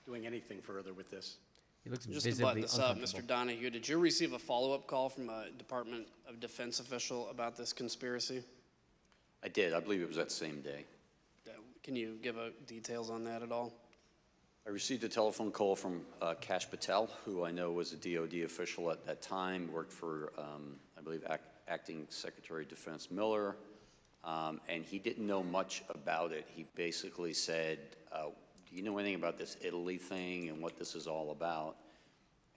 doing anything further with this. He looks Just to button this up, Mr. Donahue, did you receive a follow-up call from a Department of Defense official about this conspiracy? I did. I believe it was that same day. Can you give details on that at all? I received a telephone call from Kash Patel, who I know was a DOD official at that time, worked for, I believe, Acting Secretary of Defense Miller, and he didn't know much about it. He basically said, do you know anything about this Italy thing and what this is all about?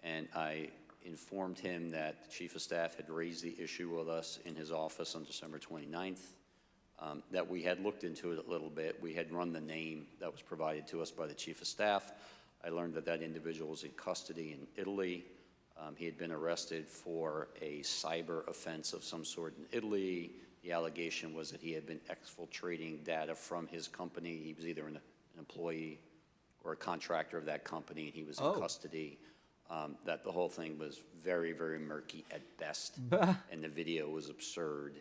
And I informed him that the Chief of Staff had raised the issue with us in his office on December 29th, that we had looked into it a little bit. We had run the name that was provided to us by the Chief of Staff. I learned that that individual was in custody in Italy. He had been arrested for a cyber offense of some sort in Italy. The allegation was that he had been exfiltrating data from his company. He was either an employee or a contractor of that company, and he was in custody. That the whole thing was very, very murky at best, and the video was absurd.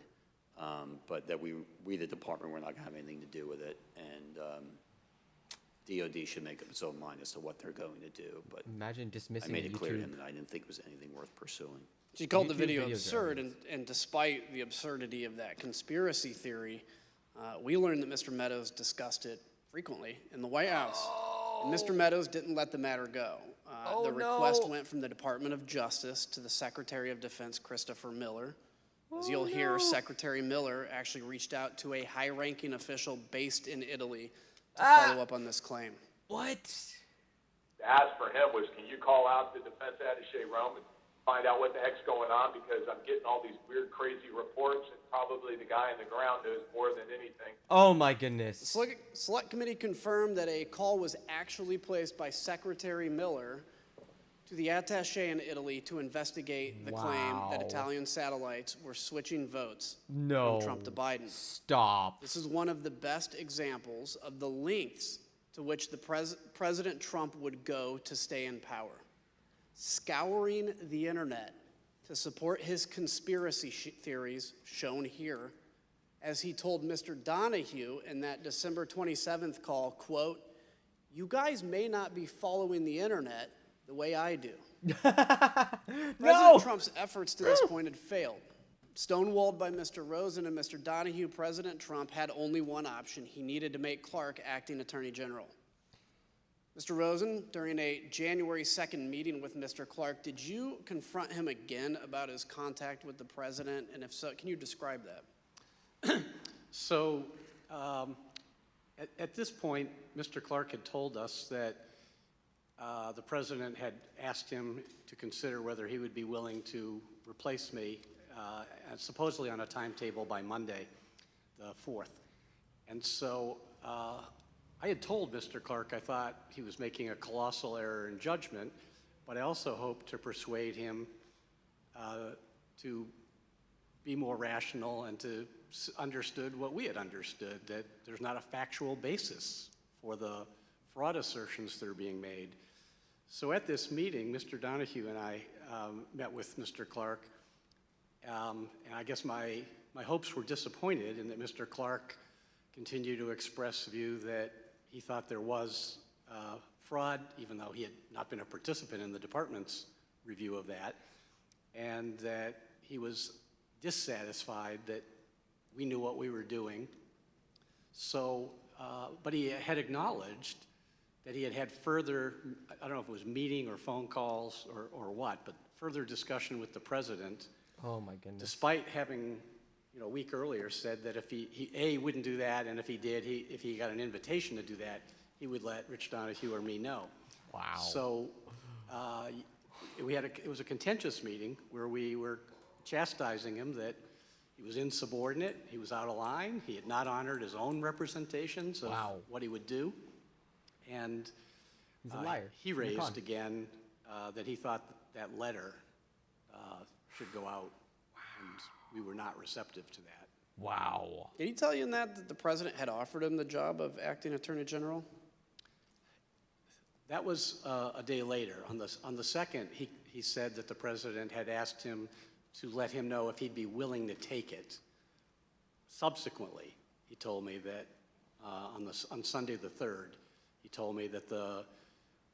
But that we, the department, were not going to have anything to do with it, and DOD should make up its own mind as to what they're going to do. But imagine dismissing I made it clear to YouTube. him that I didn't think it was anything worth pursuing. She called the video absurd, and despite the absurdity of that conspiracy theory, we learned that Mr. Meadows discussed it frequently in the White House. And Mr. Meadows didn't let the matter go. The request went from the Department of Justice to the Secretary of Defense, Christopher Miller. As you'll hear, Secretary Miller actually reached out to a high-ranking official based in Italy to follow up on this claim. What? The ask for him was, can you call out the defense attaché Rome and find out what the heck's going on, because I'm getting all these weird, crazy reports, and probably the guy on the ground knows more than anything. Oh my goodness. The Select Committee confirmed that a call was actually placed by Secretary Miller to the attaché in Italy to investigate the claim that Italian satellites were switching votes from Trump to Biden. Stop. This is one of the best examples of the lengths to which the President Trump would go to stay in power. Scouring the internet to support his conspiracy theories shown here, as he told Mr. Donahue in that December 27th call, quote, "You guys may not be following the internet the way I do." President Trump's efforts to this point had failed. Stonewalled by Mr. Rosen and Mr. Donahue, President Trump had only one option. He needed to make Clark acting Attorney General. Mr. Rosen, during a January 2nd meeting with Mr. Clark, did you confront him again about his contact with the president? And if so, can you describe that? So at this point, Mr. Clark had told us that the president had asked him to consider whether he would be willing to replace me, supposedly on a timetable by Monday, the 4th. And so I had told Mr. Clark I thought he was making a colossal error in judgment, but I also hoped to persuade him to be more rational and to understood what we had understood, that there's not a factual basis for the fraud assertions that are being made. So at this meeting, Mr. Donahue and I met with Mr. Clark, and I guess my hopes were disappointed in that Mr. Clark continued to express the view that he thought there was fraud, even though he had not been a participant in the department's review of that, and that he was dissatisfied that we knew what we were doing. So, but he had acknowledged that he had had further, I don't know if it was meeting or phone calls or what, but further discussion with the president. Oh my goodness. Despite having, a week earlier said that if he wouldn't do that, and if he did, if he got an invitation to do that, he would let Rich Donahue or me know. Wow. So it was a contentious meeting where we were chastising him that, He was insubordinate. He was out of line. He had not honored his own representations of what he would do. And he's a liar. He raised again that he thought that letter should go out, and we were not receptive to that. Wow. Did he tell you in that the president had offered him the job of acting attorney general? That was a day later. On the second, he said that the president had asked him to let him know if he'd be willing to take it. Subsequently, he told me that on Sunday the 3rd, he told me that the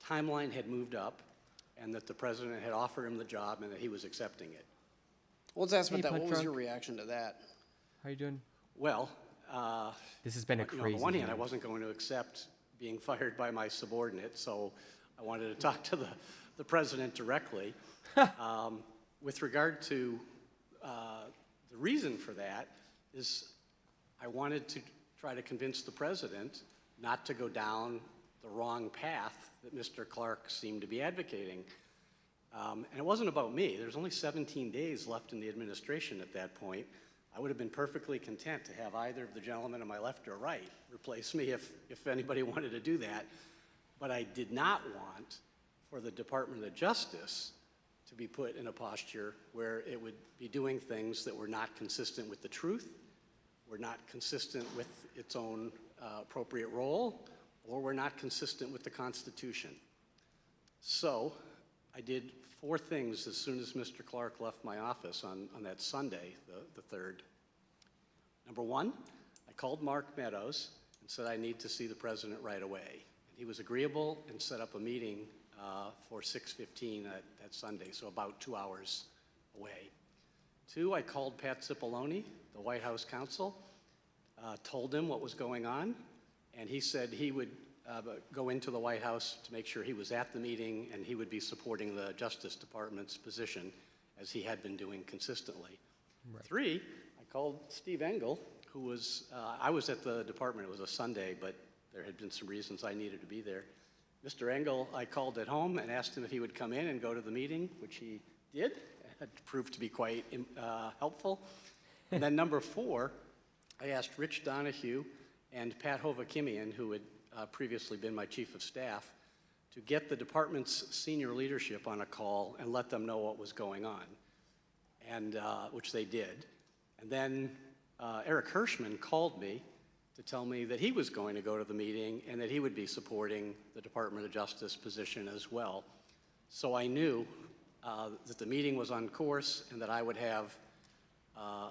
timeline had moved up and that the president had offered him the job and that he was accepting it. Well, let's ask about Hey, that. What was Punch your Drunk. reaction to that? How you doing? Well, this has been a on crazy the one hand, I year. wasn't going to accept being fired by my subordinate, so I wanted to talk to the president directly. With regard to the reason for that is I wanted to try to convince the president not to go down the wrong path that Mr. Clark seemed to be advocating. And it wasn't about me. There's only 17 days left in the administration at that point. I would have been perfectly content to have either of the gentlemen on my left or right replace me if anybody wanted to do that. But I did not want for the Department of Justice to be put in a posture where it would be doing things that were not consistent with the truth, were not consistent with its own appropriate role, or were not consistent with the Constitution. So I did 4 things as soon as Mr. Clark left my office on that Sunday, the 3rd. Number 1, I called Mark Meadows and said I need to see the president right away. And he was agreeable and set up a meeting for 6:15 that Sunday, so about 2 hours away. 2, I called Pat Cipollone, the White House counsel, told him what was going on, and he said he would go into the White House to make sure he was at the meeting and he would be supporting the Justice Department's position as he had been doing consistently. Right. 3, I called Steve Engel, who was, I was at the department, it was a Sunday, but there had been some reasons I needed to be there. Mr. Engel, I called at home and asked him if he would come in and go to the meeting, which he did. It proved to be quite helpful. And then number 4, I asked Rich Donahue and Pat Hovakimian, who had previously been my chief of staff, to get the department's senior leadership on a call and let them know what was going on, and which they did. And then Eric Hirschman called me to tell me that he was going to go to the meeting and that he would be supporting the Department of Justice position as well. So I knew that the meeting was on course and that I would have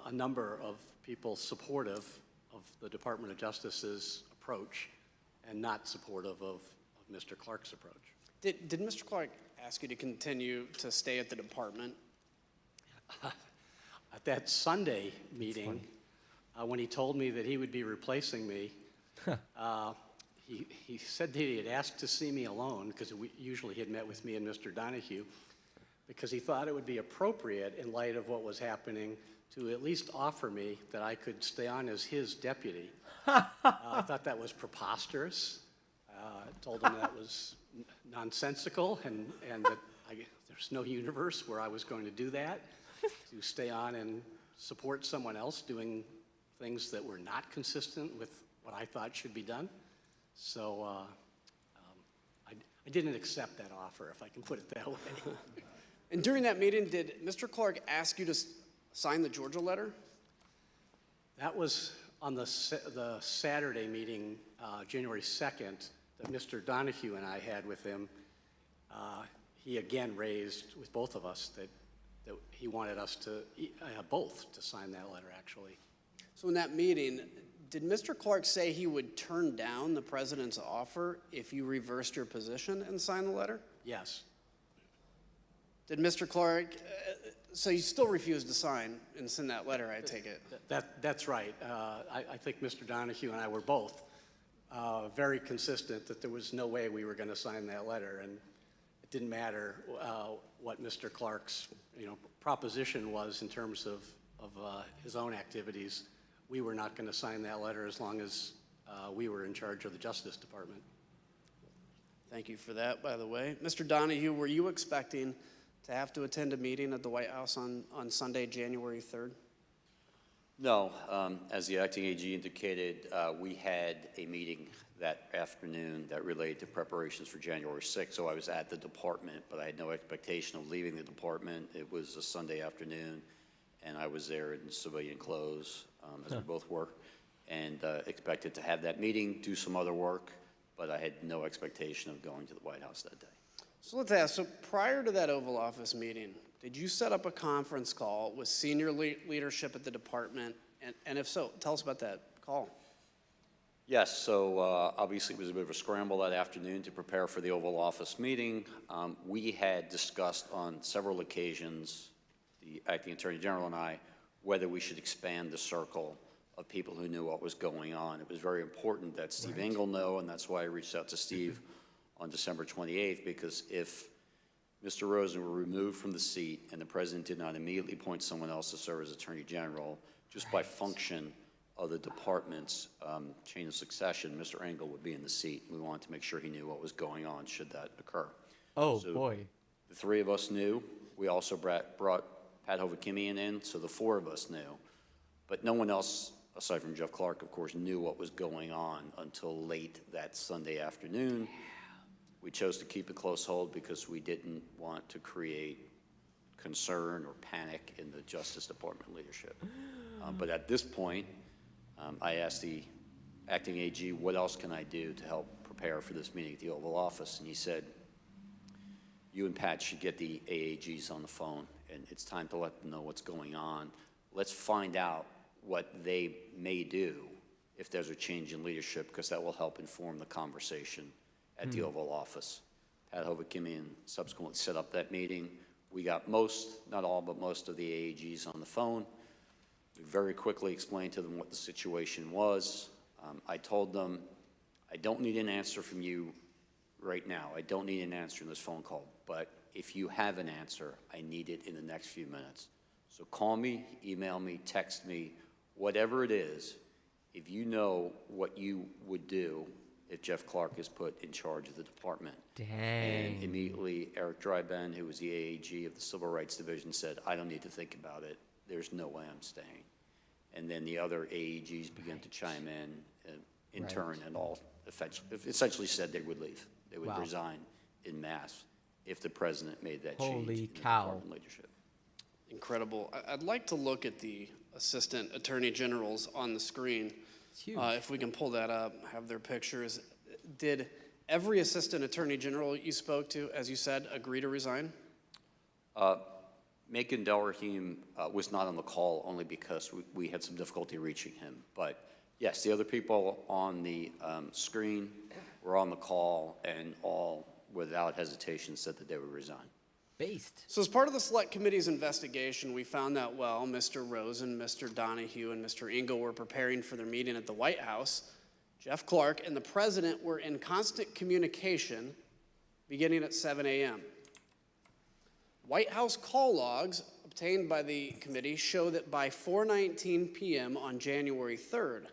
a number of people supportive of the Department of Justice's approach and not supportive of Mr. Clark's approach. Did Mr. Clark ask you to continue to stay at the department? At that Sunday meeting, when he told me that he would be replacing me, he said that he had asked to see me alone, because usually he had met with me and Mr. Donahue, because he thought it would be appropriate in light of what was happening to at least offer me that I could stay on as his deputy. I thought that was preposterous. I told him that was nonsensical and that there's no universe where I was going to do that, to stay on and support someone else doing things that were not consistent with what I thought should be done. So I didn't accept that offer, if I can put it that way. And during that meeting, did Mr. Clark ask you to sign the Georgia letter? That was on the Saturday meeting, January 2nd, that Mr. Donahue and I had with him. He again raised with both of us that he wanted us to, both to sign that letter, actually. So in that meeting, did Mr. Clark say he would turn down the president's offer if you reversed your position and signed the letter? Yes. Did Mr. Clark, so you still refused to sign and send that letter, I take it? That's right. I think Mr. Donahue and I were both very consistent that there was no way we were going to sign that letter, and it didn't matter what Mr. Clark's proposition was in terms of his own activities. We were not going to sign that letter as long as we were in charge of the Justice Department. Thank you for that, by the way. Mr. Donahue, were you expecting to have to attend a meeting at the White House on Sunday, January 3rd? No, as the acting AG indicated, we had a meeting that afternoon that related to preparations for January 6th, so I was at the department, but I had no expectation of leaving the department. It was a Sunday afternoon, and I was there in civilian clothes, as we both were, and expected to have that meeting, do some other work, but I had no expectation of going to the White House that day. So let's ask, so prior to that Oval Office meeting, did you set up a conference call with senior leadership at the department? And if so, tell us about that call. Yes, so obviously it was a bit of a scramble that afternoon to prepare for the Oval Office meeting. We had discussed on several occasions, the acting Attorney General and I, whether we should expand the circle of people who knew what was going on. It was very important that Steve Engel know, and that's why I reached out to Steve on December 28th, because if Mr. Rosen were removed from the seat and the president did not immediately appoint someone else to serve as Attorney General, just by function of the department's chain of succession, Mr. Engel would be in the seat. We wanted to make sure he knew what was going on should that occur. Oh, so boy. The three of us knew. We also brought Pat Hovakimian in, so the four of us knew. But no one else, aside from Jeff Clark, of course, knew what was going on until late that Sunday afternoon. We chose to keep a close hold because we didn't want to create concern or panic in the Justice Department leadership. But at this point, I asked the acting AG, what else can I do to help prepare for this meeting at the Oval Office? And he said, you and Pat should get the AAGs on the phone, and it's time to let them know what's going on. Let's find out what they may do if there's a change in leadership, because that will help inform the conversation at the Oval Office. Pat Hovakimian subsequently set up that meeting. We got most, not all, but most of the AAGs on the phone. We very quickly explained to them what the situation was. I told them, I don't need an answer from you right now. I don't need an answer in this phone call, but if you have an answer, I need it in the next few minutes. So call me, email me, text me, whatever it is, if you know what you would do if Jeff Clark is put in charge of the department. Dang. And immediately Eric Dryben, who was the AAG of the Civil Rights Division, said, I don't need to think about it. There's no way I'm staying. And then the other AAGs began to chime in turn, and all essentially said they would leave. They would resign en masse if the president made that change in the department leadership. Incredible. I'd like to look at the assistant attorney generals on the screen. If we can pull that up, have their pictures. Did every assistant attorney general you spoke to, as you said, agree to resign? Macon Delrahim was not on the call only because we had some difficulty reaching him. But yes, the other people on the screen were on the call, and all, without hesitation, said that they would resign. So as part of the Select Committee's investigation, we found that while Mr. Rosen, Mr. Donahue, and Mr. Engel were preparing for their meeting at the White House, Jeff Clark and the president were in constant communication beginning at 7 a.m. White House call logs obtained by the committee show that by 4:19 p.m. on January 3rd,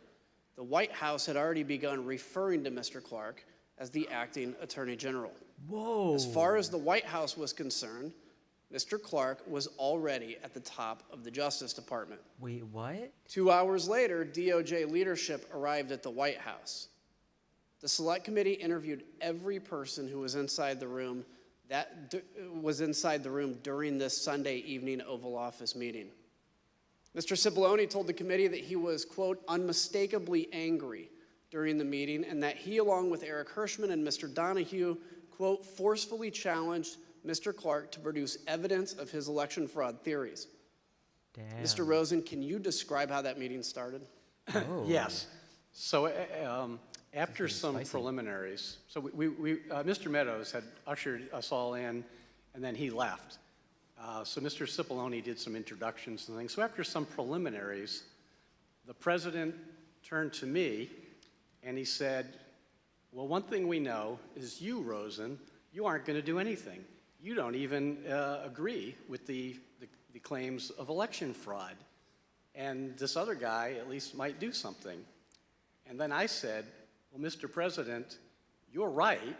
the White House had already begun referring to Mr. Clark as the acting attorney general. Whoa. As far as the White House was concerned, Mr. Clark was already at the top of the Justice Department. Wait, what? 2 hours later, DOJ leadership arrived at the White House. The Select Committee interviewed every person who was inside the room during this Sunday evening Oval Office meeting. Mr. Cipollone told the committee that he was, quote, unmistakably angry during the meeting, and that he, along with Eric Hirschman and Mr. Donahue, quote, forcefully challenged Mr. Clark to produce evidence of his election fraud theories. Damn. Mr. Rosen, can you describe how that meeting started? Oh. Yes. So after some preliminaries, so Mr. Meadows had ushered us all in, and then he left. So Mr. Cipollone did some introductions and things. So after some preliminaries, the president turned to me and he said, well, one thing we know is you, Rosen, you aren't going to do anything. You don't even agree with the claims of election fraud. And this other guy at least might do something. And then I said, well, Mr. President, you're right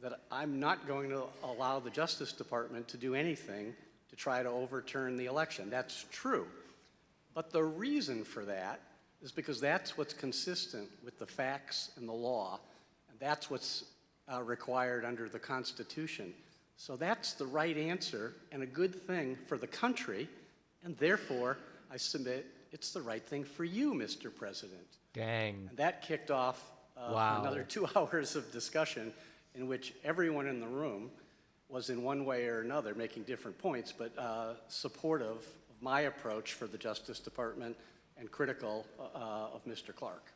that I'm not going to allow the Justice Department to do anything to try to overturn the election. That's true. But the reason for that is because that's what's consistent with the facts and the law, and that's what's required under the Constitution. So that's the right answer and a good thing for the country, and therefore, I submit it's the right thing for you, Mr. President. Dang. And that kicked off Wow. another 2 hours of discussion in which everyone in the room was in one way or another making different points, but supportive of my approach for the Justice Department and critical of Mr. Clark.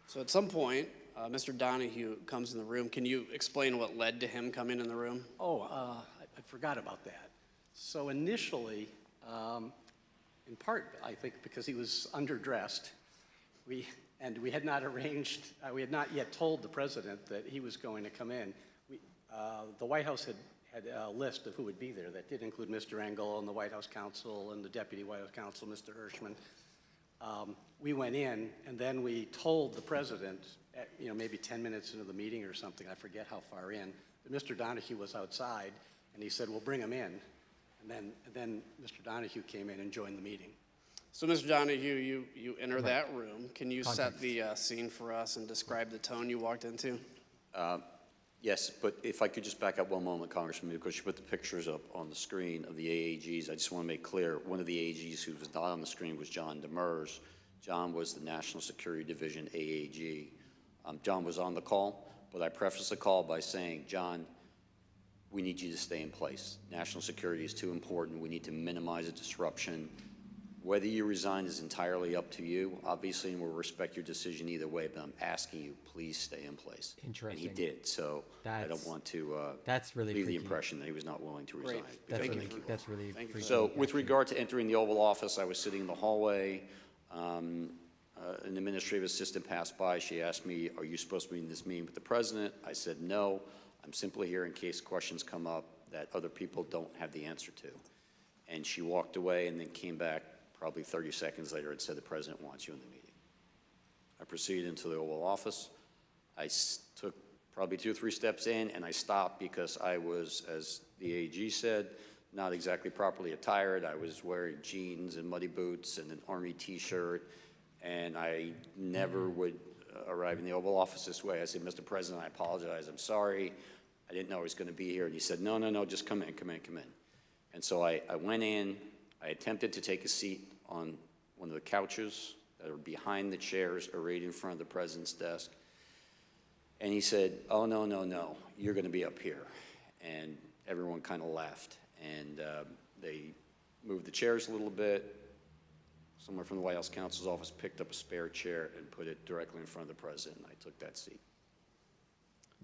So at some point, Mr. Donahue comes in the room. Can you explain what led to him coming in the room? Oh, I forgot about that. So initially, in part, I think because he was underdressed, we had not arranged, we had not yet told the president that he was going to come in. The White House had a list of who would be there. That did include Mr. Engel and the White House counsel and the Deputy White House counsel, Mr. Hirschman. We went in, and then we told the president, maybe 10 minutes into the meeting or something, I forget how far in, that Mr. Donahue was outside, and he said, "Well, bring him in." And then Mr. Donahue came in and joined the meeting. So, Mr. Donahue, you enter that room. Can you set the scene for us and describe the tone you walked into? Yes, but if I could just back up one moment, Congressman, because you put the pictures up on the screen of the AAGs. I just want to make clear, one of the AAGs who was not on the screen was John Demers. John was the National Security Division AAG. John was on the call, but I prefaced the call by saying, John, we need you to stay in place. National security is too important. We need to minimize the disruption. Whether you resign is entirely up to you, obviously, and we'll respect your decision either way, but I'm asking you, please stay in place. Interesting. And he did, so I don't want to that's really leave the freaky. impression that he was not willing to resign. That's really freaky. So with regard to entering the Oval Office, I was sitting in the hallway. An administrative assistant passed by. She asked me, "Are you supposed to be in this meeting with the president?" I said, "No, I'm simply here in case questions come up that other people don't have the answer to." And she walked away and then came back probably 30 seconds later and said, "The president wants you in the meeting." I proceeded into the Oval Office. I took probably 2 or 3 steps in, and I stopped because I was, as the AG said, not exactly properly attired. I was wearing jeans and muddy boots and an Army T-shirt, and I never would arrive in the Oval Office this way. I said, "Mr. President, I apologize. I'm sorry. I didn't know I was going to be here." And he said, "No, no, no, just come in, come in, come in." And so I went in. I attempted to take a seat on one of the couches that are behind the chairs arrayed in front of the president's desk. And he said, "Oh, no, no, no, you're going to be up here." And everyone kind of laughed. And they moved the chairs a little bit. Someone from the White House counsel's office picked up a spare chair and put it directly in front of the president, and I took that seat.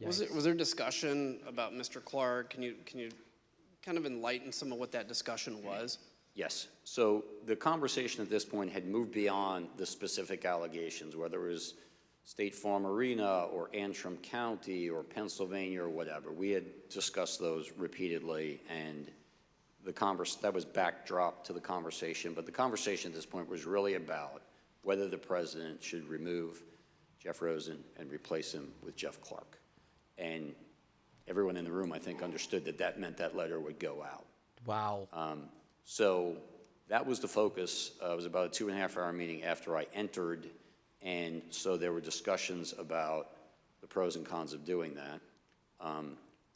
Was there discussion about Mr. Clark? Can you kind of enlighten some of what that discussion was? Yes. So the conversation at this point had moved beyond the specific allegations, whether it was State Farm Arena or Antrim County or Pennsylvania or whatever. We had discussed those repeatedly, and that was backdrop to the conversation. But the conversation at this point was really about whether the president should remove Jeff Rosen and replace him with Jeff Clark. And everyone in the room, I think, understood that that meant that letter would go out. Wow. So that was the focus. It was about a 2.5-hour meeting after I entered, and so there were discussions about the pros and cons of doing that.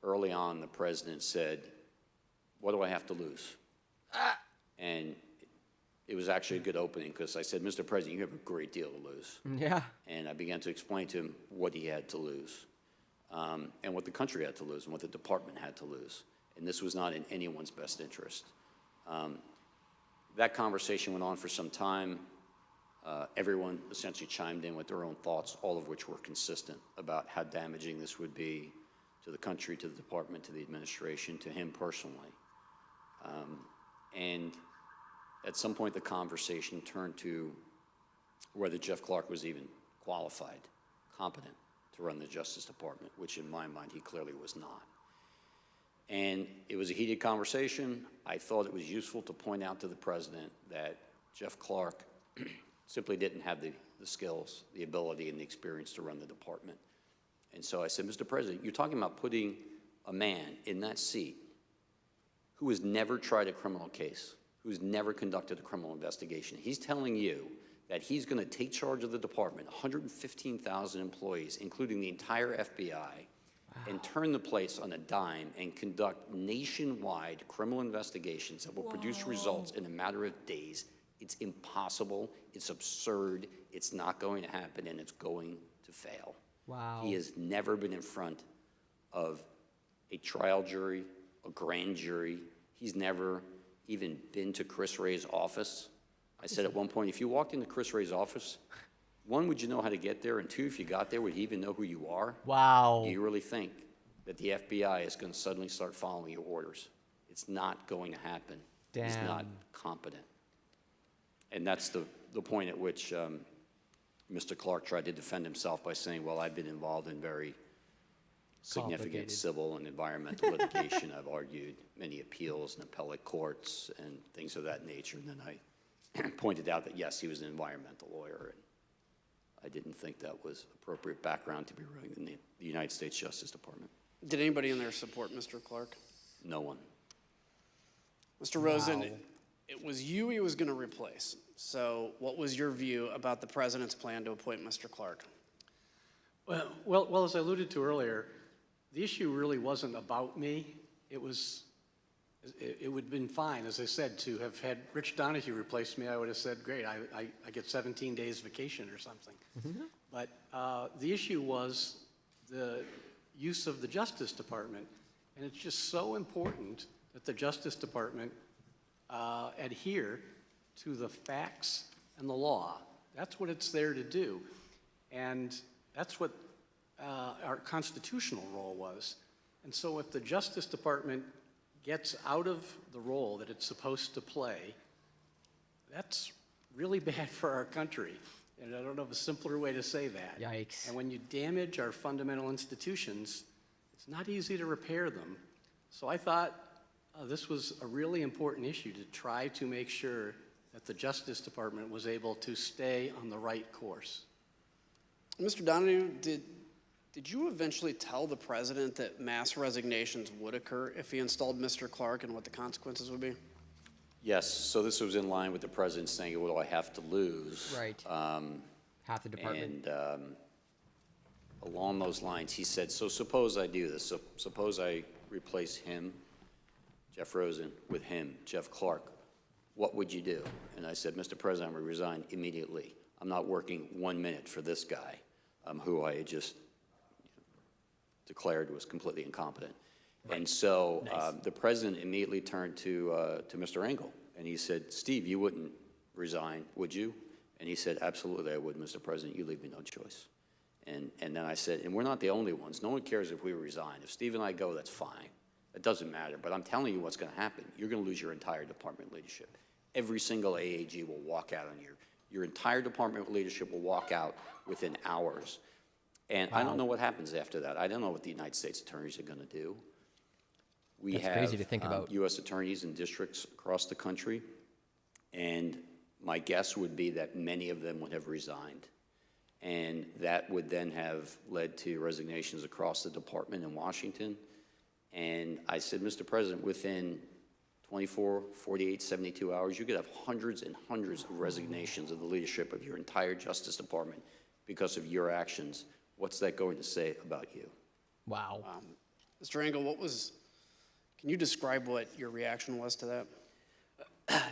Early on, the president said, "What do I have to lose?" And it was actually a good opening because I said, "Mr. President, you have a great deal to lose." Yeah. And I began to explain to him what he had to lose, and what the country had to lose, and what the department had to lose. And this was not in anyone's best interest. That conversation went on for some time. Everyone essentially chimed in with their own thoughts, all of which were consistent about how damaging this would be to the country, to the department, to the administration, to him personally. And at some point, the conversation turned to whether Jeff Clark was even qualified, competent to run the Justice Department, which in my mind, he clearly was not. And it was a heated conversation. I thought it was useful to point out to the president that Jeff Clark simply didn't have the skills, the ability, and the experience to run the department. And so I said, "Mr. President, you're talking about putting a man in that seat who has never tried a criminal case, who's never conducted a criminal investigation. He's telling you that he's going to take charge of the department, 115,000 employees, including the entire FBI, and turn the place on a dime and conduct nationwide criminal investigations that will produce results in a matter of days. It's impossible, it's absurd, it's not going to happen, and it's going to fail. Wow. He has never been in front of a trial jury, a grand jury. He's never even been to Chris Wray's office. I said at one point, if you walked into Chris Wray's office, one, would you know how to get there? And two, if you got there, would he even know who you are? Wow. Do you really think that the FBI is going to suddenly start following your orders? It's not going to happen. Damn. He's not competent. And that's the point at which Mr. Clark tried to defend himself by saying, well, I've been involved in very significant civil and environmental litigation. I've argued many appeals in appellate courts and things of that nature. And then I pointed out that, yes, he was an environmental lawyer. And I didn't think that was appropriate background to be running the United States Justice Department. Did anybody in there support Mr. Clark? No one. Mr. Rosen, it was you he was going to replace. So what was your view about the president's plan to appoint Mr. Clark? Well, as I alluded to earlier, the issue really wasn't about me. It would have been fine, as I said, to have had Rich Donahue replace me. I would have said, great, I get 17 days vacation or something. Mm-hmm. But the issue was the use of the Justice Department. And it's just so important that the Justice Department adhere to the facts and the law. That's what it's there to do. And that's what our constitutional role was. And so if the Justice Department gets out of the role that it's supposed to play, that's really bad for our country. And I don't know of a simpler way to say that. Yikes. And when you damage our fundamental institutions, it's not easy to repair them. So I thought this was a really important issue to try to make sure that the Justice Department was able to stay on the right course. Mr. Donahue, did you eventually tell the president that mass resignations would occur if he installed Mr. Clark and what the consequences would be? Yes, so this was in line with the president saying, what do I have to lose? Right. Half the department. And along those lines, he said, so suppose I do this. So suppose I replace him, Jeff Rosen, with him, Jeff Clark. What would you do? And I said, Mr. President, I would resign immediately. I'm not working 1 minute for this guy, who I had just declared was completely incompetent. Right. And so the president immediately turned to Mr. Engel, and he said, Steve, you wouldn't resign, would you? And he said, absolutely I would, Mr. President. You leave me no choice. And then I said, and we're not the only ones. No one cares if we resign. If Steve and I go, that's fine. It doesn't matter. But I'm telling you what's going to happen. You're going to lose your entire department leadership. Every single AAG will walk out on you. Your entire department leadership will walk out within hours. And I don't know what happens after that. I don't know what the United States attorneys are going to do. We That's have crazy to think about. U.S. attorneys in districts across the country, and my guess would be that many of them would have resigned. And that would then have led to resignations across the department in Washington. And I said, Mr. President, within 24, 48, 72 hours, you could have hundreds and hundreds of resignations of the leadership of your entire Justice Department because of your actions. What's that going to say about you? Wow. Mr. Engel, can you describe what your reaction was to that?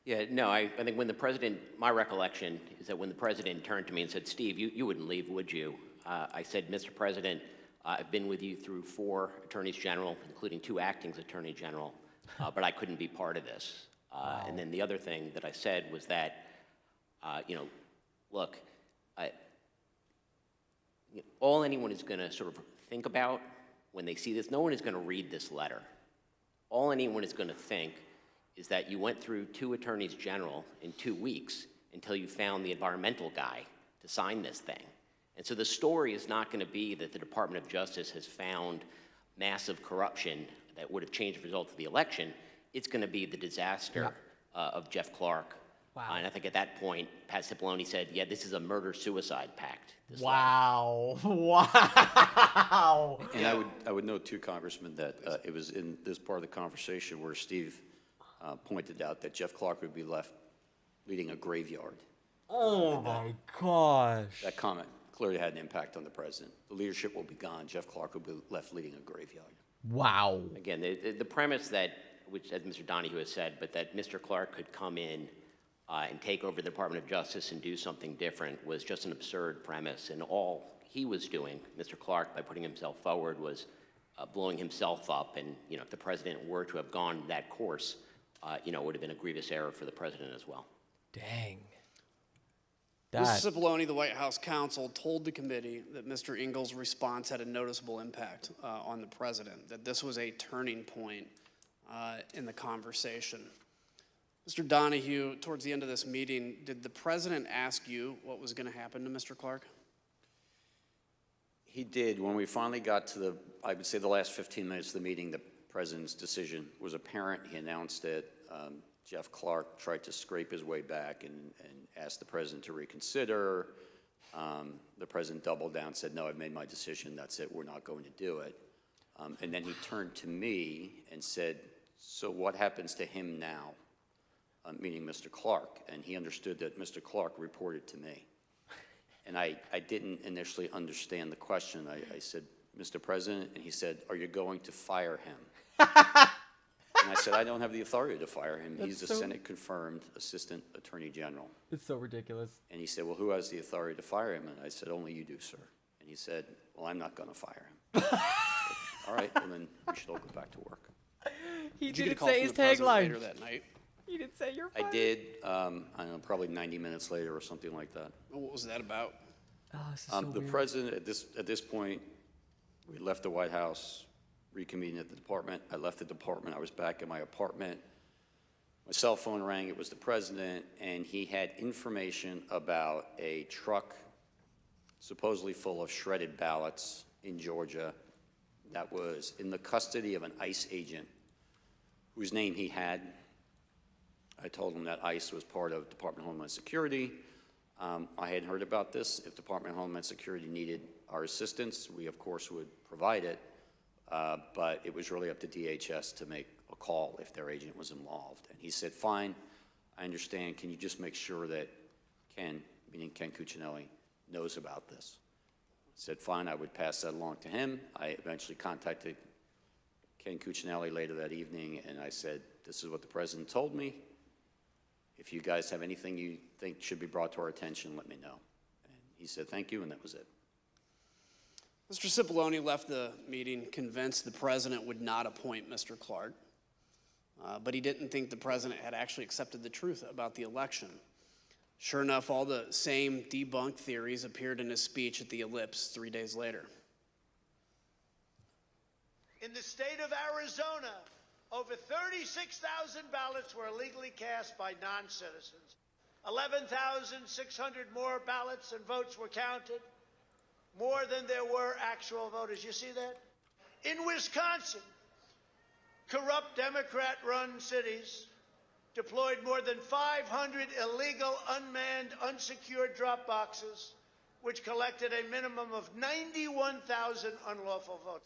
Yeah, no, I think when the president, my recollection is that when the president turned to me and said, Steve, you wouldn't leave, would you? I said, Mr. President, I've been with you through 4 attorneys general, including 2 acting attorney general, but I couldn't be part of this. Wow. And then the other thing that I said was that, look, all anyone is going to sort of think about when they see this, no one is going to read this letter. All anyone is going to think is that you went through 2 attorneys general in 2 weeks until you found the environmental guy to sign this thing. And so the story is not going to be that the Department of Justice has found massive corruption that would have changed the result of the election. It's going to be the disaster of Jeff Clark. Wow. And I think at that point, Pat Cipollone said, yeah, this is a murder-suicide pact. Wow. Wow. And I would note, too, Congressman, that it was in this part of the conversation where Steve pointed out that Jeff Clark would be left leading a graveyard. Oh my gosh. That comment clearly had an impact on the president. The leadership will be gone. Jeff Clark will be left leading a graveyard. Wow. Again, the premise that, which as Mr. Donahue has said, but that Mr. Clark could come in and take over the Department of Justice and do something different was just an absurd premise. And all he was doing, Mr. Clark, by putting himself forward, was blowing himself up. And, you know, if the president were to have gone that course, you know, it would have been a grievous error for the president as well. Dang. Mr. Cipollone, the White House counsel, told the committee that Mr. Ingalls' response had a noticeable impact on the president, that this was a turning point in the conversation. Mr. Donahue, towards the end of this meeting, did the president ask you what was going to happen to Mr. Clark? He did. When we finally got to the, I would say the last 15 minutes of the meeting, the president's decision was apparent. He announced that Jeff Clark tried to scrape his way back and asked the president to reconsider. The president doubled down, said, no, I've made my decision. That's it. We're not going to do it. And then he turned to me and said, so what happens to him now? Meaning Mr. Clark. And he understood that Mr. Clark reported to me. And I didn't initially understand the question. I said, Mr. President, and he said, are you going to fire him? And I said, I don't have the authority to fire him. He's the Senate-confirmed Assistant Attorney General. It's so ridiculous. And he said, well, who has the authority to fire him? And I said, only you do, sir. And he said, well, I'm not going to fire him. All right, well, then we should all go back to work. He Did you didn't get a call say from his the president tagline. later that night? He didn't say you're fired. I did, I don't know, probably 90 minutes later or something like that. What was that about? Oh, this is so The weird. president, at this point, we left the White House, reconvened at the department. I left the department. I was back in my apartment. My cell phone rang. It was the president, and he had information about a truck supposedly full of shredded ballots in Georgia that was in the custody of an ICE agent whose name he had. I told him that ICE was part of Department of Homeland Security. I hadn't heard about this. If Department of Homeland Security needed our assistance, we, of course, would provide it. But it was really up to DHS to make a call if their agent was involved. And he said, fine, I understand. Can you just make sure that Ken, meaning Ken Cuccinelli, knows about this? I said, fine, I would pass that along to him. I eventually contacted Ken Cuccinelli later that evening, and I said, this is what the president told me. If you guys have anything you think should be brought to our attention, let me know. And he said, thank you, and that was it. Mr. Cipollone left the meeting convinced the president would not appoint Mr. Clark, but he didn't think the president had actually accepted the truth about the election. Sure enough, all the same debunked theories appeared in his speech at the Ellipse 3 days later. In the state of Arizona, over 36,000 ballots were illegally cast by non-citizens. 11,600 more ballots and votes were counted, more than there were actual voters. You see that? In Wisconsin, corrupt Democrat-run cities deployed more than 500 illegal, unmanned, unsecured drop boxes, which collected a minimum of 91,000 unlawful votes.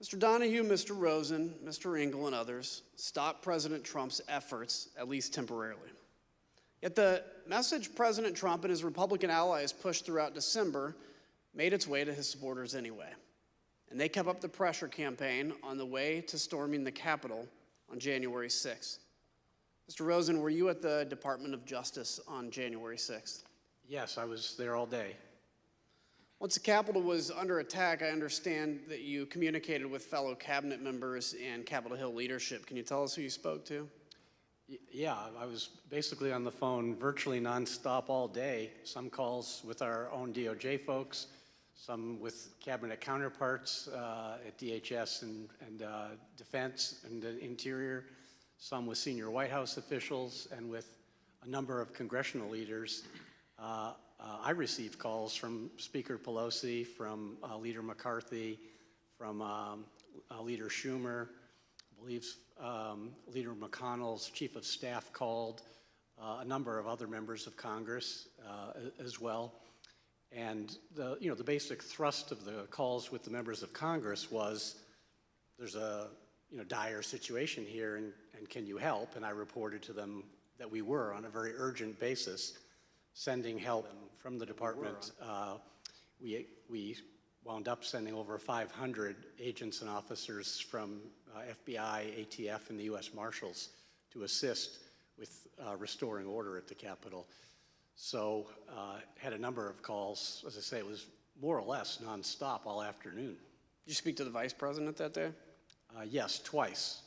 Mr. Donahue, Mr. Rosen, Mr. Engel, and others stopped President Trump's efforts, at least temporarily. Yet the message President Trump and his Republican allies pushed throughout December made its way to his supporters anyway. And they kept up the pressure campaign on the way to storming the Capitol on January 6th. Mr. Rosen, were you at the Department of Justice on January 6th? Yes, I was there all day. Once the Capitol was under attack, I understand that you communicated with fellow cabinet members and Capitol Hill leadership. Can you tell us who you spoke to? Yeah, I was basically on the phone virtually nonstop all day. Some calls with our own DOJ folks, some with cabinet counterparts at DHS and Defense and Interior, some with senior White House officials, and with a number of congressional leaders. I received calls from Speaker Pelosi, from Leader McCarthy, from Leader Schumer. I believe Leader McConnell's chief of staff called, a number of other members of Congress as well. And the basic thrust of the calls with the members of Congress was there's a dire situation here, and can you help? And I reported to them that we were, on a very urgent basis, sending help from the department. We wound up sending over 500 agents and officers from FBI, ATF, and the U.S. Marshals to assist with restoring order at the Capitol. So had a number of calls. As I say, it was more or less nonstop all afternoon. Did you speak to the vice president that day? Yes, twice.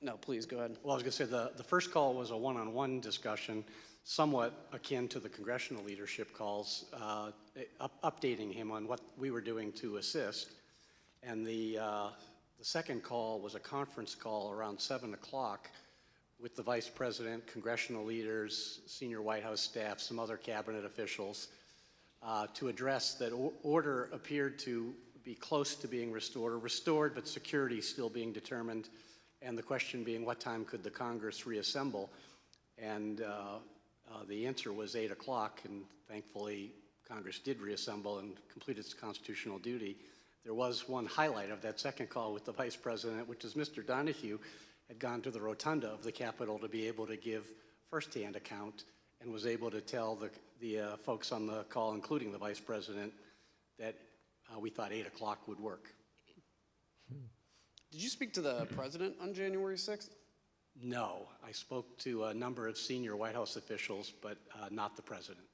No, please, go ahead. Well, I was going to say the first call was a one-on-one discussion, somewhat akin to the congressional leadership calls, updating him on what we were doing to assist. And the second call was a conference call around 7 o'clock with the vice president, congressional leaders, senior White House staff, some other cabinet officials, to address that order appeared to be close to being restored, but security still being determined, and the question being what time could the Congress reassemble. And the answer was 8 o'clock, and thankfully Congress did reassemble and complete its constitutional duty. There was one highlight of that second call with the vice president, which is Mr. Donahue had gone to the rotunda of the Capitol to be able to give firsthand account, and was able to tell the folks on the call, including the vice president, that we thought 8 o'clock would work. Did you speak to the president on January 6th? No, I spoke to a number of senior White House officials, but not the president.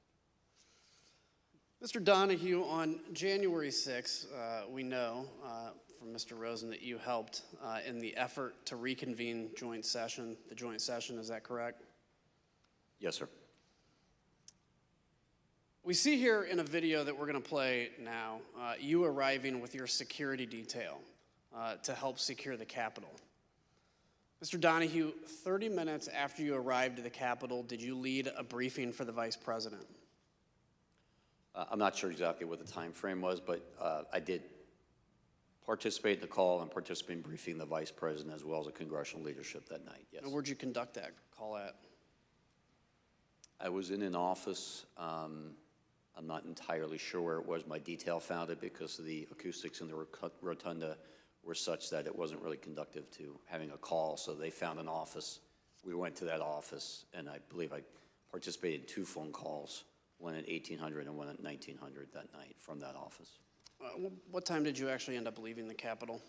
Mr. Donahue, on January 6th, we know from Mr. Rosen that you helped in the effort to reconvene the joint session, is that correct? Yes, sir. We see here in a video that we're going to play now, you arriving with your security detail to help secure the Capitol. Mr. Donahue, 30 minutes after you arrived at the Capitol, did you lead a briefing for the vice president? I'm not sure exactly what the time frame was, but I did participate in the call and participate in briefing the vice president as well as the congressional leadership that night, yes. And where'd you conduct that call at? I was in an office. I'm not entirely sure where it was. My detail found it because the acoustics in the rotunda were such that it wasn't really conductive to having a call, so they found an office. We went to that office, and I believe I participated in 2 phone calls, one at 1800 and one at 1900 that night from that office. What time did you actually end up leaving the Capitol?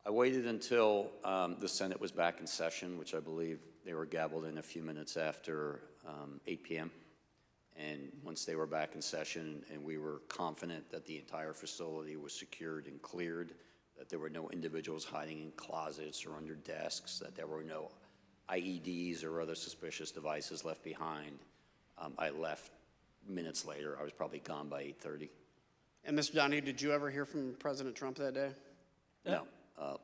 I waited until the Senate was back in session, which I believe they were gavelled in a few minutes after 8 p.m. And once they were back in session and we were confident that the entire facility was secured and cleared, that there were no individuals hiding in closets or under desks, that there were no IEDs or other suspicious devices left behind, I left minutes later. I was probably gone by 8:30. And Mr. Donahue, did you ever hear from President Trump that day? No.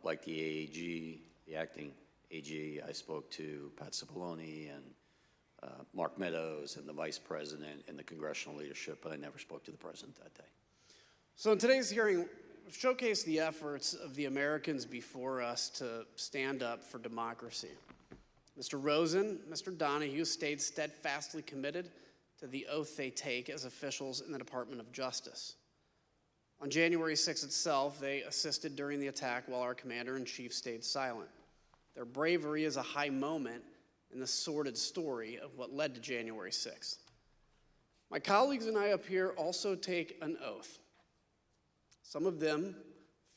Like the AG, the acting AG, I spoke to Pat Cipollone and Mark Meadows and the vice president and the congressional leadership, but I never spoke to the president that day. So in today's hearing, we've showcased the efforts of the Americans before us to stand up for democracy. Mr. Rosen, Mr. Donahue stayed steadfastly committed to the oath they take as officials in the Department of Justice. On January 6th itself, they assisted during the attack while our commander-in-chief stayed silent. Their bravery is a high moment in the sordid story of what led to January 6th. My colleagues and I up here also take an oath. Some of them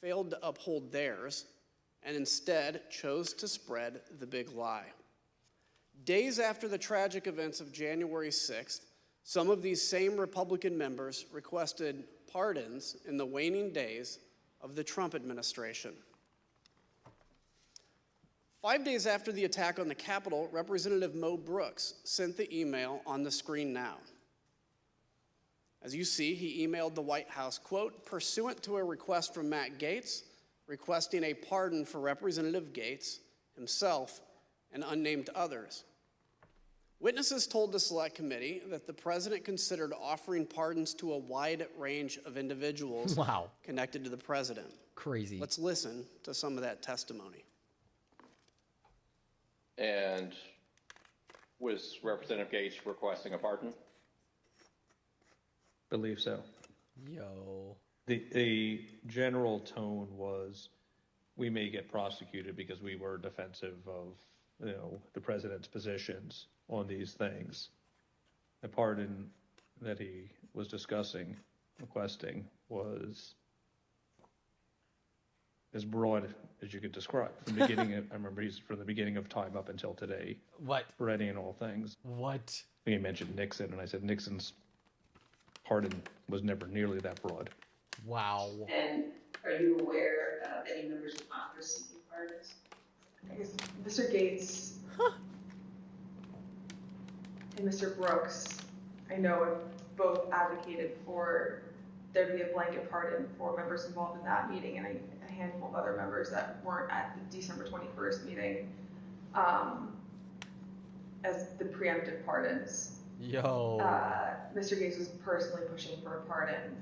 failed to uphold theirs and instead chose to spread the big lie. Days after the tragic events of January 6th, some of these same Republican members requested pardons in the waning days of the Trump administration. 5 days after the attack on the Capitol, Representative Mo Brooks sent the email on the screen now. As you see, he emailed the White House, quote, pursuant to a request from Matt Gaetz, requesting a pardon for Representative Gaetz, himself, and unnamed others. Witnesses told the Select Committee that the president considered offering pardons to a wide range of individuals connected to the president. Crazy. Let's listen to some of that testimony. And was Representative Gaetz requesting a pardon? Believe so. Yo. The general tone was we may get prosecuted because we were defensive of, the president's positions on these things. The pardon that he was requesting, was as broad as you could describe. From the beginning, I remember he's from the beginning of time up until today. What? For any and all things. What? He mentioned Nixon, and I said Nixon's pardon was never nearly that broad. Wow. And are you aware of any members of Congress seeking pardons? I guess Mr. Gates and Mr. Brooks, I know, have both advocated for there to be a blanket pardon for members involved in that meeting, and a handful of other members that weren't at the December 21st meeting as the preemptive pardons. Yo. Mr. Gates was personally pushing for a pardon,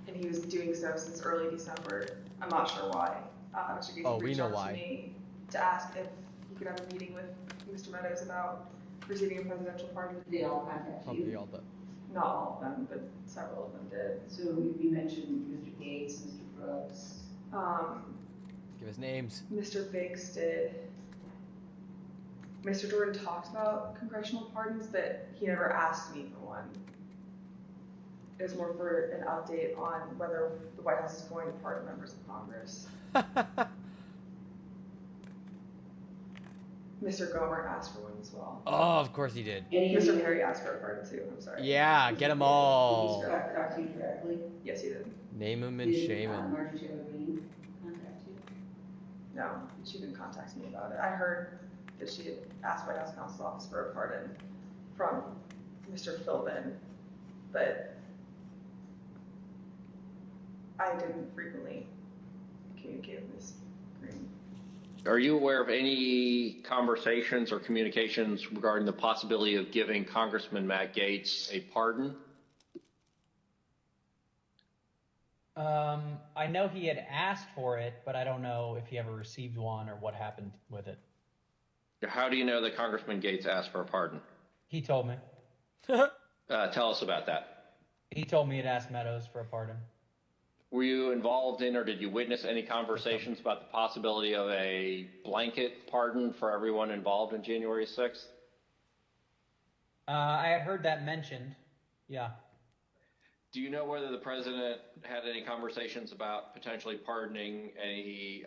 and he was doing so since early December. I'm not sure why. Mr. Gates reached out to me to ask if he could have a meeting with Mr. Meadows about receiving a presidential pardon. Did they all contact you? Not all of them, but several of them did. So you mentioned Mr. Gates, Mr. Brooks. Give us names. Mr. Biggs did. Mr. Jordan talked about congressional pardons, but he never asked me for one. It was more for an update on whether the White House is going to pardon members of Congress. Mr. Gomer asked for one as well. Oh, of course he did. Mr. Perry asked for a pardon too. I'm sorry. Yeah, get them all. Did he talk to you directly? Yes, he did. Name him and shame him. Marjorie Taylor Greene contact you? No, she didn't contact me about it. I heard that she had asked White House Counsel's Office for a pardon from Mr. Philbin, but I didn't frequently communicate with Ms. Green. Are you aware of any conversations or communications regarding the possibility of giving Congressman Matt Gaetz a pardon? I know he had asked for it, but I don't know if he ever received one or what happened with it. How do you know that Congressman Gaetz asked for a pardon? He told me. Tell us about that. He told me to ask Meadows for a pardon. Were you involved in or did you witness any conversations about the possibility of a blanket pardon for everyone involved in January 6th? I had heard that mentioned, yeah. Do you know whether the president had any conversations about potentially pardoning any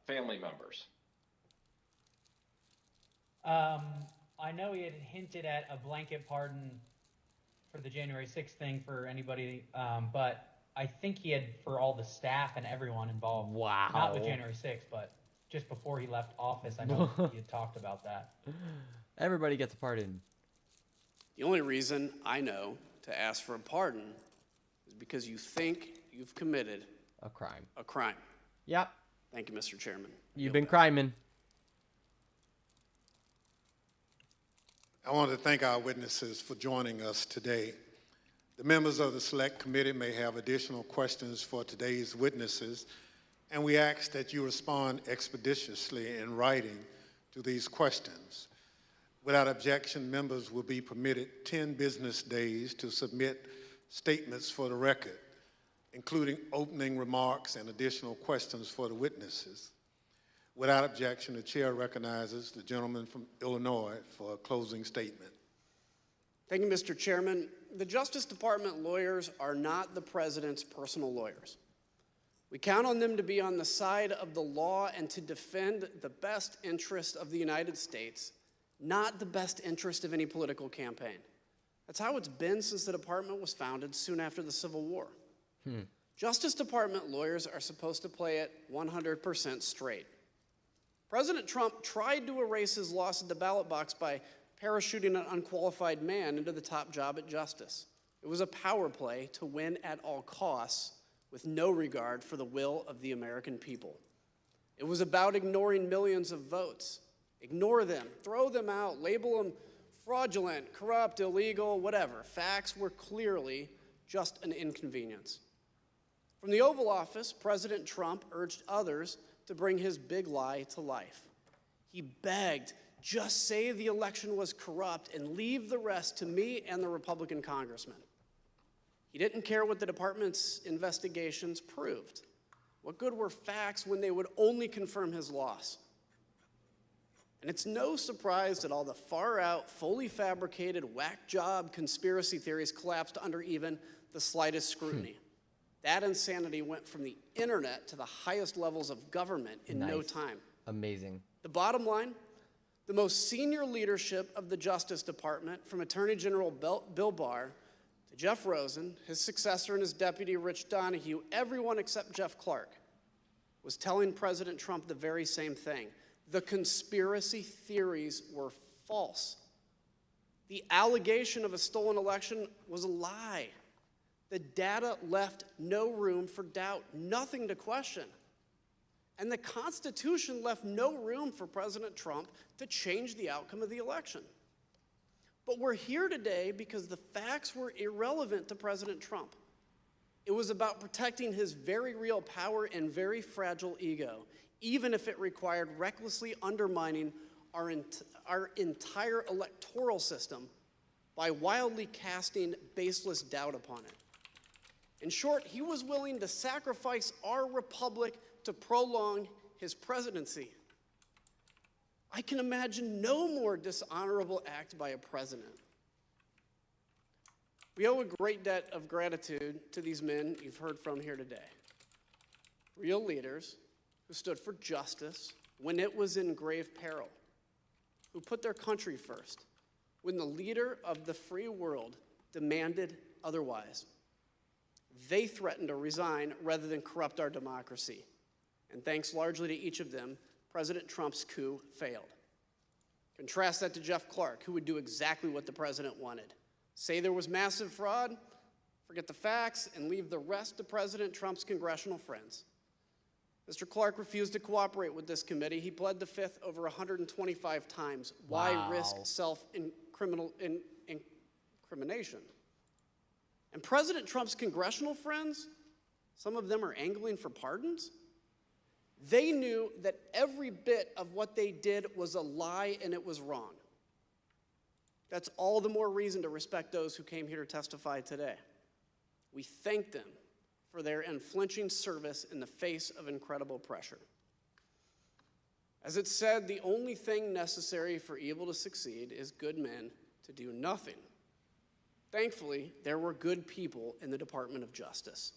family members? I know he had hinted at a blanket pardon for the January 6th thing for anybody, but I think he had for all the staff and everyone involved. Wow. Not with January 6th, but just before he left office, I know he had talked about that. Everybody gets a pardon. The only reason I know to ask for a pardon is because you think you've committed a crime. A crime. Yep. Thank you, Mr. Chairman. You've been criming. I want to thank our witnesses for joining us today. The members of the Select Committee may have additional questions for today's witnesses, and we ask that you respond expeditiously in writing to these questions. Without objection, members will be permitted 10 business days to submit statements for the record, including opening remarks and additional questions for the witnesses. Without objection, the chair recognizes the gentleman from Illinois for a closing statement. Thank you, Mr. Chairman. The Justice Department lawyers are not the president's personal lawyers. We count on them to be on the side of the law and to defend the best interest of the United States, not the best interest of any political campaign. That's how it's been since the department was founded soon after the Civil War. Justice Department lawyers are supposed to play it 100% straight. President Trump tried to erase his loss at the ballot box by parachuting an unqualified man into the top job at Justice. It was a power play to win at all costs with no regard for the will of the American people. It was about ignoring millions of votes. Ignore them, throw them out, label them fraudulent, corrupt, illegal, whatever. Facts were clearly just an inconvenience. From the Oval Office, President Trump urged others to bring his big lie to life. He begged, just say the election was corrupt and leave the rest to me and the Republican congressman. He didn't care what the department's investigations proved. What good were facts when they would only confirm his loss? And it's no surprise that all the far-out, fully fabricated, whack job conspiracy theories collapsed under even the slightest scrutiny. That insanity went from the internet to the highest levels of government in no time. Amazing. The bottom line, the most senior leadership of the Justice Department, from Attorney General Bill Barr to Jeff Rosen, his successor and his deputy Rich Donahue, everyone except Jeff Clark, was telling President Trump the very same thing. The conspiracy theories were false. The allegation of a stolen election was a lie. The data left no room for doubt, nothing to question. And the Constitution left no room for President Trump to change the outcome of the election. But we're here today because the facts were irrelevant to President Trump. It was about protecting his very real power and very fragile ego, even if it required recklessly undermining our entire electoral system by wildly casting baseless doubt upon it. In short, he was willing to sacrifice our republic to prolong his presidency. I can imagine no more dishonorable act by a president. We owe a great debt of gratitude to these men you've heard from here today. Real leaders who stood for justice when it was in grave peril, who put their country first when the leader of the free world demanded otherwise. They threatened to resign rather than corrupt our democracy. And thanks largely to each of them, President Trump's coup failed. Contrast that to Jeff Clark, who would do exactly what the president wanted. Say there was massive fraud, forget the facts, and leave the rest to President Trump's congressional friends. Mr. Clark refused to cooperate with this committee. He pled the fifth over 125 times. Why risk self-incrimination? And President Trump's congressional friends, some of them are angling for pardons. They knew that every bit of what they did was a lie and it was wrong. That's all the more reason to respect those who came here to testify today. We thank them for their unflinching service in the face of incredible pressure. As it's said, the only thing necessary for evil to succeed is good men to do nothing. Thankfully, there were good people in the Department of Justice.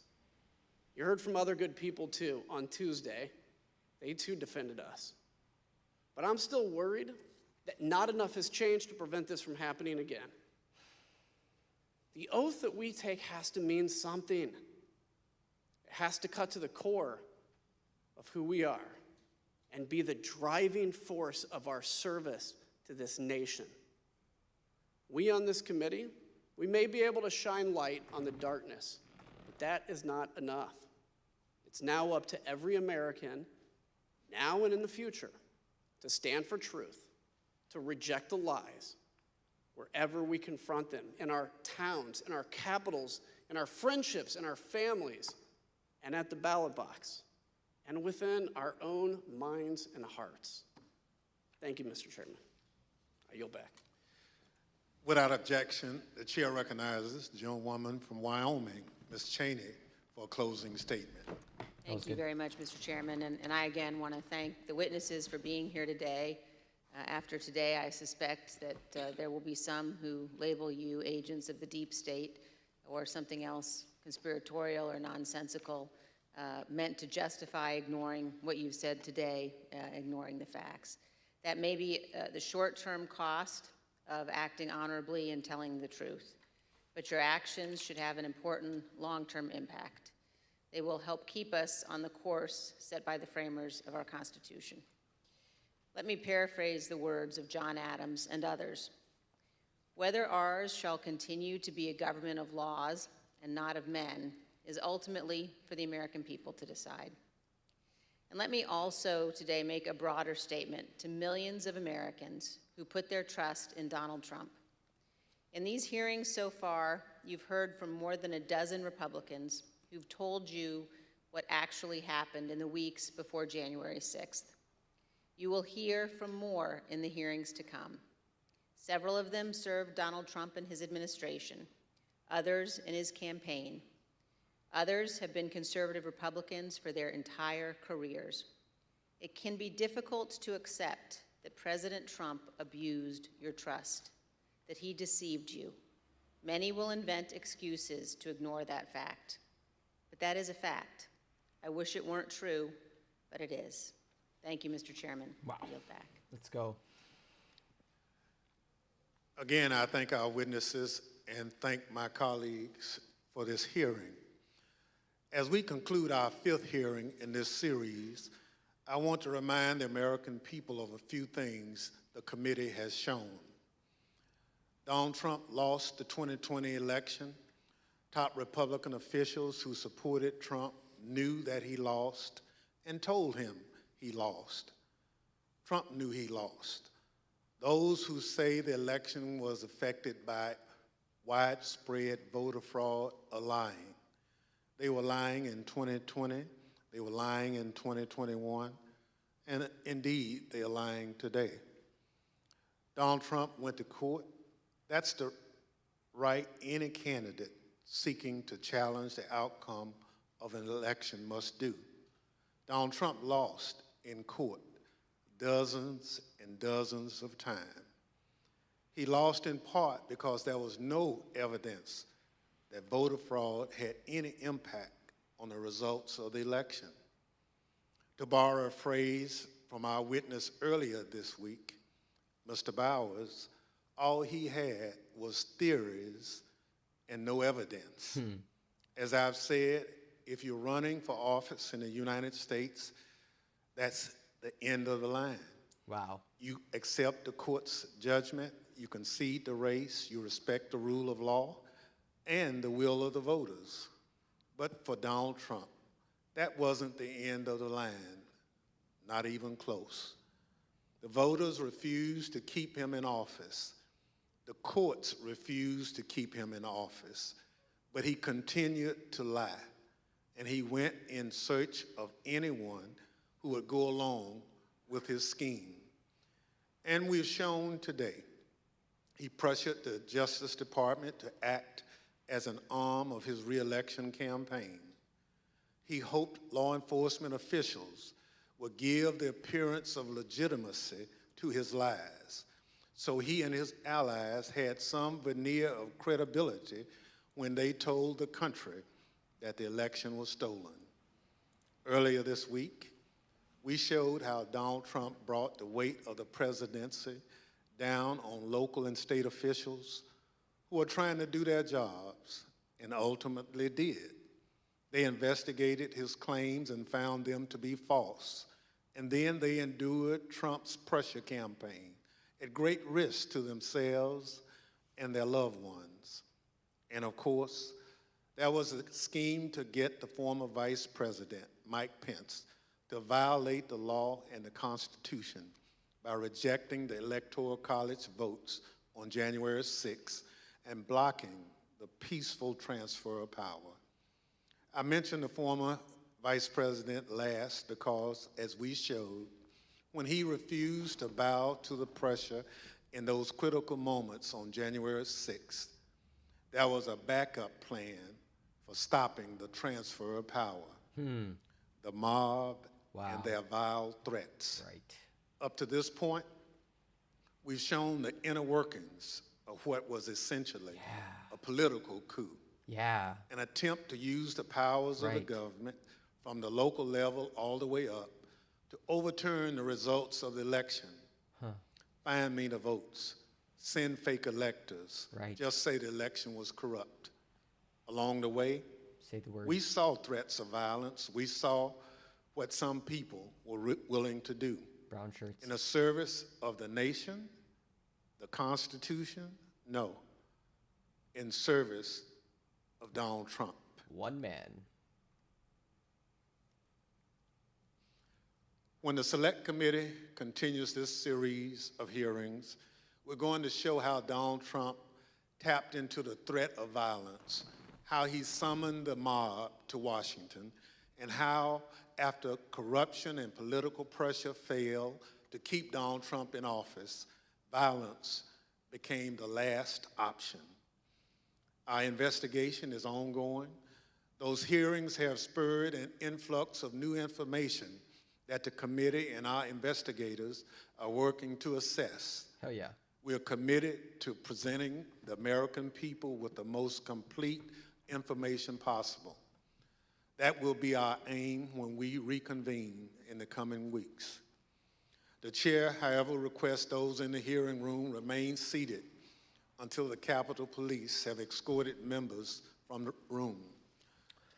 You heard from other good people, too, on Tuesday. They, too, defended us. But I'm still worried that not enough has changed to prevent this from happening again. The oath that we take has to mean something. It has to cut to the core of who we are and be the driving force of our service to this nation. We on this committee, we may be able to shine light on the darkness, but that is not enough. It's now up to every American, now and in the future, to stand for truth, to reject the lies wherever we confront them, in our towns, in our capitals, in our friendships, in our families, and at the ballot box, and within our own minds and hearts. Thank you, Mr. Chairman. I yield back. Without objection, the chair recognizes the gentlewoman from Wyoming, Ms. Cheney, for a closing statement. Thank you very much, Mr. Chairman. And I again want to thank the witnesses for being here today. After today, I suspect that there will be some who label you agents of the deep state or something else conspiratorial or nonsensical, meant to justify ignoring what you've said today, ignoring the facts. That may be the short-term cost of acting honorably and telling the truth, but your actions should have an important long-term impact. They will help keep us on the course set by the framers of our Constitution. Let me paraphrase the words of John Adams and others. Whether ours shall continue to be a government of laws and not of men is ultimately for the American people to decide. And let me also today make a broader statement to millions of Americans who put their trust in Donald Trump. In these hearings so far, you've heard from more than a dozen Republicans who've told you what actually happened in the weeks before January 6th. You will hear from more in the hearings to come. Several of them served Donald Trump and his administration, others in his campaign. Others have been conservative Republicans for their entire careers. It can be difficult to accept that President Trump abused your trust, that he deceived you. Many will invent excuses to ignore that fact. But that is a fact. I wish it weren't true, but it is. Thank you, Mr. Chairman. Wow. I yield back. Let's go. Again, I thank our witnesses and thank my colleagues for this hearing. As we conclude our 5th hearing in this series, I want to remind the American people of a few things the committee has shown. Donald Trump lost the 2020 election. Top Republican officials who supported Trump knew that he lost and told him he lost. Trump knew he lost. Those who say the election was affected by widespread voter fraud are lying. They were lying in 2020, they were lying in 2021, and indeed, they are lying today. Donald Trump went to court. That's the right any candidate seeking to challenge the outcome of an election must do. Donald Trump lost in court dozens and dozens of times. He lost in part because there was no evidence that voter fraud had any impact on the results of the election. To borrow a phrase from our witness earlier this week, Mr. Bowers, all he had was theories and no evidence. As I've said, if you're running for office in the United States, that's the end of the line. Wow. You accept the court's judgment, you concede the race, you respect the rule of law and the will of the voters. But for Donald Trump, that wasn't the end of the line, not even close. The voters refused to keep him in office. The courts refused to keep him in office, but he continued to lie, and he went in search of anyone who would go along with his scheme. And we've shown today, he pressured the Justice Department to act as an arm of his re-election campaign. He hoped law enforcement officials would give the appearance of legitimacy to his lies, so he and his allies had some veneer of credibility when they told the country that the election was stolen. Earlier this week, we showed how Donald Trump brought the weight of the presidency down on local and state officials who are trying to do their jobs and ultimately did. They investigated his claims and found them to be false, and then they endured Trump's pressure campaign at great risk to themselves and their loved ones. And of course, there was a scheme to get the former Vice President, Mike Pence, to violate the law and the Constitution by rejecting the Electoral College votes on January 6th and blocking the peaceful transfer of power. I mentioned the former Vice President last because, as we showed, when he refused to bow to the pressure in those critical moments on January 6th, there was a backup plan for stopping the transfer of power. The mob and their vile threats. Right. Up to this point, we've shown the inner workings of what was essentially a political coup. An attempt to use the powers of the government from the local level all the way up to overturn the results of the election. Find me the votes, send fake electors, just say the election was corrupt. Along the way, say the word. We saw threats of violence. We saw what some people were willing to do. Brown shirts. In the service of the nation, the Constitution? No. In service of Donald Trump. One man. When the Select Committee continues this series of hearings, we're going to show how Donald Trump tapped into the threat of violence, how he summoned the mob to Washington, and how, after corruption and political pressure failed to keep Donald Trump in office, violence became the last option. Our investigation is ongoing. Those hearings have spurred an influx of new information that the committee and our investigators are working to assess. Hell yeah. We are committed to presenting the American people with the most complete information possible. That will be our aim when we reconvene in the coming weeks. The chair, however, requests those in the hearing room remain seated until the Capitol Police have escorted members from the room.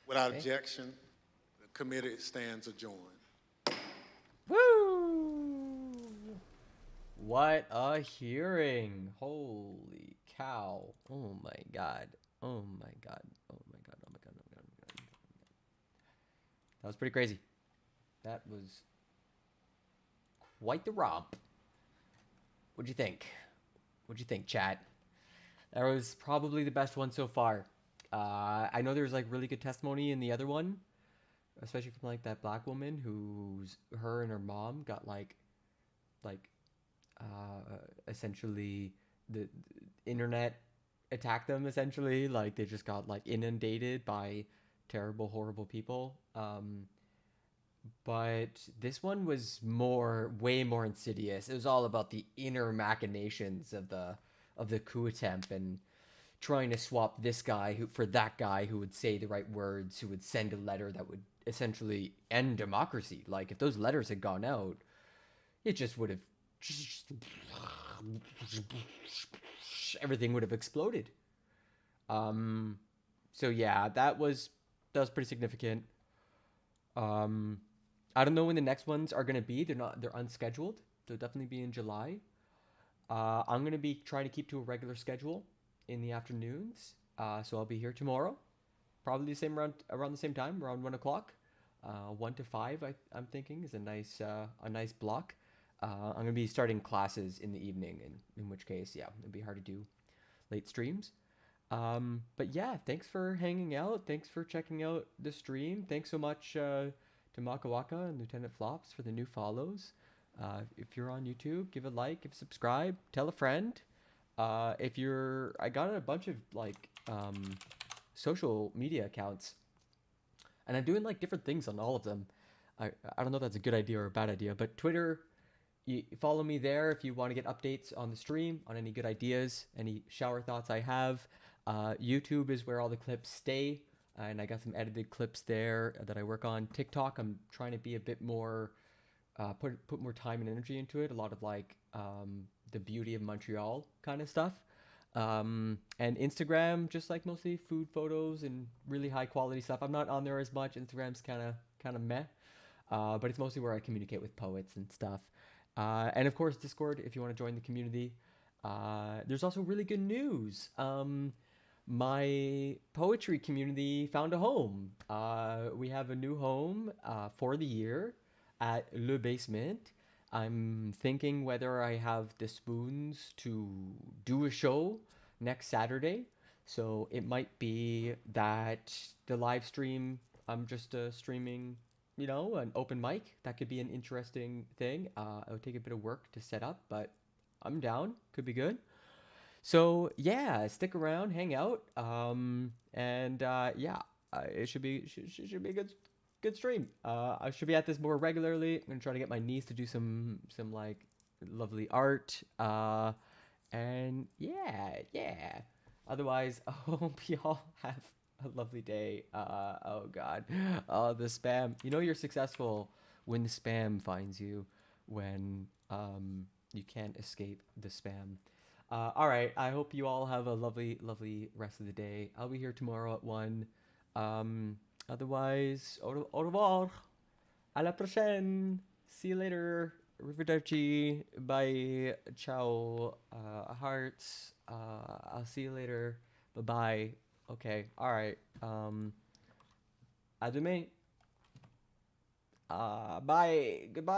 Without objection, the committee stands adjourned. Woo! What a hearing. Holy cow. Oh my god. Oh my god. Oh my god. Oh my god. Oh my god. Oh my god. That was pretty crazy. That was quite the romp. What'd you think? What'd you think, chat? That was probably the best one so far. I know there's like really good testimony in the other one, especially from like that black woman her and her mom got essentially the internet attacked them, essentially. Like they just got like inundated by terrible, horrible people. But this one was way more insidious. It was all about the inner machinations of the coup attempt and trying to swap this guy for that guy who would say the right words, who would send a letter that would essentially end democracy. Like if those letters had gone out, it just would have everything would have exploded. So yeah, that was pretty significant. I don't know when the next ones are gonna be. They're unscheduled. They'll definitely be in July. I'm gonna be trying to keep to a regular schedule in the afternoons. So I'll be here tomorrow, probably around the same time, around 1 o'clock. 1 to 5, I'm thinking, is a nice block. I'm gonna be starting classes in the evening, in which case, yeah, it'd be hard to do late streams. But yeah, thanks for hanging out. Thanks for checking out the stream. Thanks so much to Makawaka and Lieutenant Flops for the new follows. If you're on YouTube, give a like, give a subscribe, tell a friend. I got a bunch of like social media accounts, and I'm doing like different things on all of them. I don't know if that's a good idea or a bad idea, but Twitter, you follow me there if you want to get updates on the stream, on any good ideas, any shower thoughts I have. YouTube is where all the clips stay, and I got some edited clips there that I work on. TikTok, I'm trying to be a bit more, put more time and energy into it. A lot of like the beauty of Montreal kind of stuff. And Instagram, just like mostly food photos and really high quality stuff. I'm not on there as much. Instagram's kind of meh, but it's mostly where I communicate with poets and stuff. And of course, Discord, if you want to join the community. There's also really good news. My poetry community found a home. We have a new home for the year at Le Basement. I'm thinking whether I have the spoons to do a show next Saturday. So it might be that the live stream, I'm just streaming, an open mic. That could be an interesting thing. It would take a bit of work to set up, but I'm down. Could be good. So yeah, stick around, hang out, it should be a good stream. I should be at this more regularly. I'm gonna try to get my niece to do some like lovely art, and yeah. Otherwise, I hope y'all have a lovely day. Oh God, the spam. You're successful when the spam finds you, when you can't escape the spam. All right, I hope you all have a lovely, lovely rest of the day. I'll be here tomorrow at 1. Otherwise, au revoir. À la prochaine. See you later. Arrivederci. Bye. Ciao. Hearts. I'll see you later. Bye-bye. Okay, all right. À demain. Bye. Goodbye.